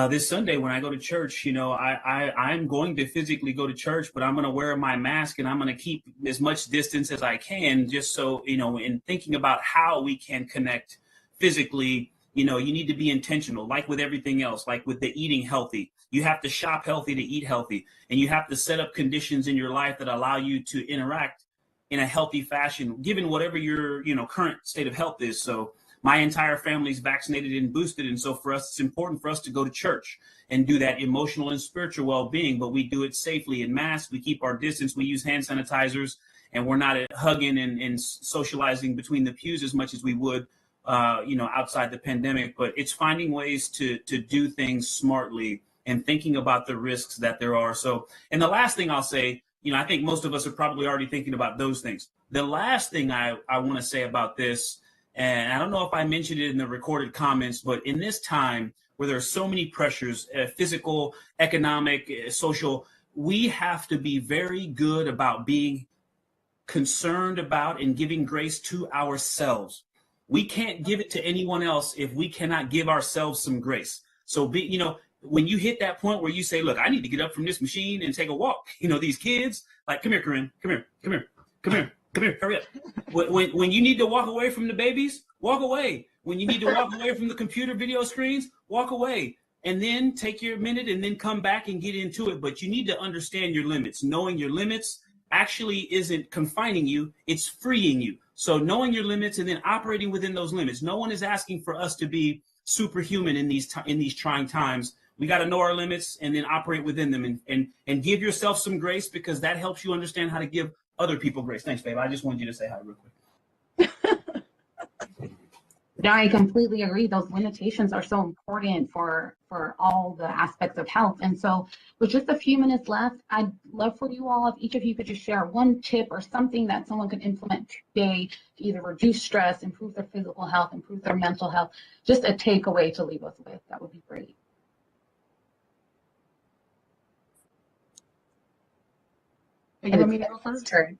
this Sunday when I go to church, you know, I'm going to physically go to church, but I'm going to wear my mask and I'm going to keep as much distance as I can, just so, you know, in thinking about how we can connect physically, you know, you need to be intentional, like with everything else, like with the eating healthy. You have to shop healthy to eat healthy, and you have to set up conditions in your life that allow you to interact in a healthy fashion, given whatever your, you know, current state of health is. So my entire family's vaccinated and boosted. And so for us, it's important for us to go to church and do that emotional and spiritual well-being, but we do it safely in masks. We keep our distance. We use hand sanitizers, and we're not hugging and socializing between the pews as much as we would, you know, outside the pandemic. But it's finding ways to do things smartly and thinking about the risks that there are. So, and the last thing I'll say, you know, I think most of us are probably already thinking about those things. The last thing I want to say about this, and I don't know if I mentioned it in the recorded comments, but in this time where there are so many pressures, physical, economic, social, we have to be very good about being concerned about and giving grace to ourselves. We can't give it to anyone else if we cannot give ourselves some grace. So, you know, when you hit that point where you say, look, I need to get up from this machine and take a walk. You know, these kids, like, come here, Corinne, come here, come here, come here. Come here, hurry up. When you need to walk away from the babies, walk away. When you need to walk away from the computer video screens, walk away. And then take your minute and then come back and get into it. But you need to understand your limits. Knowing your limits actually isn't confining you, it's freeing you. So knowing your limits and then operating within those limits. No one is asking for us to be superhuman in these trying times. We got to know our limits and then operate within them, and give yourself some grace, because that helps you understand how to give other people grace. Thanks, babe. I just wanted you to say hi real quick. Yeah, I completely agree. Those limitations are so important for all the aspects of health. And so with just a few minutes left, I'd love for you all, if each of you could just share one tip or something that someone could implement today to either reduce stress, improve their physical health, improve their mental health, just a takeaway to leave us with. That would be great. You want me to go first? Turn.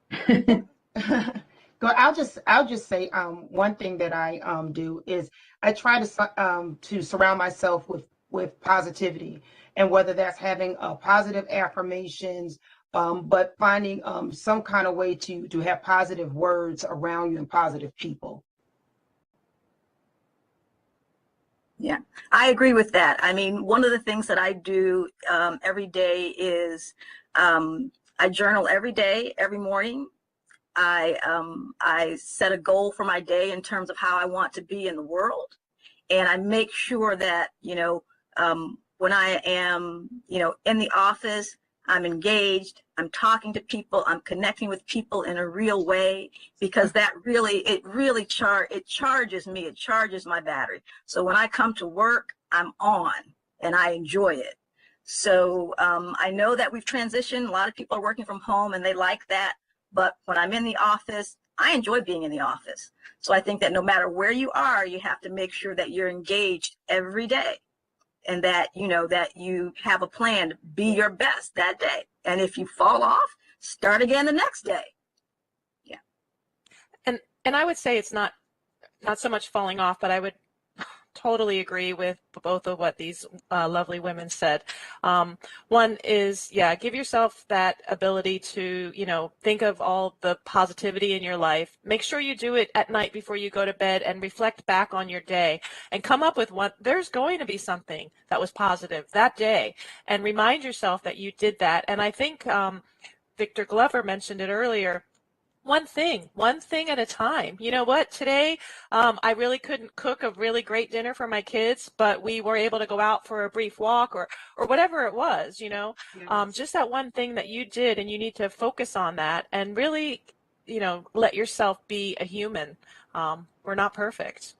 I'll just say one thing that I do is I try to surround myself with positivity, and whether that's having positive affirmations, but finding some kind of way to have positive words around you and positive people. Yeah, I agree with that. I mean, one of the things that I do every day is I journal every day, every morning. I set a goal for my day in terms of how I want to be in the world. And I make sure that, when I am, in the office, I'm engaged, I'm talking to people, I'm connecting with people in a real way, because that it charges me, it charges my battery. So when I come to work, I'm on and I enjoy it. So I know that we've transitioned. A lot of people are working from home and they like that. But when I'm in the office, I enjoy being in the office. So I think that no matter where you are, you have to make sure that you're engaged every day, and that, that you have a plan to be your best that day. And if you fall off, start again the next day. Yeah. And I would say it's not so much falling off, but I would totally agree with both of what these lovely women said. One is, give yourself that ability to, think of all the positivity in your life. Make sure you do it at night before you go to bed and reflect back on your day and come up with there's going to be something that was positive that day, and remind yourself that you did that. And I think Victor Glover mentioned it earlier. One thing at a time. You know what? Today, I really couldn't cook a really great dinner for my kids, but we were able to go out for a brief walk or whatever it was, just that one thing that you did, and you need to focus on that and really, let yourself be a human. We're not perfect.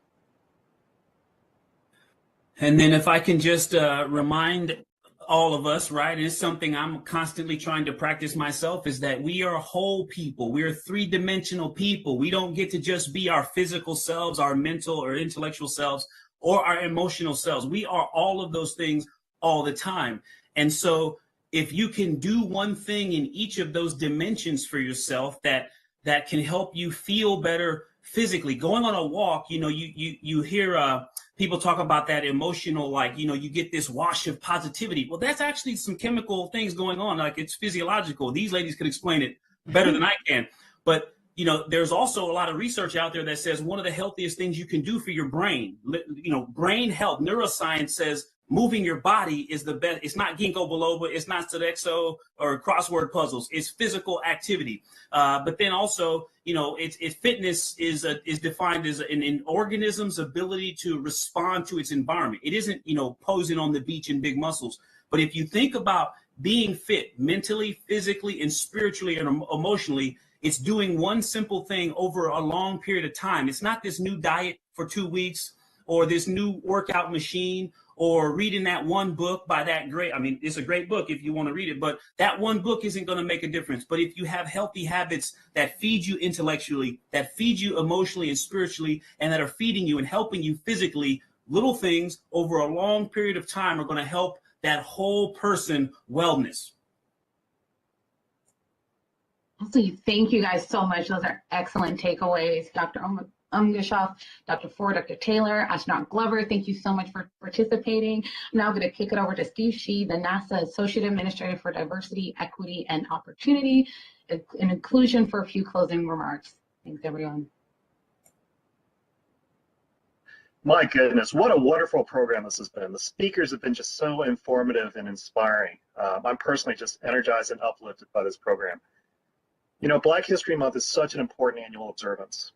And then if I can just remind all of us, right, it's something I'm constantly trying to practice myself, is that we are whole people. We're three-dimensional people. We don't get to just be our physical selves, our mental or intellectual selves, or our emotional selves. We are all of those things all the time. And so if you can do one thing in each of those dimensions for yourself that can help you feel better physically, going on a walk, you hear people talk about that emotional, you get this wash of positivity. Well, that's actually some chemical things going on. Like, it's physiological. These ladies could explain it better than I can. But, there's also a lot of research out there that says one of the healthiest things you can do for your brain, brain health, neuroscience says moving your body is the best. It's not ginkgo biloba, it's not Sodexo or crossword puzzles. It's physical activity. But then also, it's fitness is defined as an organism's ability to respond to its environment. It isn't, posing on the beach in big muscles. But if you think about being fit mentally, physically, and spiritually and emotionally, it's doing one simple thing over a long period of time. It's not this new diet for 2 weeks or this new workout machine or reading that one book by that great, it's a great book if you want to read it, but that one book isn't going to make a difference. But if you have healthy habits that feed you intellectually, that feed you emotionally and spiritually, and that are feeding you and helping you physically, little things over a long period of time are going to help that whole person wellness. Thank you guys so much. Those are excellent takeaways. Dr. Umgeshoff, Dr. Ford, Dr. Taylor, Astronaut Glover, thank you so much for participating. I'm now going to kick it over to Steve Shee, the NASA Associate Administrator for Diversity, Equity, and Opportunity, and Inclusion, for a few closing remarks. Thanks, everyone. My goodness, what a wonderful program this has been. The speakers have been just so informative and inspiring. I'm personally just energized and uplifted by this program. Black History Month is such an important annual observance.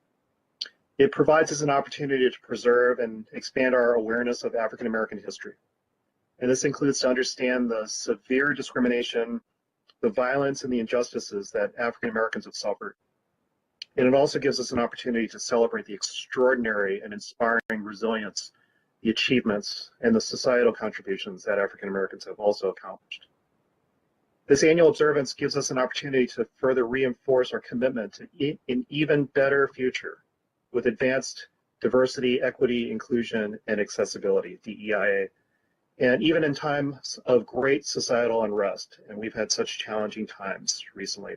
It provides us an opportunity to preserve and expand our awareness of African American history. And this includes to understand the severe discrimination, the violence, and the injustices that African Americans have suffered. And it also gives us an opportunity to celebrate the extraordinary and inspiring resilience, the achievements, and the societal contributions that African Americans have also accomplished. This annual observance gives us an opportunity to further reinforce our commitment to an even better future with advanced diversity, equity, inclusion, and accessibility, DEIA. And even in times of great societal unrest, and we've had such challenging times recently,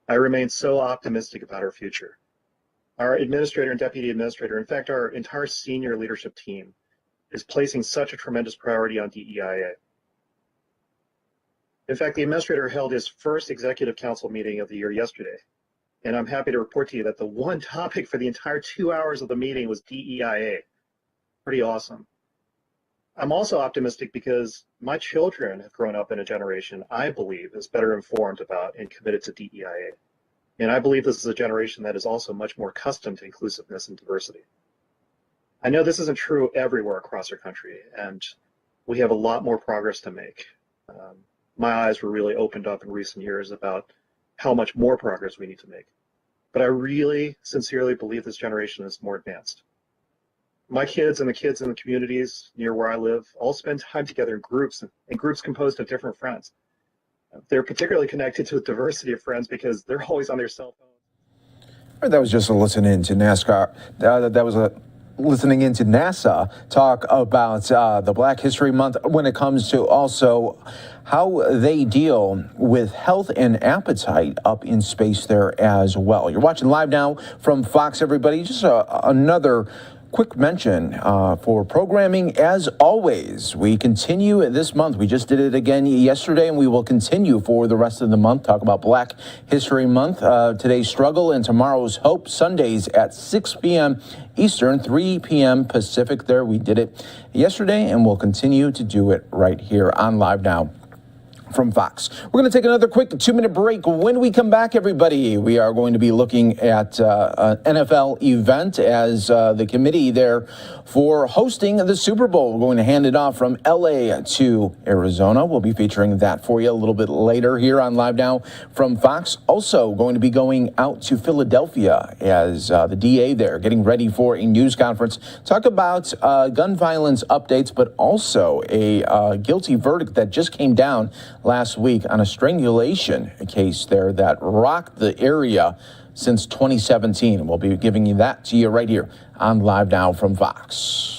I remain so optimistic about our future. Our administrator and deputy administrator, in fact, our entire senior leadership team, is placing such a tremendous priority on DEIA. In fact, the administrator held his first executive council meeting of the year yesterday, and I'm happy to report to you that the one topic for the entire 2 hours of the meeting was DEIA. Pretty awesome. I'm also optimistic because my children have grown up in a generation I believe is better informed about and committed to DEIA. And I believe this is a generation that is also much more accustomed to inclusiveness and diversity. I know this isn't true everywhere across our country, and we have a lot more progress to make. My eyes were really opened up in recent years about how much more progress we need to make. But I really sincerely believe this generation is more advanced. My kids and the kids in the communities near where I live all spend time together in groups composed of different friends. They're particularly connected to a diversity of friends because they're always on their cell phones. That was just a listen into NASCAR. That was listening into NASA talk about the Black History Month when it comes to also how they deal with health and appetite up in space there as well. You're watching Live Now from Fox, everybody. Just another quick mention for programming. As always, we continue this month. We just did it again yesterday, and we will continue for the rest of the month. Talk about Black History Month, today's struggle and tomorrow's hope. Sundays at 6 p.m. Eastern, 3 p.m. Pacific. There, we did it yesterday, and we'll continue to do it right here on Live Now from Fox. We're going to take another quick 2-minute break. When we come back, everybody, we are going to be looking at an NFL event as the committee there for hosting the Super Bowl. We're going to hand it off from LA to Arizona. We'll be featuring that for you a little bit later here on Live Now from Fox. Also going to be going out to Philadelphia as the DA there getting ready for a news conference. Talk about gun violence updates, but also a guilty verdict that just came down last week on a strangulation case there that rocked the area since 2017. We'll be giving you that to you right here on Live Now from Fox.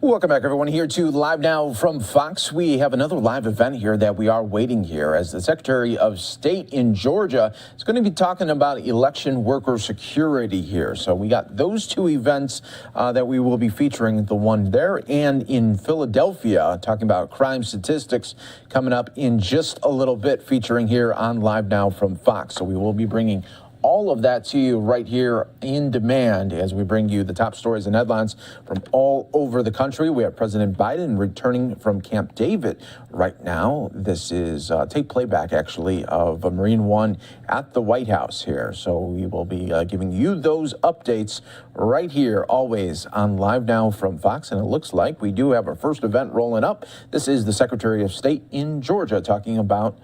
Welcome back, everyone, here to Live Now from Fox. We have another live event here that we are waiting here as the Secretary of State in Georgia is going to be talking about election worker security here. So we got those two events that we will be featuring, the one there and in Philadelphia, talking about crime statistics coming up in just a little bit, featuring here on Live Now from Fox. So we will be bringing all of that to you right here in demand as we bring you the top stories and headlines from all over the country. We have President Biden returning from Camp David right now. This is tape playback, actually, of a Marine One at the White House here. So we will be giving you those updates right here, always on Live Now from Fox. And it looks like we do have our first event rolling up. This is the Secretary of State in Georgia talking about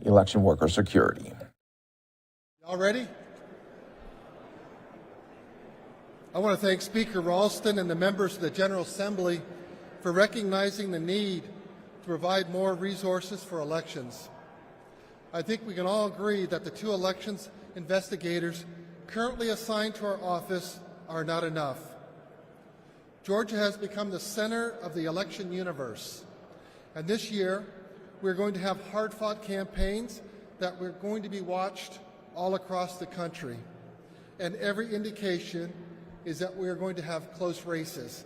election worker security. All ready? I want to thank Speaker Ralston and the members of the General Assembly for recognizing the need to provide more resources for elections. I think we can all agree that the 2 elections investigators currently assigned to our office are not enough. Georgia has become the center of the election universe, and this year we're going to have hard-fought campaigns that we're going to be watched all across the country, and every indication is that we are going to have close races.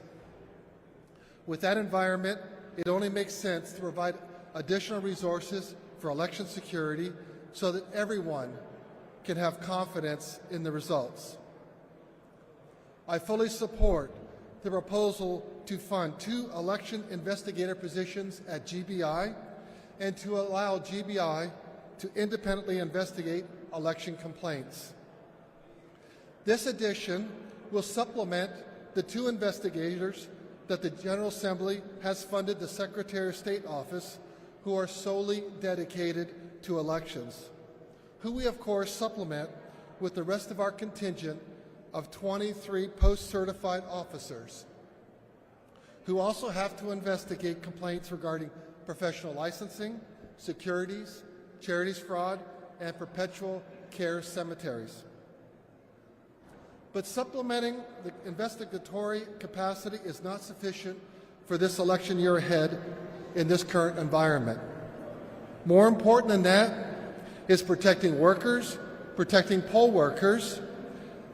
With that environment, it only makes sense to provide additional resources for election security so that everyone can have confidence in the results. I fully support the proposal to fund 2 election investigator positions at GBI and to allow GBI to independently investigate election complaints. This addition will supplement the 2 investigators that the General Assembly has funded the Secretary of State office, who are solely dedicated to elections, who we of course supplement with the rest of our contingent of 23 post-certified officers, who also have to investigate complaints regarding professional licensing, securities, charities fraud, and perpetual care cemeteries. But supplementing the investigatory capacity is not sufficient for this election year ahead in this current environment. More important than that is protecting workers, protecting poll workers,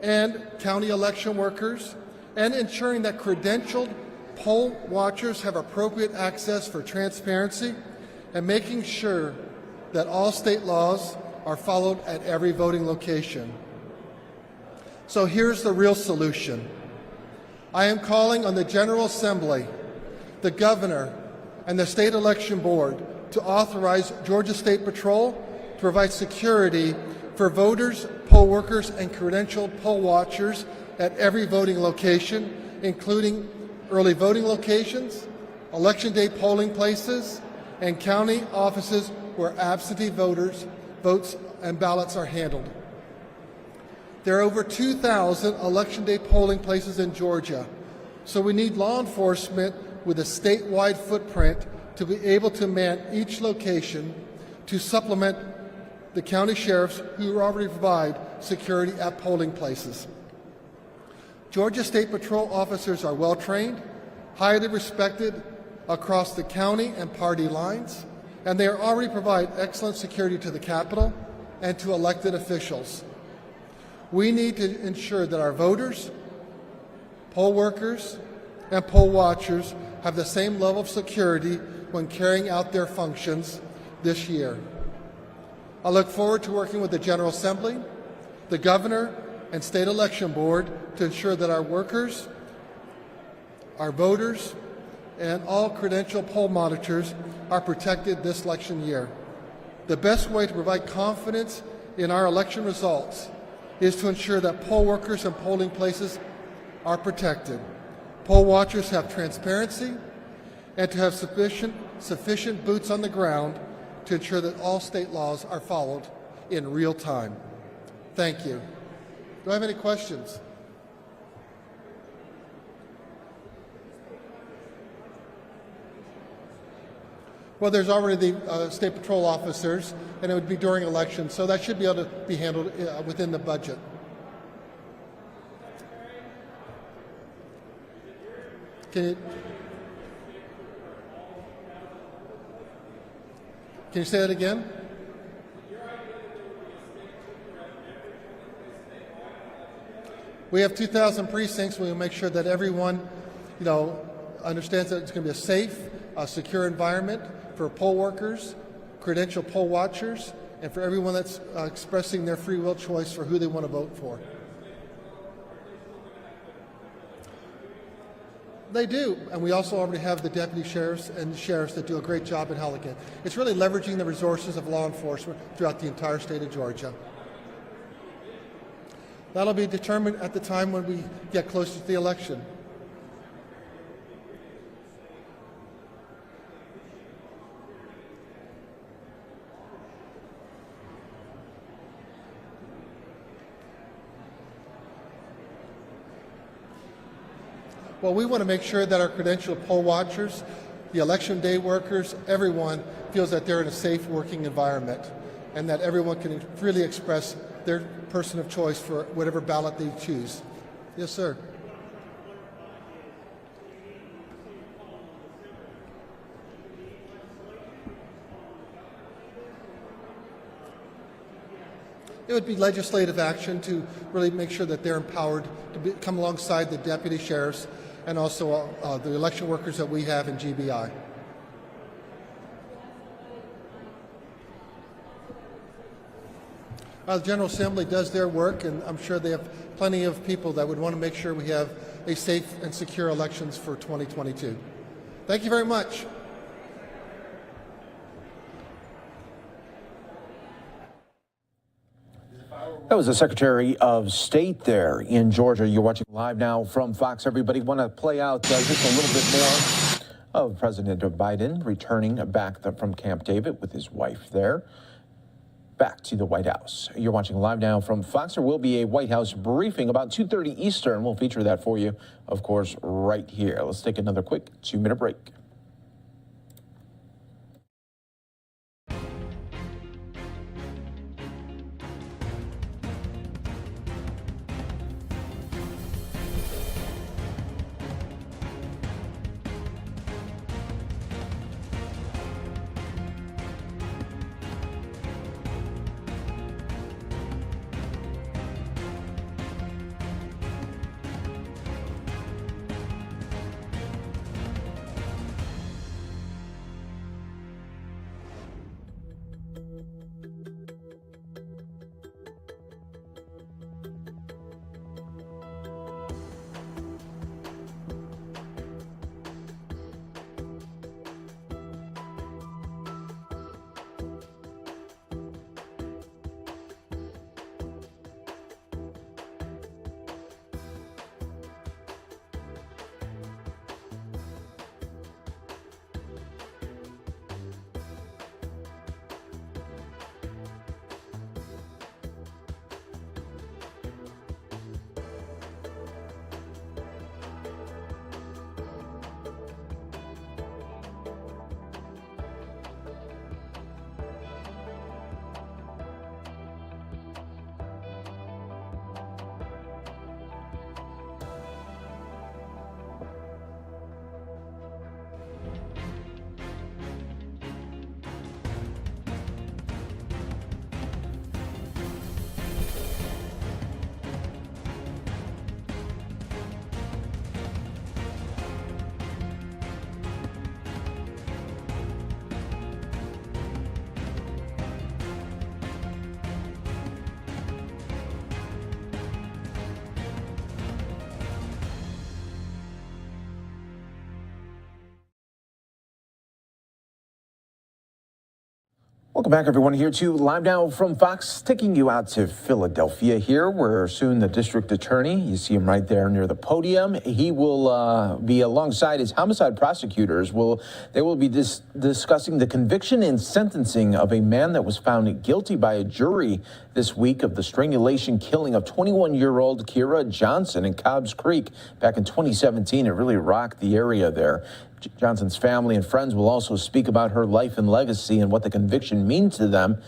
and county election workers, and ensuring that credentialed poll watchers have appropriate access for transparency, and making sure that all state laws are followed at every voting location. So here's the real solution. I am calling on the General Assembly, the Governor, and the State Election Board to authorize Georgia State Patrol to provide security for voters, poll workers, and credentialed poll watchers at every voting location, including early voting locations, Election Day polling places, and county offices where absentee voters' votes and ballots are handled. There are over 2,000 Election Day polling places in Georgia, so we need law enforcement with a statewide footprint to be able to man each location to supplement the county sheriffs who already provide security at polling places. Georgia State Patrol officers are well-trained, highly respected across the county and party lines, and they already provide excellent security to the Capitol and to elected officials. We need to ensure that our voters, poll workers, and poll watchers have the same level of security when carrying out their functions this year. I look forward to working with the General Assembly, the Governor, and State Election Board to ensure that our workers, our voters, and all credentialed poll monitors are protected this election year. The best way to provide confidence in our election results is to ensure that poll workers and polling places are protected, poll watchers have transparency, and to have sufficient boots on the ground to ensure that all state laws are followed in real time. Thank you. Do I have any questions? Well, there's already the State Patrol officers, and it would be during elections, so that should be able to be handled within the budget. Can you, Can you say that again? We have 2,000 precincts. We will make sure that everyone, understands that it's going to be a safe, secure environment for poll workers, credentialed poll watchers, and for everyone that's expressing their free will choice for who they want to vote for. They do, and we also already have the deputy sheriffs and sheriffs that do a great job in Halligan. It's really leveraging the resources of law enforcement throughout the entire state of Georgia. That'll be determined at the time when we get closer to the election. Well, we want to make sure that our credentialed poll watchers, the election day workers, everyone feels that they're in a safe working environment and that everyone can freely express their person of choice for whatever ballot they choose. Yes, sir. It would be legislative action to really make sure that they're empowered to come alongside the deputy sheriffs and also the election workers that we have in GBI. The General Assembly does their work, and I'm sure they have plenty of people that would want to make sure we have a safe and secure elections for 2022. Thank you very much. That was the Secretary of State there in Georgia. You're watching live now from Fox. Everybody want to play out just a little bit more of President Biden returning back from Camp David with his wife there back to the White House. You're watching live now from Fox. There will be a White House briefing about 2:30 Eastern. We'll feature that for you, of course, right here. Let's take another quick 2-minute break. Welcome back, everyone, here to Live Now from Fox, taking you out to Philadelphia here, where soon the district attorney, you see him right there near the podium, he will be alongside his homicide prosecutors. They will be discussing the conviction and sentencing of a man that was found guilty by a jury this week of the strangulation killing of 21-year-old Kira Johnson in Cobbs Creek back in 2017. It really rocked the area there. Johnson's family and friends will also speak about her life and legacy and what the conviction means to them.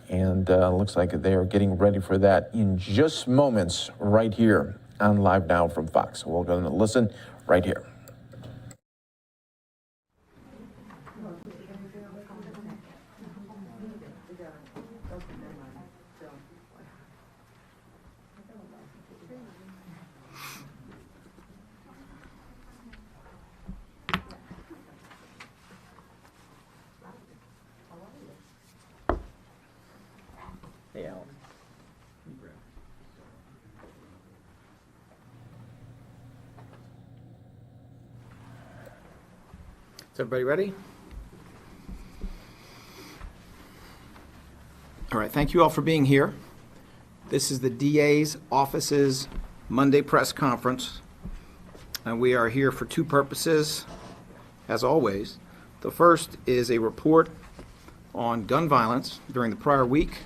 And looks like they are getting ready for that in just moments right here on Live Now from Fox. So we're going to listen right here. Is everybody ready? All right, thank you all for being here. This is the DA's office's Monday press conference, and we are here for two purposes, as always. The first is a report on gun violence during the prior week,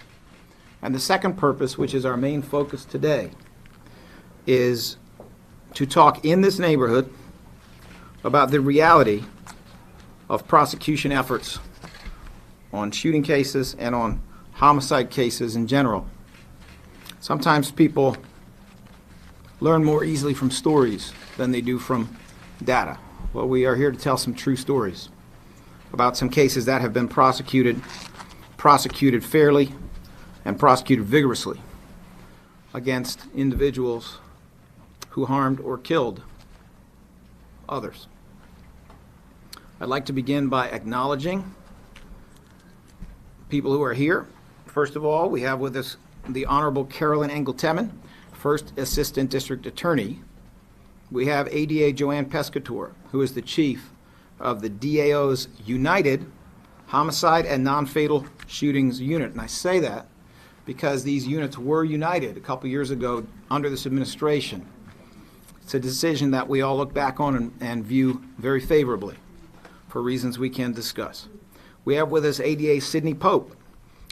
and the second purpose, which is our main focus today, is to talk in this neighborhood about the reality of prosecution efforts on shooting cases and on homicide cases in general. Sometimes people learn more easily from stories than they do from data. Well, we are here to tell some true stories about some cases that have been prosecuted fairly, and prosecuted vigorously against individuals who harmed or killed others. I'd like to begin by acknowledging people who are here. First of all, we have with us the Honorable Carolyn Engelteman, First Assistant District Attorney. We have ADA Joanne Pescator, who is the chief of the DAO's United Homicide and Non-Fatal Shootings Unit. And I say that because these units were united a couple years ago under this administration. It's a decision that we all look back on and view very favorably for reasons we can discuss. We have with us ADA Sidney Pope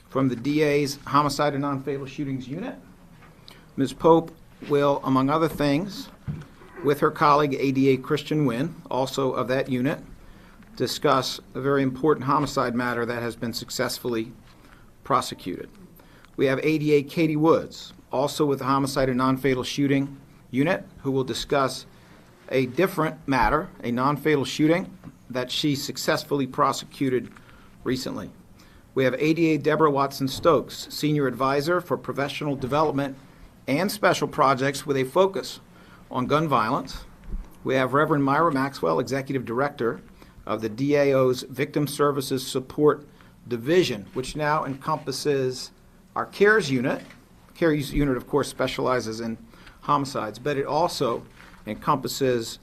from the DA's Homicide and Non-Fatal Shootings Unit. Ms. Pope will, among other things, with her colleague ADA Christian Wynn, also of that unit, discuss a very important homicide matter that has been successfully prosecuted. We have ADA Katie Woods, also with the Homicide and Non-Fatal Shooting Unit, who will discuss a different matter, a non-fatal shooting that she successfully prosecuted recently. We have ADA Deborah Watson-Stokes, Senior Advisor for Professional Development and Special Projects with a focus on gun violence. We have Reverend Myra Maxwell, Executive Director of the DAO's Victim Services Support Division, which now encompasses our CARES unit. CARES unit, of course, specializes in homicides, but it also encompasses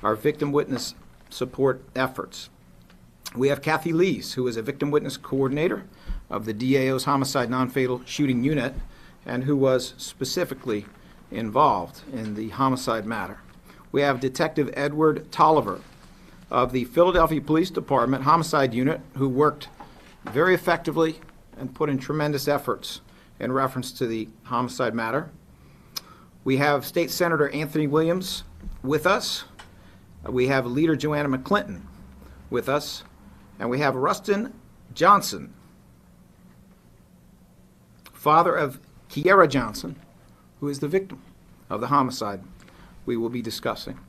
our victim witness support efforts. We have Kathy Lees, who is a victim witness coordinator of the DAO's Homicide Non-Fatal Shooting Unit, and who was specifically involved in the homicide matter. We have Detective Edward Tolliver of the Philadelphia Police Department Homicide Unit, who worked very effectively and put in tremendous efforts in reference to the homicide matter. We have State Senator Anthony Williams with us. We have Leader Joanna McClinton with us. And we have Rustin Johnson, father of Kiera Johnson, who is the victim of the homicide we will be discussing.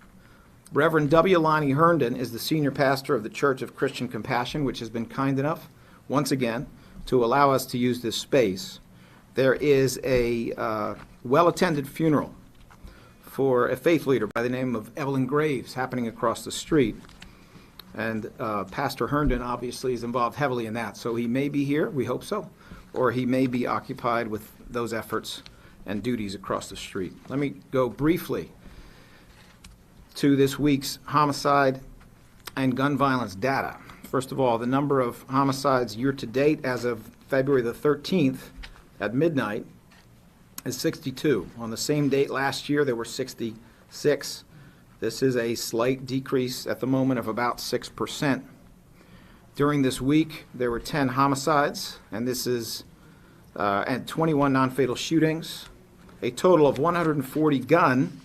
Reverend W. Lonnie Herndon is the senior pastor of the Church of Christian Compassion, which has been kind enough, once again, to allow us to use this space. There is a well-attended funeral for a faith leader by the name of Evelyn Graves happening across the street. And Pastor Herndon obviously is involved heavily in that. So he may be here, we hope so, or he may be occupied with those efforts and duties across the street. Let me go briefly to this week's homicide and gun violence data. First of all, the number of homicides year to date as of February the 13th at midnight is 62. On the same date last year, there were 66. This is a slight decrease at the moment of about 6%. During this week, there were 10 homicides, and this is and 21 non-fatal shootings, a total of 140 gun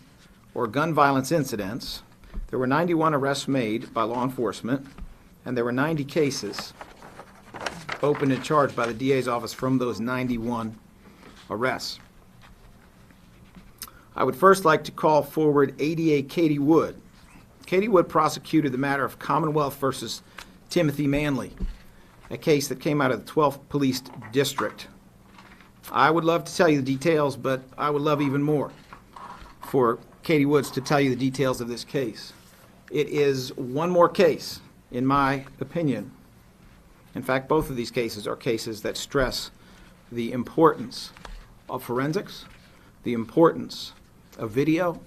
or gun violence incidents. There were 91 arrests made by law enforcement, and there were 90 cases opened and charged by the DA's office from those 91 arrests. I would first like to call forward ADA Katie Wood. Katie Wood prosecuted the matter of Commonwealth versus Timothy Manley, a case that came out of the 12th Police District. I would love to tell you the details, but I would love even more for Katie Woods to tell you the details of this case. It is one more case, in my opinion. In fact, both of these cases are cases that stress the importance of forensics, the importance of video,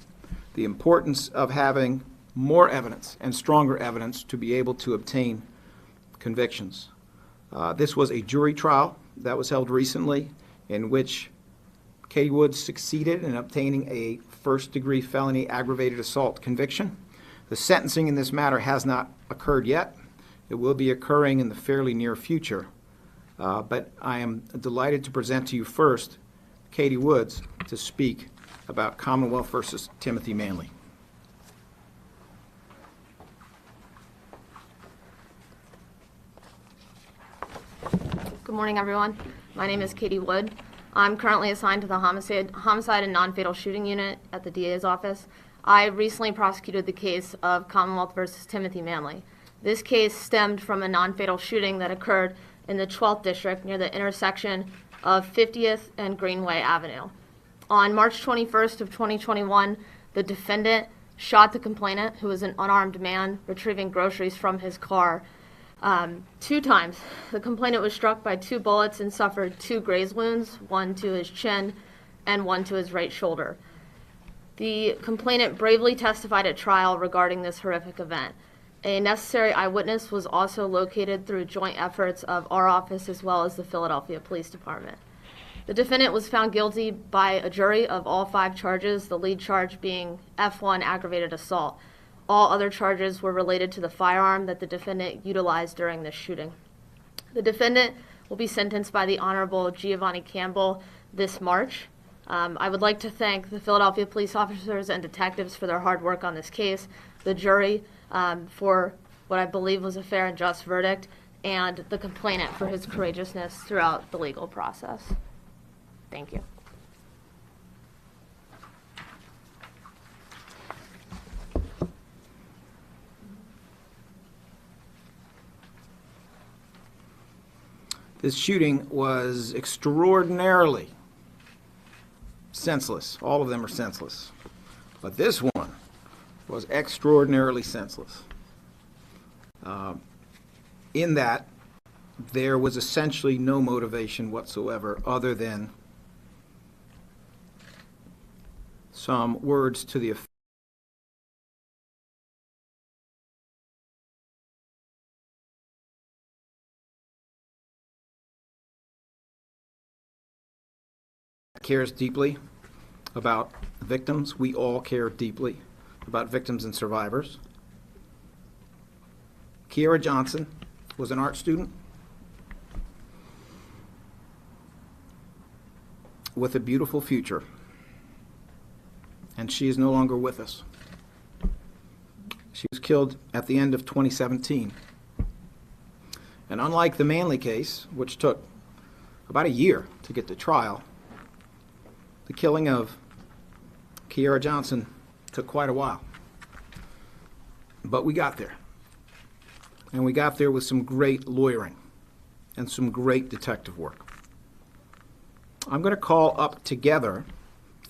the importance of having more evidence and stronger evidence to be able to obtain convictions. This was a jury trial that was held recently in which Katie Woods succeeded in obtaining a first-degree felony aggravated assault conviction. The sentencing in this matter has not occurred yet. It will be occurring in the fairly near future. But I am delighted to present to you first Katie Woods to speak about Commonwealth versus Timothy Manley. Good morning, everyone. My name is Katie Wood. I'm currently assigned to the Homicide and Non-Fatal Shooting Unit at the DA's office. I recently prosecuted the case of Commonwealth versus Timothy Manley. This case stemmed from a non-fatal shooting that occurred in the 12th District near the intersection of 50th and Greenway Avenue. On March 21st of 2021, the defendant shot the complainant, who was an unarmed man retrieving groceries from his car, 2 times. The complainant was struck by 2 bullets and suffered 2 graze wounds, one to his chin and one to his right shoulder. The complainant bravely testified at trial regarding this horrific event. A necessary eyewitness was also located through joint efforts of our office as well as the Philadelphia Police Department. The defendant was found guilty by a jury of all 5 charges, the lead charge being F1 aggravated assault. All other charges were related to the firearm that the defendant utilized during this shooting. The defendant will be sentenced by the Honorable Giovanni Campbell this March. I would like to thank the Philadelphia police officers and detectives for their hard work on this case, the jury for what I believe was a fair and just verdict, and the complainant for his courageousness throughout the legal process. Thank you. This shooting was extraordinarily senseless. All of them are senseless. But this one was extraordinarily senseless. In that, there was essentially no motivation whatsoever other than some words to the effect cares deeply about victims. We all care deeply about victims and survivors. Kiera Johnson was an art student with a beautiful future, and she is no longer with us. She was killed at the end of 2017. And unlike the Manley case, which took about a year to get to trial, the killing of Kiera Johnson took quite a while. But we got there. And we got there with some great lawyering and some great detective work. I'm going to call up together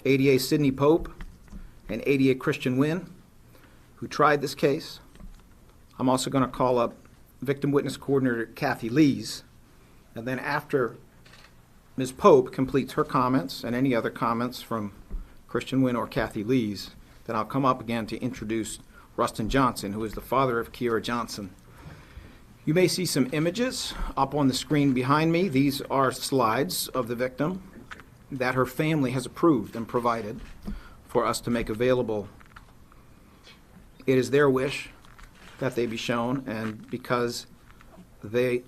ADA Sidney Pope and ADA Christian Wynn, who tried this case. I'm also going to call up Victim Witness Coordinator Kathy Lees. And then after Ms. Pope completes her comments and any other comments from Christian Wynn or Kathy Lees, then I'll come up again to introduce Rustin Johnson, who is the father of Kiera Johnson. You may see some images up on the screen behind me. These are slides of the victim that her family has approved and provided for us to make available. It is their wish that they be shown, and because they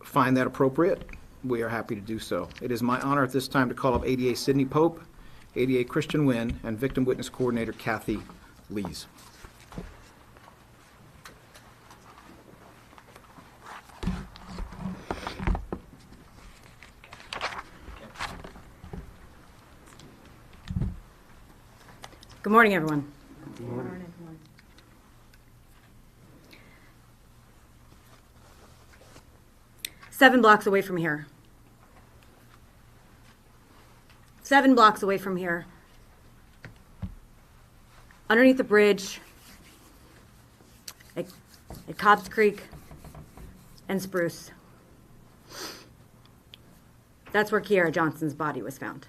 find that appropriate, we are happy to do so. It is my honor at this time to call up ADA Sidney Pope, ADA Christian Wynn, and Victim Witness Coordinator Kathy Lees. Good morning, everyone. Good morning. 7 blocks away from here. 7 blocks away from here. Underneath the bridge at Cobbs Creek and Spruce. That's where Kiera Johnson's body was found.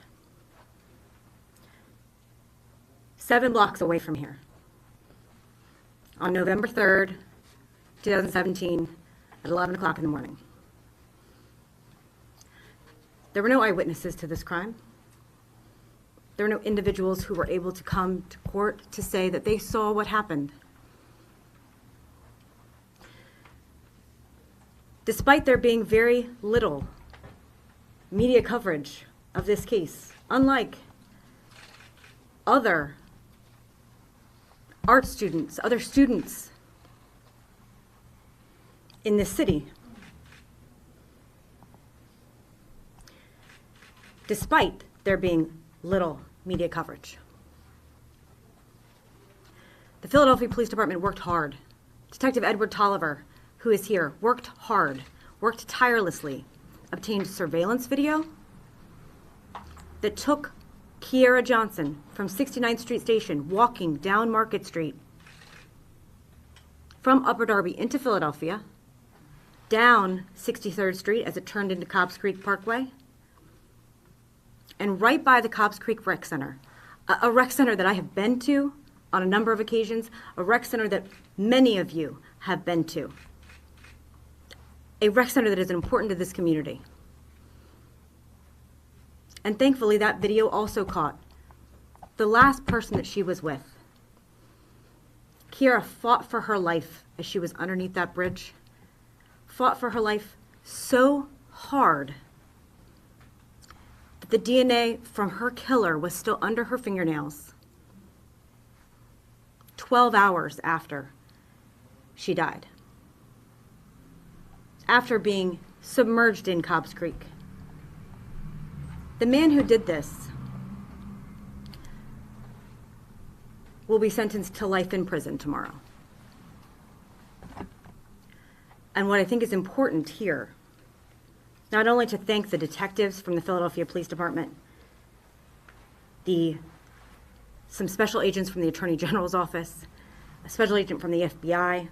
7 blocks away from here. on November 3rd, 2017, at 11 o'clock in the morning. There were no eyewitnesses to this crime. There were no individuals who were able to come to court to say that they saw what happened. Despite there being very little media coverage of this case, unlike other art students, other students in this city, despite there being little media coverage, the Philadelphia Police Department worked hard. Detective Edward Tolliver, who is here, worked hard, worked tirelessly, obtained surveillance video that took Kiera Johnson from 69th Street Station walking down Market Street from Upper Darby into Philadelphia, down 63rd Street as it turned into Cobbs Creek Parkway, and right by the Cobbs Creek Rec Center, a rec center that I have been to on a number of occasions, a rec center that many of you have been to, a rec center that is important to this community. And thankfully, that video also caught the last person that she was with. Kiera fought for her life as she was underneath that bridge, fought for her life so hard that the DNA from her killer was still under her fingernails 12 hours after she died, after being submerged in Cobbs Creek. The man who did this will be sentenced to life in prison tomorrow. And what I think is important here, not only to thank the detectives from the Philadelphia Police Department, some special agents from the Attorney General's office, a special agent from the FBI,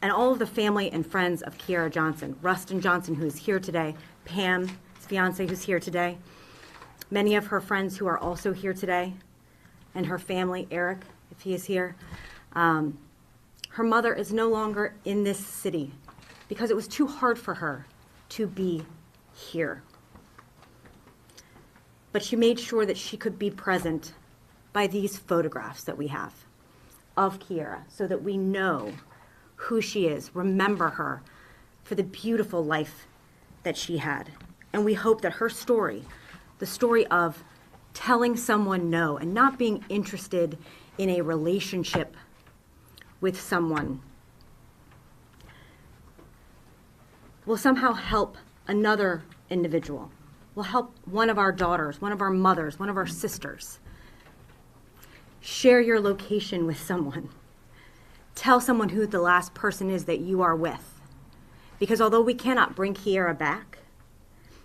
and all of the family and friends of Kiera Johnson, Rustin Johnson, who is here today, Pam, his fiance, who's here today, many of her friends who are also here today, and her family, Eric, if he is here. Her mother is no longer in this city because it was too hard for her to be here. But she made sure that she could be present by these photographs that we have of Kiera so that we know who she is, remember her for the beautiful life that she had. And we hope that her story, the story of telling someone no and not being interested in a relationship with someone, will somehow help another individual, will help one of our daughters, one of our mothers, one of our sisters. Share your location with someone. Tell someone who the last person is that you are with. Because although we cannot bring Kiera back,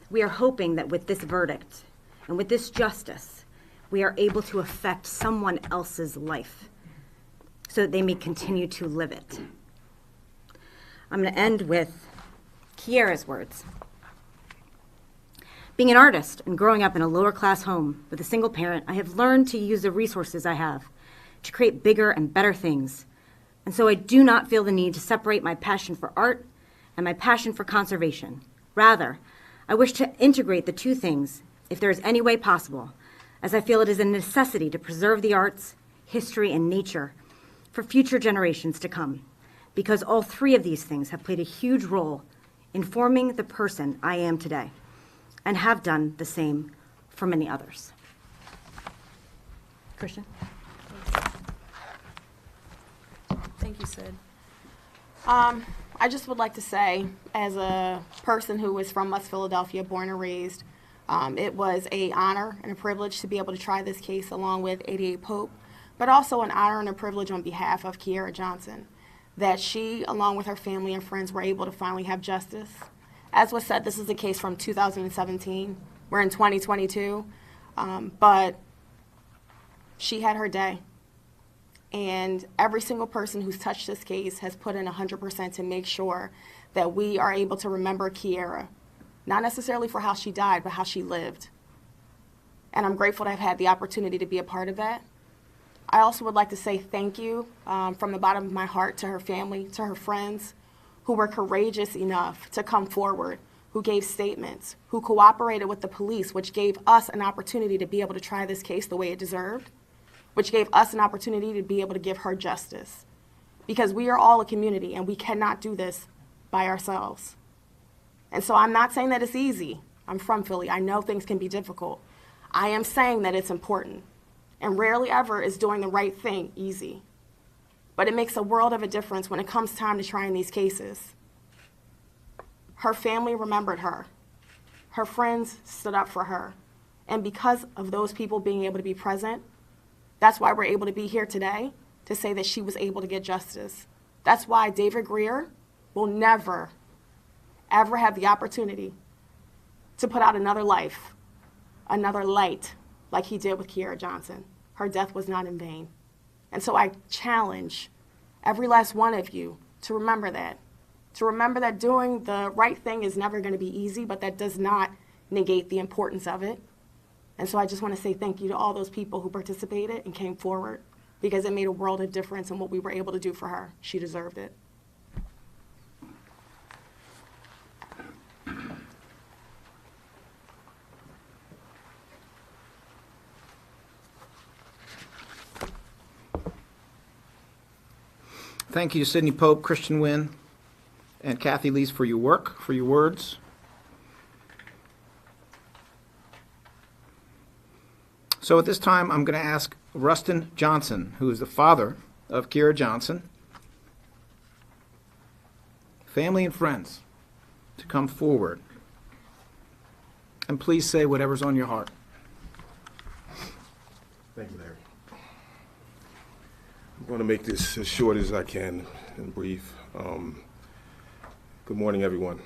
we are hoping that with this verdict and with this justice, we are able to affect someone else's life so that they may continue to live it. I'm going to end with Kiera's words. Being an artist and growing up in a lower class home with a single parent, I have learned to use the resources I have to create bigger and better things. And so I do not feel the need to separate my passion for art and my passion for conservation. Rather, I wish to integrate the two things if there is any way possible, as I feel it is a necessity to preserve the arts, history, and nature for future generations to come, because all three of these things have played a huge role in forming the person I am today, and have done the same for many others. Christian? Thank you, Sid. I just would like to say, as a person who is from West Philadelphia, born and raised, it was an honor and a privilege to be able to try this case along with 88 Pope, but also an honor and a privilege on behalf of Kiera Johnson, that she, along with her family and friends, were able to finally have justice. As was said, this is a case from 2017. We're in 2022, but she had her day. And every single person who's touched this case has put in 100% to make sure that we are able to remember Kiera, not necessarily for how she died, but how she lived. And I'm grateful to have had the opportunity to be a part of that. I also would like to say thank you from the bottom of my heart to her family, to her friends who were courageous enough to come forward, who gave statements, who cooperated with the police, which gave us an opportunity to be able to try this case the way it deserved, which gave us an opportunity to be able to give her justice. Because we are all a community and we cannot do this by ourselves. And so I'm not saying that it's easy. I'm from Philly. I know things can be difficult. I am saying that it's important. And rarely ever is doing the right thing easy. But it makes a world of a difference when it comes time to trying these cases. Her family remembered her. Her friends stood up for her. And because of those people being able to be present, that's why we're able to be here today to say that she was able to get justice. That's why David Greer will never, ever have the opportunity to put out another life, another light, like he did with Kiera Johnson. Her death was not in vain. And so I challenge every last one of you to remember that doing the right thing is never going to be easy, but that does not negate the importance of it. And so I just want to say thank you to all those people who participated and came forward, because it made a world of difference in what we were able to do for her. She deserved it. Thank you to Sidney Pope, Christian Wynn, and Kathy Lees for your work, for your words. So at this time, I'm going to ask Rustin Johnson, who is the father of Kiera Johnson, family and friends, to come forward. And please say whatever's on your heart. Thank you, Larry. I'm going to make this as short as I can and brief. Good morning, everyone.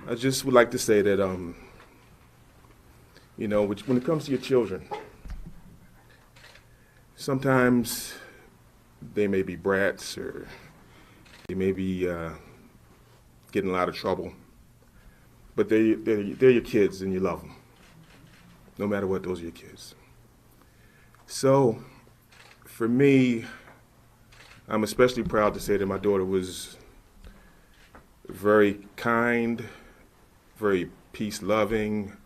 I just would like to say that, when it comes to your children, sometimes they may be brats or they may be getting in a lot of trouble, but they're your kids and you love them. No matter what, those are your kids. So, for me, I'm especially proud to say that my daughter was very kind, very peace-loving.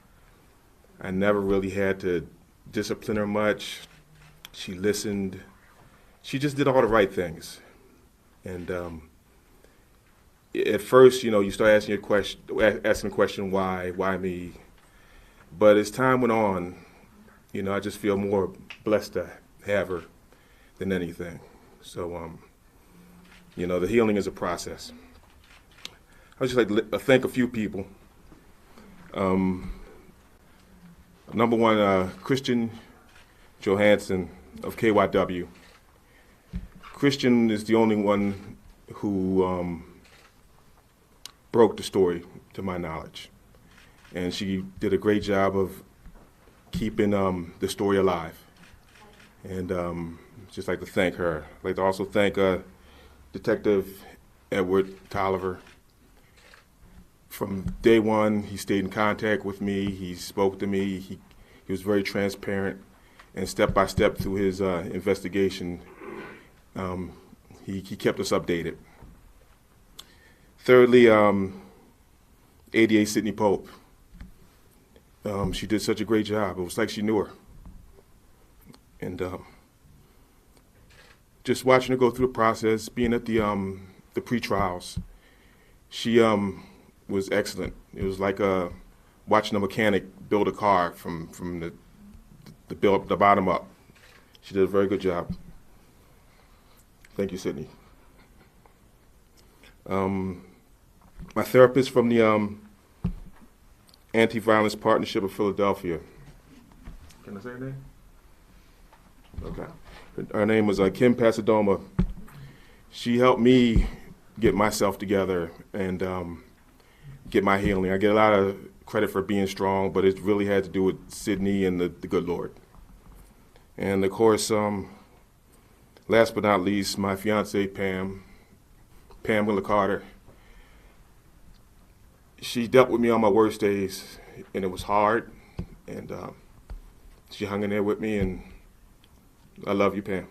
I never really had to discipline her much. She listened. She just did all the right things. And at first, you start asking the question, why me? But as time went on, I just feel more blessed to have her than anything. So, the healing is a process. I would just like to thank a few people. Number one, Christian Johansson of KYW. Christian is the only one who broke the story, to my knowledge. And she did a great job of keeping the story alive. And just like to thank her. I'd like to also thank Detective Edward Tolliver. From day one, he stayed in contact with me. He spoke to me. He was very transparent, and step by step through his investigation, he kept us updated. Thirdly, ADA Sidney Pope. She did such a great job. It was like she knew her. And just watching her go through the process, being at the pre-trials, she was excellent. It was like watching a mechanic build a car from the bottom up. She did a very good job. Thank you, Sidney. My therapist from the Anti-Violence Partnership of Philadelphia. Can I say her name? Okay. Her name was Kim Pasadoma. She helped me get myself together and get my healing. I get a lot of credit for being strong, but it really had to do with Sidney and the good Lord. And of course, last but not least, my fiance Pamela Carter. She dealt with me on my worst days, and it was hard. And She hung in there with me, and I love you, Pam.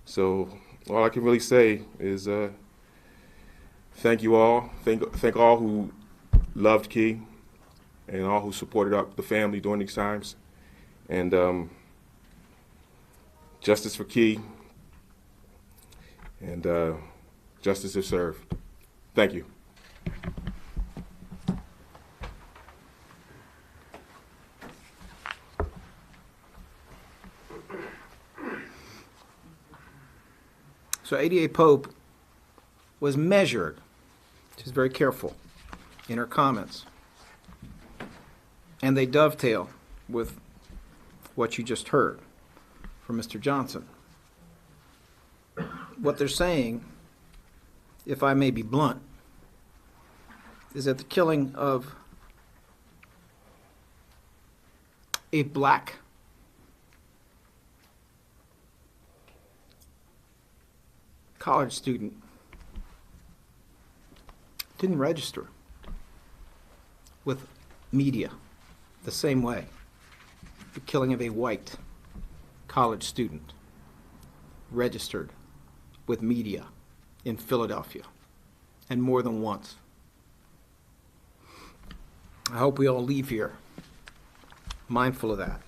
So all I can really say is thank you all. Thank all who loved Key and all who supported the family during these times. And justice for Key, and justice is served. Thank you. So ADA Pope was measured. She's very careful in her comments. And they dovetail with what you just heard from Mr. Johnson. What they're saying, if I may be blunt, is that the killing of a black college student didn't register with media the same way the killing of a white college student registered with media in Philadelphia, and more than once. I hope we all leave here mindful of that.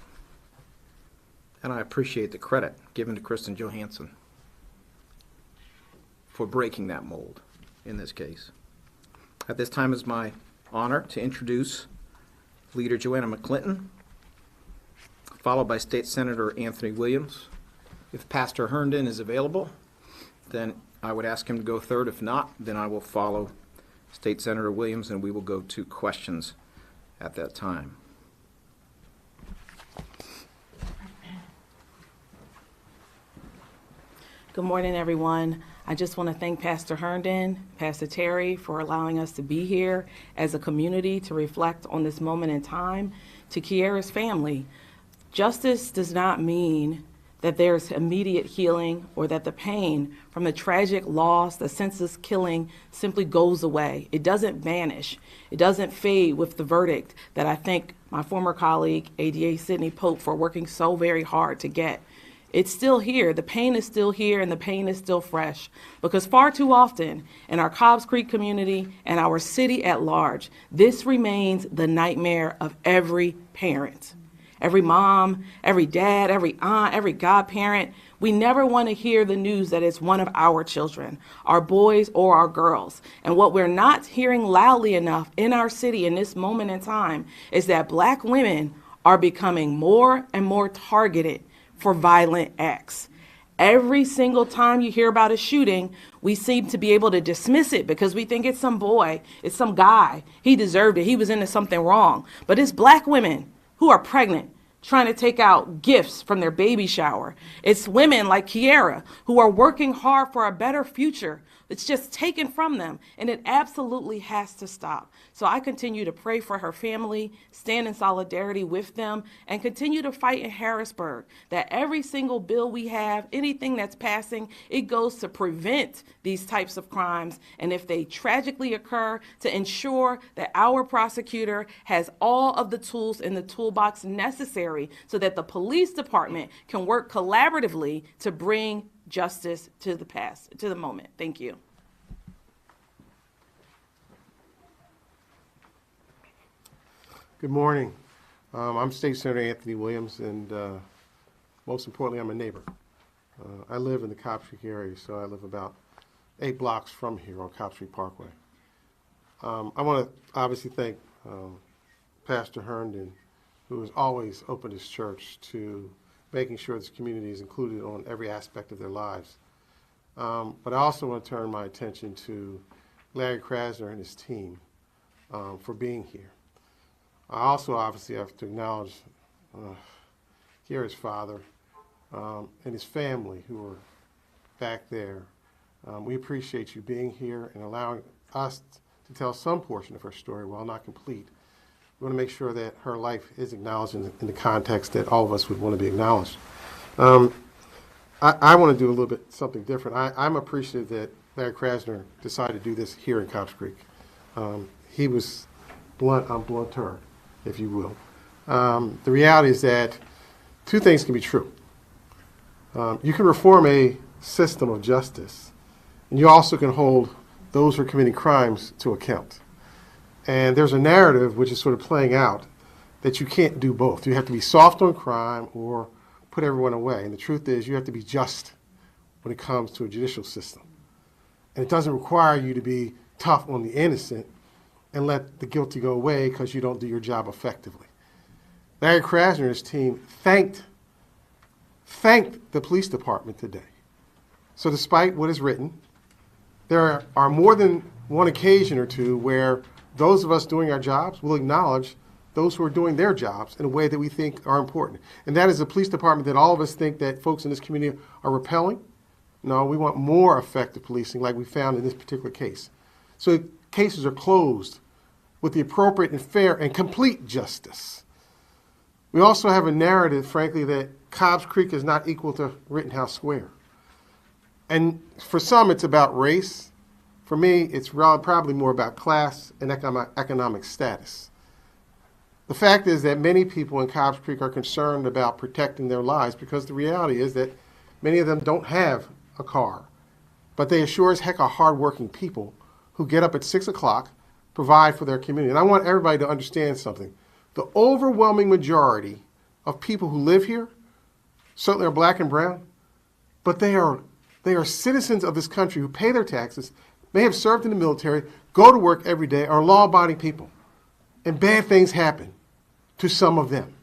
And I appreciate the credit given to Kristen Johansson for breaking that mold in this case. At this time, it's my honor to introduce Leader Joanna McClinton, followed by State Senator Anthony Williams. If Pastor Herndon is available, then I would ask him to go third. If not, then I will follow State Senator Williams, and we will go to questions at that time. Good morning, everyone. I just want to thank Pastor Herndon, Pastor Terry, for allowing us to be here as a community to reflect on this moment in time. To Kiara's family, justice does not mean that there's immediate healing or that the pain from the tragic loss, the senseless killing, simply goes away. It doesn't vanish. It doesn't fade with the verdict that I thank my former colleague, ADA Sidney Pope, for working so very hard to get. It's still here. The pain is still here, and the pain is still fresh. Because far too often in our Cobbs Creek community and our city at large, this remains the nightmare of every parent. Every mom, every dad, every aunt, every godparent. We never want to hear the news that it's one of our children, our boys or our girls. And what we're not hearing loudly enough in our city in this moment in time is that Black women are becoming more and more targeted for violent acts. Every single time you hear about a shooting, we seem to be able to dismiss it because we think it's some boy, it's some guy. He deserved it. He was into something wrong. But it's Black women who are pregnant, trying to take out gifts from their baby shower. It's women like Kiara who are working hard for a better future. It's just taken from them, and it absolutely has to stop. So I continue to pray for her family, stand in solidarity with them, and continue to fight in Harrisburg that every single bill we have, anything that's passing, it goes to prevent these types of crimes, and if they tragically occur, to ensure that our prosecutor has all of the tools in the toolbox necessary so that the police department can work collaboratively to bring justice to the moment. Thank you. Good morning. I'm State Senator Anthony Williams, and most importantly, I'm a neighbor. I live in the Cobbs Creek area, so I live about 8 blocks from here on Cobbs Creek Parkway. I want to obviously thank Pastor Herndon, who has always opened his church to making sure this community is included on every aspect of their lives. But I also want to turn my attention to Larry Krasner and his team for being here. I also obviously have to acknowledge Kiara's father and his family who are back there. We appreciate you being here and allowing us to tell some portion of her story while not complete. We want to make sure that her life is acknowledged in the context that all of us would want to be acknowledged. I want to do a little bit something different. I'm appreciative that Larry Krasner decided to do this here in Cobbs Creek. He was blunt, I'm blunter, if you will. the reality is that two things can be true. You can reform a system of justice, and you also can hold those who are committing crimes to account. And there's a narrative which is sort of playing out that you can't do both. You have to be soft on crime or put everyone away. And the truth is you have to be just when it comes to a judicial system. And it doesn't require you to be tough on the innocent and let the guilty go away because you don't do your job effectively. Larry Krasner and his team thanked the police department today. So despite what is written, there are more than one occasion or two where those of us doing our jobs will acknowledge those who are doing their jobs in a way that we think are important. And that is a police department that all of us think that folks in this community are repelling. No, we want more effective policing like we found in this particular case. So cases are closed with the appropriate and fair and complete justice. We also have a narrative, frankly, that Cobbs Creek is not equal to Rittenhouse Square. And for some, it's about race. For me, it's probably more about class and economic status. The fact is that many people in Cobbs Creek are concerned about protecting their lives because the reality is that many of them don't have a car. But they sure as heck are hardworking people who get up at 6 o'clock, provide for their community. And I want everybody to understand something. The overwhelming majority of people who live here certainly are black and brown, but they are citizens of this country who pay their taxes, may have served in the military, go to work every day, are law-abiding people. And bad things happen to some of them.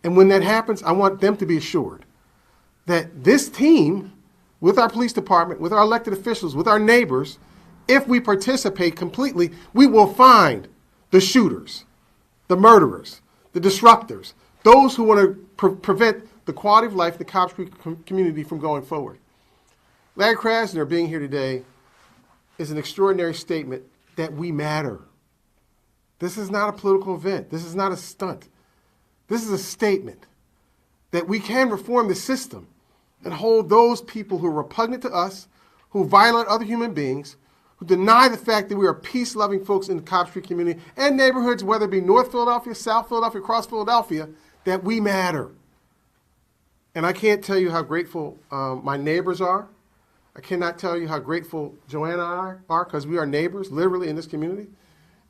And when that happens, I want them to be assured that this team, with our police department, with our elected officials, with our neighbors, if we participate completely, we will find the shooters, the murderers, the disruptors, those who want to prevent the quality of life in the Cobbs Creek community from going forward. Larry Krasner being here today is an extraordinary statement that we matter. This is not a political event. This is not a stunt. This is a statement that we can reform the system and hold those people who are repugnant to us, who violate other human beings, who deny the fact that we are peace-loving folks in the Cobbs Creek community and neighborhoods, whether it be North Philadelphia, South Philadelphia, across Philadelphia, that we matter. And I can't tell you how grateful my neighbors are. I cannot tell you how grateful Joanna and I are because we are neighbors, literally, in this community.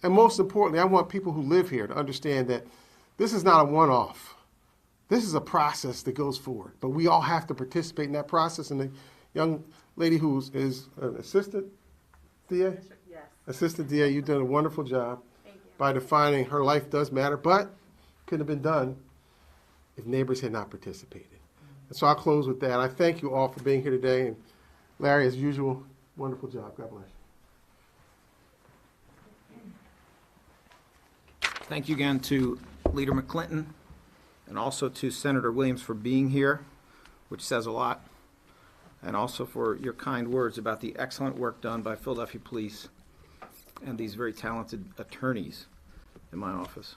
And most importantly, I want people who live here to understand that this is not a one-off. This is a process that goes forward. But we all have to participate in that process. And the young lady who is an assistant DA? Yes. Assistant DA, you've done a wonderful job by defining her life does matter, but couldn't have been done if neighbors had not participated. And so I'll close with that. I thank you all for being here today. And Larry, as usual, wonderful job. God bless you. Thank you again to Leader McClinton and also to Senator Williams for being here, which says a lot, and also for your kind words about the excellent work done by Philadelphia Police and these very talented attorneys in my office.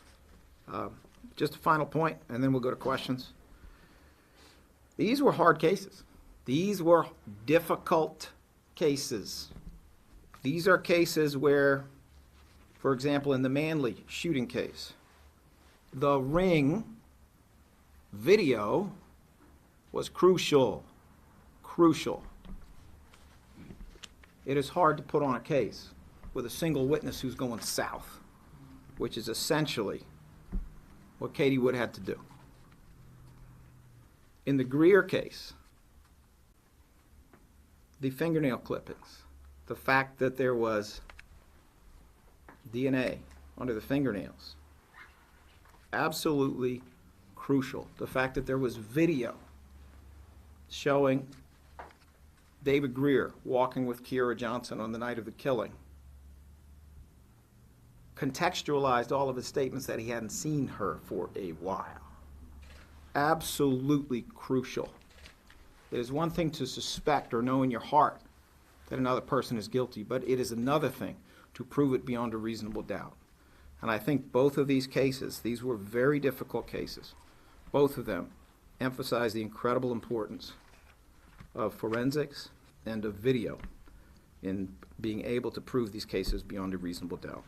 Just a final point, and then we'll go to questions. These were hard cases. These were difficult cases. These are cases where, for example, in the Manley shooting case, the ring video was crucial. Crucial. It is hard to put on a case with a single witness who's going south, which is essentially what Katie Wood had to do. In the Greer case, the fingernail clippings, the fact that there was DNA under the fingernails, absolutely crucial. The fact that there was video showing David Greer walking with Kiera Johnson on the night of the killing, contextualized all of his statements that he hadn't seen her for a while. Absolutely crucial. It is one thing to suspect or know in your heart that another person is guilty, but it is another thing to prove it beyond a reasonable doubt. And I think both of these cases, these were very difficult cases. Both of them emphasize the incredible importance of forensics and of video in being able to prove these cases beyond a reasonable doubt.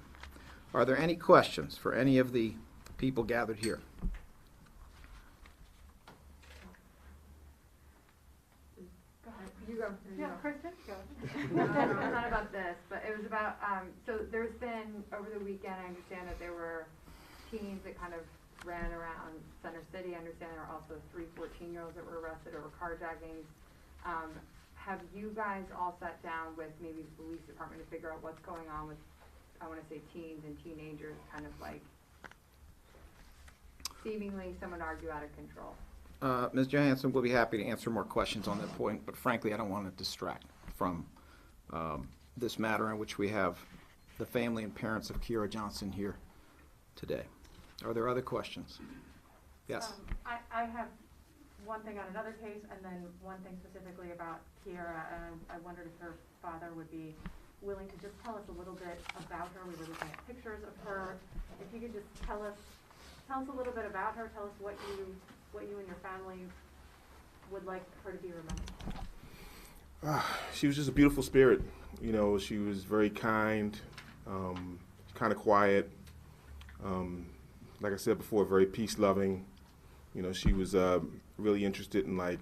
Are there any questions for any of the people gathered here. You go. Yeah, Kristen, go. Not about this, but it was about, so there's been, over the weekend, I understand that there were teens that kind of ran around Center City. I understand there were also 3 14-year-olds that were arrested over carjackings. Have you guys all sat down with maybe the police department to figure out what's going on with, I want to say, teens and teenagers kind of like seemingly, some would argue, out of control? Ms. Johansson will be happy to answer more questions on that point, but frankly, I don't want to distract from this matter in which we have the family and parents of Kiera Johnson here today. Are there other questions? Yes. I have one thing on another case and then one thing specifically about Kiera, and I wondered if her father would be willing to just tell us a little bit about her. We were looking at pictures of her. If you could just tell us a little bit about her, tell us what you and your family would like her to be remembered. She was just a beautiful spirit. You know, she was very kind, kind of quiet. Like I said before, very peace-loving. You know, she was really interested in like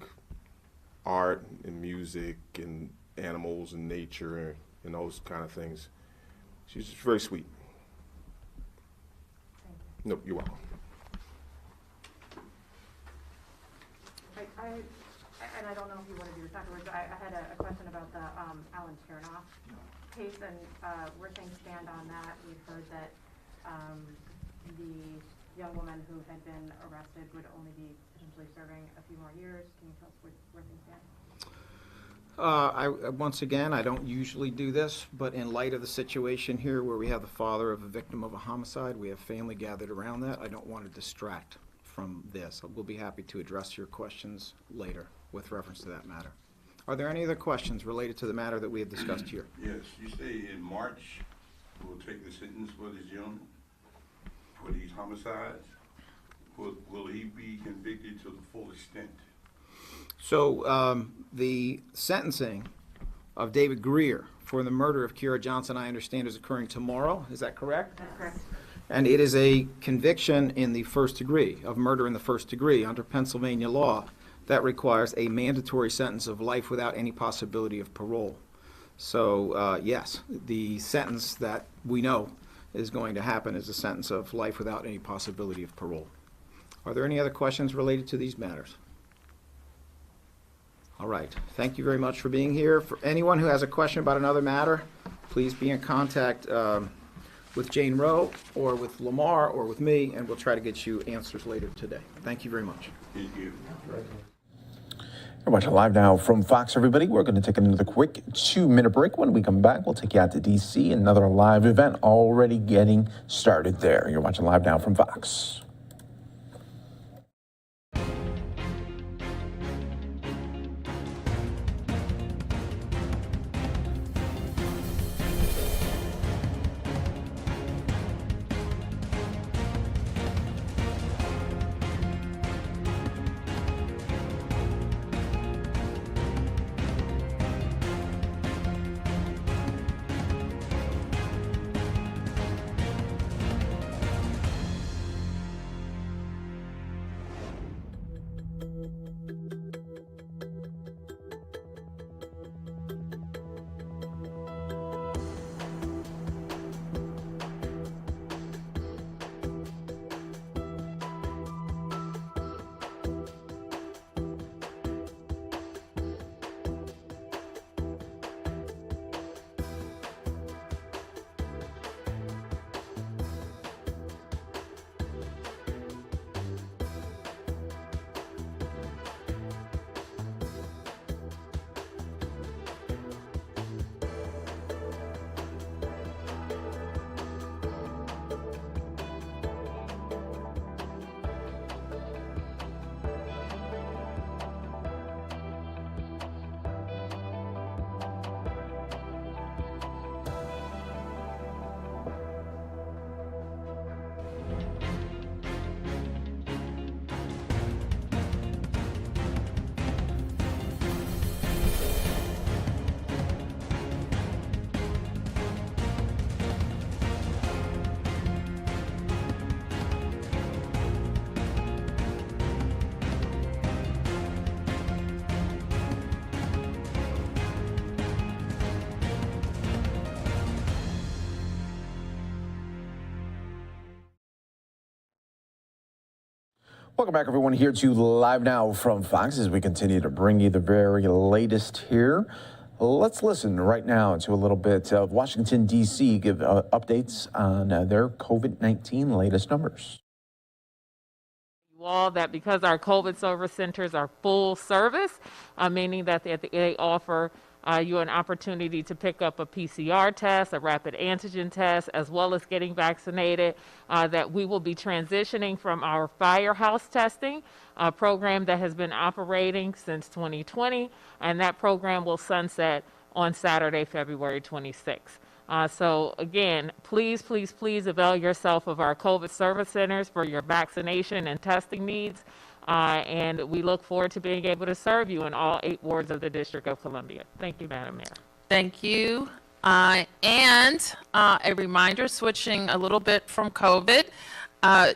art and music and animals and nature and those kind of things. She's just very sweet. Thank you. Nope, you're welcome. And I don't know if you want to do this afterwards, but I had a question about the Alan Chernoff case, and where things stand on that. We've heard that the young woman who had been arrested would only be potentially serving a few more years. Can you tell us where things stand? Once again, I don't usually do this, but in light of the situation here where we have the father of a victim of a homicide, we have family gathered around that, I don't want to distract from this. We'll be happy to address your questions later with reference to that matter. Are there any other questions related to the matter that we have discussed here? Yes, you say in March we'll take the sentence for this gentleman for these homicides. Will he be convicted to the full extent? So the sentencing of David Greer for the murder of Kiera Johnson, I understand, is occurring tomorrow. Is that correct? That's correct. And it is a conviction in the first degree, of murder in the first degree. Under Pennsylvania law, that requires a mandatory sentence of life without any possibility of parole. So yes, the sentence that we know is going to happen is a sentence of life without any possibility of parole. Are there any other questions related to these matters? All right. Thank you very much for being here. For anyone who has a question about another matter, please be in contact with Jane Rowe or with Lamar or with me, and we'll try to get you answers later today. Thank you very much. Thank you. You're watching Live Now from Fox, everybody. We're going to take another quick 2-minute break. When we come back, we'll take you out to D.C. Another live event already getting started there. You're watching Live Now from Fox. Welcome back, everyone, here to Live Now from Fox as we continue to bring you the very latest here. Let's listen right now to a little bit of Washington, D.C. give updates on their COVID-19 latest numbers. All that because our COVID service centers are full service, meaning that they offer you an opportunity to pick up a PCR test, a rapid antigen test, as well as getting vaccinated, that we will be transitioning from our firehouse testing program that has been operating since 2020, and that program will sunset on Saturday, February 26th. So again, please avail yourself of our COVID service centers for your vaccination and testing needs. And we look forward to being able to serve you in all 8 wards of the District of Columbia. Thank you, Madam Mayor. Thank you. And a reminder, switching a little bit from COVID,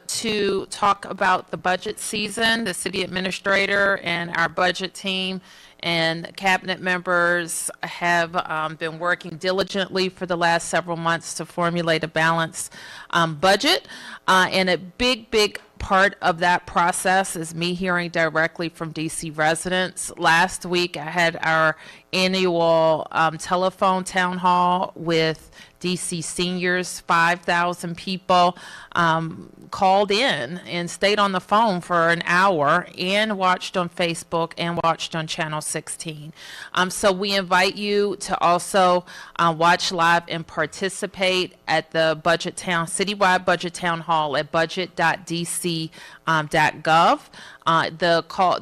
to talk about the budget season. The city administrator and our budget team and cabinet members have been working diligently for the last several months to formulate a balanced budget. And a big part of that process is me hearing directly from DC residents. Last week, I had our annual telephone town hall with DC seniors. 5,000 people called in and stayed on the phone for an hour and watched on Facebook and watched on Channel 16. So we invite you to also watch live and participate at the citywide budget town hall at budget.dc.gov.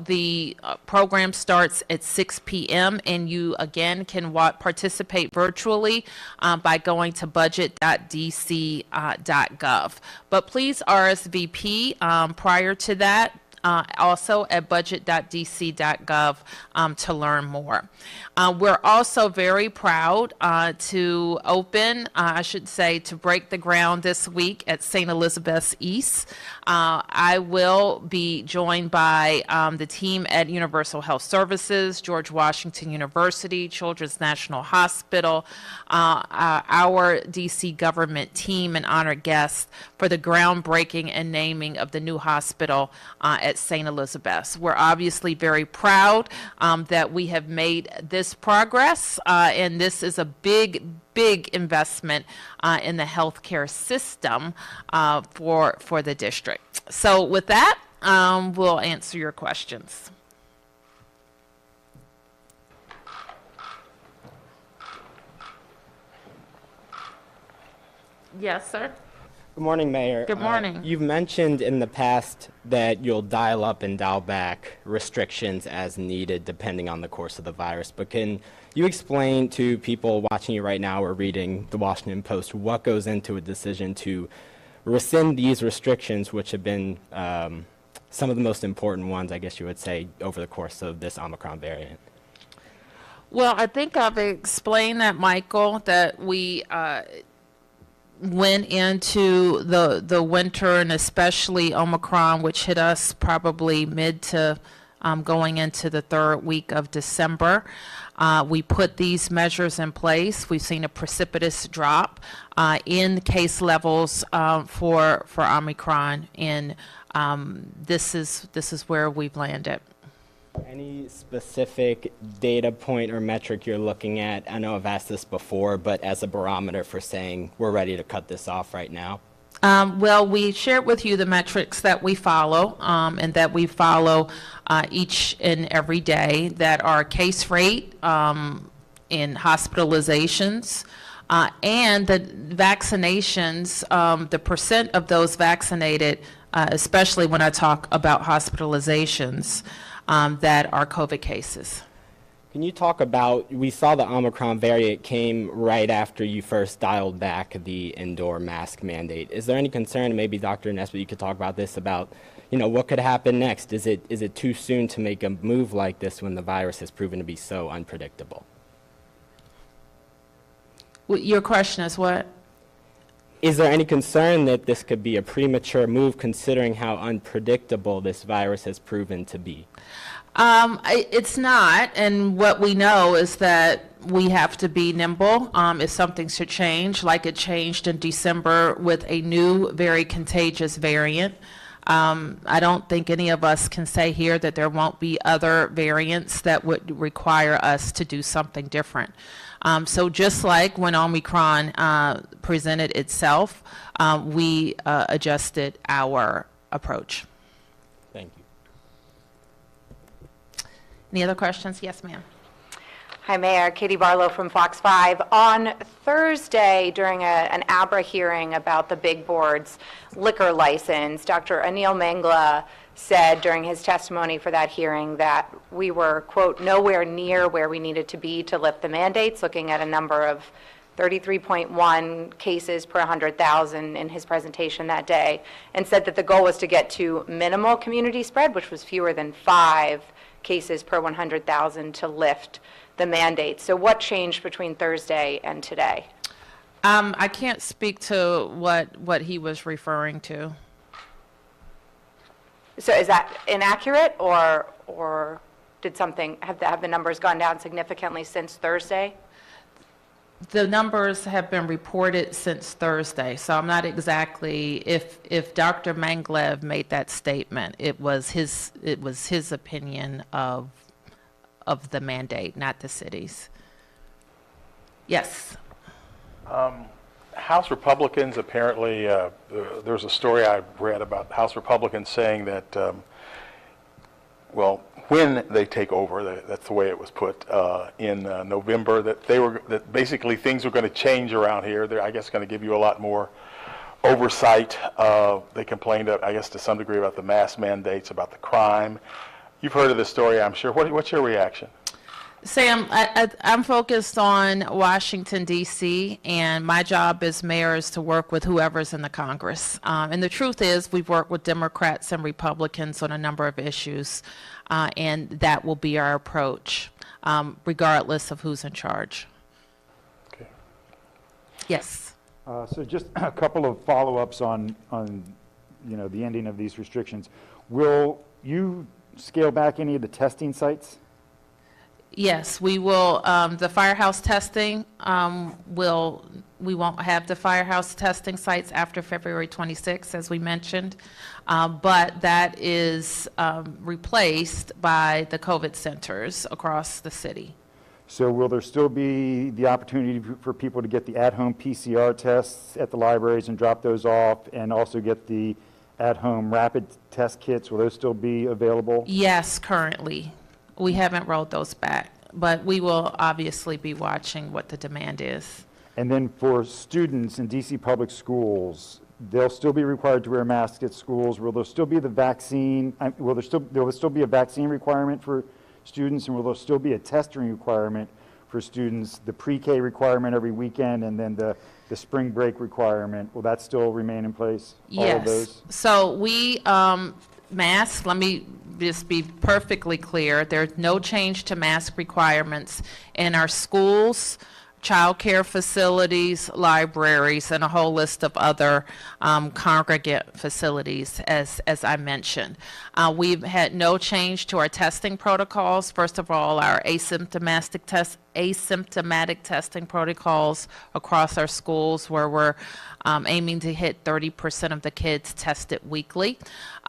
The program starts at 6 p.m. and you again can participate virtually by going to budget.dc.gov. But please RSVP prior to that. Also at budget.dc.gov to learn more. We're also very proud to open, to break the ground this week at St. Elizabeth's East. I will be joined by the team at Universal Health Services, George Washington University, Children's National Hospital, our DC government team, and honored guests for the groundbreaking and naming of the new hospital at St. Elizabeth's. We're obviously very proud that we have made this progress, and this is a big investment in the healthcare system for the district. So with that, we'll answer your questions. Yes, sir. Good morning, Mayor. Good morning. You've mentioned in the past that you'll dial up and dial back restrictions as needed depending on the course of the virus, but can you explain to people watching you right now or reading the Washington Post what goes into a decision to rescind these restrictions, which have been some of the most important ones, I guess you would say, over the course of this Omicron variant? Well, I think I've explained that, Michael, that we went into the winter, and especially Omicron, which hit us probably mid to going into the 3rd week of December. We put these measures in place. We've seen a precipitous drop in case levels for Omicron, and this is where we've landed. Any specific data point or metric you're looking at? I know I've asked this before, but as a barometer for saying we're ready to cut this off right now? Well, we shared with you the metrics that we follow and that we follow each and every day, that are case rate in hospitalizations and the vaccinations, the percent of those vaccinated, especially when I talk about hospitalizations, that are COVID cases. Can you talk about, we saw the Omicron variant came right after you first dialed back the indoor mask mandate. Is there any concern, maybe Dr. Nesbitt, you could talk about this, about, what could happen next? Is it too soon to make a move like this when the virus has proven to be so unpredictable? Your question is what? Is there any concern that this could be a premature move considering how unpredictable this virus has proven to be? It's not, and what we know is that we have to be nimble if something should change, like it changed in December with a new, very contagious variant. I don't think any of us can say here that there won't be other variants that would require us to do something different. So just like when Omicron presented itself, we adjusted our approach. Thank you. Any other questions? Yes, ma'am. Hi, Mayor. Katie Barlow from Fox 5. On Thursday, during an ABRA hearing about the big board's liquor license, Dr. Anil Mangla said during his testimony for that hearing that we were, quote, nowhere near where we needed to be to lift the mandates, looking at a number of 33.1 cases per 100,000 in his presentation that day, and said that the goal was to get to minimal community spread, which was fewer than 5 cases per 100,000 to lift the mandate. So what changed between Thursday and today? I can't speak to what he was referring to. So is that inaccurate, or did something, have the numbers gone down significantly since Thursday? The numbers have been reported since Thursday, so I'm not exactly, if Dr. Manglev made that statement, it was his opinion of the mandate, not the city's. Yes. House Republicans apparently, there's a story I read about House Republicans saying that, well, when they take over, that's the way it was put, in November, that basically things were going to change around here. They're, I guess, going to give you a lot more oversight. They complained, I guess, to some degree about the mask mandates, about the crime. You've heard of this story, I'm sure. What's your reaction? Sam, I'm focused on Washington, D.C., and my job as mayor is to work with whoever's in the Congress. And the truth is, we've worked with Democrats and Republicans on a number of issues, and that will be our approach, regardless of who's in charge. Okay. Yes. So just a couple of follow-ups on the ending of these restrictions. Will you scale back any of the testing sites? Yes, we will. The firehouse testing we won't have the firehouse testing sites after February 26th, as we mentioned, but that is replaced by the COVID centers across the city. So will there still be the opportunity for people to get the at-home PCR tests at the libraries and drop those off, and also get the at-home rapid test kits? Will those still be available? Yes, currently. We haven't rolled those back, but we will obviously be watching what the demand is. And then for students in DC public schools, they'll still be required to wear masks at schools. Will there still be the vaccine? Will there still be a vaccine requirement for students, and will there still be a testing requirement for students? The pre-K requirement every weekend, and then the spring break requirement, will that still remain in place? Yes. All of those? So we masks. Let me just be perfectly clear. There's no change to mask requirements in our schools, child care facilities, libraries, and a whole list of other congregate facilities, as I mentioned. We've had no change to our testing protocols. First of all, our asymptomatic testing protocols across our schools, where we're aiming to hit 30% of the kids tested weekly.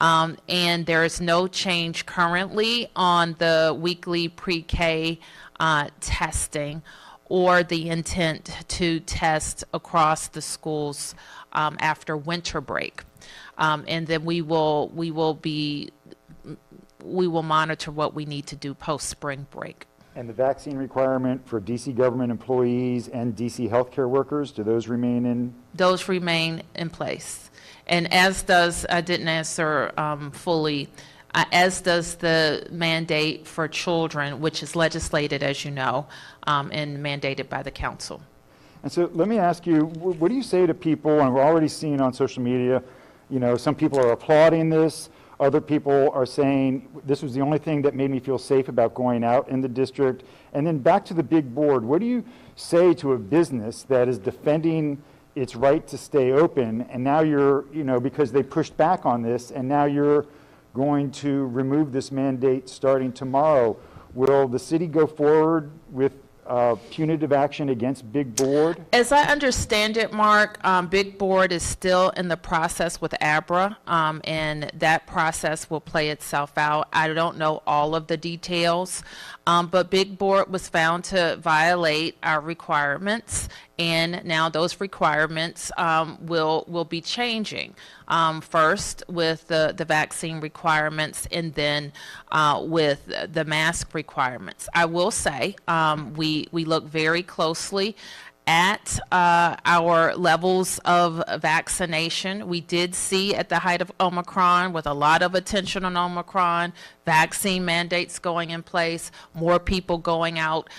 And there is no change currently on the weekly pre-K testing, or the intent to test across the schools after winter break. And then we will monitor what we need to do post-spring break. And the vaccine requirement for DC government employees and DC healthcare workers, do those remain in? Those remain in place. And as does, I didn't answer fully, as does the mandate for children, which is legislated, as you know, and mandated by the council. And so let me ask you, what do you say to people, and we're already seeing on social media, some people are applauding this, other people are saying this was the only thing that made me feel safe about going out in the district. And then back to the big board, what do you say to a business that is defending its right to stay open, and now you're, because they pushed back on this, and now you're going to remove this mandate starting tomorrow? Will the city go forward with punitive action against Big Board? As I understand it, Mark, Big Board is still in the process with ABRA, and that process will play itself out. I don't know all of the details, but Big Board was found to violate our requirements, and now those requirements will be changing. First with the vaccine requirements, and then with the mask requirements. I will say we look very closely at our levels of vaccination. We did see at the height of Omicron, with a lot of attention on Omicron, vaccine mandates going in place, more people going out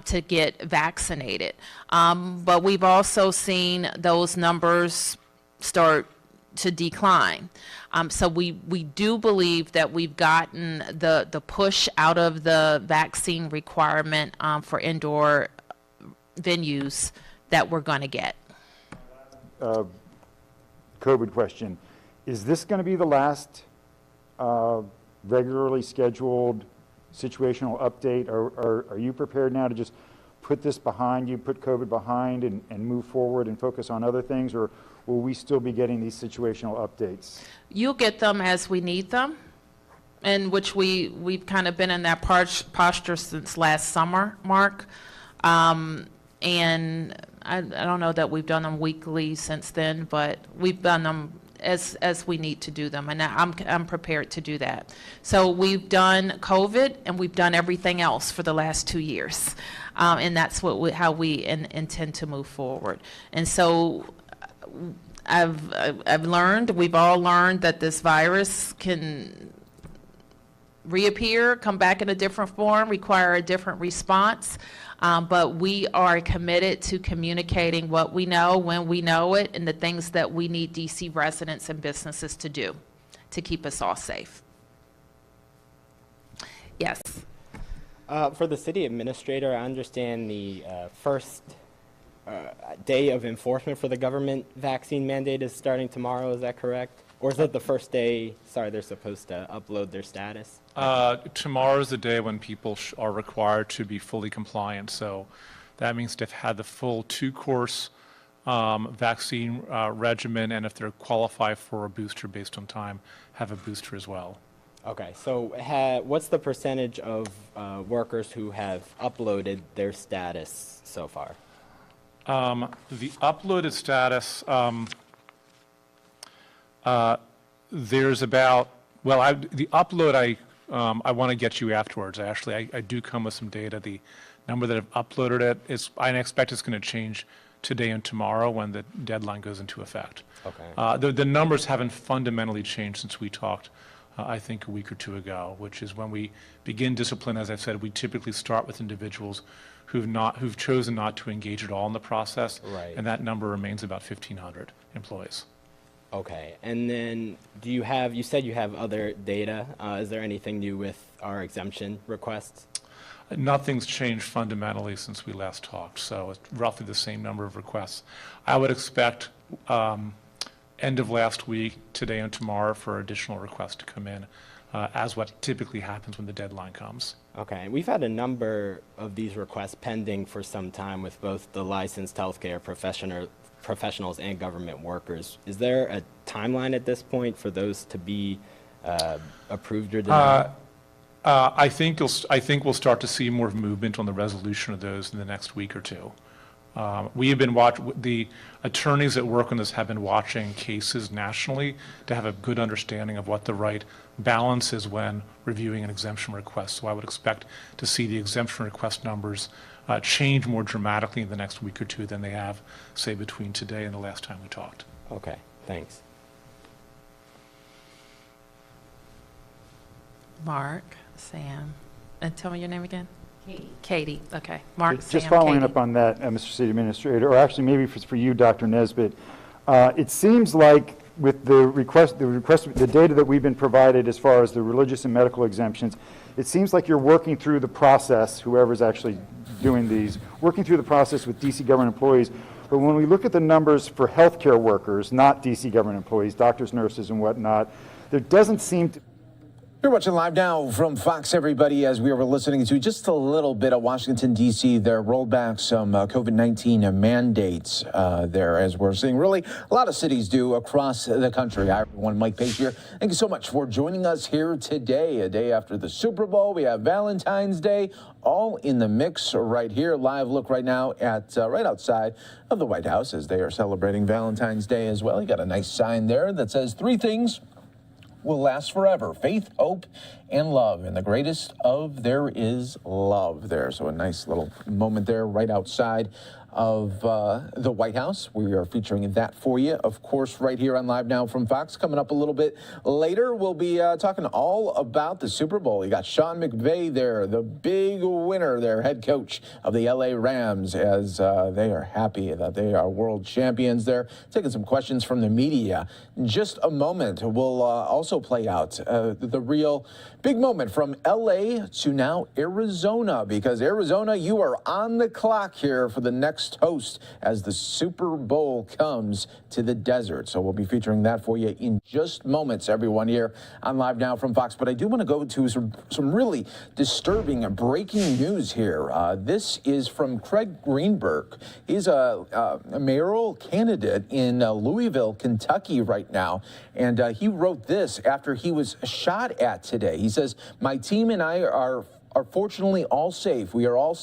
to get vaccinated. But we've also seen those numbers start to decline. So we do believe that we've gotten the push out of the vaccine requirement for indoor venues that we're going to get. COVID question. Is this going to be the last regularly scheduled situational update? Are you prepared now to just put this behind you, put COVID behind and move forward and focus on other things, or will we still be getting these situational updates? You'll get them as we need them, in which we've kind of been in that posture since last summer, Mark. And I don't know that we've done them weekly since then, but we've done them as we need to do them, and I'm prepared to do that. So we've done COVID, and we've done everything else for the last 2 years, and that's how we intend to move forward. And so I've learned, we've all learned, that this virus can reappear, come back in a different form, require a different response. But we are committed to communicating what we know, when we know it, and the things that we need DC residents and businesses to do to keep us all safe. Yes. For the city administrator, I understand the first day of enforcement for the government vaccine mandate is starting tomorrow. Is that correct? Or is it the first day, they're supposed to upload their status? Tomorrow is the day when people are required to be fully compliant. So that means they've had the full 2-course vaccine regimen, and if they're qualified for a booster based on time, have a booster as well. Okay, so what's the percentage of workers who have uploaded their status so far? The uploaded status, there's about, the upload I want to get you afterwards. Actually, I do come with some data. The number that have uploaded it is, I expect it's going to change today and tomorrow when the deadline goes into effect. Okay. The numbers haven't fundamentally changed since we talked, I think, a week or two ago, which is when we begin discipline. As I've said, we typically start with individuals who've chosen not to engage at all in the process, right. And that number remains about 1,500 employees. Okay, and then you said you have other data. Is there anything new with our exemption requests? Nothing's changed fundamentally since we last talked, so it's roughly the same number of requests. I would expect end of last week, today and tomorrow, for additional requests to come in, as what typically happens when the deadline comes. Okay, we've had a number of these requests pending for some time with both the licensed healthcare professionals and government workers. Is there a timeline at this point for those to be approved or denied? I think we'll start to see more movement on the resolution of those in the next week or two. We have been the attorneys that work on this have been watching cases nationally to have a good understanding of what the right balance is when reviewing an exemption request. So I would expect to see the exemption request numbers change more dramatically in the next week or two than they have, say, between today and the last time we talked. Okay, thanks. Mark, Sam, and tell me your name again. Katie. Okay. Mark, Just Sam, following Katie. up on that, Mr. City Administrator, or actually maybe for you, Dr. Nesbitt, it seems like with the data that we've been provided as far as the religious and medical exemptions, it seems like you're working through the process, whoever's actually doing these, working through the process with DC government employees. But when we look at the numbers for healthcare workers, not DC government employees, doctors, nurses, and whatnot, there doesn't seem to You're watching Live Now from Fox, everybody, as we were listening to just a little bit of Washington, D.C. There rolled back some COVID-19 mandates there, as we're seeing really a lot of cities do across the country. Hi, everyone. Mike Page here. Thank you so much for joining us here today, a day after the Super Bowl. We have Valentine's Day, all in the mix right here. Live look right now at right outside of the White House as they are celebrating Valentine's Day as well. You got a nice sign there that says 3 things will last forever: faith, hope, and love. And the greatest of there is love there. So a nice little moment there right outside of the White House. We are featuring that for you, of course, right here on Live Now from Fox. Coming up a little bit later, we'll be talking all about the Super Bowl. You got Sean McVay there, the big winner there, head coach of the LA Rams, as they are happy that they are world champions there. Taking some questions from the media. In just a moment, we'll also play out the real big moment from LA to now Arizona, because Arizona, you are on the clock here for the next host as the Super Bowl comes to the desert. So we'll be featuring that for you in just moments, everyone, here on Live Now from Fox. But I do want to go to some really disturbing and breaking news here. This is from Craig Greenberg. He's a mayoral candidate in Louisville, Kentucky right now. And he wrote this after he was shot at today. He says, "My team and I are fortunately all safe. We are all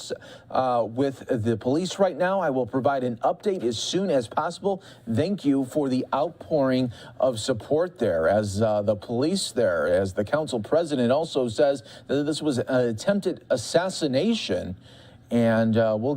with the police right now. I will provide an update as soon as possible. Thank you for the outpouring of support there." As the police there, as the council president also says that this was an attempted assassination. And we'll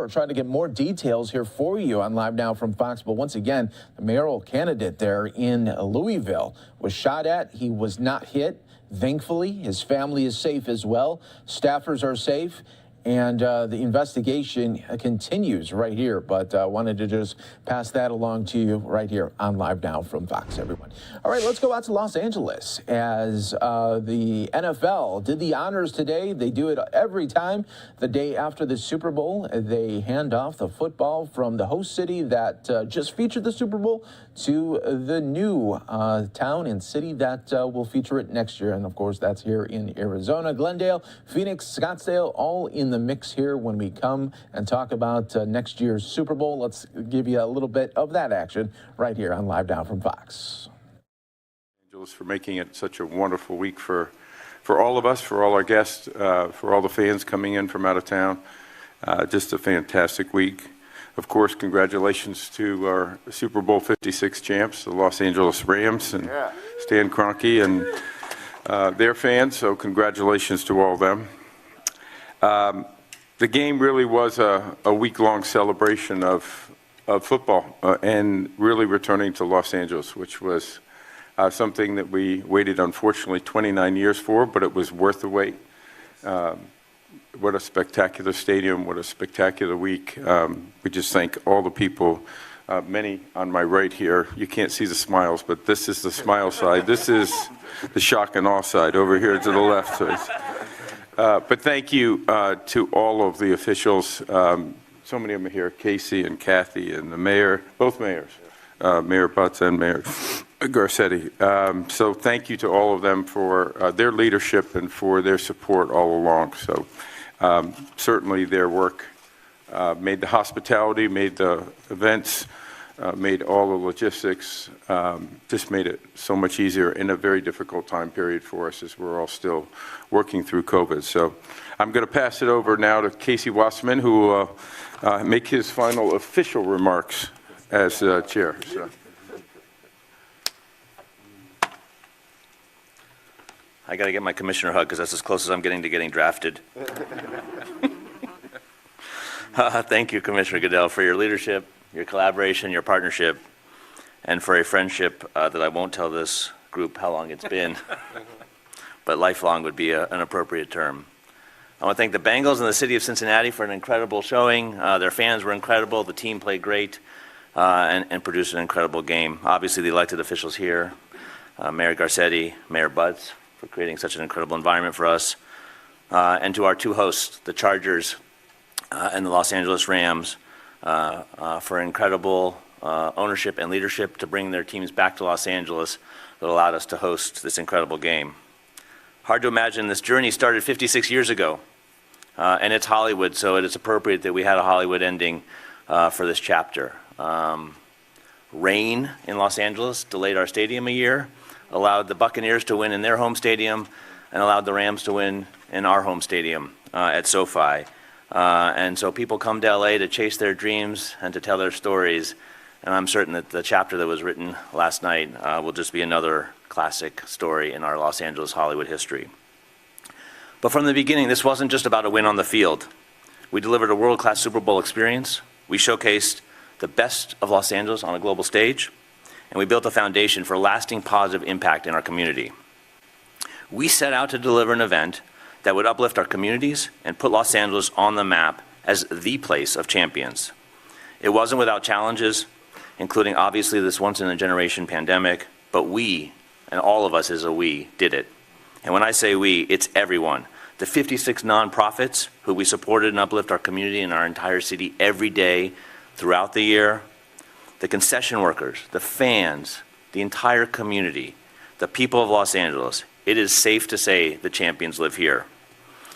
try to get more details here for you on Live Now from Fox. But once again, the mayoral candidate there in Louisville was shot at. He was not hit. Thankfully, his family is safe as well. Staffers are safe. And the investigation continues right here. But I wanted to just pass that along to you right here on Live Now from Fox, everyone. All right, let's go out to Los Angeles as the NFL did the honors today. They do it every time. The day after the Super Bowl, they hand off the football from the host city that just featured the Super Bowl to the new town and city that will feature it next year. And, of course, that's here in Arizona. Glendale, Phoenix, Scottsdale, all in the mix here when we come and talk about next year's Super Bowl. Let's give you a little bit of that action right here on Live Now from Fox. For making it such a wonderful week for all of us, for all our guests, for all the fans coming in from out of town. Just a fantastic week. Of course, congratulations to our Super Bowl 56 champs, the Los Angeles Rams, and Stan Kroenke and their fans. So congratulations to all of them. The game really was a week-long celebration of football and really returning to Los Angeles, which was something that we waited, unfortunately, 29 years for, but it was worth the wait. What a spectacular stadium, what a spectacular week. We just thank all the people, many on my right here. You can't see the smiles, but this is the smile side. This is the shock and awe side over here to the left. But thank you to all of the officials. So many of them are here, Casey and Kathy and the mayor, both mayors, Mayor Butts and Mayor Garcetti. So thank you to all of them for their leadership and for their support all along. So certainly their work made the hospitality, made the events, made all the logistics, just made it so much easier in a very difficult time period for us as we're all still working through COVID. So I'm going to pass it over now to Casey Wasserman, who will make his final official remarks as chair. So. I got to get my commissioner hug because that's as close as I'm getting to getting drafted. Thank you, Commissioner Goodell, for your leadership, your collaboration, your partnership, and for a friendship that I won't tell this group how long it's been, but lifelong would be an appropriate term. I want to thank the Bengals and the city of Cincinnati for an incredible showing. Their fans were incredible, the team played great, and produced an incredible game. Obviously, the elected officials here, Mayor Garcetti, Mayor Butts, for creating such an incredible environment for us, and to our two hosts, the Chargers and the Los Angeles Rams, for incredible ownership and leadership to bring their teams back to Los Angeles that allowed us to host this incredible game. Hard to imagine this journey started 56 years ago, and it's Hollywood, so it is appropriate that we had a Hollywood ending for this chapter. Rain in Los Angeles delayed our stadium a year, allowed the Buccaneers to win in their home stadium, and allowed the Rams to win in our home stadium at SoFi. And so people come to LA to chase their dreams and to tell their stories, and I'm certain that the chapter that was written last night will just be another classic story in our Los Angeles Hollywood history. But from the beginning, this wasn't just about a win on the field. We delivered a world-class Super Bowl experience. We showcased the best of Los Angeles on a global stage, and we built a foundation for lasting positive impact in our community. We set out to deliver an event that would uplift our communities and put Los Angeles on the map as the place of champions. It wasn't without challenges, including obviously this once-in-a-generation pandemic, but we, and all of us as a we, did it. And when I say we, it's everyone. The 56 nonprofits who we supported and uplift our community and our entire city every day throughout the year, the concession workers, the fans, the entire community, the people of Los Angeles. It is safe to say the champions live here.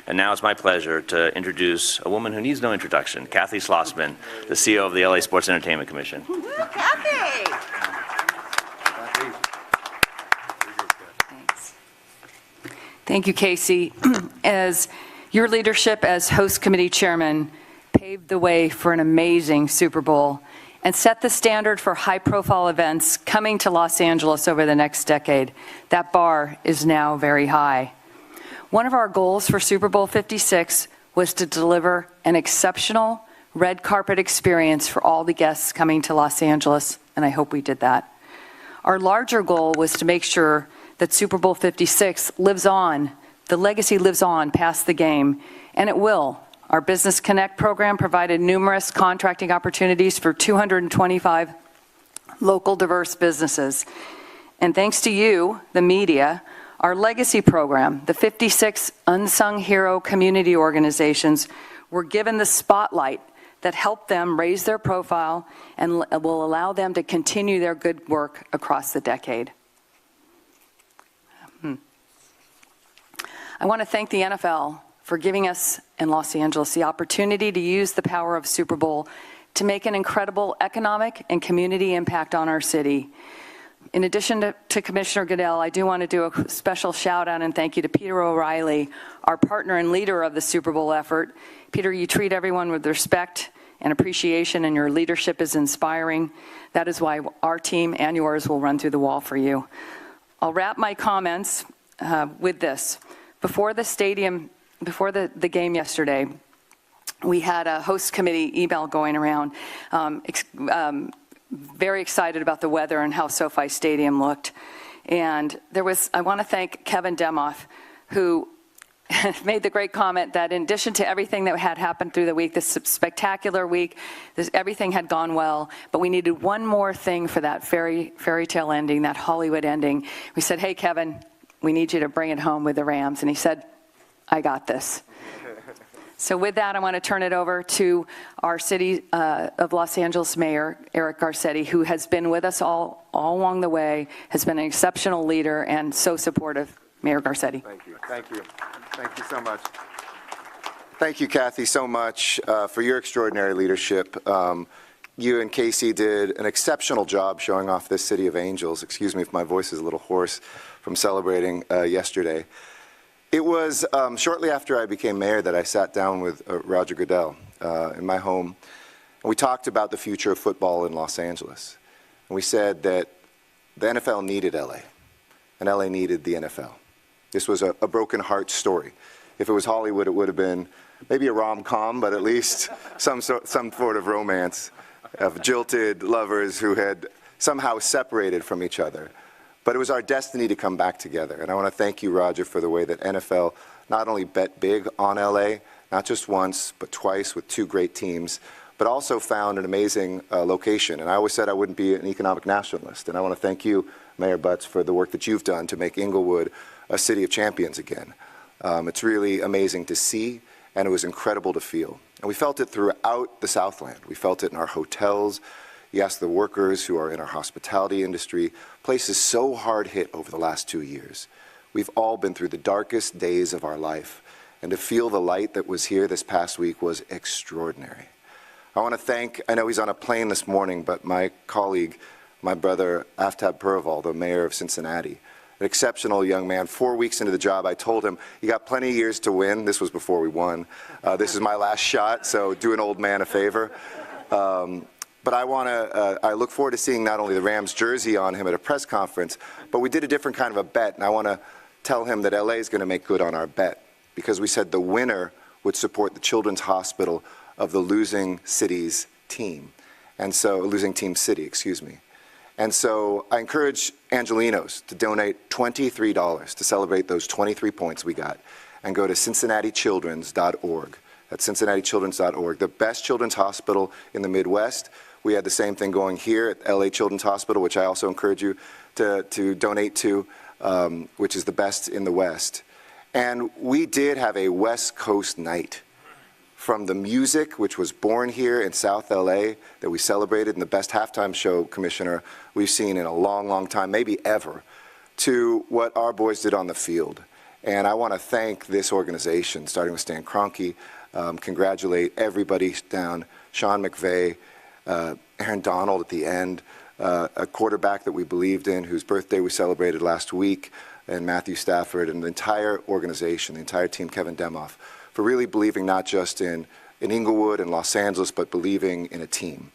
And now it's my pleasure to introduce a woman who needs no introduction, Kathy Schlossman, the CEO of the LA Sports Entertainment Commission. Kathy! Thanks. Thank you, Casey. As your leadership as host committee chairman paved the way for an amazing Super Bowl and set the standard for high-profile events coming to Los Angeles over the next decade. That bar is now very high. One of our goals for Super Bowl 56 was to deliver an exceptional red carpet experience for all the guests coming to Los Angeles, and I hope we did that. Our larger goal was to make sure that Super Bowl 56 lives on, the legacy lives on past the game, and it will. Our Business Connect program provided numerous contracting opportunities for 225 local diverse businesses. And thanks to you, the media, our legacy program, the 56 unsung hero community organizations, were given the spotlight that helped them raise their profile and will allow them to continue their good work across the decade. I want to thank the NFL for giving us in Los Angeles the opportunity to use the power of Super Bowl to make an incredible economic and community impact on our city. In addition to Commissioner Goodell, I do want to do a special shout out and thank you to Peter O'Reilly, our partner and leader of the Super Bowl effort. Peter, you treat everyone with respect and appreciation, and your leadership is inspiring. That is why our team and yours will run through the wall for you. I'll wrap my comments with this. Before the game yesterday, we had a host committee email going around, very excited about the weather and how SoFi Stadium looked. And I want to thank Kevin Demoff, who made the great comment that in addition to everything that had happened through the week, this spectacular week, everything had gone well, but we needed one more thing for that fairy tale ending, that Hollywood ending. We said, hey, Kevin, we need you to bring it home with the Rams. And he said, I got this. So with that, I want to turn it over to our City of Los Angeles Mayor, Eric Garcetti, who has been with us all along the way, has been an exceptional leader and so supportive. Mayor Garcetti. Thank you. Thank you. Thank you so much. Thank you, Kathy, so much for your extraordinary leadership. You and Casey did an exceptional job showing off this city of angels. Excuse me if my voice is a little hoarse from celebrating yesterday. It was shortly after I became mayor that I sat down with Roger Goodell in my home, and we talked about the future of football in Los Angeles. And we said that the NFL needed LA, and LA needed the NFL. This was a broken heart story. If it was Hollywood, it would have been maybe a rom-com, but at least some sort of romance of jilted lovers who had somehow separated from each other. But it was our destiny to come back together. And I want to thank you, Roger, for the way that NFL not only bet big on LA, not just once, but twice with two great teams, but also found an amazing location. And I always said I wouldn't be an economic nationalist. And I want to thank you, Mayor Butts, for the work that you've done to make Inglewood a city of champions again. It's really amazing to see, and it was incredible to feel. And we felt it throughout the Southland. We felt it in our hotels. You ask the workers who are in our hospitality industry, places so hard hit over the last 2 years. We've all been through the darkest days of our life, and to feel the light that was here this past week was extraordinary. I want to thank, I know he's on a plane this morning, but my colleague, my brother Aftab Purval, the mayor of Cincinnati, an exceptional young man. 4 weeks into the job, I told him, you got plenty of years to win. This was before we won. This is my last shot, so do an old man a favor. But I look forward to seeing not only the Rams jersey on him at a press conference, but we did a different kind of a bet, and I want to tell him that LA is going to make good on our bet, because we said the winner would support the Children's Hospital of the losing city's team. And so, losing team city, excuse me. And so I encourage Angelenos to donate $23 to celebrate those 23 points we got, and go to CincinnatiChildren's.org. That's CincinnatiChildren's.org, the best children's hospital in the Midwest. We had the same thing going here at LA Children's Hospital, which I also encourage you to donate to, which is the best in the West. And we did have a West Coast night. From the music, which was born here in South LA, that we celebrated, and the best halftime show, Commissioner, we've seen in a long, long time, maybe ever, to what our boys did on the field. And I want to thank this organization, starting with Stan Kroenke, congratulate everybody down, Sean McVay, Aaron Donald at the end, a quarterback that we believed in, whose birthday we celebrated last week, and Matthew Stafford, and the entire organization, the entire team, Kevin Demoff, for really believing not just in Inglewood and Los Angeles, but believing in a team.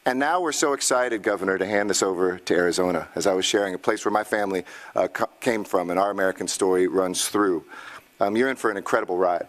And now we're so excited, Governor, to hand this over to Arizona. As I was sharing, a place where my family came from and our American story runs through. You're in for an incredible ride.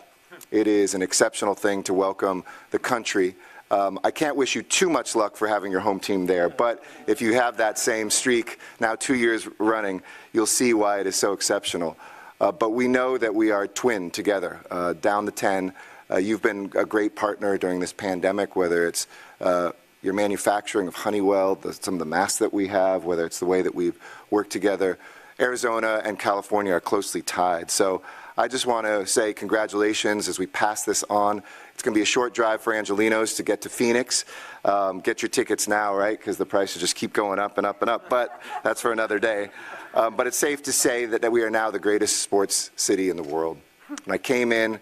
It is an exceptional thing to welcome the country. I can't wish you too much luck for having your home team there, but if you have that same streak, now 2 years running, you'll see why it is so exceptional. But we know that we are twinned together, down the 10. You've been a great partner during this pandemic, whether it's your manufacturing of Honeywell, some of the masks that we have, whether it's the way that we've worked together. Arizona and California are closely tied. So I just want to say congratulations as we pass this on. It's going to be a short drive for Angelenos to get to Phoenix. Get your tickets now, right? Because the prices just keep going up and up and up, but that's for another day. But it's safe to say that we are now the greatest sports city in the world. When I came in,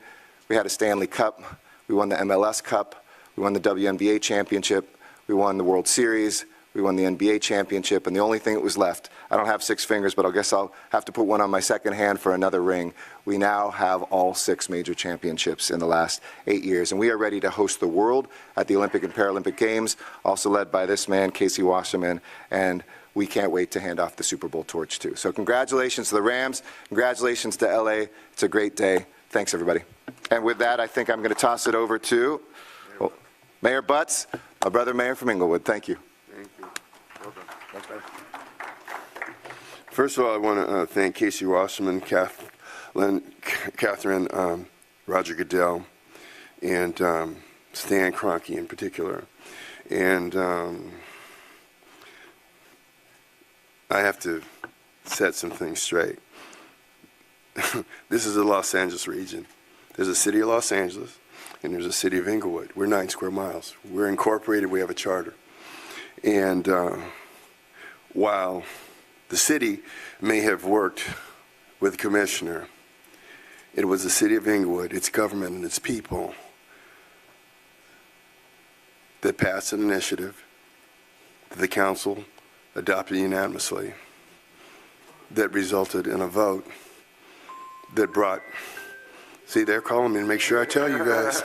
we had a Stanley Cup, we won the MLS Cup, we won the WNBA Championship, we won the World Series, we won the NBA Championship, and the only thing that was left, I don't have 6 fingers, but I guess I'll have to put one on my second hand for another ring. We now have all 6 major championships in the last 8 years, and we are ready to host the world at the Olympic and Paralympic Games, also led by this man, Casey Wasserman, and we can't wait to hand off the Super Bowl torch too. So congratulations to the Rams, congratulations to LA. It's a great day. Thanks, everybody. And with that, I think I'm going to toss it over to Mayor Butts, my brother Mayor from Inglewood. Thank you. Thank you. Well done. Thanks, man. First of all, I want to thank Casey Wasserman, Catherine, Roger Goodell, and Stan Kroenke in particular. And I have to set some things straight. This is the Los Angeles region. There's a city of Los Angeles, and there's a city of Inglewood. We're 9 square miles. We're incorporated. We have a charter. And while the city may have worked with the commissioner, it was the city of Inglewood, its government, and its people that passed an initiative that the council adopted unanimously that resulted in a vote that brought, see, they're calling me to make sure I tell you guys.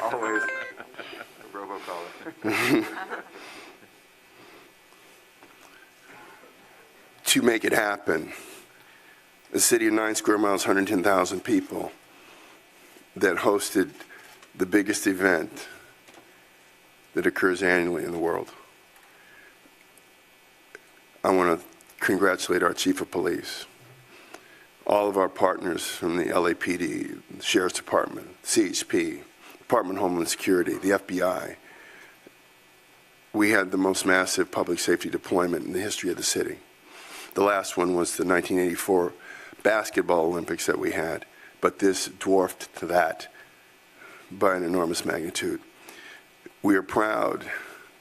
Always. Robocaller. To make it happen, a city of 9 square miles, 110,000 people that hosted the biggest event that occurs annually in the world. I want to congratulate our chief of police, all of our partners from the LAPD, the Sheriff's Department, CHP, Department of Homeland Security, the FBI. We had the most massive public safety deployment in the history of the city. The last one was the 1984 basketball Olympics that we had, but this dwarfed that by an enormous magnitude. We are proud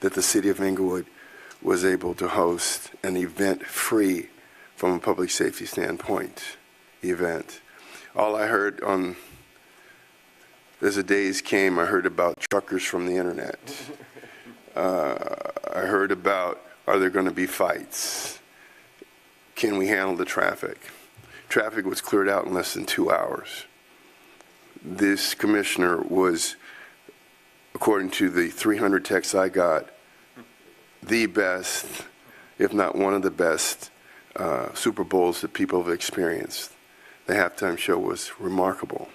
that the city of Inglewood was able to host an event free from a public safety standpoint event. All I heard as the days came, I heard about truckers from the internet. I heard about, are there going to be fights? Can we handle the traffic? Traffic was cleared out in less than 2 hours. This commissioner was, according to the 300 texts I got, the best, if not one of the best, Super Bowls that people have experienced. The halftime show was remarkable.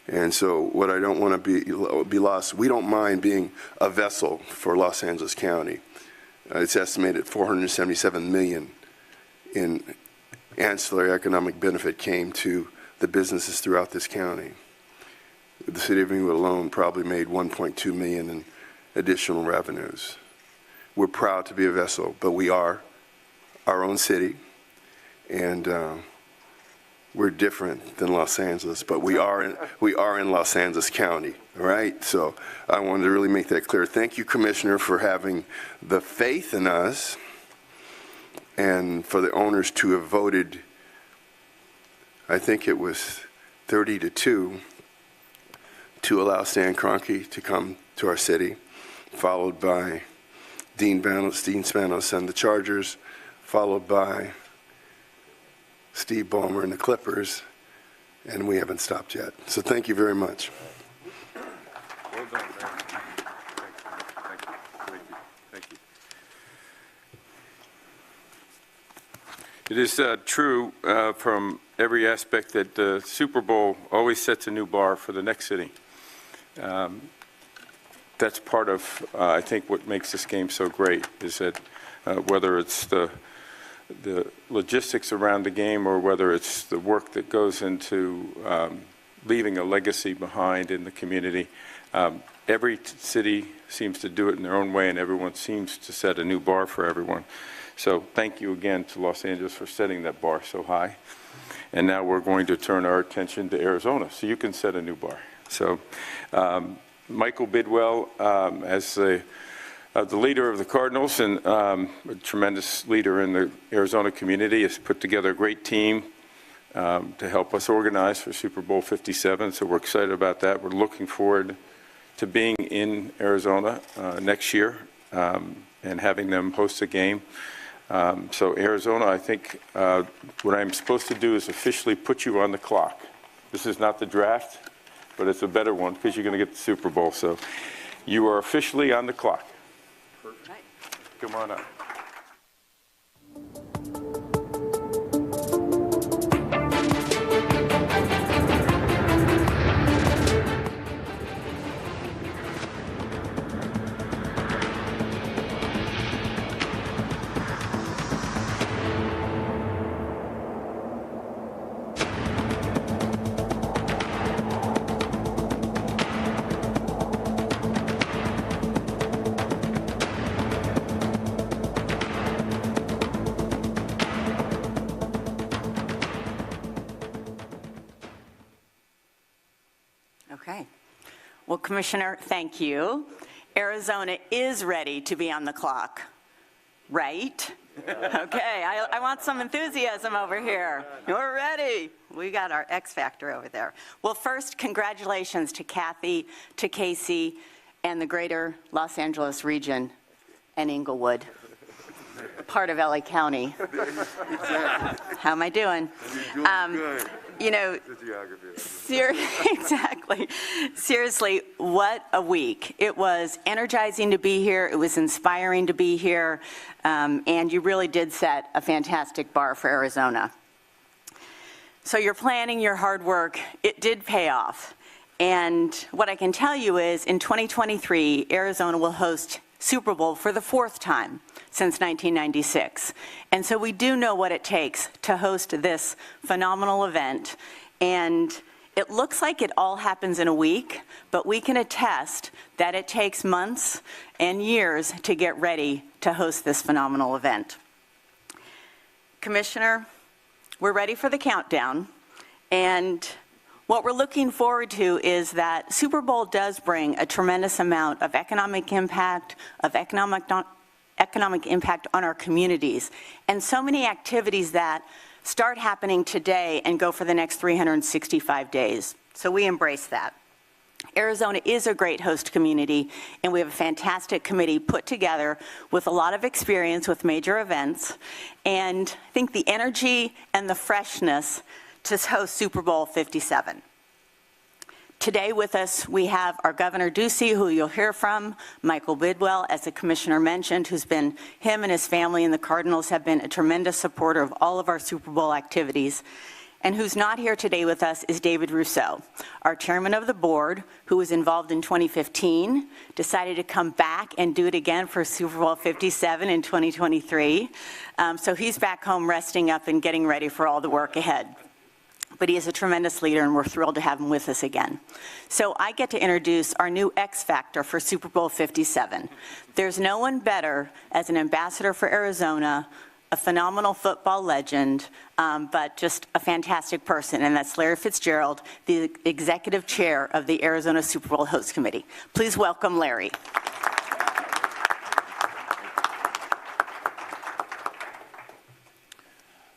And so what I don't want to be lost, we don't mind being a vessel for Los Angeles County. It's estimated $477 million in ancillary economic benefit came to the businesses throughout this county. The city of Inglewood alone probably made $1.2 million in additional revenues. We're proud to be a vessel, but we are our own city, and we're different than Los Angeles, but we are in Los Angeles County, all right? So I wanted to really make that clear. Thank you, Commissioner, for having the faith in us and for the owners to have voted, I think it was 30-2, to allow Stan Kroenke to come to our city, followed by Dean Spanos and the Chargers, followed by Steve Ballmer and the Clippers, and we haven't stopped yet. So thank you very much. Well done. Thank you. It is true from every aspect that the Super Bowl always sets a new bar for the next city. That's part of, I think, what makes this game so great, is that whether it's the logistics around the game or whether it's the work that goes into leaving a legacy behind in the community, every city seems to do it in their own way, and everyone seems to set a new bar for everyone. So thank you again to Los Angeles for setting that bar so high. And now we're going to turn our attention to Arizona, so you can set a new bar. So Michael Bidwell, as the leader of the Cardinals and a tremendous leader in the Arizona community, has put together a great team to help us organize for Super Bowl 57. So we're excited about that. We're looking forward to being in Arizona next year and having them host a game. So Arizona, I think what I'm supposed to do is officially put you on the clock. This is not the draft, but it's a better one because you're going to get the Super Bowl. So you are officially on the clock. Come on up. Okay. Well, Commissioner, thank you. Arizona is ready to be on the clock, right? Okay, I want some enthusiasm over here. We're ready. We got our X factor over there. Well, first, congratulations to Kathy, to Casey, and the greater Los Angeles region and Inglewood, part of LA County. How am I doing? You know, exactly. Seriously, what a week. It was energizing to be here. It was inspiring to be here. And you really did set a fantastic bar for Arizona. So your planning, your hard work, it did pay off. And what I can tell you is in 2023, Arizona will host Super Bowl for the 4th time since 1996. And so we do know what it takes to host this phenomenal event. And it looks like it all happens in a week, but we can attest that it takes months and years to get ready to host this phenomenal event. Commissioner, we're ready for the countdown. And what we're looking forward to is that Super Bowl does bring a tremendous amount of economic impact, of economic economic impact on our communities, and so many activities that start happening today and go for the next 365 days. So we embrace that. Arizona is a great host community, and we have a fantastic committee put together with a lot of experience with major events, and I think the energy and the freshness to host Super Bowl 57. Today with us, we have our Governor Ducey, who you'll hear from, Michael Bidwell, as the Commissioner mentioned, him and his family and the Cardinals have been a tremendous supporter of all of our Super Bowl activities. And who's not here today with us is David Rousseau, our Chairman of the Board, who was involved in 2015, decided to come back and do it again for Super Bowl 57 in 2023. So he's back home resting up and getting ready for all the work ahead. But he is a tremendous leader, and we're thrilled to have him with us again. So I get to introduce our new X Factor for Super Bowl 57. There's no one better as an ambassador for Arizona, a phenomenal football legend, but just a fantastic person, and that's Larry Fitzgerald, the Executive Chair of the Arizona Super Bowl Host Committee. Please welcome Larry.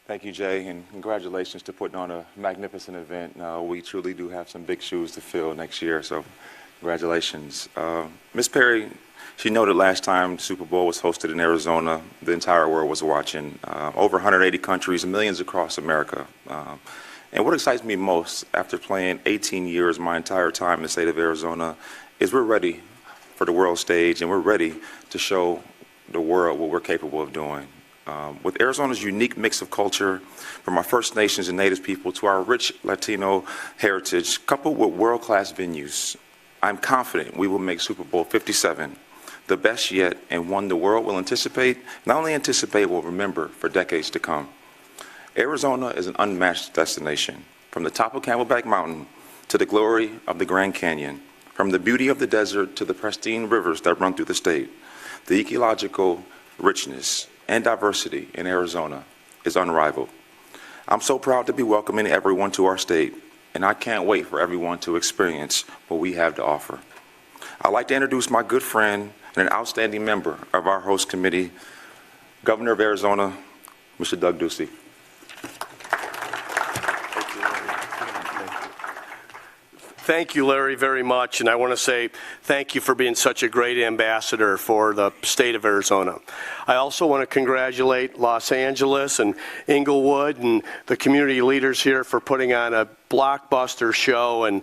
Thank you, Jay, and congratulations to putting on a magnificent event. We truly do have some big shoes to fill next year, so congratulations. Ms. Perry, she noted last time the Super Bowl was hosted in Arizona, the entire world was watching. Over 180 countries, millions across America. And what excites me most, after playing 18 years, my entire time in the state of Arizona, is we're ready for the world stage, and we're ready to show the world what we're capable of doing. With Arizona's unique mix of culture, from our First Nations and Native people to our rich Latino heritage, coupled with world-class venues, I'm confident we will make Super Bowl 57 the best yet, and one the world will anticipate, not only anticipate, will remember for decades to come. Arizona is an unmatched destination, from the top of Camelback Mountain to the glory of the Grand Canyon, from the beauty of the desert to the pristine rivers that run through the state. The ecological richness and diversity in Arizona is unrivaled. I'm so proud to be welcoming everyone to our state, and I can't wait for everyone to experience what we have to offer. I'd like to introduce my good friend and an outstanding member of our host committee, Governor of Arizona, Mr. Doug Ducey. Thank you, Larry, very much, and I want to say thank you for being such a great ambassador for the state of Arizona. I also want to congratulate Los Angeles and Inglewood and the community leaders here for putting on a blockbuster show, and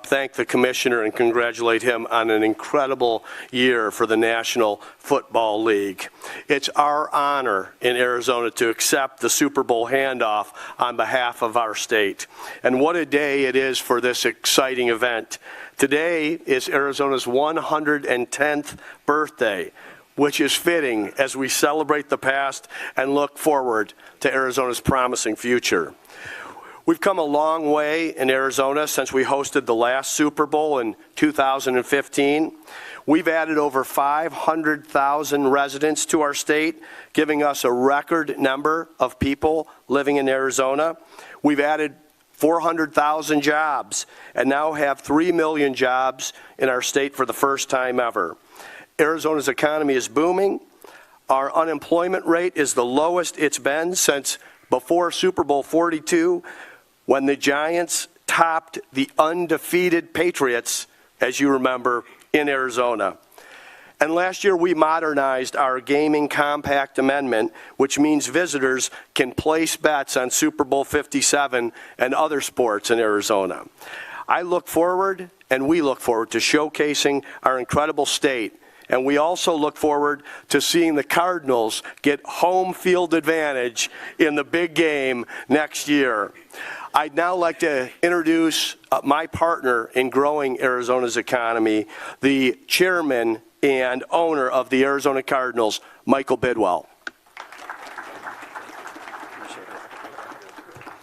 thank the commissioner and congratulate him on an incredible year for the National Football League. It's our honor in Arizona to accept the Super Bowl handoff on behalf of our state. And what a day it is for this exciting event. Today is Arizona's 110th birthday, which is fitting as we celebrate the past and look forward to Arizona's promising future. We've come a long way in Arizona since we hosted the last Super Bowl in 2015. We've added over 500,000 residents to our state, giving us a record number of people living in Arizona. We've added 400,000 jobs and now have 3 million jobs in our state for the first time ever. Arizona's economy is booming. Our unemployment rate is the lowest it's been since before Super Bowl 42, when the Giants topped the undefeated Patriots, as you remember, in Arizona. And last year we modernized our gaming compact amendment, which means visitors can place bets on Super Bowl 57 and other sports in Arizona. I look forward, and we look forward to showcasing our incredible state. And we also look forward to seeing the Cardinals get home field advantage in the big game next year. I'd now like to introduce my partner in growing Arizona's economy, the chairman and owner of the Arizona Cardinals, Michael Bidwell.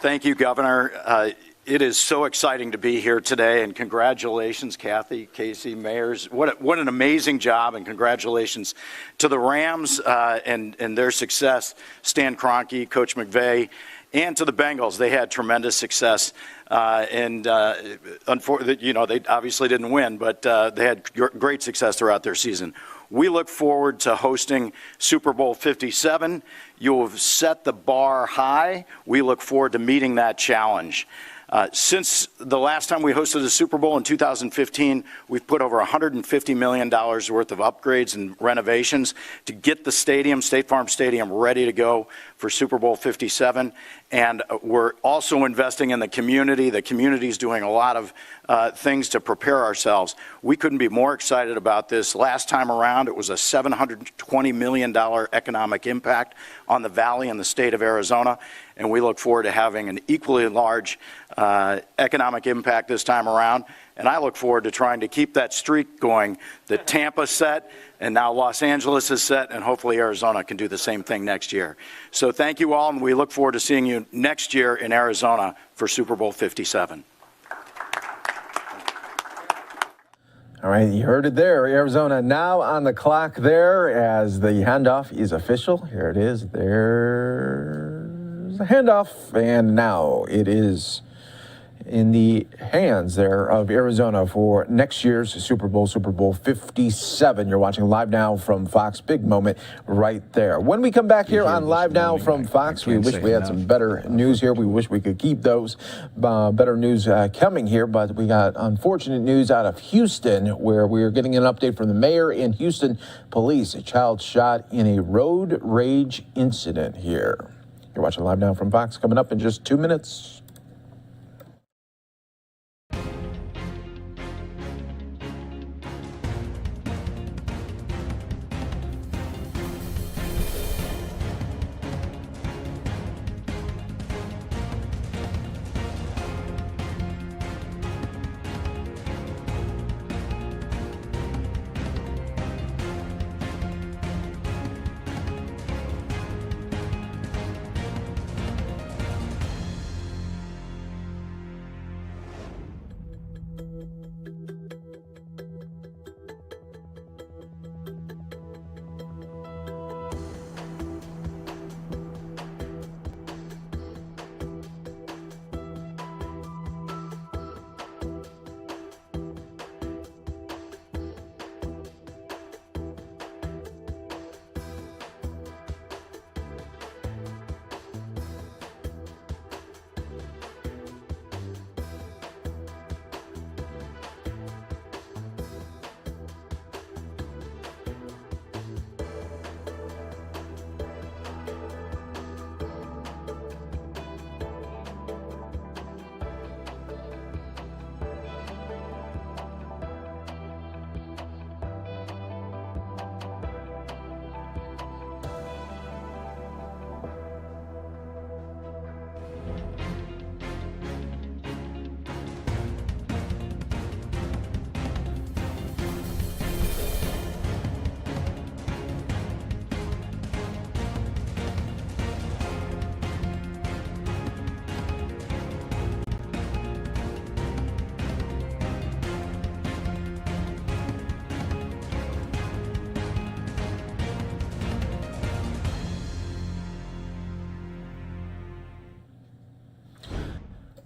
Thank you, Governor. It is so exciting to be here today, and congratulations, Kathy, Casey, mayors. What an amazing job, and congratulations to the Rams and their success, Stan Kroenke, Coach McVay, and to the Bengals. They had tremendous success, unfortunately, they obviously didn't win, but they had great success throughout their season. We look forward to hosting Super Bowl 57. You have set the bar high. We look forward to meeting that challenge. Since the last time we hosted the Super Bowl in 2015, we've put over $150 million worth of upgrades and renovations to get the stadium, State Farm Stadium, ready to go for Super Bowl 57. And we're also investing in the community. The community is doing a lot of things to prepare ourselves. We couldn't be more excited about this. Last time around, it was a $720 million economic impact on the Valley and the state of Arizona. And we look forward to having an equally large economic impact this time around. And I look forward to trying to keep that streak going that Tampa set, and now Los Angeles is set, and hopefully Arizona can do the same thing next year. So thank you all, and we look forward to seeing you next year in Arizona for Super Bowl 57. All right, you heard it there. Arizona now on the clock there as the handoff is official. Here it is. There's the handoff. And now it is in the hands there of Arizona for next year's Super Bowl, Super Bowl 57. You're watching Live Now from Fox. Big moment right there. When we come back here on Live Now from Fox, we wish we had some better news here. We wish we could keep those better news coming here, but we got unfortunate news out of Houston where we're getting an update from the mayor and Houston police. A child shot in a road rage incident here. You're watching Live Now from Fox. Coming up in just 2 minutes.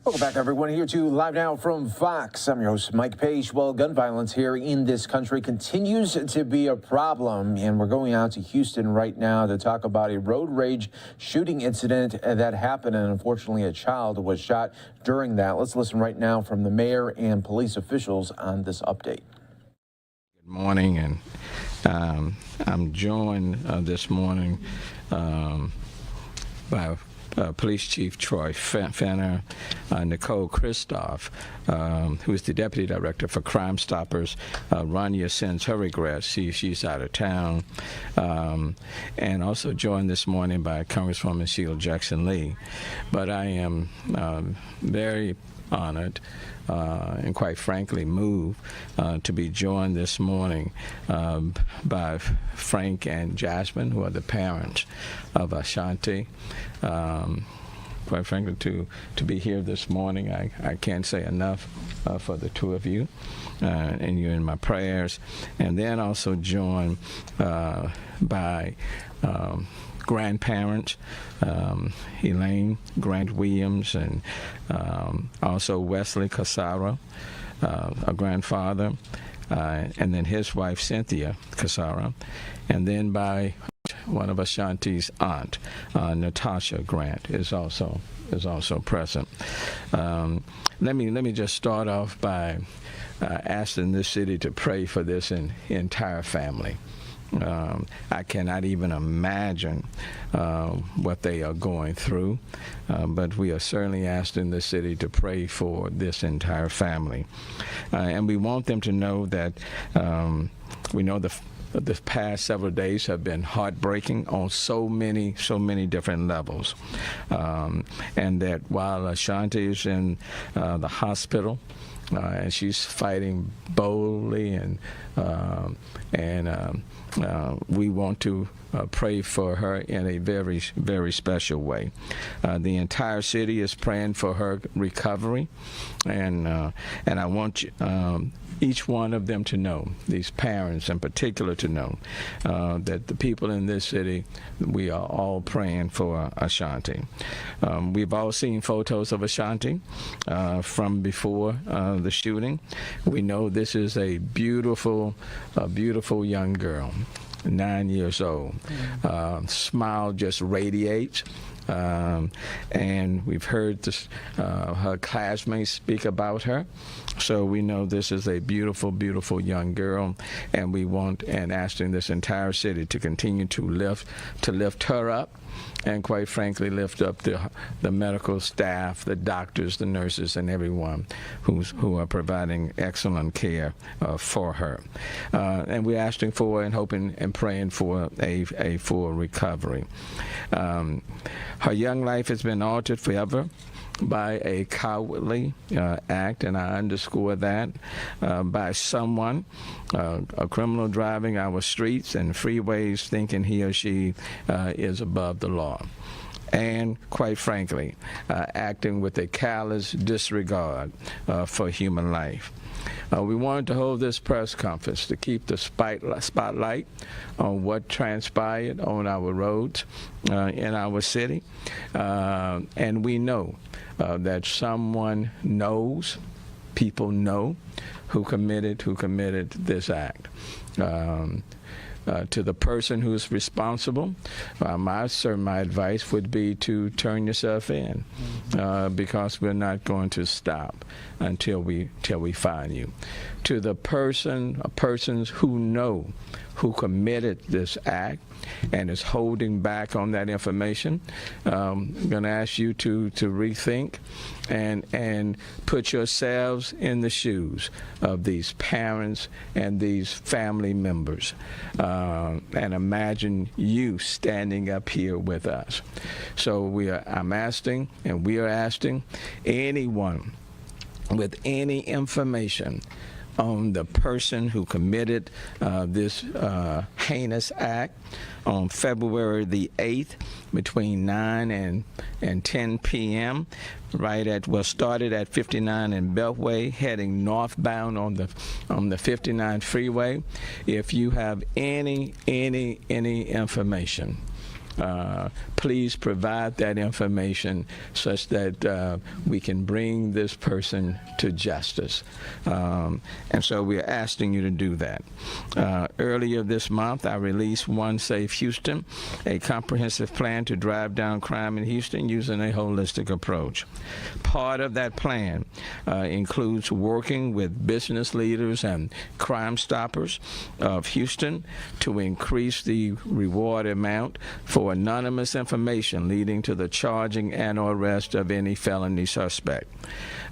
Welcome back, everyone, here to Live Now from Fox. I'm your host, Mike Page. Well, gun violence here in this country continues to be a problem, and we're going out to Houston right now to talk about a road rage shooting incident that happened, and unfortunately a child was shot during that. Let's listen right now from the mayor and police officials on this update. Good morning, and I'm joined this morning by Police Chief Troy Fenner, Nicole Kristoff, who is the Deputy Director for Crime Stoppers. Rania sends her regrets. She's out of town. And also joined this morning by Congresswoman Sheila Jackson-Lee. But I am very honored and quite frankly moved to be joined this morning by Frank and Jasmine, who are the parents of Ashanti. Quite frankly, to be here this morning, I can't say enough for the two of you, and you're in my prayers. And then also joined by grandparents, Elaine Grant Williams, and also Wesley Casara, a grandfather, and then his wife, Cynthia Casara, and then by one of Ashanti's aunt, Natasha Grant, is also present. Let me just start off by asking this city to pray for this entire family. I cannot even imagine what they are going through, but we are certainly asking the city to pray for this entire family. And we want them to know that we know the past several days have been heartbreaking on so many different levels. And that while Ashanti is in the hospital, and she's fighting boldly, and we want to pray for her in a very, very special way. The entire city is praying for her recovery, and I want each one of them to know, these parents in particular to know, that the people in this city, we are all praying for Ashanti. We've all seen photos of Ashanti from before the shooting. We know this is a beautiful young girl, 9 years old. Smile just radiates. And we've heard her classmates speak about her. So we know this is a beautiful young girl, and we want and asking this entire city to continue to lift her up, and quite frankly lift up the medical staff, the doctors, the nurses, and everyone who are providing excellent care for her. And we're asking for and hoping and praying for a full recovery. Her young life has been altered forever by a cowardly act, and I underscore that, by someone, a criminal driving our streets and freeways thinking he or she is above the law. And quite frankly, acting with a callous disregard for human life. We wanted to hold this press conference to keep the spotlight on what transpired on our roads in our city. And we know that someone knows, people know, who committed this act. To the person who's responsible, my advice would be to turn yourself in, because we're not going to stop until we find you. To the persons who know who committed this act and is holding back on that information, I'm going to ask you to rethink and put yourselves in the shoes of these parents and these family members, and imagine you standing up here with us. So I'm asking, and we are asking anyone with any information on the person who committed this heinous act on February the 8th between 9 and 10 p.m. started at 59 and Beltway, heading northbound on the 59 freeway. If you have any information, please provide that information such that we can bring this person to justice. And so we're asking you to do that. Earlier this month, I released One Safe Houston, a comprehensive plan to drive down crime in Houston using a holistic approach. Part of that plan includes working with business leaders and Crime Stoppers of Houston to increase the reward amount for anonymous information leading to the charging and or arrest of any felony suspect.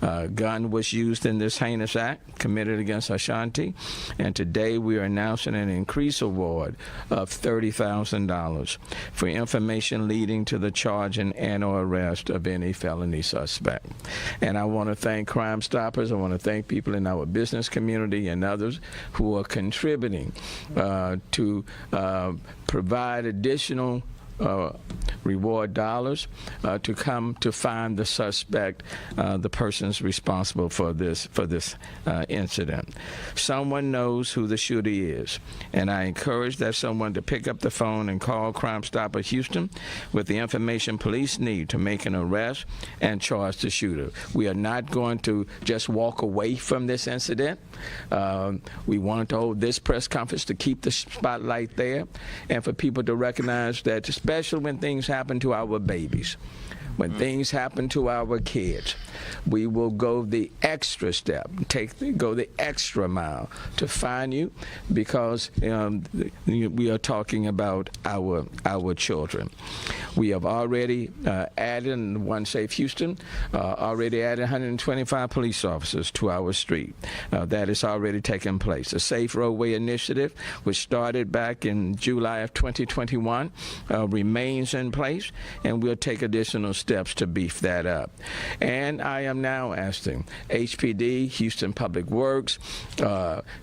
A gun was used in this heinous act committed against Ashanti, and today we are announcing an increased award of $30,000 for information leading to the charging and or arrest of any felony suspect. And I want to thank Crime Stoppers. I want to thank people in our business community and others who are contributing to provide additional reward dollars to come to find the suspect, the persons responsible for this incident. Someone knows who the shooter is, and I encourage that someone to pick up the phone and call Crime Stopper Houston with the information police need to make an arrest and charge the shooter. We are not going to just walk away from this incident. We want to hold this press conference to keep the spotlight there and for people to recognize that, especially when things happen to our babies, when things happen to our kids, we will go the extra step, go the extra mile to find you, because we are talking about our children. We have already added, in One Safe Houston, already added 125 police officers to our street. That has already taken place. The Safe Roadway Initiative, which started back in July of 2021, remains in place, and we'll take additional steps to beef that up. And I am now asking HPD, Houston Public Works,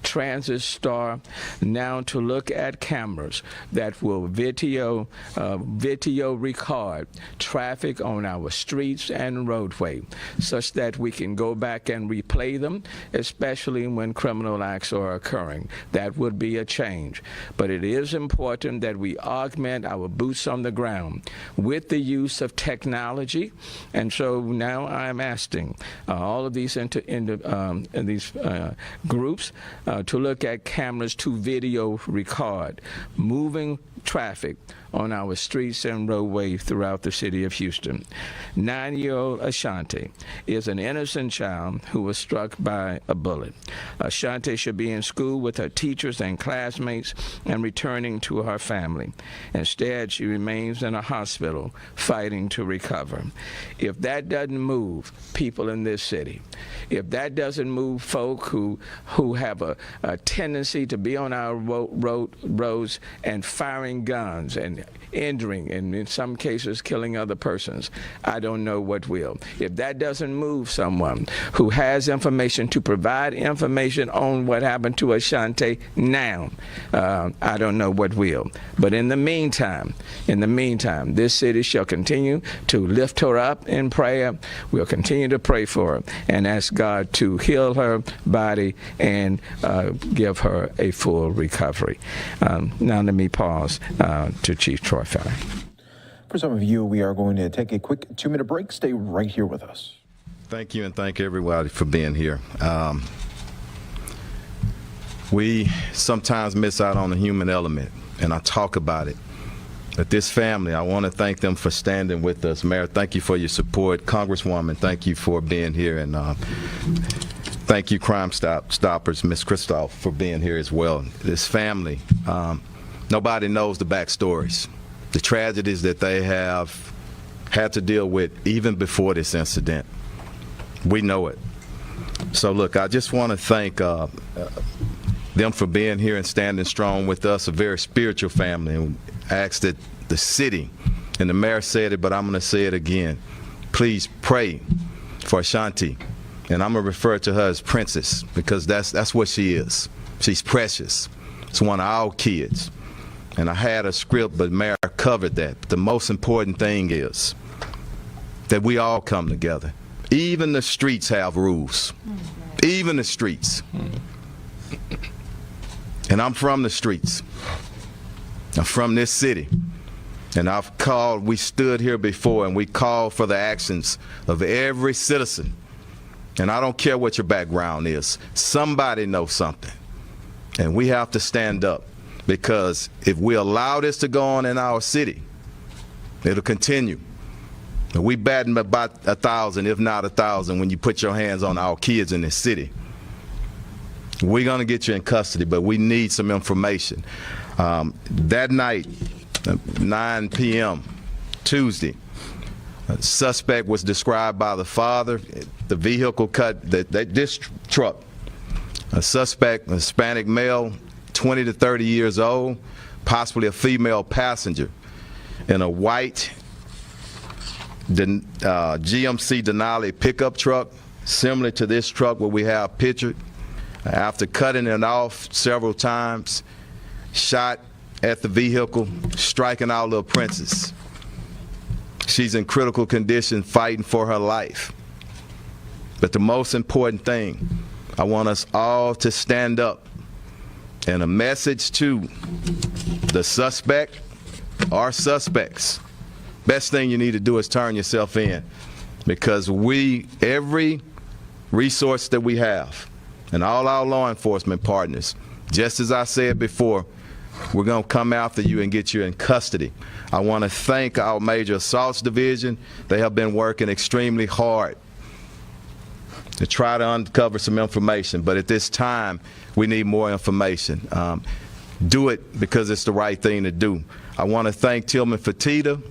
Transit Star, now to look at cameras that will video record traffic on our streets and roadway, such that we can go back and replay them, especially when criminal acts are occurring. That would be a change. But it is important that we augment our boots on the ground with the use of technology. And so now I'm asking all of these groups to look at cameras to video record moving traffic on our streets and roadway throughout the city of Houston. 9-year-old Ashanti is an innocent child who was struck by a bullet. Ashanti should be in school with her teachers and classmates and returning to her family. Instead, she remains in a hospital fighting to recover. If that doesn't move people in this city, if that doesn't move folk who have a tendency to be on our roads and firing guns and injuring and in some cases killing other persons, I don't know what will. If that doesn't move someone who has information to provide information on what happened to Ashanti now, I don't know what will. But in the meantime, this city shall continue to lift her up in prayer. We'll continue to pray for her and ask God to heal her body and give her a full recovery. Now let me pause to Chief Troy Feller. For some of you, we are going to take a quick 2-minute break. Stay right here with us. Thank you, and thank everybody for being here. We sometimes miss out on the human element, and I talk about it. But this family, I want to thank them for standing with us. Mayor, thank you for your support. Congresswoman, thank you for being here. And thank you, Crime Stoppers, Ms. Christoph, for being here as well. This family, nobody knows the backstories, the tragedies that they have had to deal with even before this incident. We know it. So look, I just want to thank them for being here and standing strong with us, a very spiritual family. And I ask that the city, and the mayor said it, but I'm going to say it again, please pray for Ashanti. And I'm going to refer to her as Princess, because that's what she is. She's precious. It's one of our kids. And I had a script, but Mayor covered that. But the most important thing is that we all come together. Even the streets have rules. Even the streets. And I'm from the streets. I'm from this city. And we stood here before and we called for the actions of every citizen. And I don't care what your background is. Somebody knows something. And we have to stand up, because if we allow this to go on in our city, it'll continue. And we batting about 1,000, if not 1,000, when you put your hands on our kids in this city. We're going to get you in custody, but we need some information. That night, 9 p.m., Tuesday, a suspect was described by the father. The vehicle this truck. A suspect, a Hispanic male, 20 to 30 years old, possibly a female passenger, in a white GMC Denali pickup truck, similar to this truck where we have pictured. After cutting it off several times, shot at the vehicle, striking our little princess. She's in critical condition, fighting for her life. But the most important thing, I want us all to stand up, and a message to the suspect or suspects. Best thing you need to do is turn yourself in, because every resource that we have, and all our law enforcement partners, just as I said before, we're going to come after you and get you in custody. I want to thank our Major Assaults Division. They have been working extremely hard to try to uncover some information, but at this time, we need more information. Do it because it's the right thing to do. I want to thank Tillman Fertitta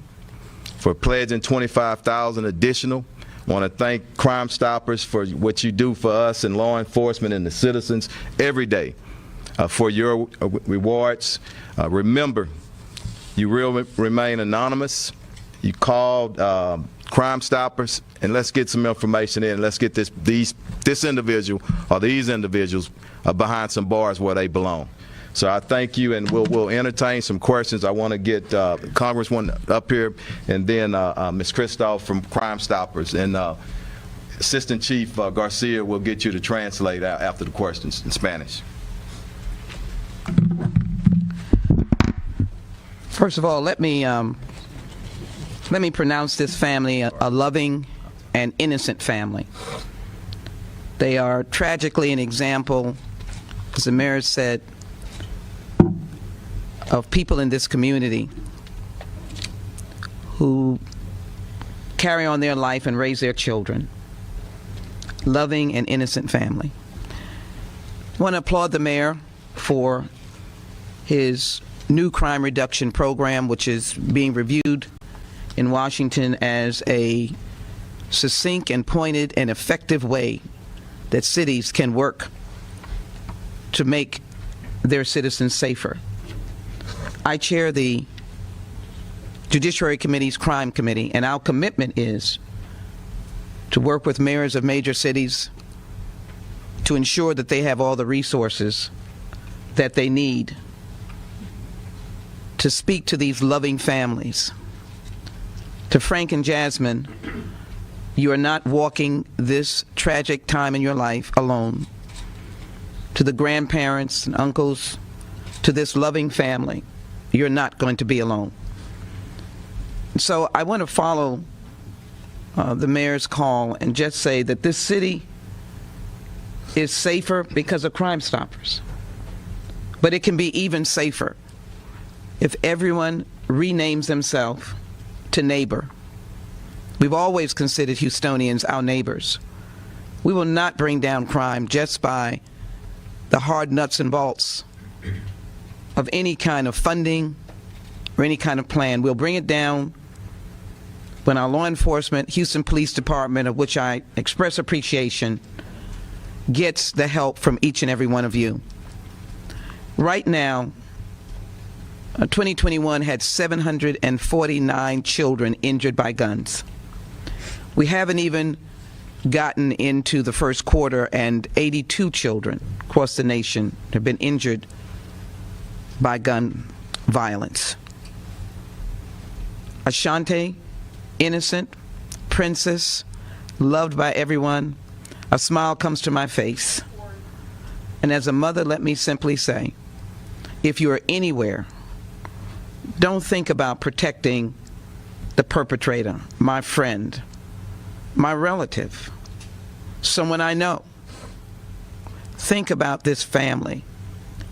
for pledging $25,000 additional. I want to thank Crime Stoppers for what you do for us and law enforcement and the citizens every day for your rewards. Remember, you will remain anonymous. You called Crime Stoppers, and let's get some information in. Let's get this individual or these individuals behind some bars where they belong. So I thank you, and we'll entertain some questions. I want to get Congresswoman up here, and then Ms. Christoph from Crime Stoppers, and Assistant Chief Garcia will get you to translate after the questions in Spanish. First of all, let me pronounce this family a loving and innocent family. They are tragically an example, as the mayor said, of people in this community who carry on their life and raise their children. Loving and innocent family. I want to applaud the mayor for his new crime reduction program, which is being reviewed in Washington as a succinct and pointed and effective way that cities can work to make their citizens safer. I chair the Judiciary Committee's Crime Committee, and our commitment is to work with mayors of major cities to ensure that they have all the resources that they need to speak to these loving families. To Frank and Jasmine, you are not walking this tragic time in your life alone. To the grandparents and uncles, to this loving family, you're not going to be alone. So I want to follow the mayor's call and just say that this city is safer because of Crime Stoppers. But it can be even safer if everyone renames themselves to neighbor. We've always considered Houstonians our neighbors. We will not bring down crime just by the hard nuts and bolts of any kind of funding or any kind of plan. We'll bring it down when our law enforcement, Houston Police Department, of which I express appreciation, gets the help from each and every one of you. Right now, 2021 had 749 children injured by guns. We haven't even gotten into the first quarter, and 82 children across the nation have been injured by gun violence. Ashante, innocent, princess, loved by everyone, a smile comes to my face. And as a mother, let me simply say, if you are anywhere, don't think about protecting the perpetrator, my friend, my relative, someone I know. Think about this family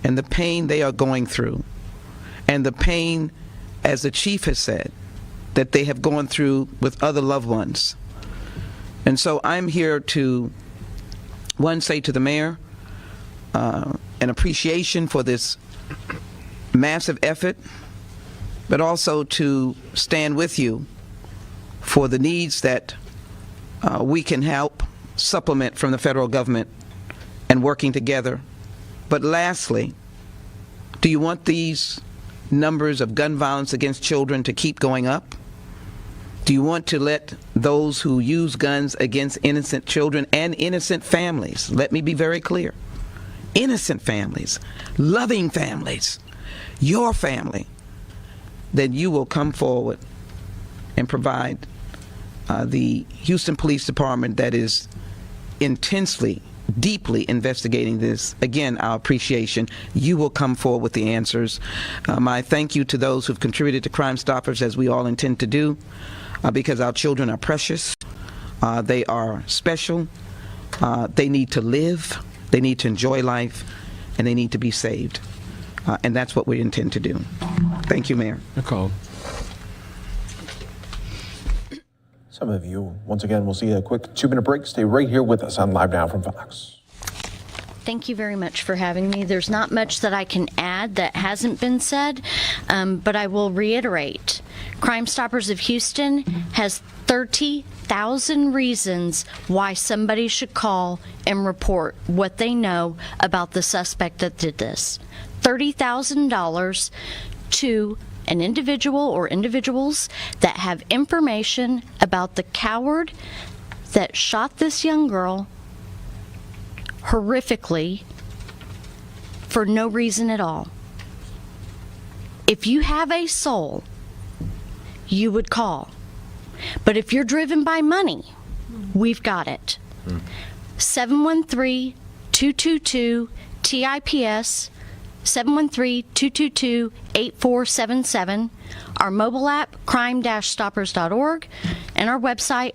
and the pain they are going through, and the pain, as the chief has said, that they have gone through with other loved ones. And so I'm here to, one, say to the mayor, an appreciation for this massive effort, but also to stand with you for the needs that we can help supplement from the federal government and working together. But lastly, do you want these numbers of gun violence against children to keep going up? Do you want to let those who use guns against innocent children and innocent families, let me be very clear, innocent families, loving families, then you will come forward and provide the Houston Police Department that is intensely, deeply investigating this, again, our appreciation. You will come forward with the answers. My thank you to those who've contributed to Crime Stoppers, as we all intend to do, because our children are precious. They are special. They need to live. They need to enjoy life, and they need to be saved. And that's what we intend to do. Thank you, Mayor. Nicole. Some of you, once again, we'll see a quick 2-minute break. Stay right here with us on Live Now from Fox. Thank you very much for having me. There's not much that I can add that hasn't been said, but I will reiterate. Crime Stoppers of Houston has 30,000 reasons why somebody should call and report what they know about the suspect that did this. $30,000 to an individual or individuals that have information about the coward that shot this young girl horrifically for no reason at all. If you have a soul, you would call. But if you're driven by money, we've got it. 713-222-TIPS, 713-222-8477, our mobile app, crime-stoppers.org, and our website.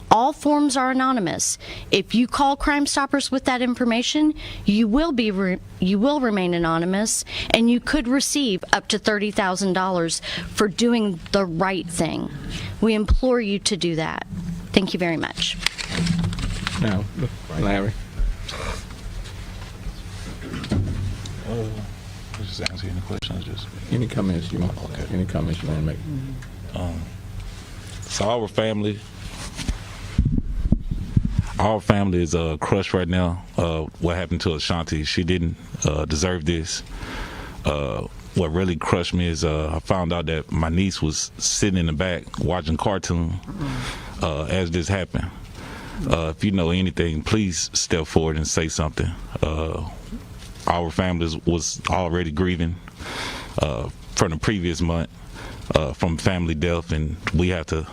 All forms are anonymous. If you call Crime Stoppers with that information, you will remain anonymous, and you could receive up to $30,000 for doing the right thing. We implore you to do that. Thank you very much. Now, Larry. Just answer any questions. Just any comments you want. Okay. Any comments you want to make? So our family is crushed right now. What happened to Ashanti? She didn't deserve this. What really crushed me is I found out that my niece was sitting in the back watching cartoon as this happened. If you know anything, please step forward and say something. Our family was already grieving from the previous month from family death, and we have to,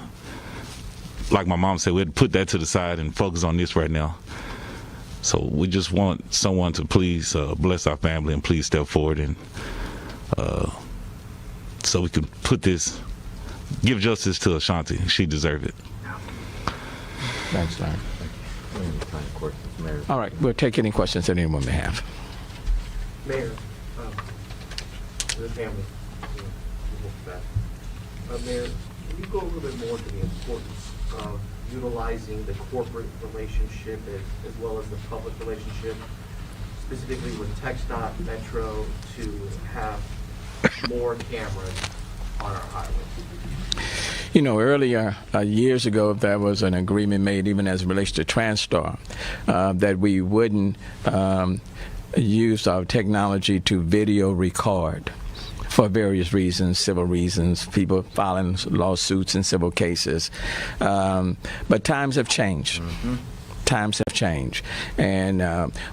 like my mom said, we had to put that to the side and focus on this right now. So we just want someone to please bless our family and please step forward, and so we can give justice to Ashanti. She deserved it. Thanks, Larry. All right, we'll take any questions that anyone may have. Mayor, the family, Mayor, can you go a little bit more to the importance of utilizing the corporate relationship as well as the public relationship, specifically with TxDOT, Metro, to have more cameras on our highways? You know, earlier, years ago, there was an agreement made, even as it relates to TransStar, that we wouldn't use our technology to video record for various reasons, civil reasons, people filing lawsuits and civil cases. But times have changed. Times have changed. And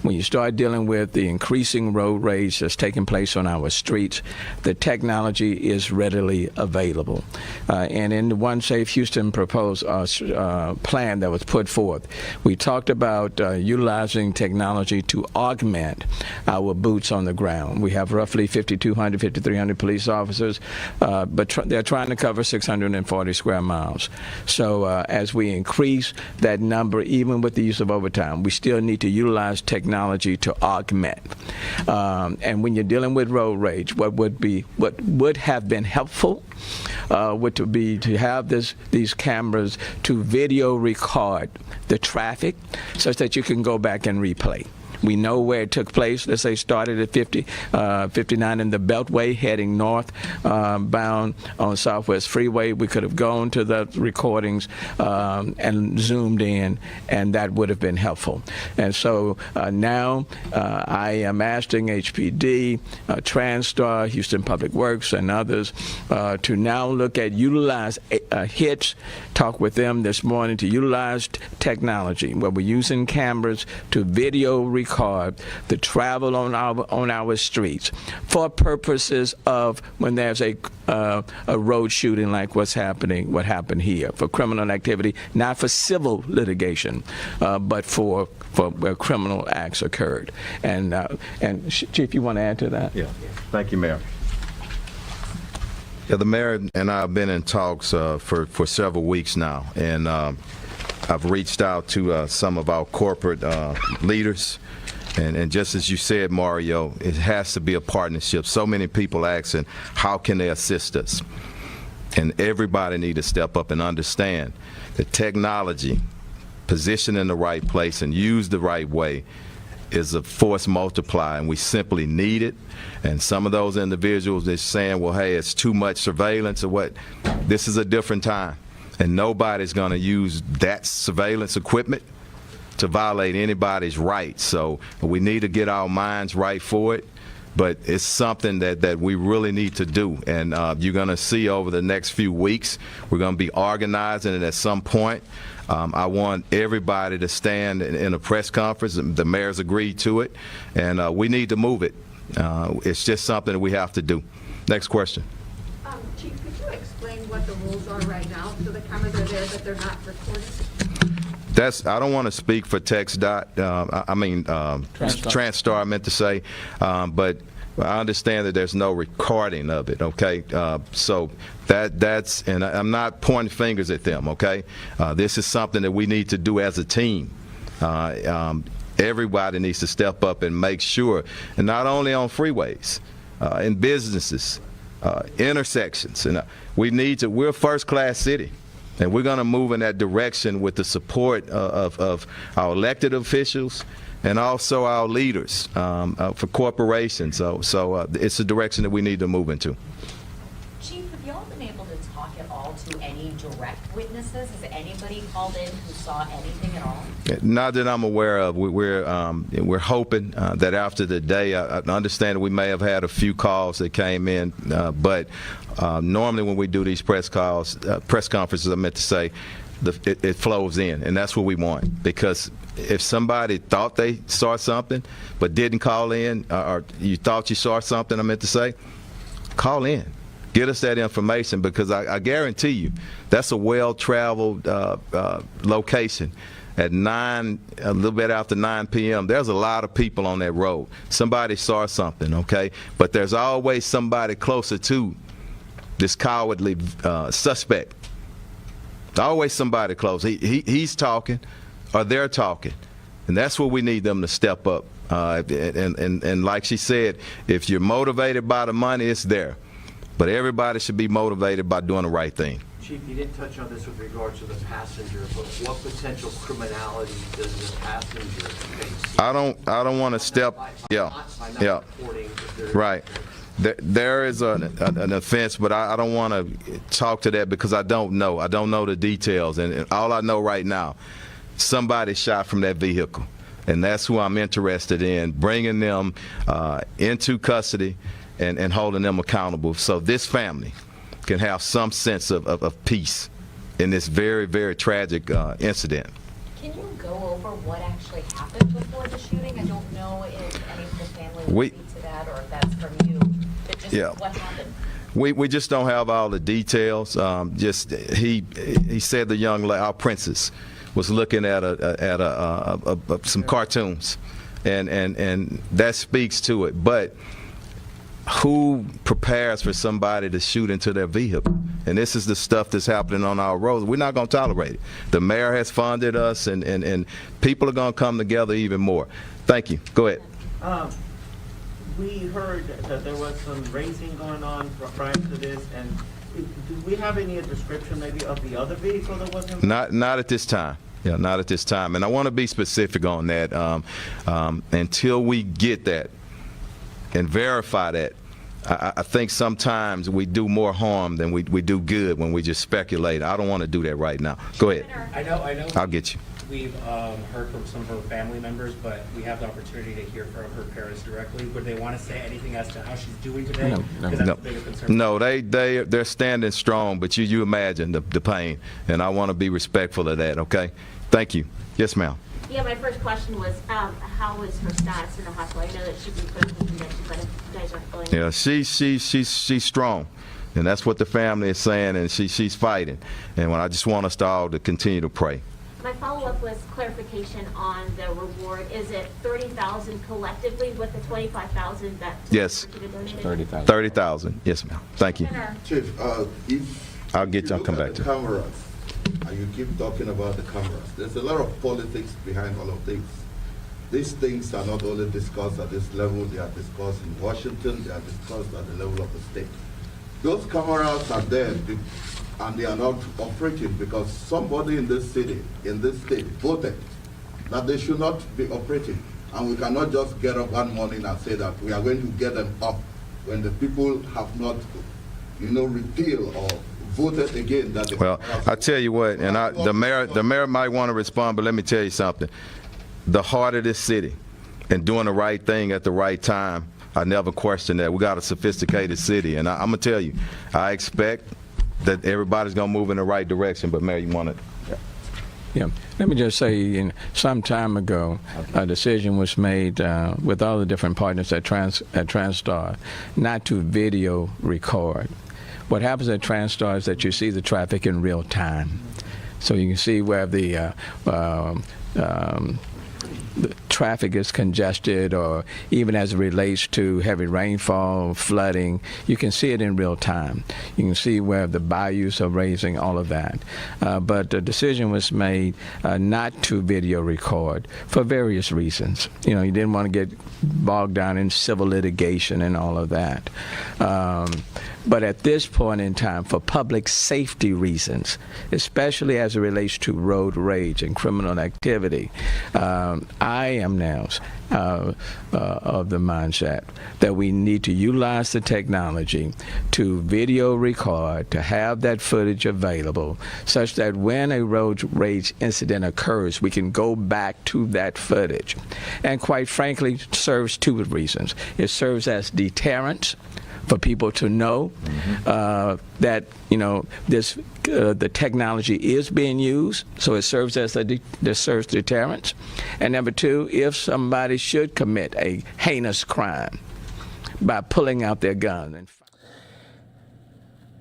when you start dealing with the increasing road rage that's taking place on our streets, the technology is readily available. And in the One Safe Houston proposed plan that was put forth, we talked about utilizing technology to augment our boots on the ground. We have roughly 5,200, 5,300 police officers, but they're trying to cover 640 square miles. So as we increase that number, even with the use of overtime, we still need to utilize technology to augment. And when you're dealing with road rage, what would have been helpful would be to have these cameras to video record the traffic such that you can go back and replay. We know where it took place. Let's say started at 59 in the Beltway heading north bound on Southwest Freeway. We could have gone to the recordings and zoomed in, and that would have been helpful. And so now I am asking HPD, TransStar, Houston Public Works, and others to now look at utilize HITS, talk with them this morning to utilize technology where we're using cameras to video record record the travel on our streets for purposes of when there's a road shooting like what happened here, for criminal activity, not for civil litigation, but for where criminal acts occurred. And Chief, you want to add to that? Yeah. Thank you, Mayor. Yeah, the mayor and I have been in talks for several weeks now, and I've reached out to some of our corporate leaders, and just as you said, Mario, it has to be a partnership. So many people asking, how can they assist us? And everybody need to step up and understand that technology, positioned in the right place and used the right way, is a force multiplier, and we simply need it. And some of those individuals are saying, well, hey, it's too much surveillance or what. This is a different time, and nobody's going to use that surveillance equipment to violate anybody's rights. So we need to get our minds right for it, but it's something that we really need to do. And you're going to see over the next few weeks, we're going to be organizing it at some point. I want everybody to stand in a press conference. The mayor's agreed to it, and we need to move it. It's just something that we have to do. Next question. Chief, could you explain what the rules are right now so the cameras are there but they're not recording? I don't want to speak for TxDOT. TransStar, I meant to say, but I understand that there's no recording of it, okay? So that's, and I'm not pointing fingers at them, okay? This is something that we need to do as a team. Everybody needs to step up and make sure, and not only on freeways, in businesses, intersections, and we're a first-class city. And we're going to move in that direction with the support of our elected officials and also our leaders for corporations. So it's a direction that we need to move into. Chief, have y'all been able to talk at all to any direct witnesses? Has anybody called in who saw anything at all? Not that I'm aware of. We're hoping that after the day, I understand that we may have had a few calls that came in, but normally when we do these press conferences, I meant to say, it flows in, and that's what we want. Because if somebody thought they saw something but didn't call in, or you thought you saw something, I meant to say, call in. Get us that information, because I guarantee you that's a well-traveled location. At a little bit after 9 p.m., there's a lot of people on that road. Somebody saw something, okay? But there's always somebody closer to this cowardly suspect. Always somebody close. He's talking, or they're talking, and that's where we need them to step up. And like she said, if you're motivated by the money, it's there. But everybody should be motivated by doing the right thing. Chief, you didn't touch on this with regards to the passenger, but what potential criminality does the passenger face? I don't want to step. Yeah. Right. There is an offense, but I don't want to talk to that because I don't know. I don't know the details, and all I know right now, somebody shot from that vehicle, and that's who I'm interested in bringing them into custody and holding them accountable, so this family can have some sense of peace in this very, very tragic incident. Can you go over what actually happened before the shooting? I don't know if any of the family will speak to that, or if that's from you. But just what happened? We just don't have all the details. He said the young lady, our princess, was looking at some cartoons, and that speaks to it. But who prepares for somebody to shoot into their vehicle? And this is the stuff that's happening on our roads. We're not going to tolerate it. The mayor has funded us, and people are going to come together even more. Thank you. Go ahead. We heard that there was some racing going on prior to this, and do we have any description maybe of the other vehicle that was involved? Not at this time. Yeah, not at this time. And I want to be specific on that. Until we get that and verify that, I think sometimes we do more harm than we do good when we just speculate. I don't want to do that right now. Go ahead. I know. I'll get you. We've heard from some of her family members, but we have the opportunity to hear from her parents directly. Would they want to say anything as to how she's doing today? Because that's a bigger concern. No, they're standing strong, but you imagine the pain, and I want to be respectful of that, okay? Thank you. Yes, ma'am. Yeah, my first question was, how is her status in the hospital? I know that she's in critical condition, but if you guys aren't going. Yeah, she's strong, and that's what the family is saying, and she's fighting. And I just want us to all to continue to pray. My follow-up was clarification on the reward. Is it 30,000 collectively with the 25,000 that? Yes. 30,000. 30,000. Yes, ma'am. Thank you. Chief, if I'll come back to cameras, and you keep talking about the cameras, there's a lot of politics behind all of this. These things are not only discussed at this level, they are discussed in Washington, they are discussed at the level of the state. Those cameras are there, and they are not operating because somebody in this city, in this state, voted that they should not be operating. And we cannot just get up one morning and say that we are going to get them up when the people have not, repealed or voted again. That Well, I tell you what, and the mayor might want to respond, but let me tell you something. The heart of this city and doing the right thing at the right time, I never question that. We got a sophisticated city, and I'm going to tell you, I expect that everybody's going to move in the right direction, but Mayor, you want to? Yeah, let me just say, some time ago, a decision was made with all the different partners at TransStar not to video record. What happens at TransStar is that you see the traffic in real time. So you can see where the traffic is congested, or even as it relates to heavy rainfall, flooding, you can see it in real time. You can see where the bayous are raising, all of that. But the decision was made not to video record for various reasons. You didn't want to get bogged down in civil litigation and all of that. But at this point in time, for public safety reasons, especially as it relates to road rage and criminal activity, I am now of the mindset that we need to utilize the technology to video record, to have that footage available, such that when a road rage incident occurs, we can go back to that footage. And quite frankly, it serves two reasons. It serves as deterrence for people to know that the technology is being used, so it serves as serves deterrence. And number two, if somebody should commit a heinous crime by pulling out their gun.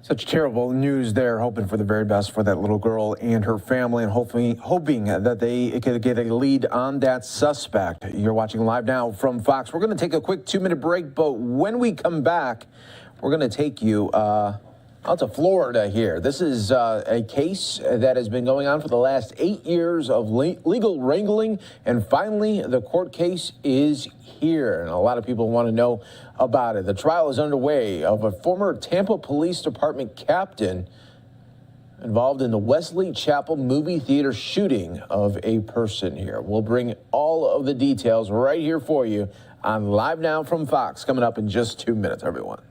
Such terrible news there, hoping for the very best for that little girl and her family, and hoping that they could get a lead on that suspect. You're watching Live Now from Fox. We're going to take a quick 2-minute break, but when we come back, we're going to take you out to Florida here. This is a case that has been going on for the last 8 years of legal wrangling, and finally the court case is here, and a lot of people want to know about it. The trial is underway of a former Tampa Police Department captain involved in the Wesley Chapel movie theater shooting of a person here. We'll bring all of the details right here for you on Live Now from Fox, coming up in just 2 minutes, everyone.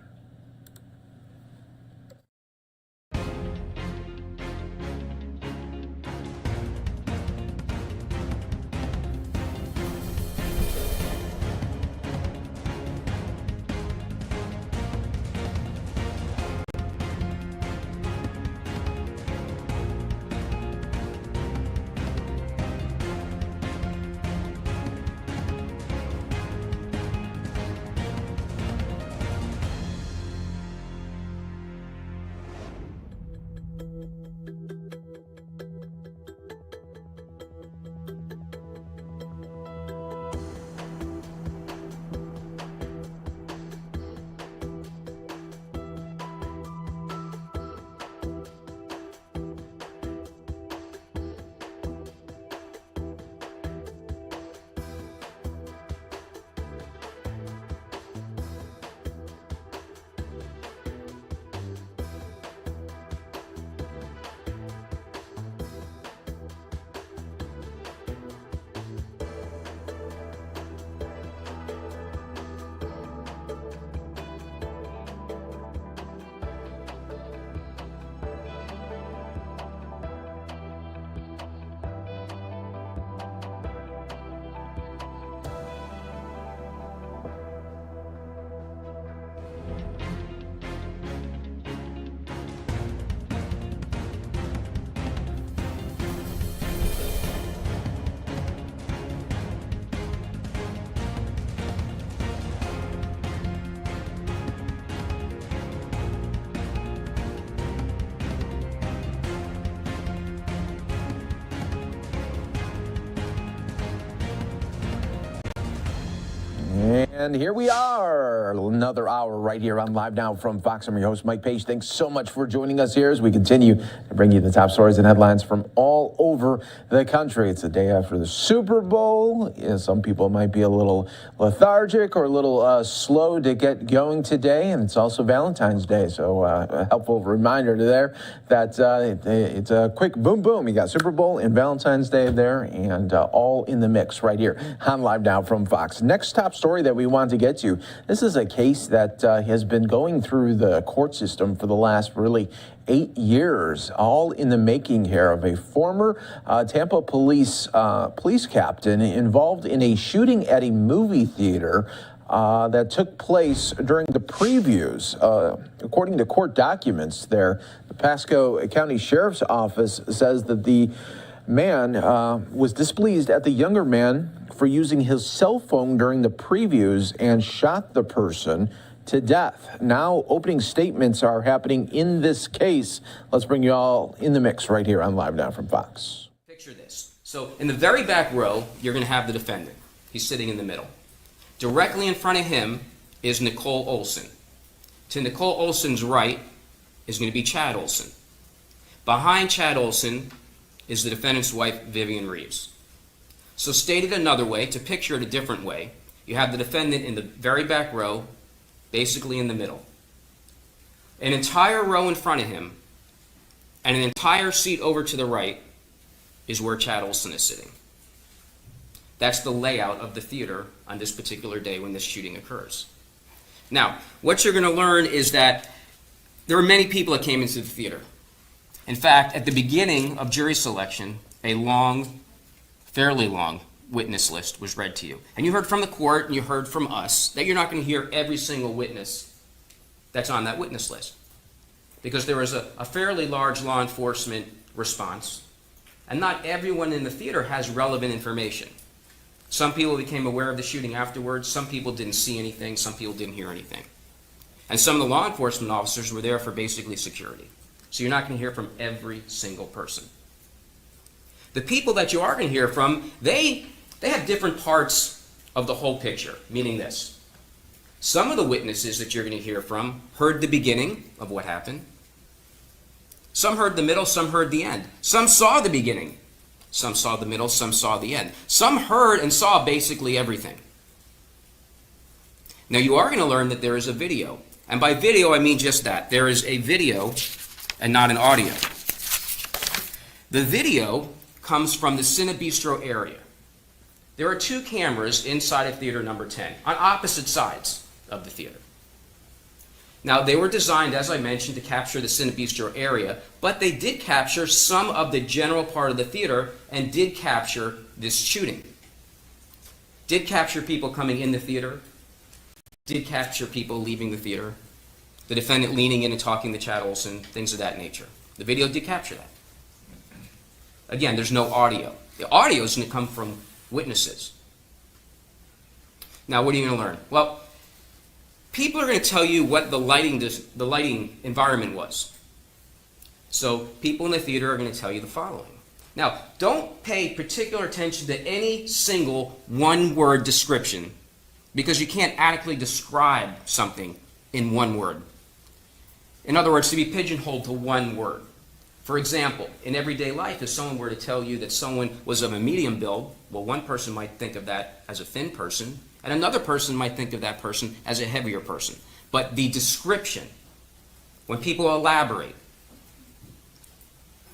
And here we are, another hour right here on Live Now from Fox. I'm your host, Mike Page. Thanks so much for joining us here as we continue to bring you the top stories and headlines from all over the country. It's the day after the Super Bowl. Yeah, some people might be a little lethargic or a little slow to get going today, and it's also Valentine's Day. So a helpful reminder there that it's a quick boom, boom. You got Super Bowl and Valentine's Day there, and all in the mix right here on Live Now from Fox. Next top story that we want to get to. This is a case that has been going through the court system for the last really 8 years, all in the making here of a former Tampa police captain involved in a shooting at a movie theater that took place during the previews. According to court documents there, the Pasco County Sheriff's Office says that the man was displeased at the younger man for using his cell phone during the previews and shot the person to death. Now, opening statements are happening in this case. Let's bring you all in the mix right here on Live Now from Fox. Picture this. So in the very back row, you're going to have the defendant. He's sitting in the middle. Directly in front of him is Nicole Olson. To Nicole Olson's right is going to be Chad Olson. Behind Chad Olson is the defendant's wife, Vivian Reeves. So stated another way, to picture it a different way, you have the defendant in the very back row, basically in the middle. An entire row in front of him and an entire seat over to the right is where Chad Olson is sitting. That's the layout of the theater on this particular day when this shooting occurs. Now, what you're going to learn is that there were many people that came into the theater. In fact, at the beginning of jury selection, a fairly long witness list was read to you. And you heard from the court and you heard from us that you're not going to hear every single witness that's on that witness list, because there was a fairly large law enforcement response, and not everyone in the theater has relevant information. Some people became aware of the shooting afterwards, some people didn't see anything, some people didn't hear anything. And some of the law enforcement officers were there for basically security. So you're not going to hear from every single person. The people that you are going to hear from, they have different parts of the whole picture, meaning this. Some of the witnesses that you're going to hear from heard the beginning of what happened. Some heard the middle, some heard the end. Some saw the beginning, some saw the middle, some saw the end. Some heard and saw basically everything. Now you are going to learn that there is a video. And by video, I mean just that. There is a video and not an audio. The video comes from the Cinebistro area. There are 2 cameras inside of theater number 10 on opposite sides of the theater. Now, they were designed, as I mentioned, to capture the Cinebistro area, but they did capture some of the general part of the theater and did capture this shooting. Did capture people coming in the theater, did capture people leaving the theater, the defendant leaning in and talking to Chad Olson, things of that nature. The video did capture that. Again, there's no audio. The audio is going to come from witnesses. Now, what are you going to learn? Well, people are going to tell you what the lighting environment was. So people in the theater are going to tell you the following. Now, don't pay particular attention to any single one-word description, because you can't adequately describe something in one word. In other words, to be pigeonholed to one word. For example, in everyday life, if someone were to tell you that someone was of a medium build, well, one person might think of that as a thin person, and another person might think of that person as a heavier person. But the description, when people elaborate,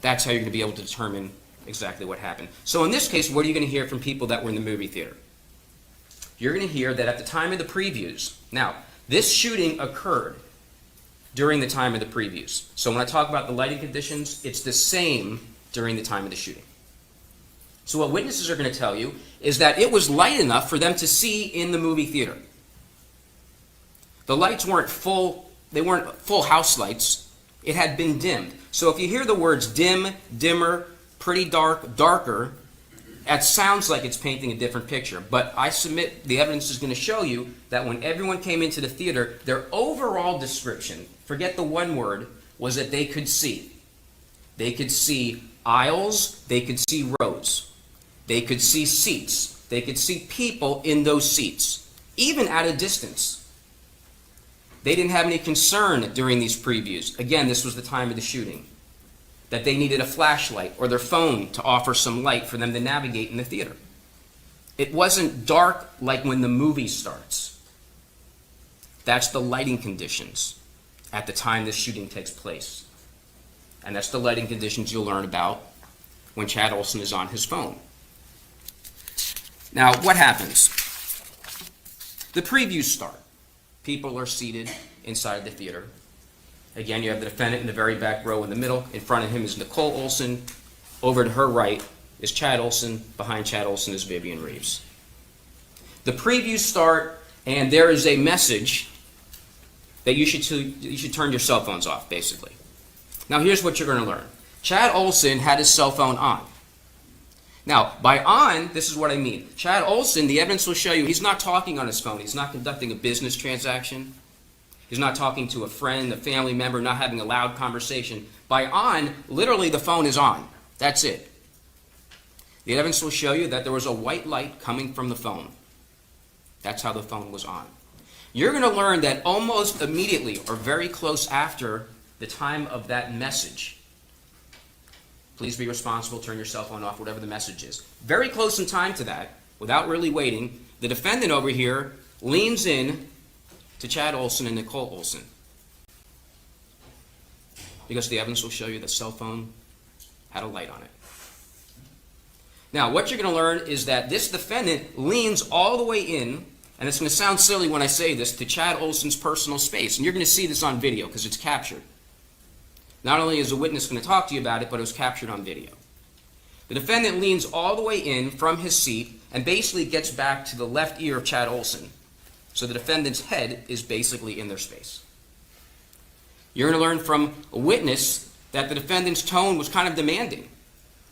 that's how you're going to be able to determine exactly what happened. So in this case, what are you going to hear from people that were in the movie theater? You're going to hear that at the time of the previews, now, this shooting occurred during the time of the previews. So when I talk about the lighting conditions, it's the same during the time of the shooting. So what witnesses are going to tell you is that it was light enough for them to see in the movie theater. The lights weren't full, they weren't full house lights. It had been dimmed. So if you hear the words dim, dimmer, pretty dark, darker, that sounds like it's painting a different picture. But I submit the evidence is going to show you that when everyone came into the theater, their overall description, forget the one word, was that they could see. They could see aisles, they could see rows. They could see seats. They could see people in those seats. even at a distance. They didn't have any concern during these previews. Again, this was the time of the shooting, that they needed a flashlight or their phone to offer some light for them to navigate in the theater. It wasn't dark like when the movie starts. That's the lighting conditions at the time this shooting takes place. And that's the lighting conditions you'll learn about when Chad Olson is on his phone. Now, what happens? The previews start. People are seated inside the theater. Again, you have the defendant in the very back row in the middle. In front of him is Nicole Olson. Over to her right is Chad Olson. Behind Chad Olson is Vivian Reeves. The previews start, and there is a message that you should turn your cell phones off, basically. Now, here's what you're going to learn. Chad Olson had his cell phone on. Now, by on, this is what I mean. Chad Olson, the evidence will show you, he's not talking on his phone. He's not conducting a business transaction. He's not talking to a friend, a family member, not having a loud conversation. By on, literally the phone is on. That's it. The evidence will show you that there was a white light coming from the phone. That's how the phone was on. You're going to learn that almost immediately or very close after the time of that message, please be responsible, turn your cell phone off, whatever the message is. Very close in time to that, without really waiting, the defendant over here leans in to Chad Olson and Nicole Olson. Because the evidence will show you the cell phone had a light on it. Now, what you're going to learn is that this defendant leans all the way in, and it's going to sound silly when I say this, to Chad Olson's personal space. And you're going to see this on video because it's captured. Not only is a witness going to talk to you about it, but it was captured on video. The defendant leans all the way in from his seat and basically gets back to the left ear of Chad Olson. So the defendant's head is basically in their space. You're going to learn from a witness that the defendant's tone was kind of demanding.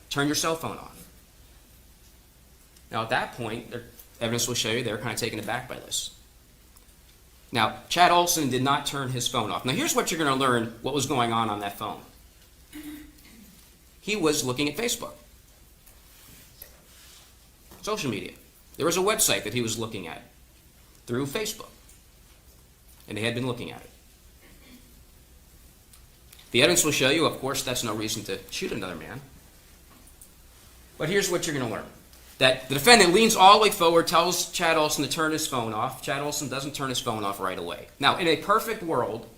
Turn your cell phone off. Now at that point, the evidence will show you they're kind of taken aback by this. Now, Chad Olson did not turn his phone off. Now, here's what you're going to learn what was going on that phone. He was looking at Facebook. Social media. There was a website that he was looking at through Facebook. And they had been looking at it. The evidence will show you, of course, that's no reason to shoot another man. But here's what you're going to learn. That the defendant leans all the way forward, tells Chad Olson to turn his phone off. Chad Olson doesn't turn his phone off right away. Now, in a perfect world,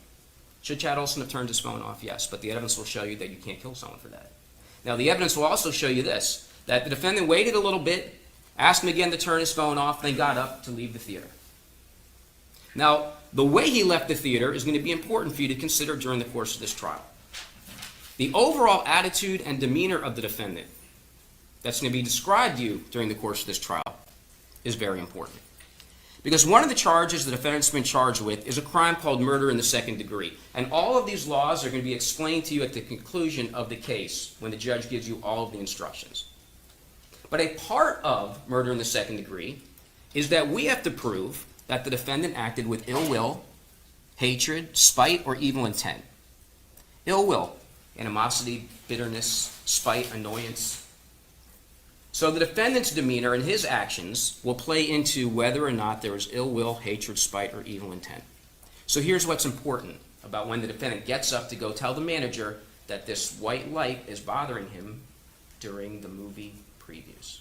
should Chad Olson have turned his phone off? Yes, but the evidence will show you that you can't kill someone for that. Now, the evidence will also show you this, that the defendant waited a little bit, asked him again to turn his phone off, then got up to leave the theater. Now, the way he left the theater is going to be important for you to consider during the course of this trial. The overall attitude and demeanor of the defendant that's going to be described to you during the course of this trial is very important. Because one of the charges the defendant's been charged with is a crime called murder in the second degree. And all of these laws are going to be explained to you at the conclusion of the case when the judge gives you all of the instructions. But a part of murder in the second degree is that we have to prove that the defendant acted with ill will, hatred, spite, or evil intent. Ill will, animosity, bitterness, spite, annoyance. So the defendant's demeanor and his actions will play into whether or not there is ill will, hatred, spite, or evil intent. So here's what's important about when the defendant gets up to go tell the manager that this white light is bothering him during the movie previews.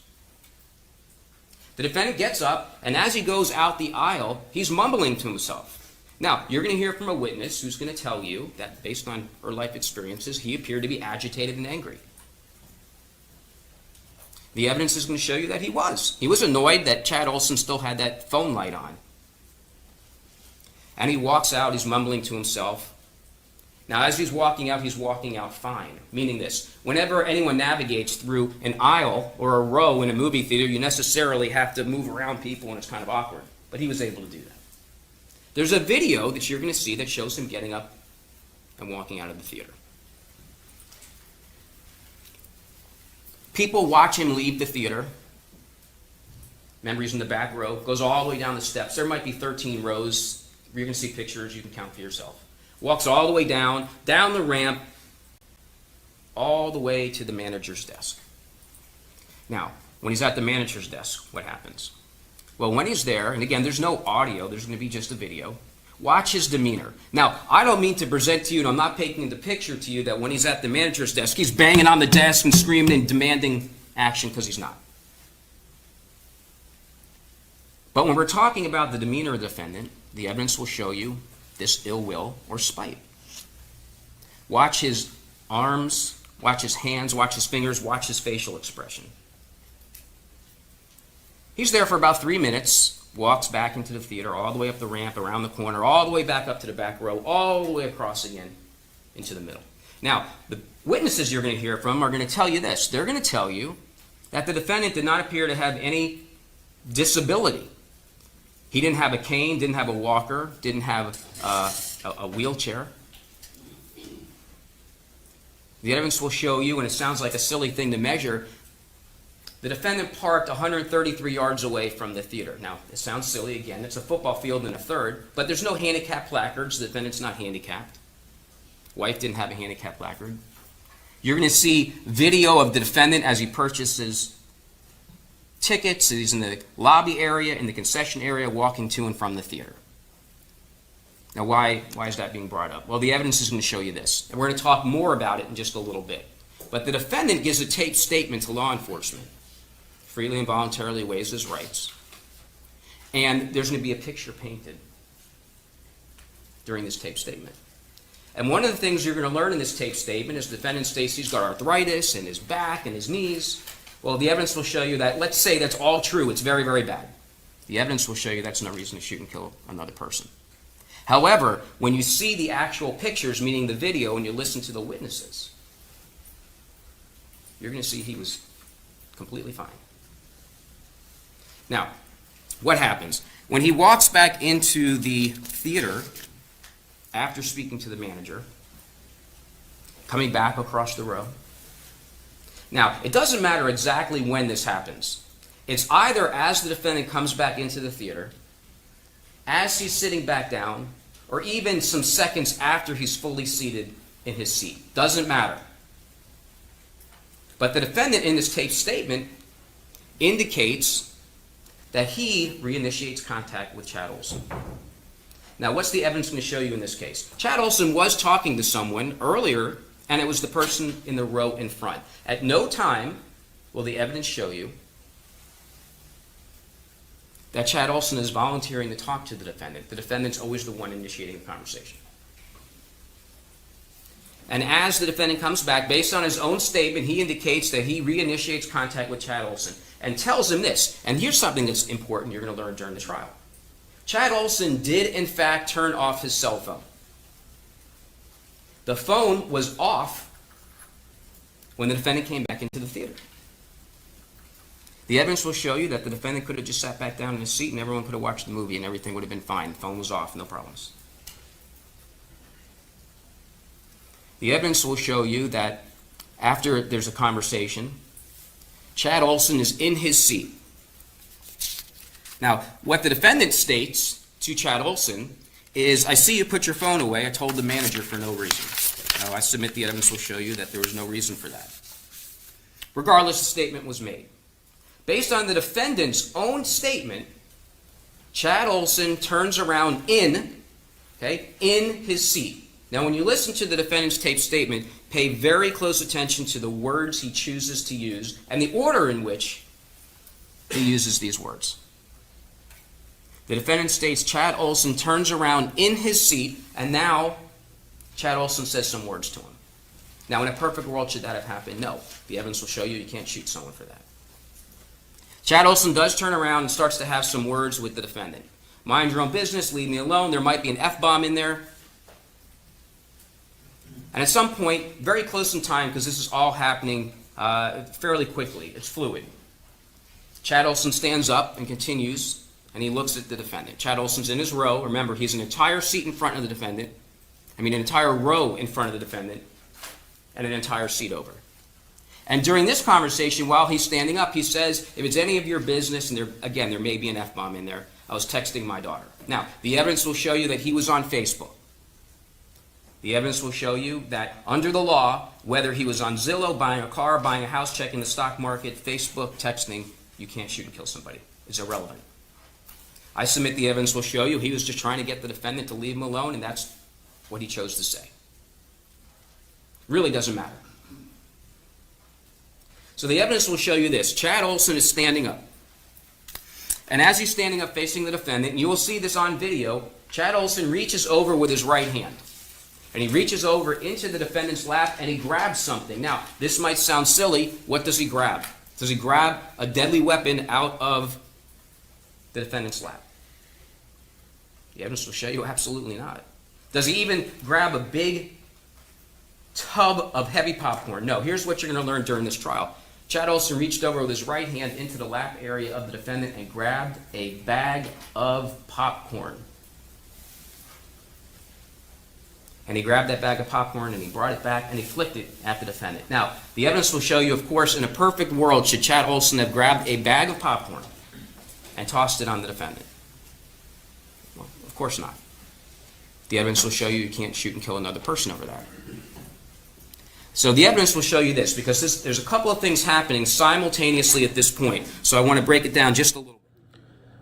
The defendant gets up, and as he goes out the aisle, he's mumbling to himself. Now, you're going to hear from a witness who's going to tell you that based on her life experiences, he appeared to be agitated and angry. The evidence is going to show you that he was. He was annoyed that Chad Olson still had that phone light on. And he walks out, he's mumbling to himself. Now, as he's walking out fine, meaning this. Whenever anyone navigates through an aisle or a row in a movie theater, you necessarily have to move around people, and it's kind of awkward. But he was able to do that. There's a video that you're going to see that shows him getting up and walking out of the theater. People watch him leave the theater. Remember, he's in the back row. Goes all the way down the steps. There might be 13 rows. You're going to see pictures. You can count for yourself. Walks all the way down the ramp, all the way to the manager's desk. Now, when he's at the manager's desk, what happens? Well, when he's there, and again, there's no audio, there's going to be just a video, watch his demeanor. Now, I don't mean to present to you, and I'm not painting the picture to you that when he's at the manager's desk, he's banging on the desk and screaming and demanding action, because he's not. But when we're talking about the demeanor of the defendant, the evidence will show you this ill will or spite. Watch his arms, watch his hands, watch his fingers, watch his facial expression. He's there for about 3 minutes, walks back into the theater, all the way up the ramp, around the corner, all the way back up to the back row, all the way across again into the middle. Now, the witnesses you're going to hear from are going to tell you this. They're going to tell you that the defendant did not appear to have any disability. He didn't have a cane, didn't have a walker, didn't have a wheelchair. The evidence will show you, and it sounds like a silly thing to measure, the defendant parked 133 yards away from the theater. Now, it sounds silly, again, it's a football field and a third, but there's no handicap placards. The defendant's not handicapped. Wife didn't have a handicap placard. You're going to see video of the defendant as he purchases tickets. He's in the lobby area, in the concession area, walking to and from the theater. Now, why is that being brought up? Well, the evidence is going to show you this, and we're going to talk more about it in just a little bit. But the defendant gives a taped statement to law enforcement, freely and voluntarily waives his rights, and there's going to be a picture painted during this taped statement. And one of the things you're going to learn in this taped statement is the defendant states he's got arthritis in his back and his knees. Well, the evidence will show you that, let's say that's all true, it's very, very bad. The evidence will show you that's no reason to shoot and kill another person. However, when you see the actual pictures, meaning the video, and you listen to the witnesses, you're going to see he was completely fine. Now, what happens? When he walks back into the theater, after speaking to the manager, coming back across the row. Now, it doesn't matter exactly when this happens. It's either as the defendant comes back into the theater, as he's sitting back down, or even some seconds after he's fully seated in his seat. Doesn't matter. But the defendant in this taped statement indicates that he reinitiates contact with Chad Olson. Now, what's the evidence going to show you in this case? Chad Olson was talking to someone earlier, and it was the person in the row in front. At no time will the evidence show you that Chad Olson is volunteering to talk to the defendant. The defendant's always the one initiating the conversation. And as the defendant comes back, based on his own statement, he indicates that he reinitiates contact with Chad Olson and tells him this. And here's something that's important you're going to learn during the trial. Chad Olson did, in fact, turn off his cell phone. The phone was off when the defendant came back into the theater. The evidence will show you that the defendant could have just sat back down in his seat and everyone could have watched the movie and everything would have been fine. The phone was off, no problems. The evidence will show you that after there's a conversation, Chad Olson is in his seat. Now, what the defendant states to Chad Olson is, I see you put your phone away. I told the manager for no reason. Now, I submit the evidence will show you that there was no reason for that. Regardless, the statement was made. Based on the defendant's own statement, Chad Olson turns around in his seat. Now, when you listen to the defendant's taped statement, pay very close attention to the words he chooses to use and the order in which he uses these words. The defendant states Chad Olson turns around in his seat, and now Chad Olson says some words to him. Now, in a perfect world, should that have happened? No. The evidence will show you you can't shoot someone for that. Chad Olson does turn around and starts to have some words with the defendant. Mind your own business, leave me alone. There might be an F-bomb in there. And at some point, very close in time, because this is all happening fairly quickly, it's fluid, Chad Olson stands up and continues, and he looks at the defendant. Chad Olson's in his row. Remember, he's an entire seat in front of the defendant. An entire row in front of the defendant, and an entire seat over. And during this conversation, while he's standing up, he says, if it's any of your business, and there may be an F-bomb in there, I was texting my daughter. Now, the evidence will show you that he was on Facebook. The evidence will show you that under the law, whether he was on Zillow, buying a car, buying a house, checking the stock market, Facebook, texting, you can't shoot and kill somebody. It's irrelevant. I submit the evidence will show you he was just trying to get the defendant to leave him alone, and that's what he chose to say. Really doesn't matter. So the evidence will show you this. Chad Olson is standing up. And as he's standing up facing the defendant, and you will see this on video, Chad Olson reaches over with his right hand. And he reaches over into the defendant's lap and he grabs something. Now, this might sound silly. What does he grab? Does he grab a deadly weapon out of the defendant's lap? The evidence will show you absolutely not. Does he even grab a big tub of heavy popcorn? No. Here's what you're going to learn during this trial. Chad Olson reached over with his right hand into the lap area of the defendant and grabbed a bag of popcorn. And he grabbed that bag of popcorn and he brought it back and he flicked it at the defendant. Now, the evidence will show you, of course, in a perfect world, should Chad Olson have grabbed a bag of popcorn and tossed it on the defendant? Well, of course not. The evidence will show you can't shoot and kill another person over that. So the evidence will show you this, because there's a couple of things happening simultaneously at this point. So I want to break it down just a little bit.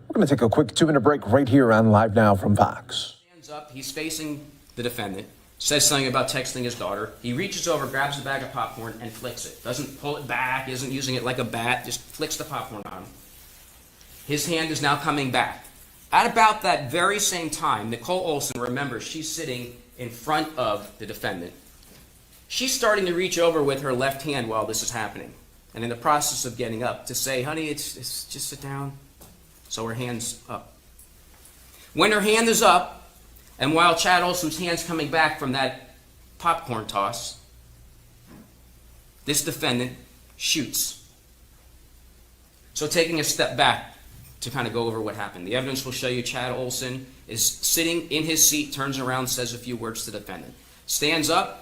We're going to take a quick 2-minute break right here on Live Now from Fox. Hands up, he's facing the defendant, says something about texting his daughter. He reaches over, grabs the bag of popcorn, and flicks it. Doesn't pull it back, isn't using it like a bat, just flicks the popcorn on him. His hand is now coming back. At about that very same time, Nicole Olson, remember, she's sitting in front of the defendant. She's starting to reach over with her left hand while this is happening. And in the process of getting up to say, honey, it's just sit down. So her hand's up. When her hand is up, and while Chad Olson's hand's coming back from that popcorn toss, this defendant shoots. So taking a step back to kind of go over what happened. The evidence will show you Chad Olson is sitting in his seat, turns around, says a few words to the defendant. Stands up,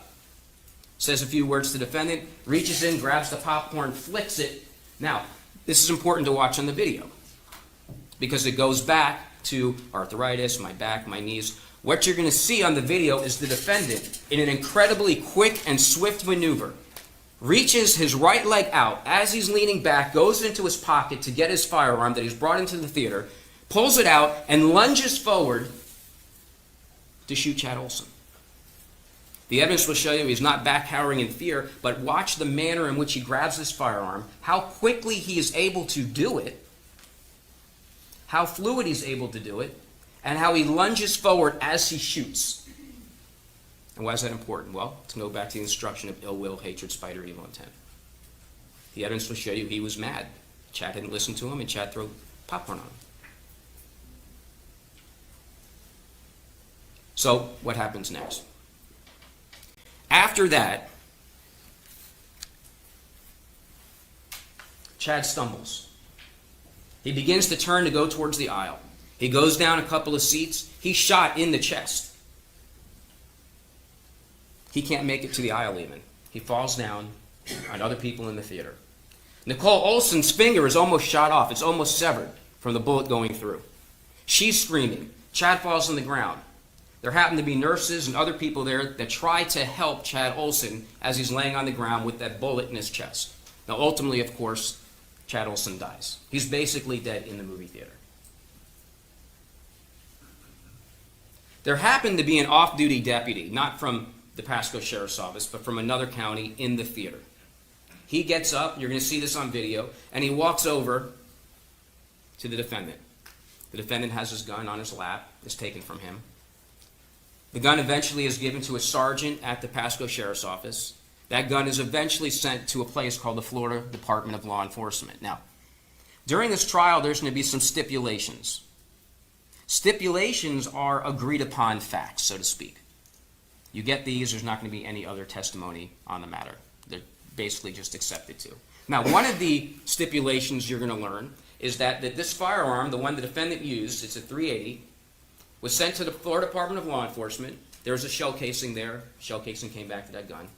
says a few words to the defendant, reaches in, grabs the popcorn, flicks it. Now, this is important to watch on the video because it goes back to arthritis, my back, my knees. What you're going to see on the video is the defendant, in an incredibly quick and swift maneuver, reaches his right leg out as he's leaning back, goes into his pocket to get his firearm that he's brought into the theater, pulls it out, and lunges forward to shoot Chad Olson. The evidence will show you he's not back cowering in fear, but watch the manner in which he grabs his firearm, how quickly he is able to do it, how fluid he's able to do it, and how he lunges forward as he shoots. And why is that important? Well, to go back to the instruction of ill will, hatred, spite, or evil intent. The evidence will show you he was mad. Chad didn't listen to him, and Chad threw popcorn on him. So, what happens next? After that, Chad stumbles. He begins to turn to go towards the aisle. He goes down a couple of seats. He's shot in the chest. He can't make it to the aisle even. He falls down on other people in the theater. Nicole Olson's finger is almost shot off. It's almost severed from the bullet going through. She's screaming. Chad falls on the ground. There happen to be nurses and other people there that try to help Chad Olson as he's laying on the ground with that bullet in his chest. Now, ultimately, of course, Chad Olson dies. He's basically dead in the movie theater. There happened to be an off-duty deputy, not from the Pasco Sheriff's Office, but from another county in the theater. He gets up, you're going to see this on video, and he walks over to the defendant. The defendant has his gun on his lap. It's taken from him. The gun eventually is given to a sergeant at the Pasco Sheriff's Office. That gun is eventually sent to a place called the Florida Department of Law Enforcement. Now, during this trial, there's going to be some stipulations. Stipulations are agreed upon facts, so to speak. You get these, there's not going to be any other testimony on the matter. They're basically just accepted to. Now, one of the stipulations you're going to learn is that this firearm, the one the defendant used, it's a .380, was sent to the Florida Department of Law Enforcement. There was a shell casing there. Shell casing came back to that gun.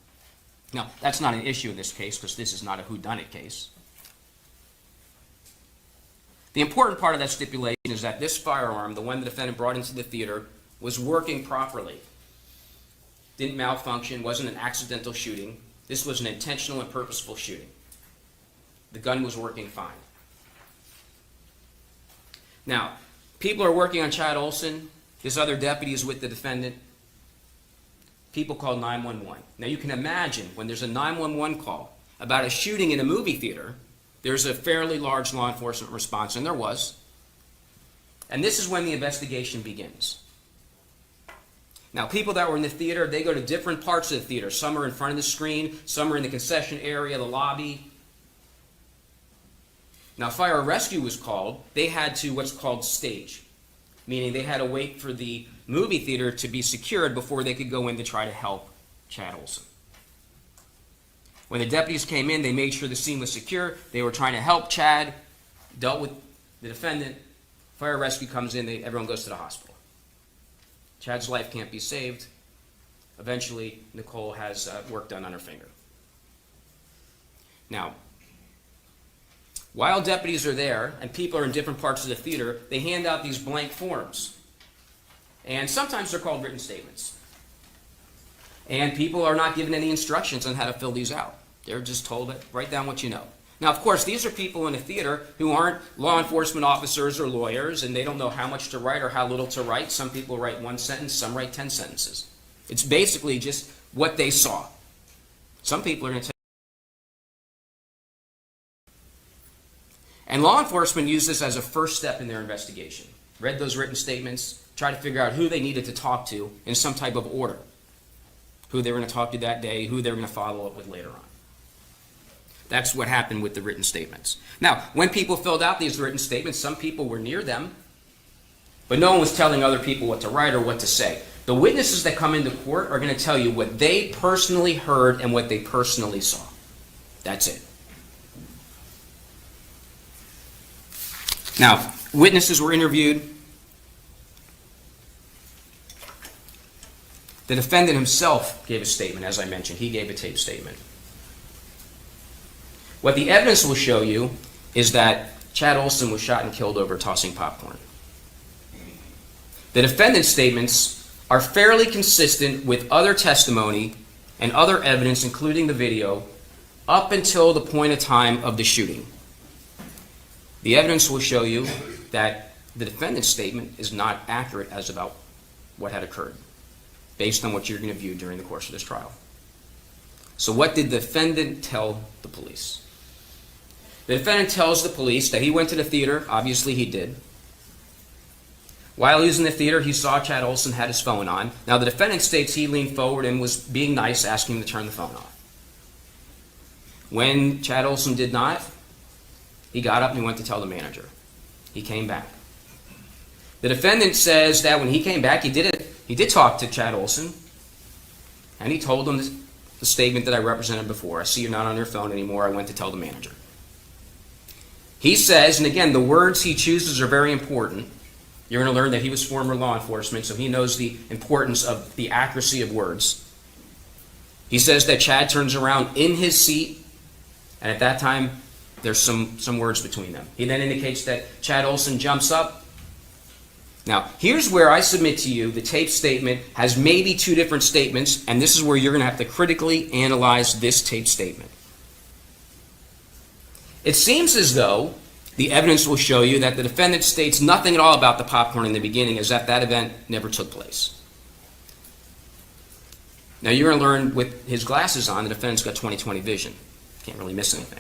Now, that's not an issue in this case because this is not a whodunit case. The important part of that stipulation is that this firearm, the one the defendant brought into the theater, was working properly. Didn't malfunction, wasn't an accidental shooting. This was an intentional and purposeful shooting. The gun was working fine. Now, People are working on Chad Olson. This other deputy is with the defendant. People call 911. Now you can imagine when there's a 911 call about a shooting in a movie theater, there's a fairly large law enforcement response, and there was. And this is when the investigation begins. Now, people that were in the theater, they go to different parts of the theater. Some are in front of the screen, some are in the concession area, the lobby. Now, fire and rescue was called. They had to what's called stage, meaning they had to wait for the movie theater to be secured before they could go in to try to help Chad Olson. When the deputies came in, they made sure the scene was secure. They were trying to help Chad, dealt with the defendant. Fire and rescue comes in, everyone goes to the hospital. Chad's life can't be saved. Eventually, Nicole has work done on her finger. Now, while deputies are there and people are in different parts of the theater, they hand out these blank forms. And sometimes they're called written statements. And people are not given any instructions on how to fill these out. They're just told to write down what you know. Now, of course, these are people in a theater who aren't law enforcement officers or lawyers, and they don't know how much to write or how little to write. Some people write one sentence, some write 10 sentences. It's basically just what they saw. Some people are going to take. And law enforcement used this as a first step in their investigation. Read those written statements, tried to figure out who they needed to talk to in some type of order. Who they were going to talk to that day, who they were going to follow up with later on. That's what happened with the written statements. Now, when people filled out these written statements, some people were near them, but no one was telling other people what to write or what to say. The witnesses that come into court are going to tell you what they personally heard and what they personally saw. That's it. Now, witnesses were interviewed. The defendant himself gave a statement, as I mentioned. He gave a tape statement. What the evidence will show you is that Chad Olson was shot and killed over tossing popcorn. The defendant's statements are fairly consistent with other testimony and other evidence, including the video, up until the point of time of the shooting. The evidence will show you that the defendant's statement is not accurate as about what had occurred, based on what you're going to view during the course of this trial. So what did the defendant tell the police? The defendant tells the police that he went to the theater. Obviously he did. While he was in the theater, he saw Chad Olson had his phone on. Now the defendant states he leaned forward and was being nice, asking him to turn the phone off. When Chad Olson did not, he got up and he went to tell the manager. He came back. The defendant says that when he came back, he did talk to Chad Olson, and he told him the statement that I represented before. I see you're not on your phone anymore. I went to tell the manager. He says, and again, the words he chooses are very important. You're going to learn that he was former law enforcement, so he knows the importance of the accuracy of words. He says that Chad turns around in his seat, and at that time, there's some words between them. He then indicates that Chad Olson jumps up. Now, here's where I submit to you the tape statement has maybe two different statements, and this is where you're going to have to critically analyze this tape statement. It seems as though the evidence will show you that the defendant states nothing at all about the popcorn in the beginning, as if that event never took place. Now, you're going to learn with his glasses on, the defendant's got 20/20 vision. Can't really miss anything.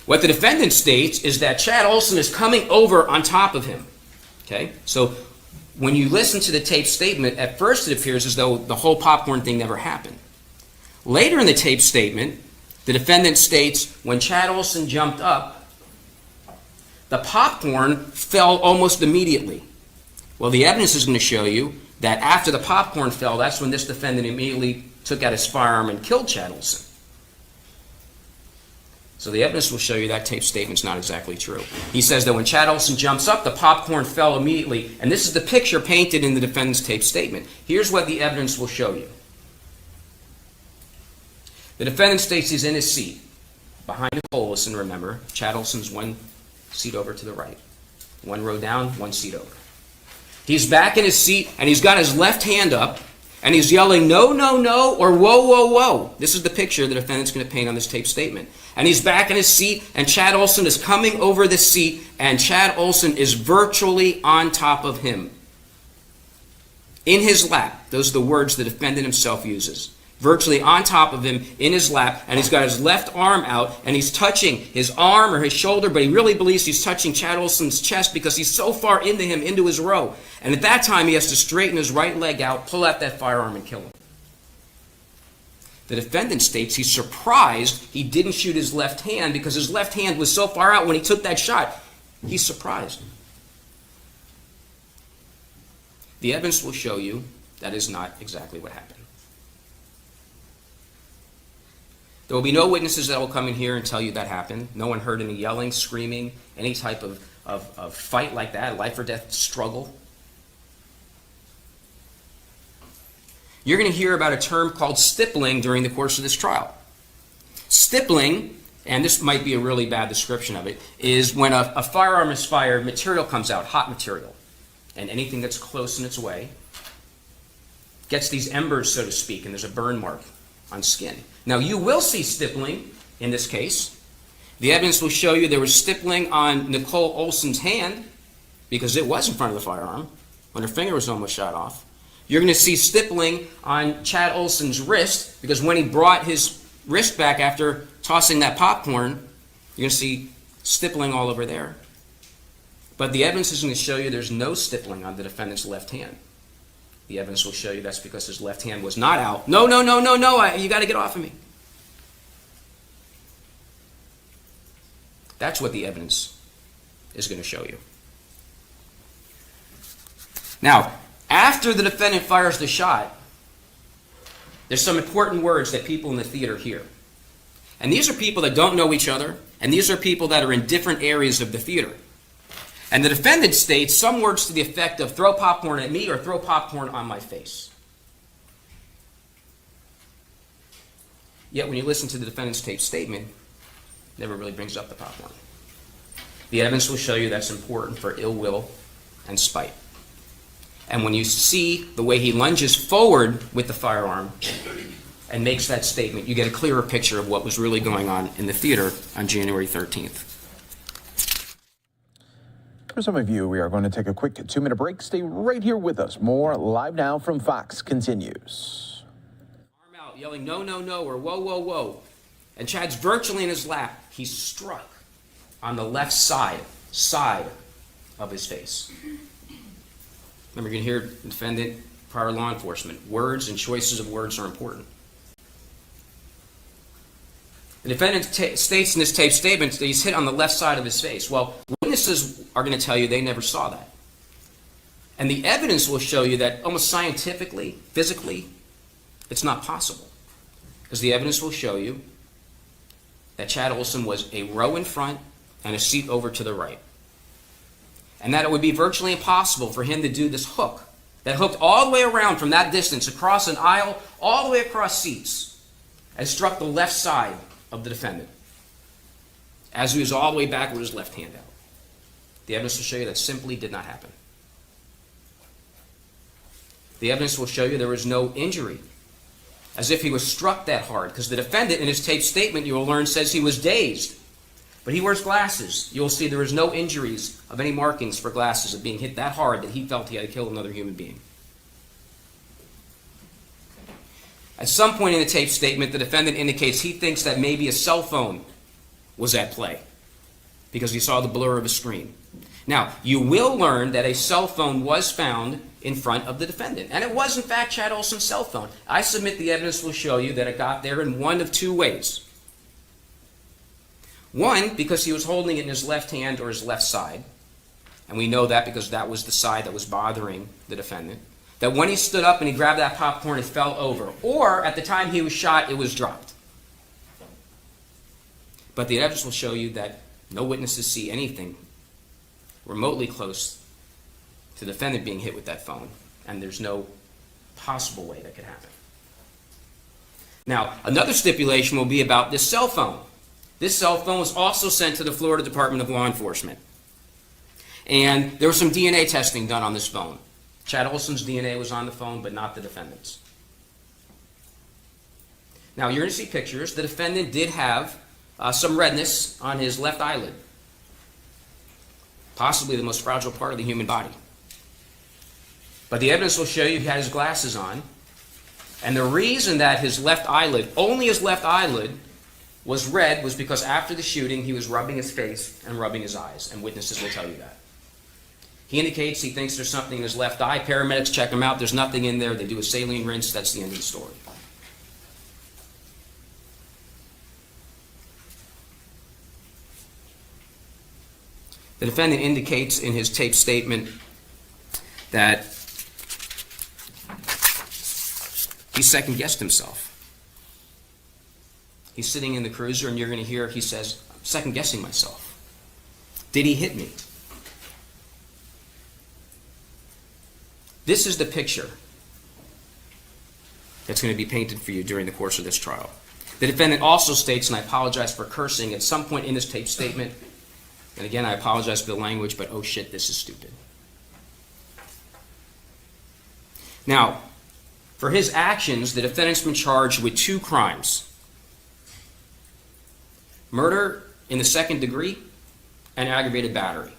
What the defendant states is that Chad Olson is coming over on top of him. Okay? So when you listen to the tape statement, at first it appears as though the whole popcorn thing never happened. Later in the tape statement, the defendant states when Chad Olson jumped up, the popcorn fell almost immediately. Well, the evidence is going to show you that after the popcorn fell, that's when this defendant immediately took out his firearm and killed Chad Olson. So the evidence will show you that tape statement's not exactly true. He says that when Chad Olson jumps up, the popcorn fell immediately. And this is the picture painted in the defendant's tape statement. Here's what the evidence will show you. The defendant states he's in his seat. Behind Nicole Olson, remember, Chad Olson's one seat over to the right. One row down, one seat over. He's back in his seat, and he's got his left hand up, And he's yelling, no, no, no, or whoa, whoa, whoa. This is the picture the defendant's going to paint on this tape statement. And he's back in his seat, and Chad Olson is coming over the seat, and Chad Olson is virtually on top of him. In his lap. Those are the words the defendant himself uses. Virtually on top of him, in his lap, and he's got his left arm out, and he's touching his arm or his shoulder, but he really believes he's touching Chad Olson's chest because he's so far into him, into his row. And at that time, he has to straighten his right leg out, pull out that firearm, and kill him. The defendant states he's surprised he didn't shoot his left hand because his left hand was so far out when he took that shot. He's surprised. The evidence will show you that is not exactly what happened. There will be no witnesses that will come in here and tell you that happened. No one heard any yelling, screaming, any type of fight like that, a life or death struggle. You're going to hear about a term called stippling during the course of this trial. Stippling, and this might be a really bad description of it, is when a firearm is fired, material comes out, hot material, and anything that's close in its way gets these embers, so to speak, and there's a burn mark on skin. Now, you will see stippling in this case. The evidence will show you there was stippling on Nicole Olson's hand because it was in front of the firearm when her finger was almost shot off. You're going to see stippling on Chad Olson's wrist because when he brought his wrist back after tossing that popcorn, you're going to see stippling all over there. But the evidence is going to show you there's no stippling on the defendant's left hand. The evidence will show you that's because his left hand was not out. No, no, no, no, no, you got to get off of me. That's what the evidence is going to show you. Now, after the defendant fires the shot, there's some important words that people in the theater hear. And these are people that don't know each other, and these are people that are in different areas of the theater. And the defendant states some words to the effect of throw popcorn at me or throw popcorn on my face. Yet when you listen to the defendant's tape statement, it never really brings up the popcorn. The evidence will show you that's important for ill will and spite. And when you see the way he lunges forward with the firearm and makes that statement, you get a clearer picture of what was really going on in the theater on January 13th. For some of you, we are going to take a quick 2-minute break. Stay right here with us. More Live Now from Fox continues. Arm out, yelling, no, no, no, or whoa, whoa, whoa. And Chad's virtually in his lap. He's struck on the left side of his face. Remember, you can hear defendant, prior law enforcement. Words and choices of words are important. The defendant states in his tape statement that he's hit on the left side of his face. Well, witnesses are going to tell you they never saw that. And the evidence will show you that almost scientifically, physically, it's not possible. Because the evidence will show you that Chad Olson was a row in front and a seat over to the right. And that it would be virtually impossible for him to do this hook that hooked all the way around from that distance across an aisle, all the way across seats, and struck the left side of the defendant as he was all the way back with his left hand out. The evidence will show you that simply did not happen. The evidence will show you there was no injury, as if he was struck that hard, because the defendant in his tape statement, you will learn, says he was dazed. But he wears glasses. You will see there is no injuries of any markings for glasses of being hit that hard that he felt he had to kill another human being. At some point in the tape statement, the defendant indicates he thinks that maybe a cell phone was at play because he saw the blur of a screen. Now, you will learn that a cell phone was found in front of the defendant, and it was in fact Chad Olson's cell phone. I submit the evidence will show you that it got there in one of two ways. One, because he was holding it in his left hand or his left side, and we know that because that was the side that was bothering the defendant. That when he stood up and he grabbed that popcorn, it fell over. Or, at the time he was shot, it was dropped. But the evidence will show you that no witnesses see anything remotely close to the defendant being hit with that phone, and there's no possible way that could happen. Now, another stipulation will be about this cell phone. This cell phone was also sent to the Florida Department of Law Enforcement. And there was some DNA testing done on this phone. Chad Olson's DNA was on the phone, but not the defendant's. Now, you're going to see pictures. The defendant did have some redness on his left eyelid, possibly the most fragile part of the human body. But the evidence will show you he had his glasses on, and the reason that his left eyelid, only his left eyelid, was red was because after the shooting he was rubbing his face and rubbing his eyes, and witnesses will tell you that. He indicates he thinks there's something in his left eye. Paramedics check him out. There's nothing in there. They do a saline rinse. That's the end of the story. The defendant indicates in his taped statement that he second-guessed himself. He's sitting in the cruiser, and you're going to hear he says, I'm second-guessing myself. Did he hit me? This is the picture that's going to be painted for you during the course of this trial. The defendant also states, and I apologize for cursing at some point in his taped statement, and again, I apologize for the language, but oh shit, this is stupid. Now, for his actions, the defendant's been charged with 2 crimes: murder in the second degree and aggravated battery.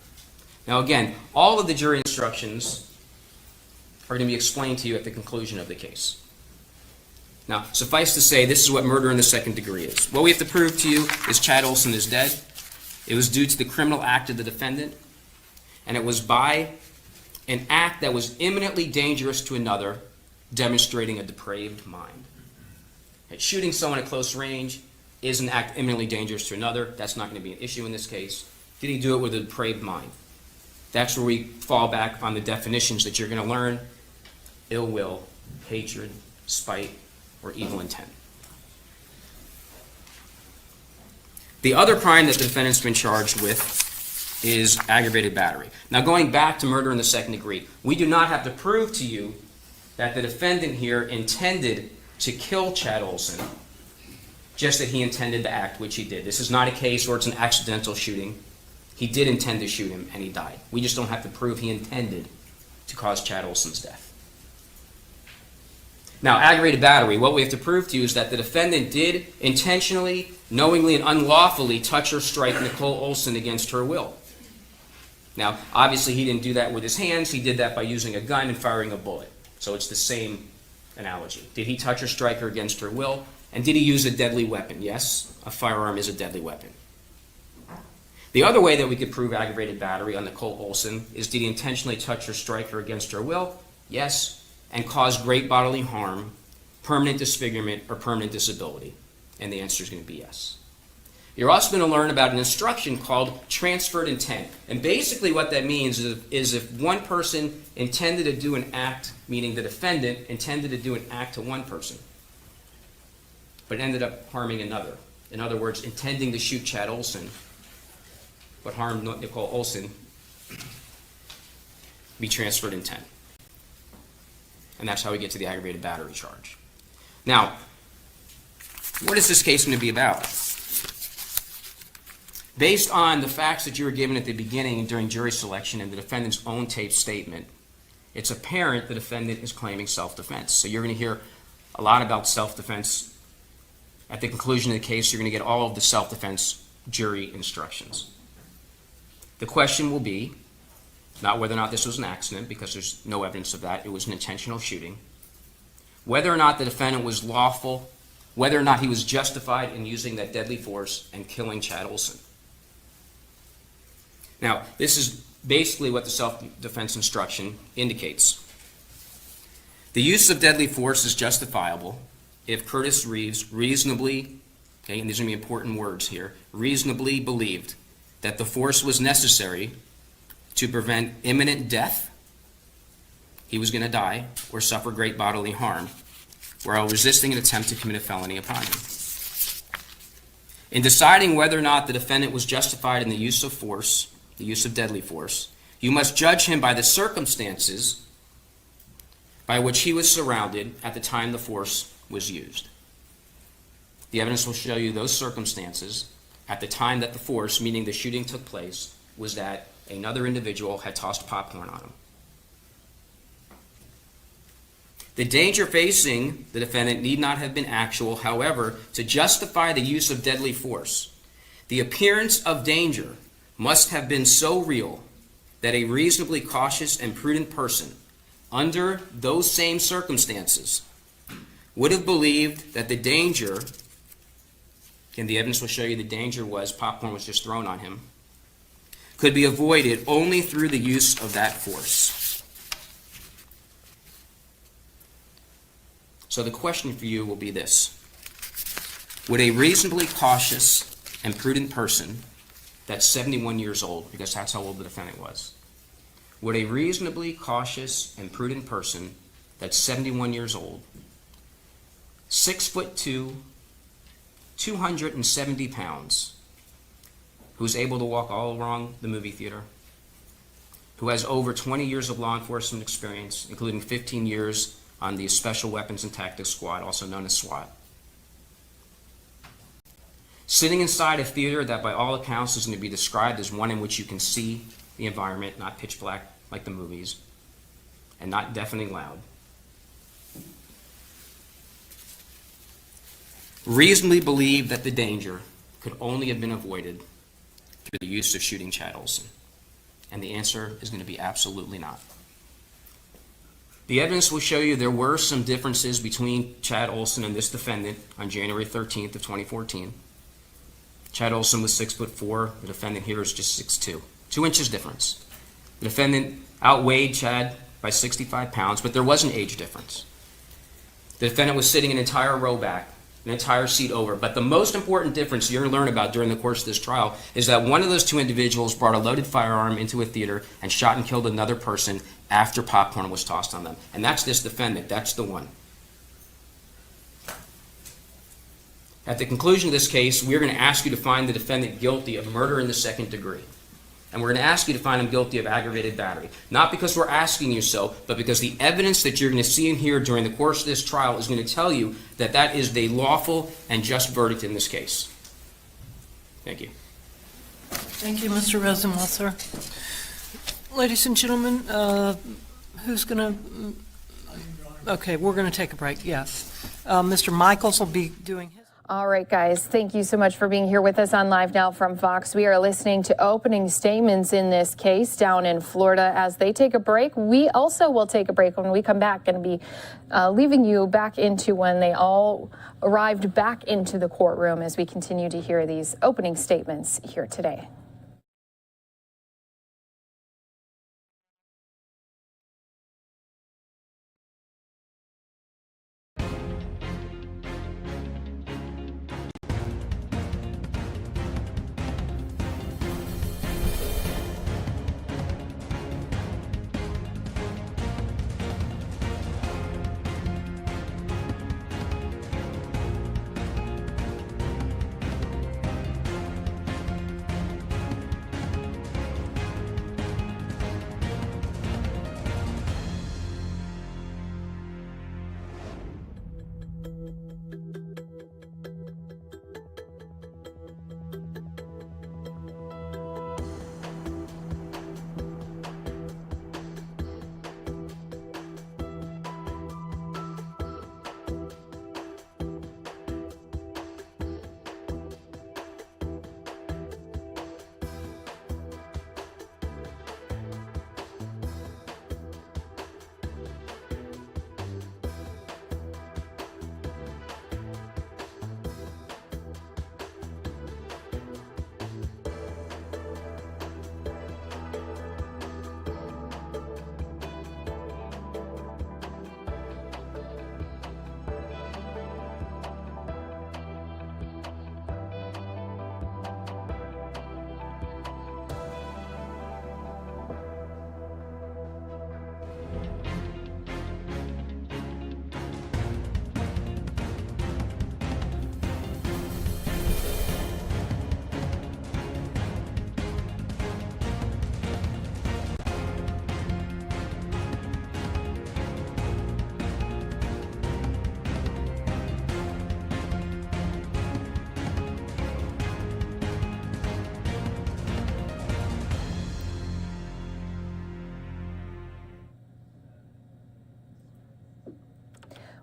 Now again, all of the jury instructions are going to be explained to you at the conclusion of the case. Now, suffice to say, this is what murder in the second degree is. What we have to prove to you is Chad Olson is dead. It was due to the criminal act of the defendant, and it was by an act that was imminently dangerous to another, demonstrating a depraved mind. Shooting someone at close range is an act imminently dangerous to another. That's not going to be an issue in this case. Did he do it with a depraved mind? That's where we fall back on the definitions that you're going to learn: ill will, hatred, spite, or evil intent. The other crime that the defendant's been charged with is aggravated battery. Now, going back to murder in the second degree, we do not have to prove to you that the defendant here intended to kill Chad Olson, just that he intended the act which he did. This is not a case where it's an accidental shooting. He did intend to shoot him, and he died. We just don't have to prove he intended to cause Chad Olson's death. Now, aggravated battery, what we have to prove to you is that the defendant did intentionally, knowingly, and unlawfully touch or strike Nicole Olson against her will. Now, obviously, he didn't do that with his hands. He did that by using a gun and firing a bullet. So it's the same analogy. Did he touch or strike her against her will? And did he use a deadly weapon? Yes, a firearm is a deadly weapon. The other way that we could prove aggravated battery on Nicole Olson is, did he intentionally touch or strike her against her will? Yes, and cause great bodily harm, permanent disfigurement, or permanent disability? And the answer is going to be yes. You're also going to learn about an instruction called transferred intent. And basically what that means is if one person intended to do an act, meaning the defendant intended to do an act to one person, but ended up harming another. In other words, intending to shoot Chad Olson, but harmed Nicole Olson, be transferred intent. And that's how we get to the aggravated battery charge. Now, what is this case going to be about? Based on the facts that you were given at the beginning during jury selection and the defendant's own taped statement, it's apparent the defendant is claiming self-defense. So you're going to hear a lot about self-defense. At the conclusion of the case, you're going to get all of the self-defense jury instructions. The question will be not whether or not this was an accident, because there's no evidence of that. It was an intentional shooting. Whether or not the defendant was lawful, whether or not he was justified in using that deadly force and killing Chad Olson. Now, this is basically what the self-defense instruction indicates. The use of deadly force is justifiable if Curtis Reeves reasonably, okay, and these are going to be important words here, reasonably believed that the force was necessary to prevent imminent death, he was going to die, or suffer great bodily harm, while resisting an attempt to commit a felony upon him. In deciding whether or not the defendant was justified in the use of force, the use of deadly force, you must judge him by the circumstances by which he was surrounded at the time the force was used. The evidence will show you those circumstances at the time that the force, meaning the shooting, took place, was that another individual had tossed popcorn on him. The danger facing the defendant need not have been actual. However, to justify the use of deadly force, the appearance of danger must have been so real that a reasonably cautious and prudent person, under those same circumstances, would have believed that the danger, and the evidence will show you the danger was popcorn was just thrown on him, could be avoided only through the use of that force. So the question for you will be this: would a reasonably cautious and prudent person, that's 71 years old, because that's how old the defendant was, would a reasonably cautious and prudent person that's 71 years old, 6'2", 270 pounds, who's able to walk all around the movie theater, who has over 20 years of law enforcement experience, including 15 years on the Special Weapons and Tactics Squad, also known as SWAT, sitting inside a theater that by all accounts is going to be described as one in which you can see the environment, not pitch black like the movies, and not deafening loud, reasonably believe that the danger could only have been avoided through the use of shooting Chad Olson? And the answer is going to be absolutely not. The evidence will show you there were some differences between Chad Olson and this defendant on January 13th of 2014. Chad Olson was 6'4", the defendant here is just 6'2", 2 inches difference. The defendant outweighed Chad by 65 pounds, but there was an age difference. The defendant was sitting an entire row back, an entire seat over. But the most important difference you're going to learn about during the course of this trial is that one of those two individuals brought a loaded firearm into a theater and shot and killed another person after popcorn was tossed on them. And that's this defendant. That's the one. At the conclusion of this case, we're going to ask you to find the defendant guilty of murder in the second degree. And we're going to ask you to find him guilty of aggravated battery. Not because we're asking you so, but because the evidence that you're going to see and hear during the course of this trial is going to tell you that that is the lawful and just verdict in this case. Thank you. Thank you, Mr. Rosenwasser. Ladies and gentlemen, who's going to... Okay, we're going to take a break, yes. Mr. Michaels will be doing his... All right, guys, thank you so much for being here with us on Live Now from Fox. We are listening to opening statements in this case down in Florida. As they take a break, we also will take a break. When we come back, going to be leaving you back into when they all arrived back into the courtroom as we continue to hear these opening statements here today.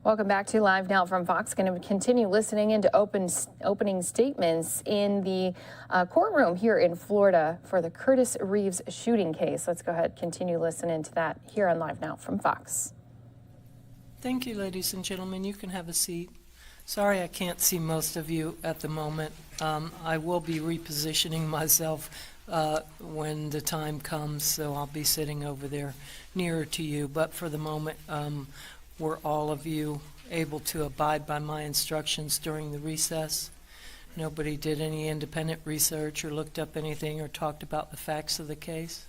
Welcome back to Live Now from Fox. Going to continue listening into opening statements in the courtroom here in Florida for the Curtis Reeves shooting case. Let's go ahead, continue listening to that here on Live Now from Fox. Thank you, ladies and gentlemen. You can have a seat. Sorry I can't see most of you at the moment. I will be repositioning myself when the time comes, so I'll be sitting over there nearer to you. But for the moment, were all of you able to abide by my instructions during the recess? Nobody did any independent research or looked up anything or talked about the facts of the case?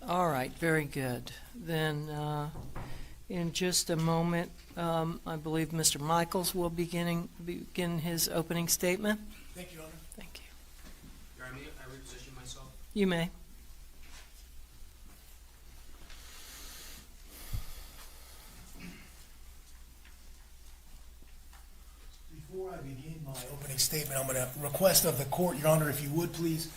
All right, very good. Then in just a moment, I believe Mr. Michaels will begin his opening statement. Thank you, Your Honor. Thank you. Your Honor, may I reposition myself? You may. Before I begin my opening statement, I'm going to request of the court, Your Honor, if you would please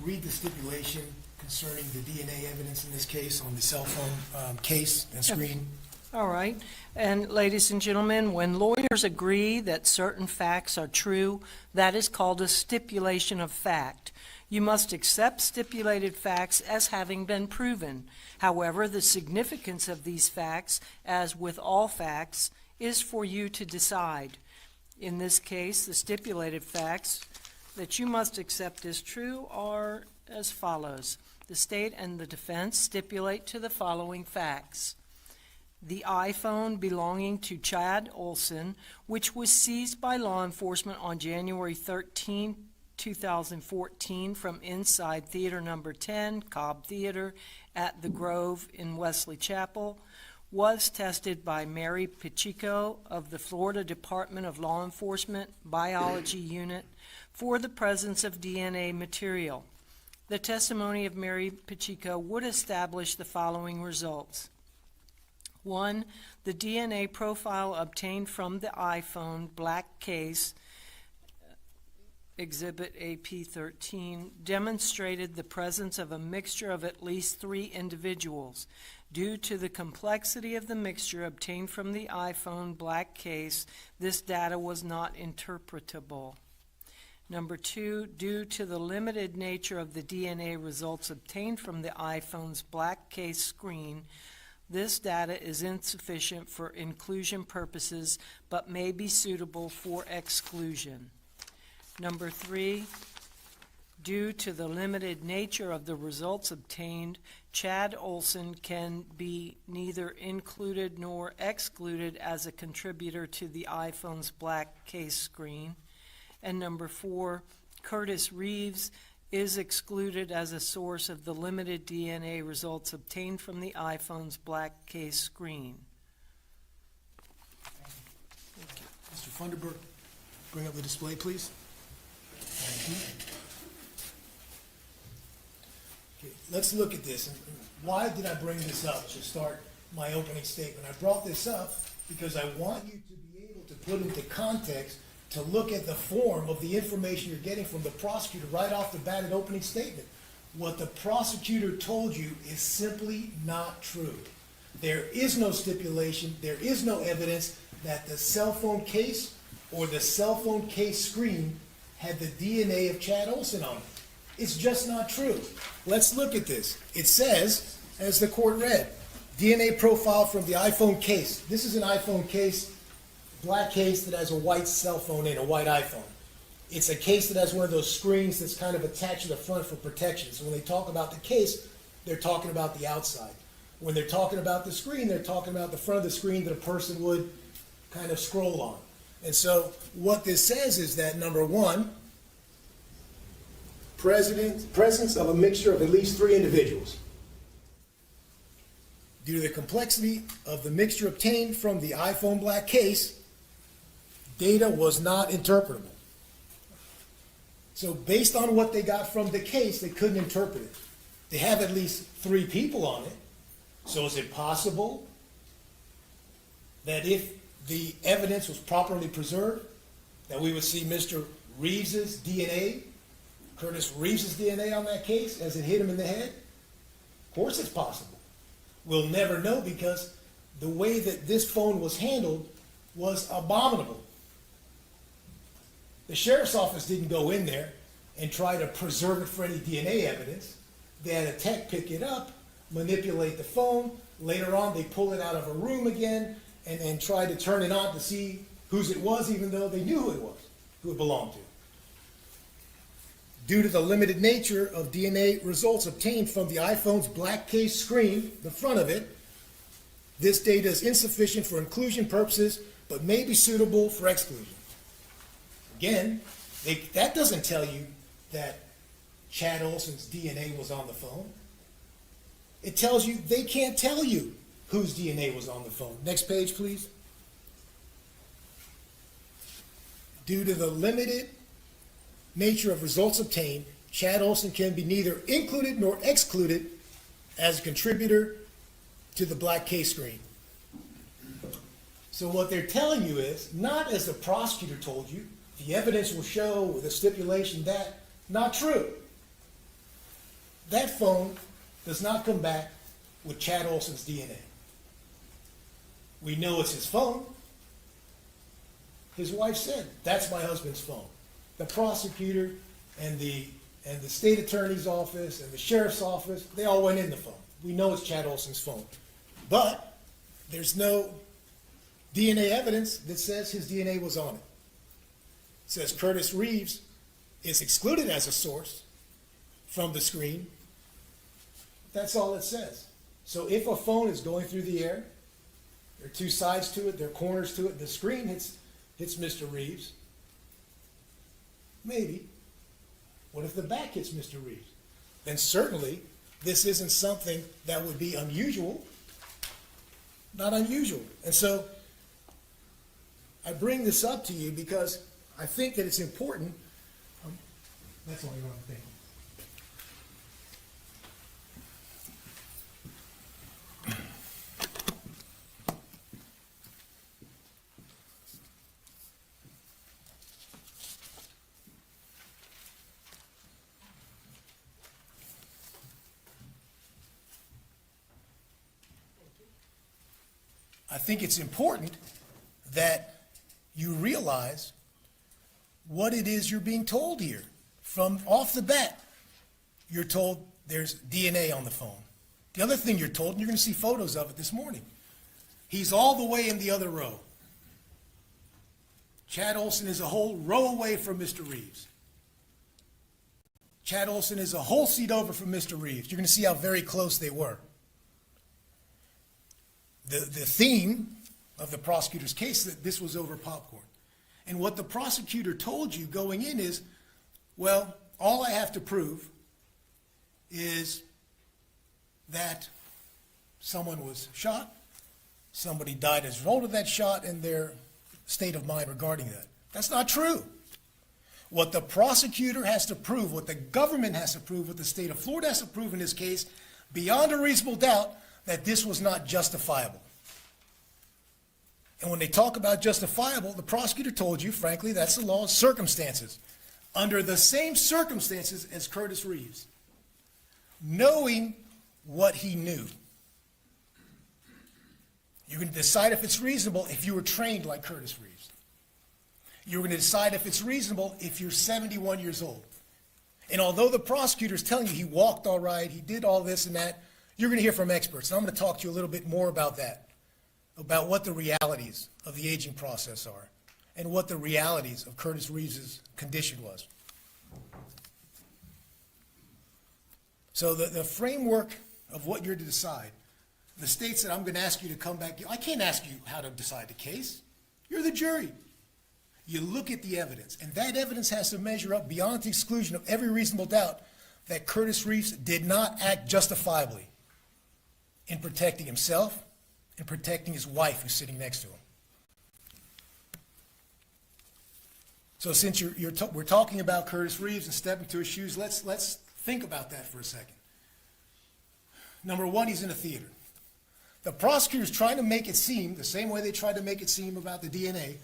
read the stipulation concerning the DNA evidence in this case on the cell phone case and screen. All right. And ladies and gentlemen, when lawyers agree that certain facts are true, that is called a stipulation of fact. You must accept stipulated facts as having been proven. However, the significance of these facts, as with all facts, is for you to decide. In this case, the stipulated facts that you must accept as true are as follows. The state and the defense stipulate to the following facts. The iPhone belonging to Chad Olson, which was seized by law enforcement on January 13, 2014 from inside Theater Number 10, Cobb Theater at the Grove in Wesley Chapel, was tested by Mary Pacheco of the Florida Department of Law Enforcement Biology Unit for the presence of DNA material. The testimony of Mary Pacheco would establish the following results. 1. The DNA profile obtained from the iPhone black case, Exhibit AP13, demonstrated the presence of a mixture of at least 3 individuals. Due to the complexity of the mixture obtained from the iPhone black case, this data was not interpretable. Number 2, due to the limited nature of the DNA results obtained from the iPhone's black case screen, this data is insufficient for inclusion purposes but may be suitable for exclusion. Number 3, due to the limited nature of the results obtained, Chad Olson can be neither included nor excluded as a contributor to the iPhone's black case screen. And number 4, Curtis Reeves is excluded as a source of the limited DNA results obtained from the iPhone's black case screen. Thank you. Mr. Funderburg, bring up the display, please. Thank you. Okay, let's look at this. Why did I bring this up to start my opening statement? I brought this up because I want you to be able to put into context, to look at the form of the information you're getting from the prosecutor right off the bat at opening statement. What the prosecutor told you is simply not true. There is no stipulation, there is no evidence that the cell phone case or the cell phone case screen had the DNA of Chad Olson on it. It's just not true. Let's look at this. It says, as the court read, DNA profile from the iPhone case. This is an iPhone case, black case that has a white cell phone in, a white iPhone. It's a case that has one of those screens that's kind of attached to the front for protection. So when they talk about the case, they're talking about the outside. When they're talking about the screen, they're talking about the front of the screen that a person would kind of scroll on. And so what this says is that, number 1, presence of a mixture of at least 3 individuals. Due to the complexity of the mixture obtained from the iPhone black case, data was not interpretable. So based on what they got from the case, they couldn't interpret it. They have at least 3 people on it. So is it possible that if the evidence was properly preserved, that we would see Mr. Reeves's DNA, Curtis Reeves's DNA on that case as it hit him in the head? Of course it's possible. We'll never know because the way that this phone was handled was abominable. The sheriff's office didn't go in there and try to preserve it for any DNA evidence. They had a tech pick it up, manipulate the phone. Later on, they pull it out of a room again and try to turn it on to see whose it was, even though they knew who it was, who it belonged to. Due to the limited nature of DNA results obtained from the iPhone's black case screen, the front of it, this data is insufficient for inclusion purposes, but may be suitable for exclusion. Again, that doesn't tell you that Chad Olson's DNA was on the phone. It tells you they can't tell you whose DNA was on the phone. Next page, please. Due to the limited nature of results obtained, Chad Olson can be neither included nor excluded as a contributor to the black case screen. So what they're telling you is, not as the prosecutor told you, the evidence will show with a stipulation that, not true. That phone does not come back with Chad Olson's DNA. We know it's his phone. His wife said, that's my husband's phone. The prosecutor and the state attorney's office and the sheriff's office, they all went in the phone. We know it's Chad Olson's phone. But there's no DNA evidence that says his DNA was on it. It says Curtis Reeves is excluded as a source from the screen. That's all it says. So if a phone is going through the air, there are two sides to it, there are corners to it, the screen hits Mr. Reeves. Maybe. What if the back hits Mr. Reeves? Then certainly this isn't something that would be unusual. Not unusual. And so I bring this up to you because I think that it's important. That's only one thing. I think it's important that you realize what it is you're being told here. From off the bat, you're told there's DNA on the phone. The other thing you're told, and you're going to see photos of it this morning, he's all the way in the other row. Chad Olson is a whole row away from Mr. Reeves. Chad Olson is a whole seat over from Mr. Reeves. You're going to see how very close they were. The theme of the prosecutor's case is that this was over popcorn. And what the prosecutor told you going in is, well, all I have to prove is that someone was shot, somebody died as a result of that shot, and their state of mind regarding that. That's not true. What the prosecutor has to prove, what the government has to prove, what the state of Florida has to prove in this case, beyond a reasonable doubt, that this was not justifiable. And when they talk about justifiable, the prosecutor told you, frankly, that's the law of circumstances. Under the same circumstances as Curtis Reeves, knowing what he knew. You're going to decide if it's reasonable if you were trained like Curtis Reeves. You're going to decide if it's reasonable if you're 71 years old. And although the prosecutor is telling you he walked all right, he did all this and that, you're going to hear from experts. And I'm going to talk to you a little bit more about that, about what the realities of the aging process are and what the realities of Curtis Reeves' condition was. So the framework of what you're to decide, the state said, I'm going to ask you to come back. I can't ask you how to decide the case. You're the jury. You look at the evidence, and that evidence has to measure up beyond the exclusion of every reasonable doubt that Curtis Reeves did not act justifiably in protecting himself and protecting his wife who's sitting next to him. So since we're talking about Curtis Reeves and stepping to his shoes, let's think about that for a second. Number one, he's in a theater. The prosecutor's trying to make it seem, the same way they tried to make it seem about the DNA,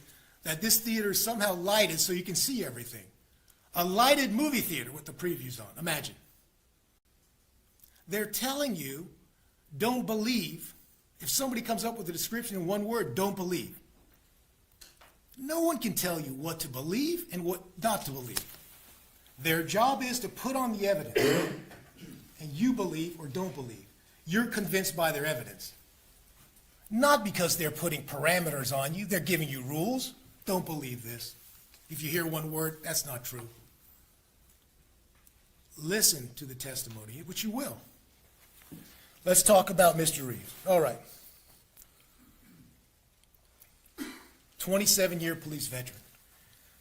that this theater is somehow lighted so you can see everything. A lighted movie theater with the previews on, imagine. They're telling you, don't believe If somebody comes up with a description in one word, don't believe. No one can tell you what to believe and what not to believe. Their job is to put on the evidence, and you believe or don't believe. You're convinced by their evidence. Not because they're putting parameters on you, they're giving you rules. Don't believe this. If you hear one word, that's not true. Listen to the testimony, which you will. Let's talk about Mr. Reeves. All right. 27-year police veteran.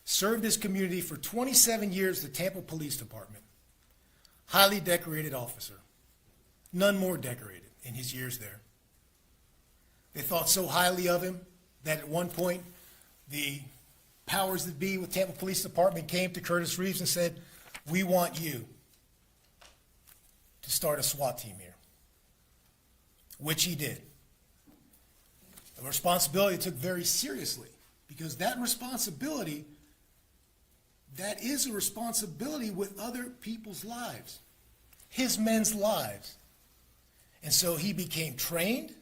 Served his community for 27 years at the Tampa Police Department. Highly decorated officer. None more decorated in his years there. They thought so highly of him that at one point the powers that be with Tampa Police Department came to Curtis Reeves and said, "We want you to start a SWAT team here," which he did. A responsibility he took very seriously, because that responsibility, that is a responsibility with other people's lives, his men's lives. And so he became trained,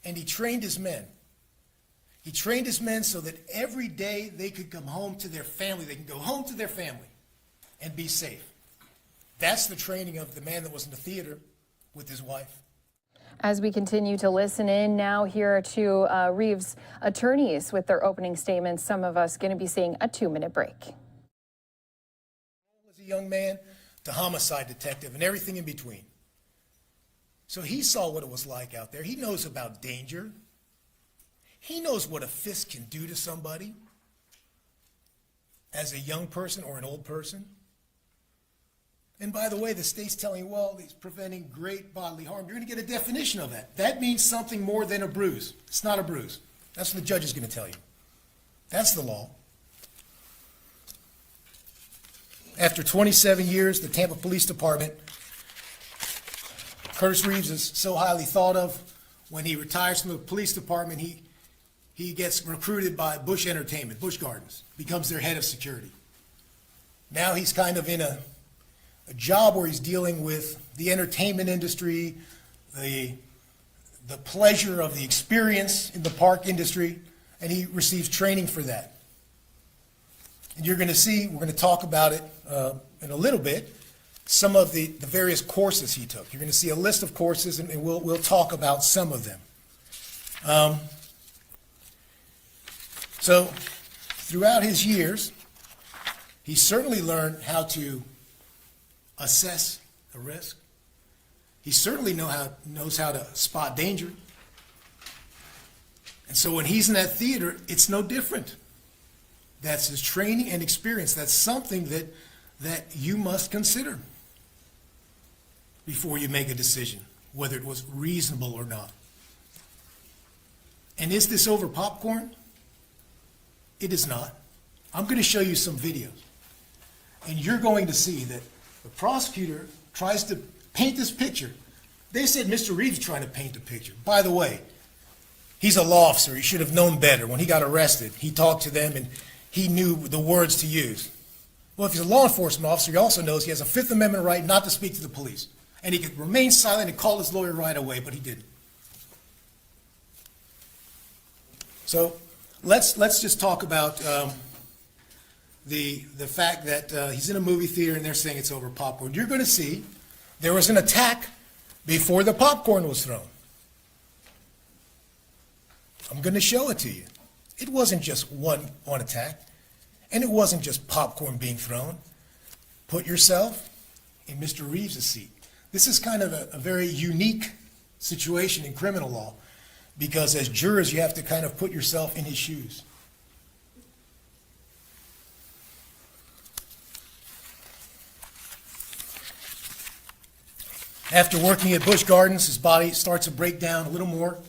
and he trained his men. He trained his men so that every day they could come home to their family. They can go home to their family and be safe. That's the training of the man that was in the theater with his wife. As we continue to listen in now here to Reeves' attorneys with their opening statements, some of us going to be seeing a 2-minute break. As a young man to homicide detective and everything in between. So he saw what it was like out there. He knows about danger. He knows what a fist can do to somebody as a young person or an old person. And by the way, the state's telling you, well, he's preventing great bodily harm. You're going to get a definition of that. That means something more than a bruise. It's not a bruise. That's what the judge is going to tell you. That's the law. After 27 years, the Tampa Police Department, Curtis Reeves is so highly thought of. When he retires from the police department, he gets recruited by Busch Entertainment, Busch Gardens, becomes their head of security. Now he's kind of in a job where he's dealing with the entertainment industry, the pleasure of the experience in the park industry, and he receives training for that. And you're going to see, we're going to talk about it in a little bit, some of the various courses he took. You're going to see a list of courses, and we'll talk about some of them. So throughout his years, he certainly learned how to assess a risk. He certainly knows how to spot danger. And so when he's in that theater, it's no different. That's his training and experience. That's something that you must consider before you make a decision, whether it was reasonable or not. And is this over popcorn? It is not. I'm going to show you some videos. And you're going to see that the prosecutor tries to paint this picture. They said Mr. Reeves is trying to paint a picture. By the way, he's a law officer. He should have known better. When he got arrested, he talked to them and he knew the words to use. Well, if he's a law enforcement officer, he also knows he has a Fifth Amendment right not to speak to the police. And he could remain silent and call his lawyer right away, but he didn't. So let's just talk about the fact that he's in a movie theater and they're saying it's over popcorn. You're going to see there was an attack before the popcorn was thrown. I'm going to show it to you. It wasn't just one attack, and it wasn't just popcorn being thrown. Put yourself in Mr. Reeves' seat. This is kind of a very unique situation in criminal law, because as jurors, you have to kind of put yourself in his shoes. After working at Busch Gardens, his body starts to break down a little more,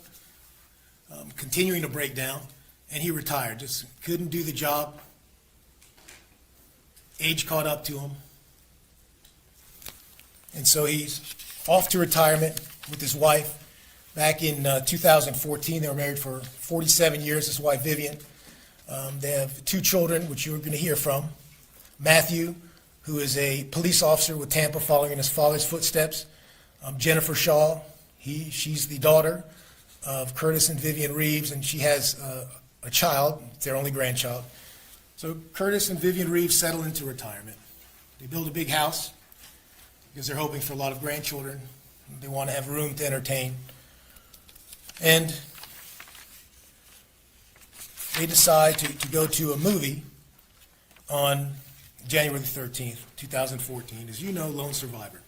continuing to break down, and he retired. Just couldn't do the job. Age caught up to him. And so he's off to retirement with his wife. Back in 2014, they were married for 47 years, his wife Vivian. They have 2 children, which you're going to hear from. Matthew, who is a police officer with Tampa, following in his father's footsteps. Jennifer Shaw, she's the daughter of Curtis and Vivian Reeves, and she has a child, their only grandchild. So Curtis and Vivian Reeves settle into retirement. They build a big house because they're hoping for a lot of grandchildren. They want to have room to entertain. And they decide to go to a movie on January the 13th, 2014. As you know, lone survivor.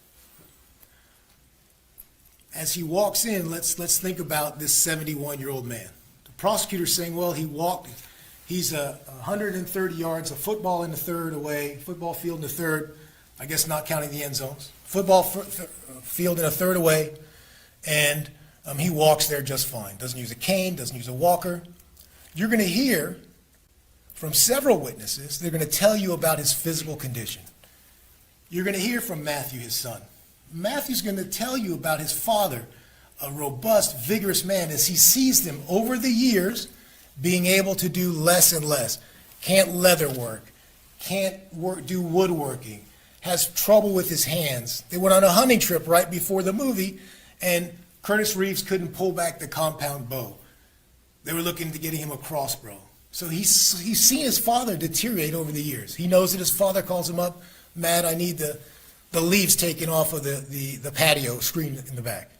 As he walks in, let's think about this 71-year-old man. The prosecutor's saying, well, he's 130 yards of football in the third away, football field in the third, I guess not counting the end zones, football field in a third away, and he walks there just fine. Doesn't use a cane, doesn't use a walker. You're going to hear from several witnesses. They're going to tell you about his physical condition. You're going to hear from Matthew, his son. Matthew's going to tell you about his father, a robust, vigorous man, as he sees them over the years being able to do less and less. Can't leather work, can't do woodworking, has trouble with his hands. They went on a hunting trip right before the movie, and Curtis Reeves couldn't pull back the compound bow. They were looking to getting him a crossbow. So he's seen his father deteriorate over the years. He knows that his father calls him up, Matt, I need the leaves taken off of the patio screen in the back.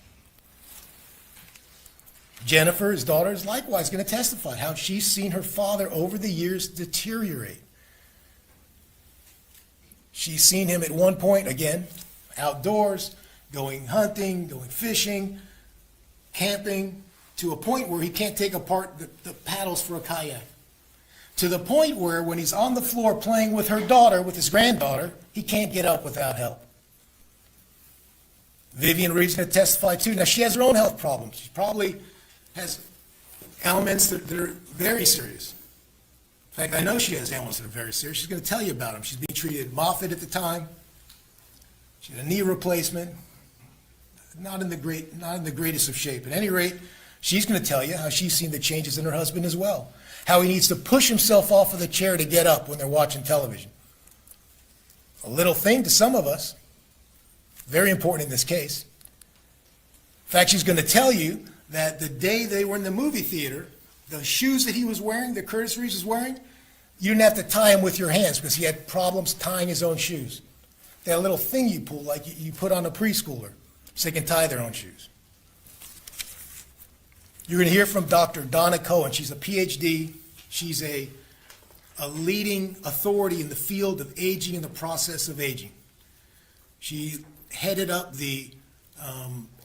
Jennifer, his daughter, is likewise going to testify how she's seen her father over the years deteriorate. She's seen him at one point, again, outdoors, going hunting, going fishing, camping, to a point where he can't take apart the paddles for a kayak. To the point where when he's on the floor playing with her daughter, with his granddaughter, he can't get up without help. Vivian Reeves is going to testify too. Now, she has her own health problems. She probably has ailments that are very serious. In fact, I know she has ailments that are very serious. She's going to tell you about them. She's being treated at Moffitt at the time. She had a knee replacement. Not in the greatest of shape. At any rate, she's going to tell you how she's seen the changes in her husband as well. How he needs to push himself off of the chair to get up when they're watching television. A little thing to some of us. Very important in this case. In fact, she's going to tell you that the day they were in the movie theater, the shoes that he was wearing, that Curtis Reeves was wearing, you didn't have to tie him with your hands because he had problems tying his own shoes. That little thing you pull, like you put on a preschooler, so they can tie their own shoes. You're going to hear from Dr. Donna Cohen. She's a PhD. She's a leading authority in the field of aging and the process of aging. She headed up the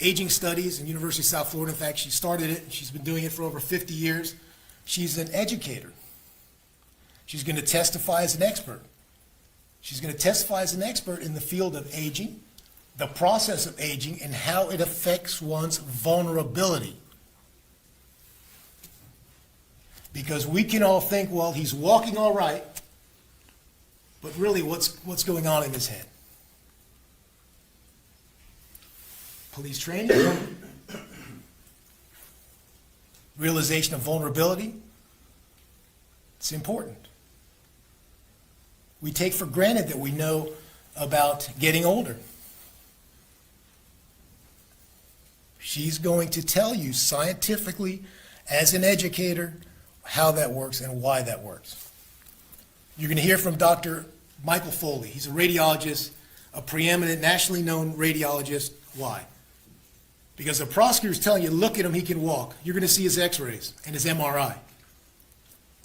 aging studies in University of South Florida. In fact, she started it. She's been doing it for over 50 years. She's an educator. She's going to testify as an expert. She's going to testify as an expert in the field of aging, the process of aging, and how it affects one's vulnerability. Because we can all think, well, he's walking all right, but really what's going on in his head? Police training, realization of vulnerability, it's important. We take for granted that we know about getting older. She's going to tell you scientifically, as an educator, how that works and why that works. You're going to hear from Dr. Michael Foley. He's a radiologist, a preeminent, nationally known radiologist. Why? Because the prosecutor's telling you, look at him, he can walk. You're going to see his x-rays and his MRI.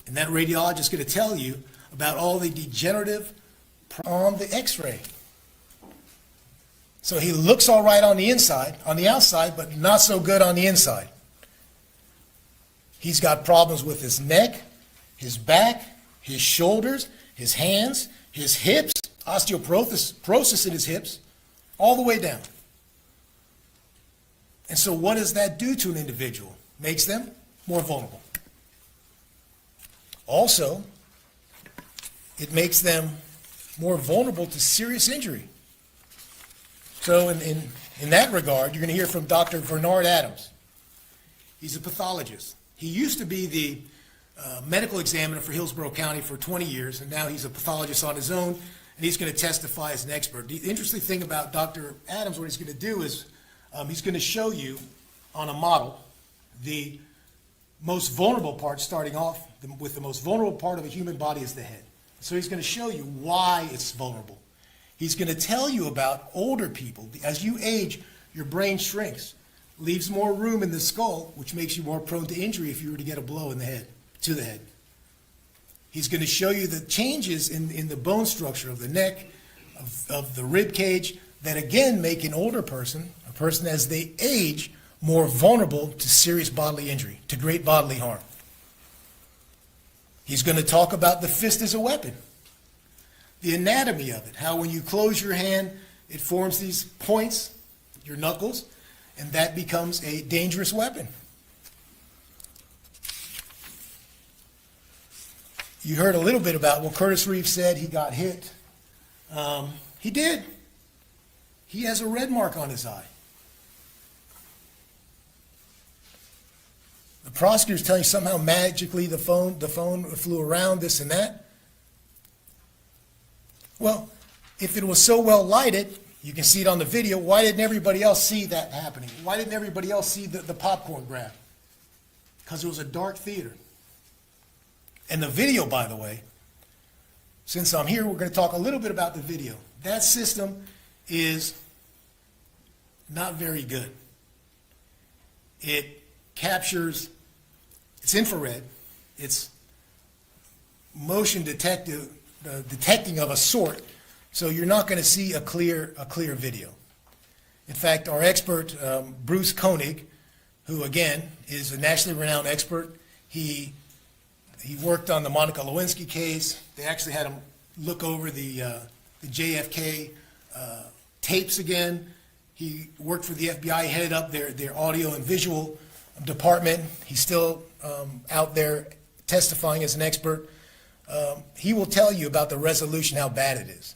And that radiologist is going to tell you about all the degenerative on the x-ray. So he looks all right on the inside, on the outside, but not so good on the inside. He's got problems with his neck, his back, his shoulders, his hands, his hips, osteoporosis in his hips, all the way down. And so what does that do to an individual? Makes them more vulnerable. Also, it makes them more vulnerable to serious injury. So in that regard, you're going to hear from Dr. Bernard Adams. He's a pathologist. He used to be the medical examiner for Hillsborough County for 20 years, and now he's a pathologist on his own, and he's going to testify as an expert. The interesting thing about Dr. Adams, what he's going to do is he's going to show you on a model, The most vulnerable part, starting off with the most vulnerable part of a human body, is the head. So he's going to show you why it's vulnerable. He's going to tell you about older people. As you age, your brain shrinks, leaves more room in the skull, which makes you more prone to injury if you were to get a blow in the head, to the head. He's going to show you the changes in the bone structure of the neck, of the rib cage, that again make an older person, a person as they age, more vulnerable to serious bodily injury, to great bodily harm. He's going to talk about the fist as a weapon, the anatomy of it, how when you close your hand, it forms these points, your knuckles, and that becomes a dangerous weapon. You heard a little bit about what Curtis Reeves said. He got hit. He did. He has a red mark on his eye. The prosecutor's telling you somehow magically the phone flew around, this and that. Well, if it was so well lighted, you can see it on the video, why didn't everybody else see that happening? Why didn't everybody else see the popcorn grab? Because it was a dark theater. And the video, by the way, since I'm here, we're going to talk a little bit about the video. That system is not very good. It captures, it's infrared, it's motion detecting of a sort, so you're not going to see a clear video. In fact, our expert, Bruce Koenig, who again is a nationally renowned expert, he worked on the Monica Lewinsky case. They actually had him look over the JFK tapes again. He worked for the FBI, headed up their audio and visual department. He's still out there testifying as an expert. He will tell you about the resolution, how bad it is.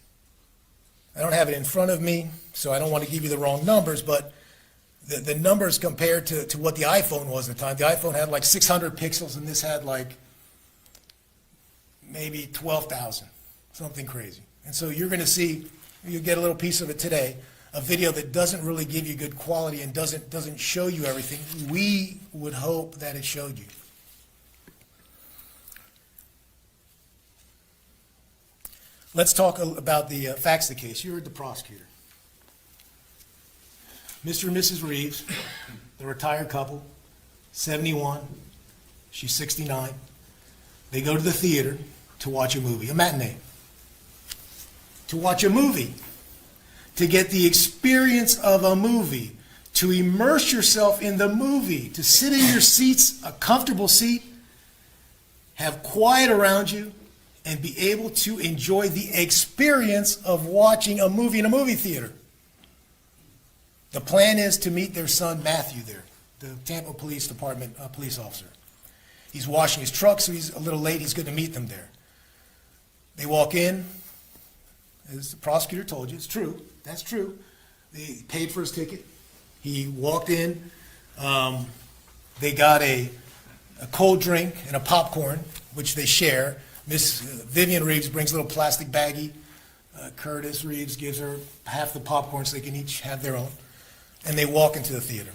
I don't have it in front of me, so I don't want to give you the wrong numbers, but the numbers compared to what the iPhone was at the time. The iPhone had like 600 pixels, and this had like maybe 12,000, something crazy. And so you're going to see, you get a little piece of it today, a video that doesn't really give you good quality and doesn't show you everything. We would hope that it showed you. Let's talk about the facts of the case. You heard the prosecutor. Mr. and Mrs. Reeves, the retired couple, 71, she's 69. They go to the theater to watch a movie, a matinee. To watch a movie, to get the experience of a movie, to immerse yourself in the movie, to sit in your seats, a comfortable seat, have quiet around you, and be able to enjoy the experience of watching a movie in a movie theater. The plan is to meet their son Matthew there, the Tampa Police Department police officer. He's washing his truck, so he's a little late. He's going to meet them there. They walk in. As the prosecutor told you, it's true. That's true. They paid for his ticket. He walked in. They got a cold drink and a popcorn, which they share. Miss Vivian Reeves brings a little plastic baggie. Curtis Reeves gives her half the popcorn so they can each have their own. And they walk into the theater.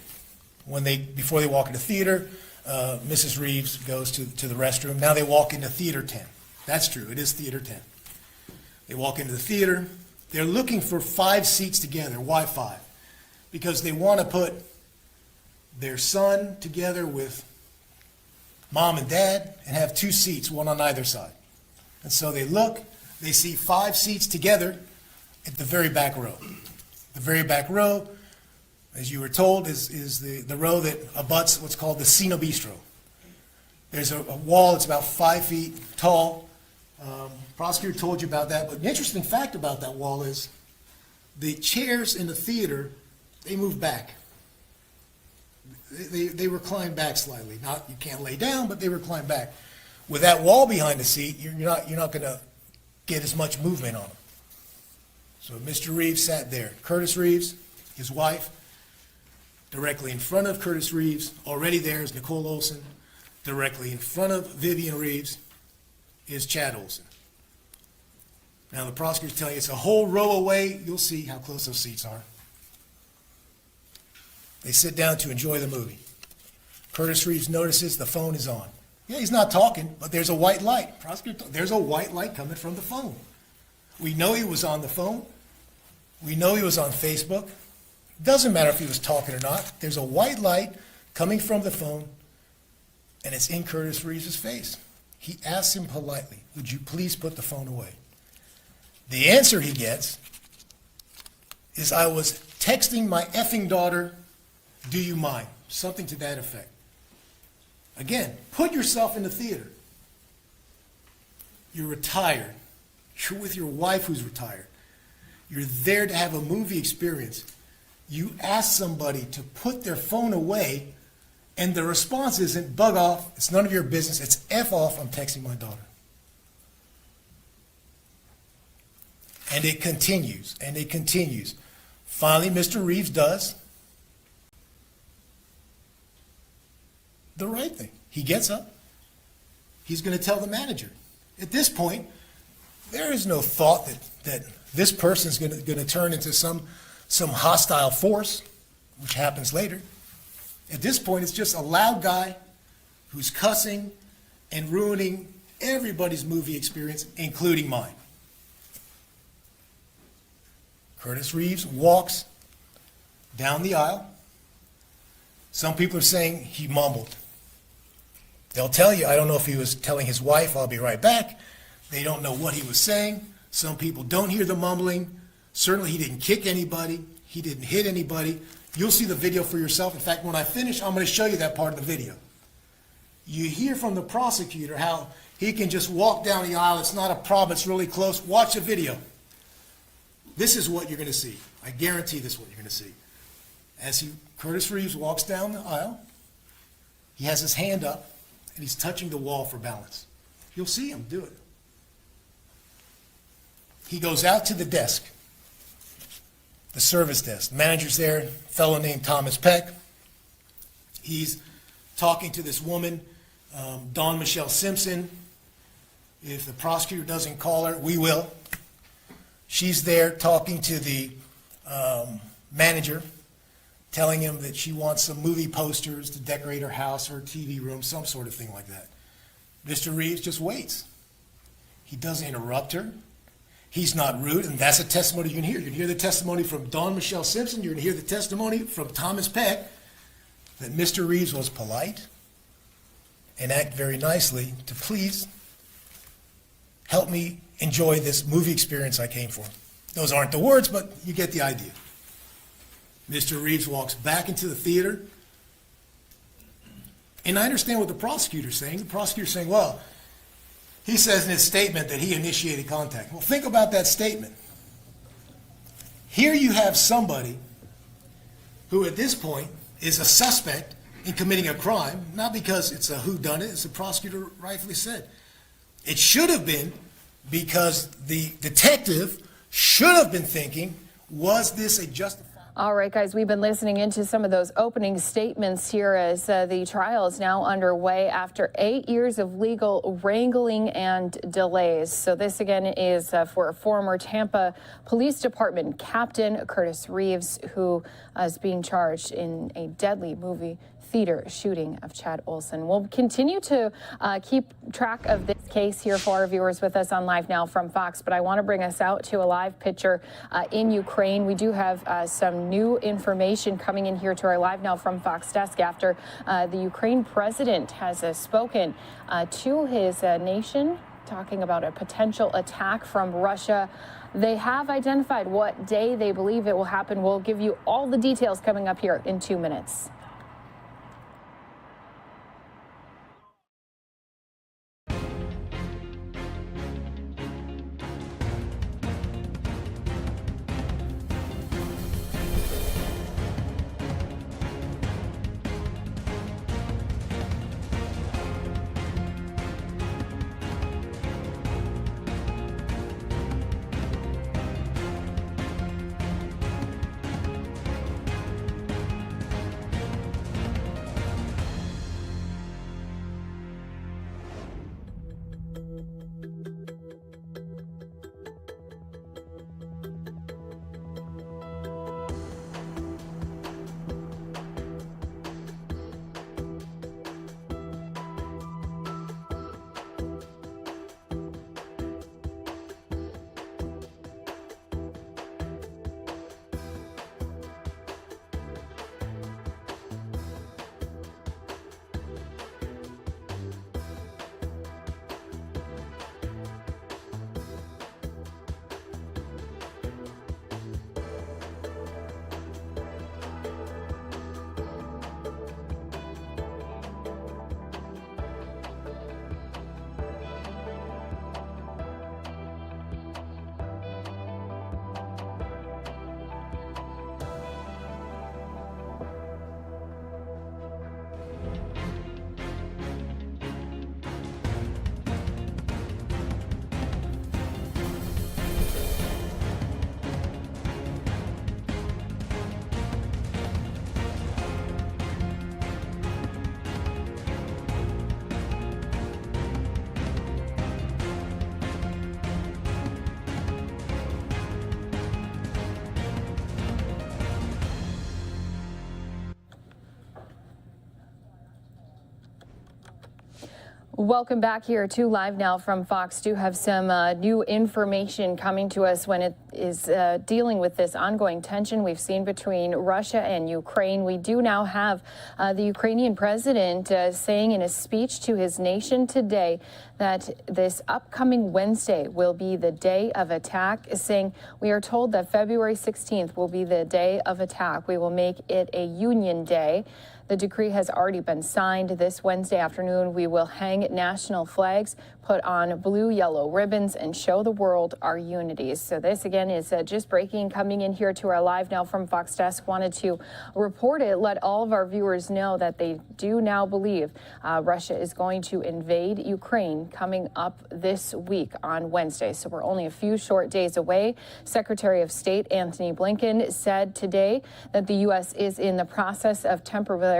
Before they walk into the theater, Mrs. Reeves goes to the restroom. Now they walk into Theater 10. That's true. It is Theater 10. They walk into the theater. They're looking for 5 seats together. Why 5? Because they want to put their son together with mom and dad and have 2 seats, one on either side. And so they look. They see 5 seats together at the very back row. The very back row, as you were told, is the row that abuts what's called the Cine Bistro. There's a wall that's about 5 feet tall. Prosecutor told you about that, but the interesting fact about that wall is the chairs in the theater, they move back. They recline back slightly. Not, you can't lay down, but they recline back. With that wall behind the seat, you're not going to get as much movement on them. So Mr. Reeves sat there. Curtis Reeves, his wife, directly in front of Curtis Reeves, already there is Nicole Olson. Directly in front of Vivian Reeves is Chad Olson. Now the prosecutor's telling you it's a whole row away. You'll see how close those seats are. They sit down to enjoy the movie. Curtis Reeves notices the phone is on. Yeah, he's not talking, but there's a white light. Prosecutor, there's a white light coming from the phone. We know he was on the phone. We know he was on Facebook. Doesn't matter if he was talking or not. There's a white light coming from the phone, and it's in Curtis Reeves' face. He asks him politely, would you please put the phone away? The answer he gets is, I was texting my effing daughter, do you mind? Something to that effect. Again, put yourself in the theater. You're retired. You're with your wife who's retired. You're there to have a movie experience. You ask somebody to put their phone away, and the response isn't bug off, it's none of your business, it's F off, I'm texting my daughter. And it continues, and it continues. Finally, Mr. Reeves does the right thing. He gets up. He's going to tell the manager. At this point, there is no thought that this person is going to turn into some hostile force, which happens later. At this point, it's just a loud guy who's cussing and ruining everybody's movie experience, including mine. Curtis Reeves walks down the aisle. Some people are saying he mumbled. They'll tell you, I don't know if he was telling his wife, I'll be right back. They don't know what he was saying. Some people don't hear the mumbling. Certainly he didn't kick anybody. He didn't hit anybody. You'll see the video for yourself. In fact, when I finish, I'm going to show you that part of the video. You hear from the prosecutor how he can just walk down the aisle. It's not a problem. It's really close. Watch the video. This is what you're going to see. I guarantee this is what you're going to see. As Curtis Reeves walks down the aisle, he has his hand up, and he's touching the wall for balance. You'll see him do it. He goes out to the desk, the service desk. The manager's there, a fellow named Thomas Peck. He's talking to this woman, Dawn Michelle Simpson. If the prosecutor doesn't call her, we will. She's there talking to the manager, telling him that she wants some movie posters to decorate her house, her TV room, some sort of thing like that. Mr. Reeves just waits. He doesn't interrupt her. He's not rude, and that's a testimony you can hear. You can hear the testimony from Dawn Michelle Simpson. You're going to hear the testimony from Thomas Peck that Mr. Reeves was polite and act very nicely to please help me enjoy this movie experience I came for. Those aren't the words, but you get the idea. Mr. Reeves walks back into the theater, and I understand what the prosecutor's saying. The prosecutor's saying, well, he says in his statement that he initiated contact. Well, think about that statement. Here you have somebody who at this point is a suspect in committing a crime, not because it's a whodunit, as the prosecutor rightfully said. It should have been because the detective should have been thinking, was this a justified? All right, guys, we've been listening into some of those opening statements here as the trial is now underway after 8 years of legal wrangling and delays. So this again is for a former Tampa Police Department captain, Curtis Reeves, who is being charged in a deadly movie theater shooting of Chad Olson. We'll continue to keep track of this case here for our viewers with us on Live Now from Fox, but I want to bring us out to a live picture in Ukraine. We do have some new information coming in here to our Live Now from Fox desk after the Ukraine president has spoken to his nation, talking about a potential attack from Russia. They have identified what day they believe it will happen. We'll give you all the details coming up here in 2 minutes. Welcome back here to Live Now from Fox. Do have some new information coming to us when it is dealing with this ongoing tension we've seen between Russia and Ukraine. We do now have the Ukrainian president saying in a speech to his nation today that this upcoming Wednesday will be the day of attack, saying we are told that February 16th will be the day of attack. We will make it a union day. The decree has already been signed. This Wednesday afternoon, we will hang national flags, put on blue, yellow ribbons, and show the world our unity. So this, again, is just breaking, coming in here to our Live Now from Fox desk. Wanted to report it, let all of our viewers know that they do now believe Russia is going to invade Ukraine coming up this week on Wednesday. So we're only a few short days away. Secretary of State Antony Blinken said today that the U.S. is in the process of temporarily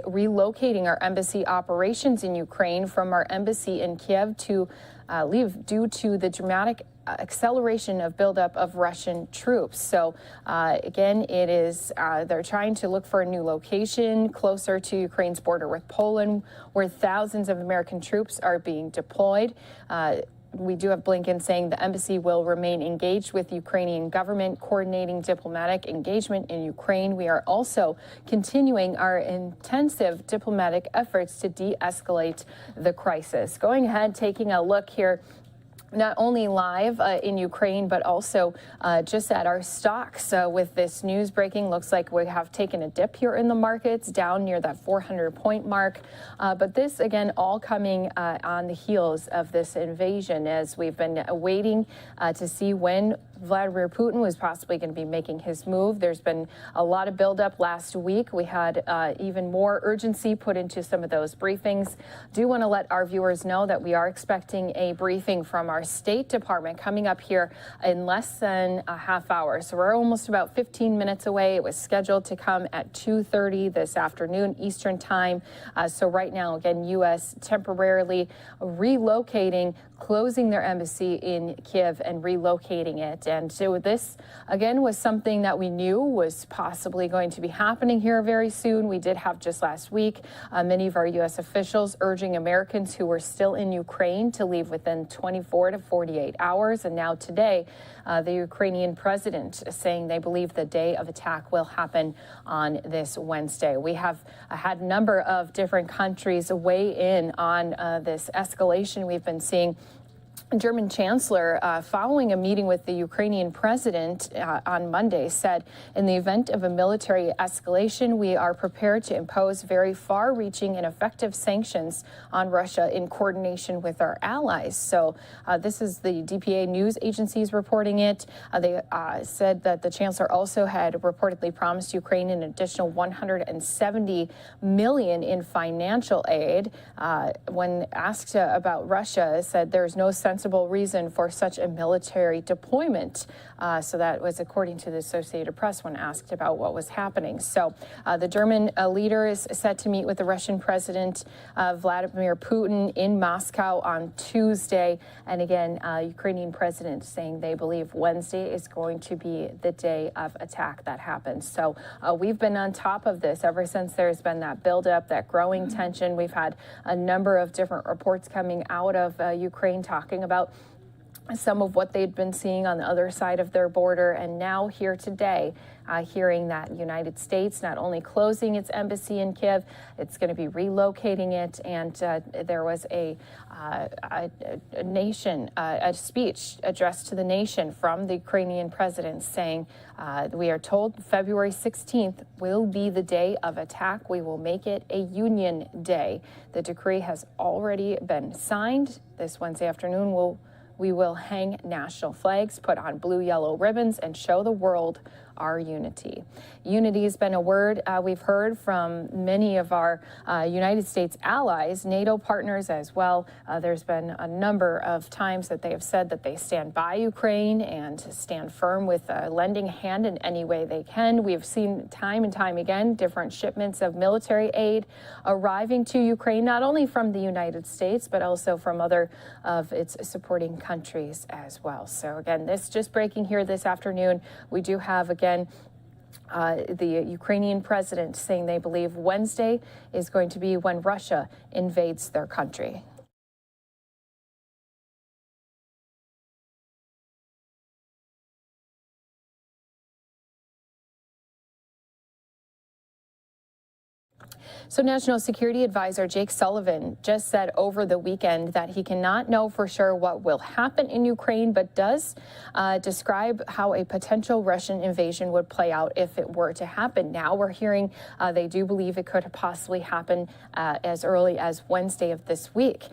relocating our embassy operations in Ukraine from our embassy in Kiev to Lviv due to the dramatic acceleration of buildup of Russian troops. So again, it is they're trying to look for a new location closer to Ukraine's border with Poland, where thousands of American troops are being deployed. We do have Blinken saying the embassy will remain engaged with the Ukrainian government, coordinating diplomatic engagement in Ukraine. We are also continuing our intensive diplomatic efforts to de-escalate the crisis. Going ahead, taking a look here, not only live in Ukraine, but also just at our stocks. With this news breaking, looks like we have taken a dip here in the markets, down near that 400-point mark. But this, again, all coming on the heels of this invasion, as we've been waiting to see when Vladimir Putin was possibly going to be making his move. There's been a lot of buildup last week. We had even more urgency put into some of those briefings. Do want to let our viewers know that we are expecting a briefing from our State Department coming up here in less than a half hour. So we're almost about 15 minutes away. It was scheduled to come at 2:30 this afternoon Eastern time. So right now, again, U.S. temporarily relocating, closing their embassy in Kiev and relocating it. And so this, again, was something that we knew was possibly going to be happening here very soon. We did have just last week many of our U.S. officials urging Americans who were still in Ukraine to leave within 24 to 48 hours. And now today, the Ukrainian president saying they believe the day of attack will happen on this Wednesday. We have had a number of different countries weigh in on this escalation we've been seeing. German Chancellor, following a meeting with the Ukrainian president on Monday, said, in the event of a military escalation, we are prepared to impose very far-reaching and effective sanctions on Russia in coordination with our allies. So this is the DPA news agencies reporting it. They said that the Chancellor also had reportedly promised Ukraine an additional $170 million in financial aid. When asked about Russia, said there's no sensible reason for such a military deployment. So that was according to the Associated Press when asked about what was happening. So the German leader is set to meet with the Russian President Vladimir Putin in Moscow on Tuesday. And again, Ukrainian president saying they believe Wednesday is going to be the day of attack that happens. So we've been on top of this ever since there's been that buildup, that growing tension. We've had a number of different reports coming out of Ukraine talking about some of what they'd been seeing on the other side of their border. And now here today, hearing that the United States not only closing its embassy in Kiev, it's going to be relocating it. And there was a speech addressed to the nation from the Ukrainian president saying, we are told February 16th will be the day of attack. We will make it a union day. The decree has already been signed. This Wednesday afternoon, we will hang national flags, put on blue, yellow ribbons, and show the world our unity. Unity has been a word we've heard from many of our United States allies, NATO partners as well. There's been a number of times that they have said that they stand by Ukraine and stand firm with a lending hand in any way they can. We have seen time and time again different shipments of military aid arriving to Ukraine, not only from the United States, but also from other of its supporting countries as well. So again, this just breaking here this afternoon. We do have, again, the Ukrainian president saying they believe Wednesday is going to be when Russia invades their country. So National Security Advisor Jake Sullivan just said over the weekend that he cannot know for sure what will happen in Ukraine, but does describe how a potential Russian invasion would play out if it were to happen. Now we're hearing they do believe it could possibly happen as early as Wednesday of this week.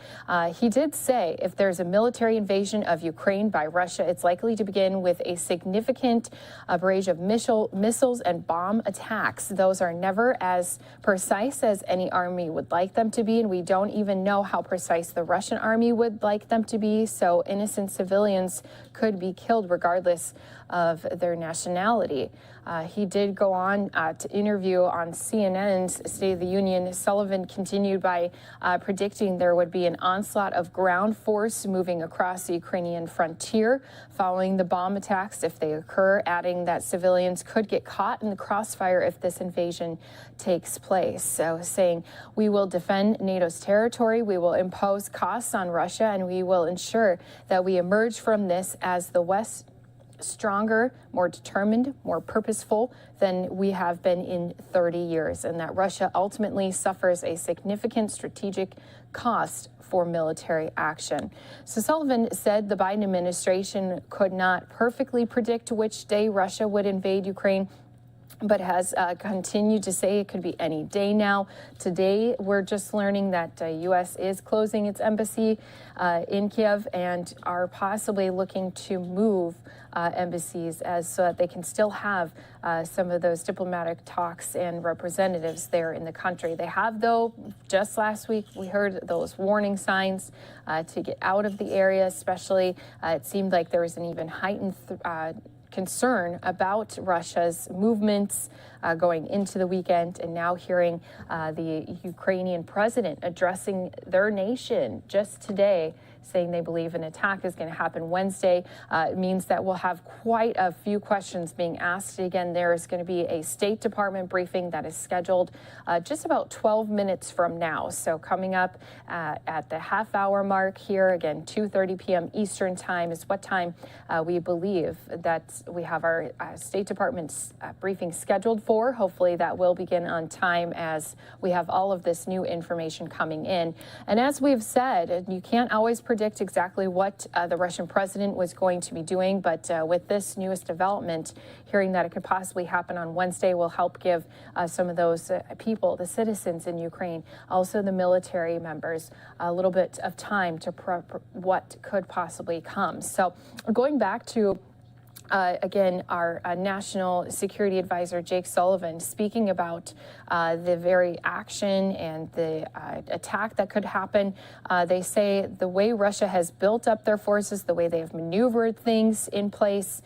He did say if there's a military invasion of Ukraine by Russia, it's likely to begin with a significant barrage of missiles and bomb attacks. Those are never as precise as any army would like them to be, and we don't even know how precise the Russian army would like them to be. So innocent civilians could be killed regardless of their nationality. He did go on to interview on CNN's State of the Union. Sullivan continued by predicting there would be an onslaught of ground force moving across the Ukrainian frontier following the bomb attacks if they occur, adding that civilians could get caught in the crossfire if this invasion takes place. So saying, we will defend NATO's territory, we will impose costs on Russia, and we will ensure that we emerge from this as the West stronger, more determined, more purposeful than we have been in 30 years, and that Russia ultimately suffers a significant strategic cost for military action. So Sullivan said the Biden administration could not perfectly predict which day Russia would invade Ukraine, but has continued to say it could be any day now. Today, we're just learning that U.S. is closing its embassy in Kiev and are possibly looking to move embassies so that they can still have some of those diplomatic talks and representatives there in the country. They have, though, just last week, we heard those warning signs to get out of the area, especially it seemed like there was an even heightened concern about Russia's movements going into the weekend, and now hearing the Ukrainian president addressing their nation just today, saying they believe an attack is going to happen Wednesday. It means that we'll have quite a few questions being asked. Again, there is going to be a State Department briefing that is scheduled just about 12 minutes from now. So coming up at the half-hour mark here, again, 2:30 p.m. Eastern Time is what time we believe that we have our State Department's briefing scheduled for. Hopefully that will begin on time as we have all of this new information coming in. And as we've said, you can't always predict exactly what the Russian president was going to be doing, but with this newest development, hearing that it could possibly happen on Wednesday will help give some of those people, the citizens in Ukraine, also the military members, a little bit of time to prep what could possibly come. So going back to again, our National Security Advisor, Jake Sullivan, speaking about the very action and the attack that could happen. They say the way Russia has built up their forces, the way they have maneuvered things in place,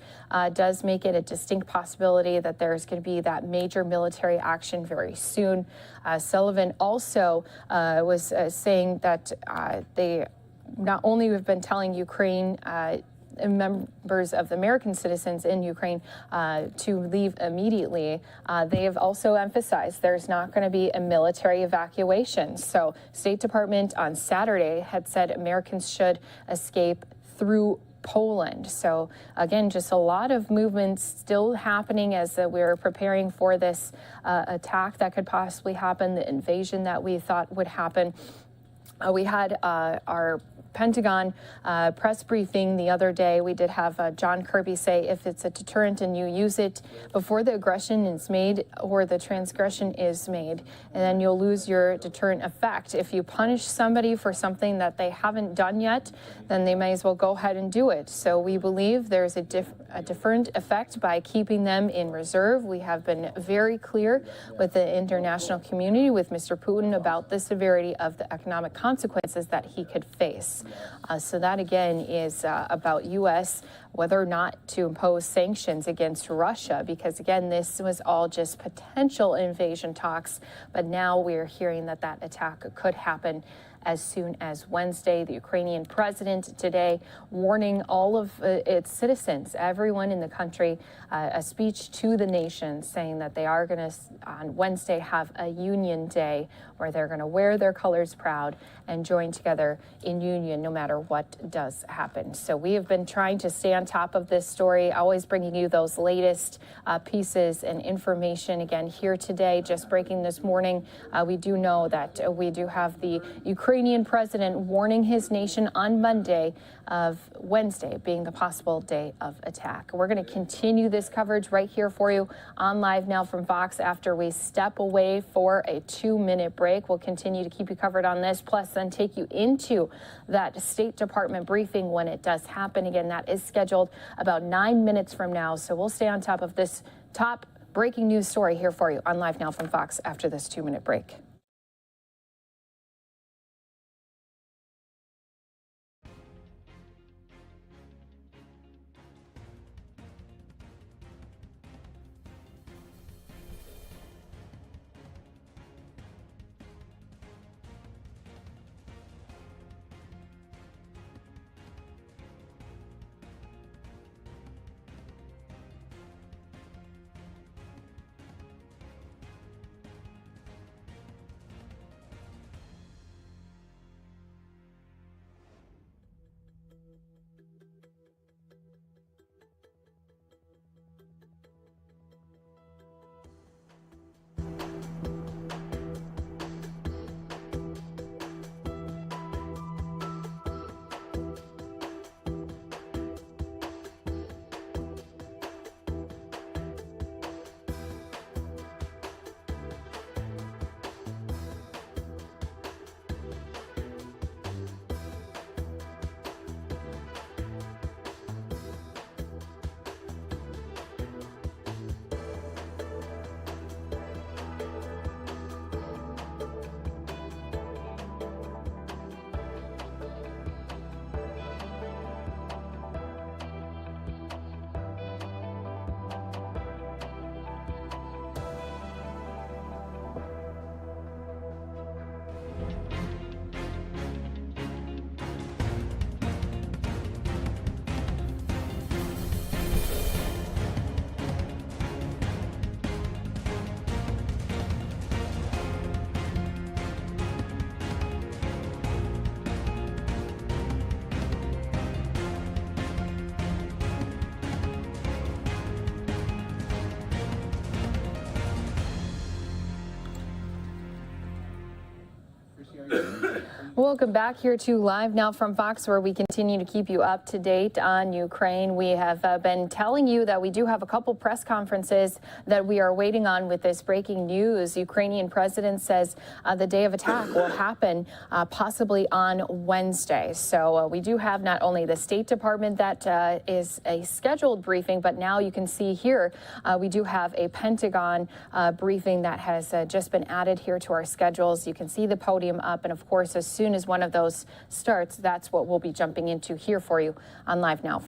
does make it a distinct possibility that there's going to be that major military action very soon. Sullivan also was saying that they not only have been telling Ukraine members of the American citizens in Ukraine to leave immediately. They have also emphasized there's not going to be a military evacuation. So State Department on Saturday had said Americans should escape through Poland. So again, just a lot of movements still happening as we're preparing for this attack that could possibly happen, the invasion that we thought would happen. We had our Pentagon press briefing the other day. We did have John Kirby say if it's a deterrent and you use it before the aggression is made or the transgression is made, and then you'll lose your deterrent effect. If you punish somebody for something that they haven't done yet, then they may as well go ahead and do it. So we believe there's a deterrent effect by keeping them in reserve. We have been very clear with the international community, with Mr. Putin, about the severity of the economic consequences that he could face. So that, again, is about U.S. whether or not to impose sanctions against Russia, because, again, this was all just potential invasion talks. But now we're hearing that that attack could happen as soon as Wednesday. The Ukrainian president today warning all of its citizens, everyone in the country, a speech to the nation saying that they are going to, on Wednesday, have a union day where they're going to wear their colors proud and join together in union no matter what does happen. So we have been trying to stand on top of this story, always bringing you those latest pieces and information. Again, here today, just breaking this morning, we do know that we do have the Ukrainian president warning his nation on Monday of Wednesday being a possible day of attack. We're going to continue this coverage right here for you on Live Now from Fox after we step away for a 2-minute break. We'll continue to keep you covered on this, plus then take you into that State Department briefing when it does happen. Again, that is scheduled about 9 minutes from now. So we'll stay on top of this top breaking news story here for you on Live Now from Fox after this 2-minute break. Welcome back here to Live Now from Fox, where we continue to keep you up to date on Ukraine. We have been telling you that we do have a couple press conferences that we are waiting on with this breaking news. Ukrainian president says the day of attack will happen possibly on Wednesday. So we do have not only the State Department that is a scheduled briefing, but now you can see here we do have a Pentagon briefing that has just been added here to our schedules. You can see the podium up, and of course, as soon as one of those starts, that's what we'll be jumping into here for you on Live Now.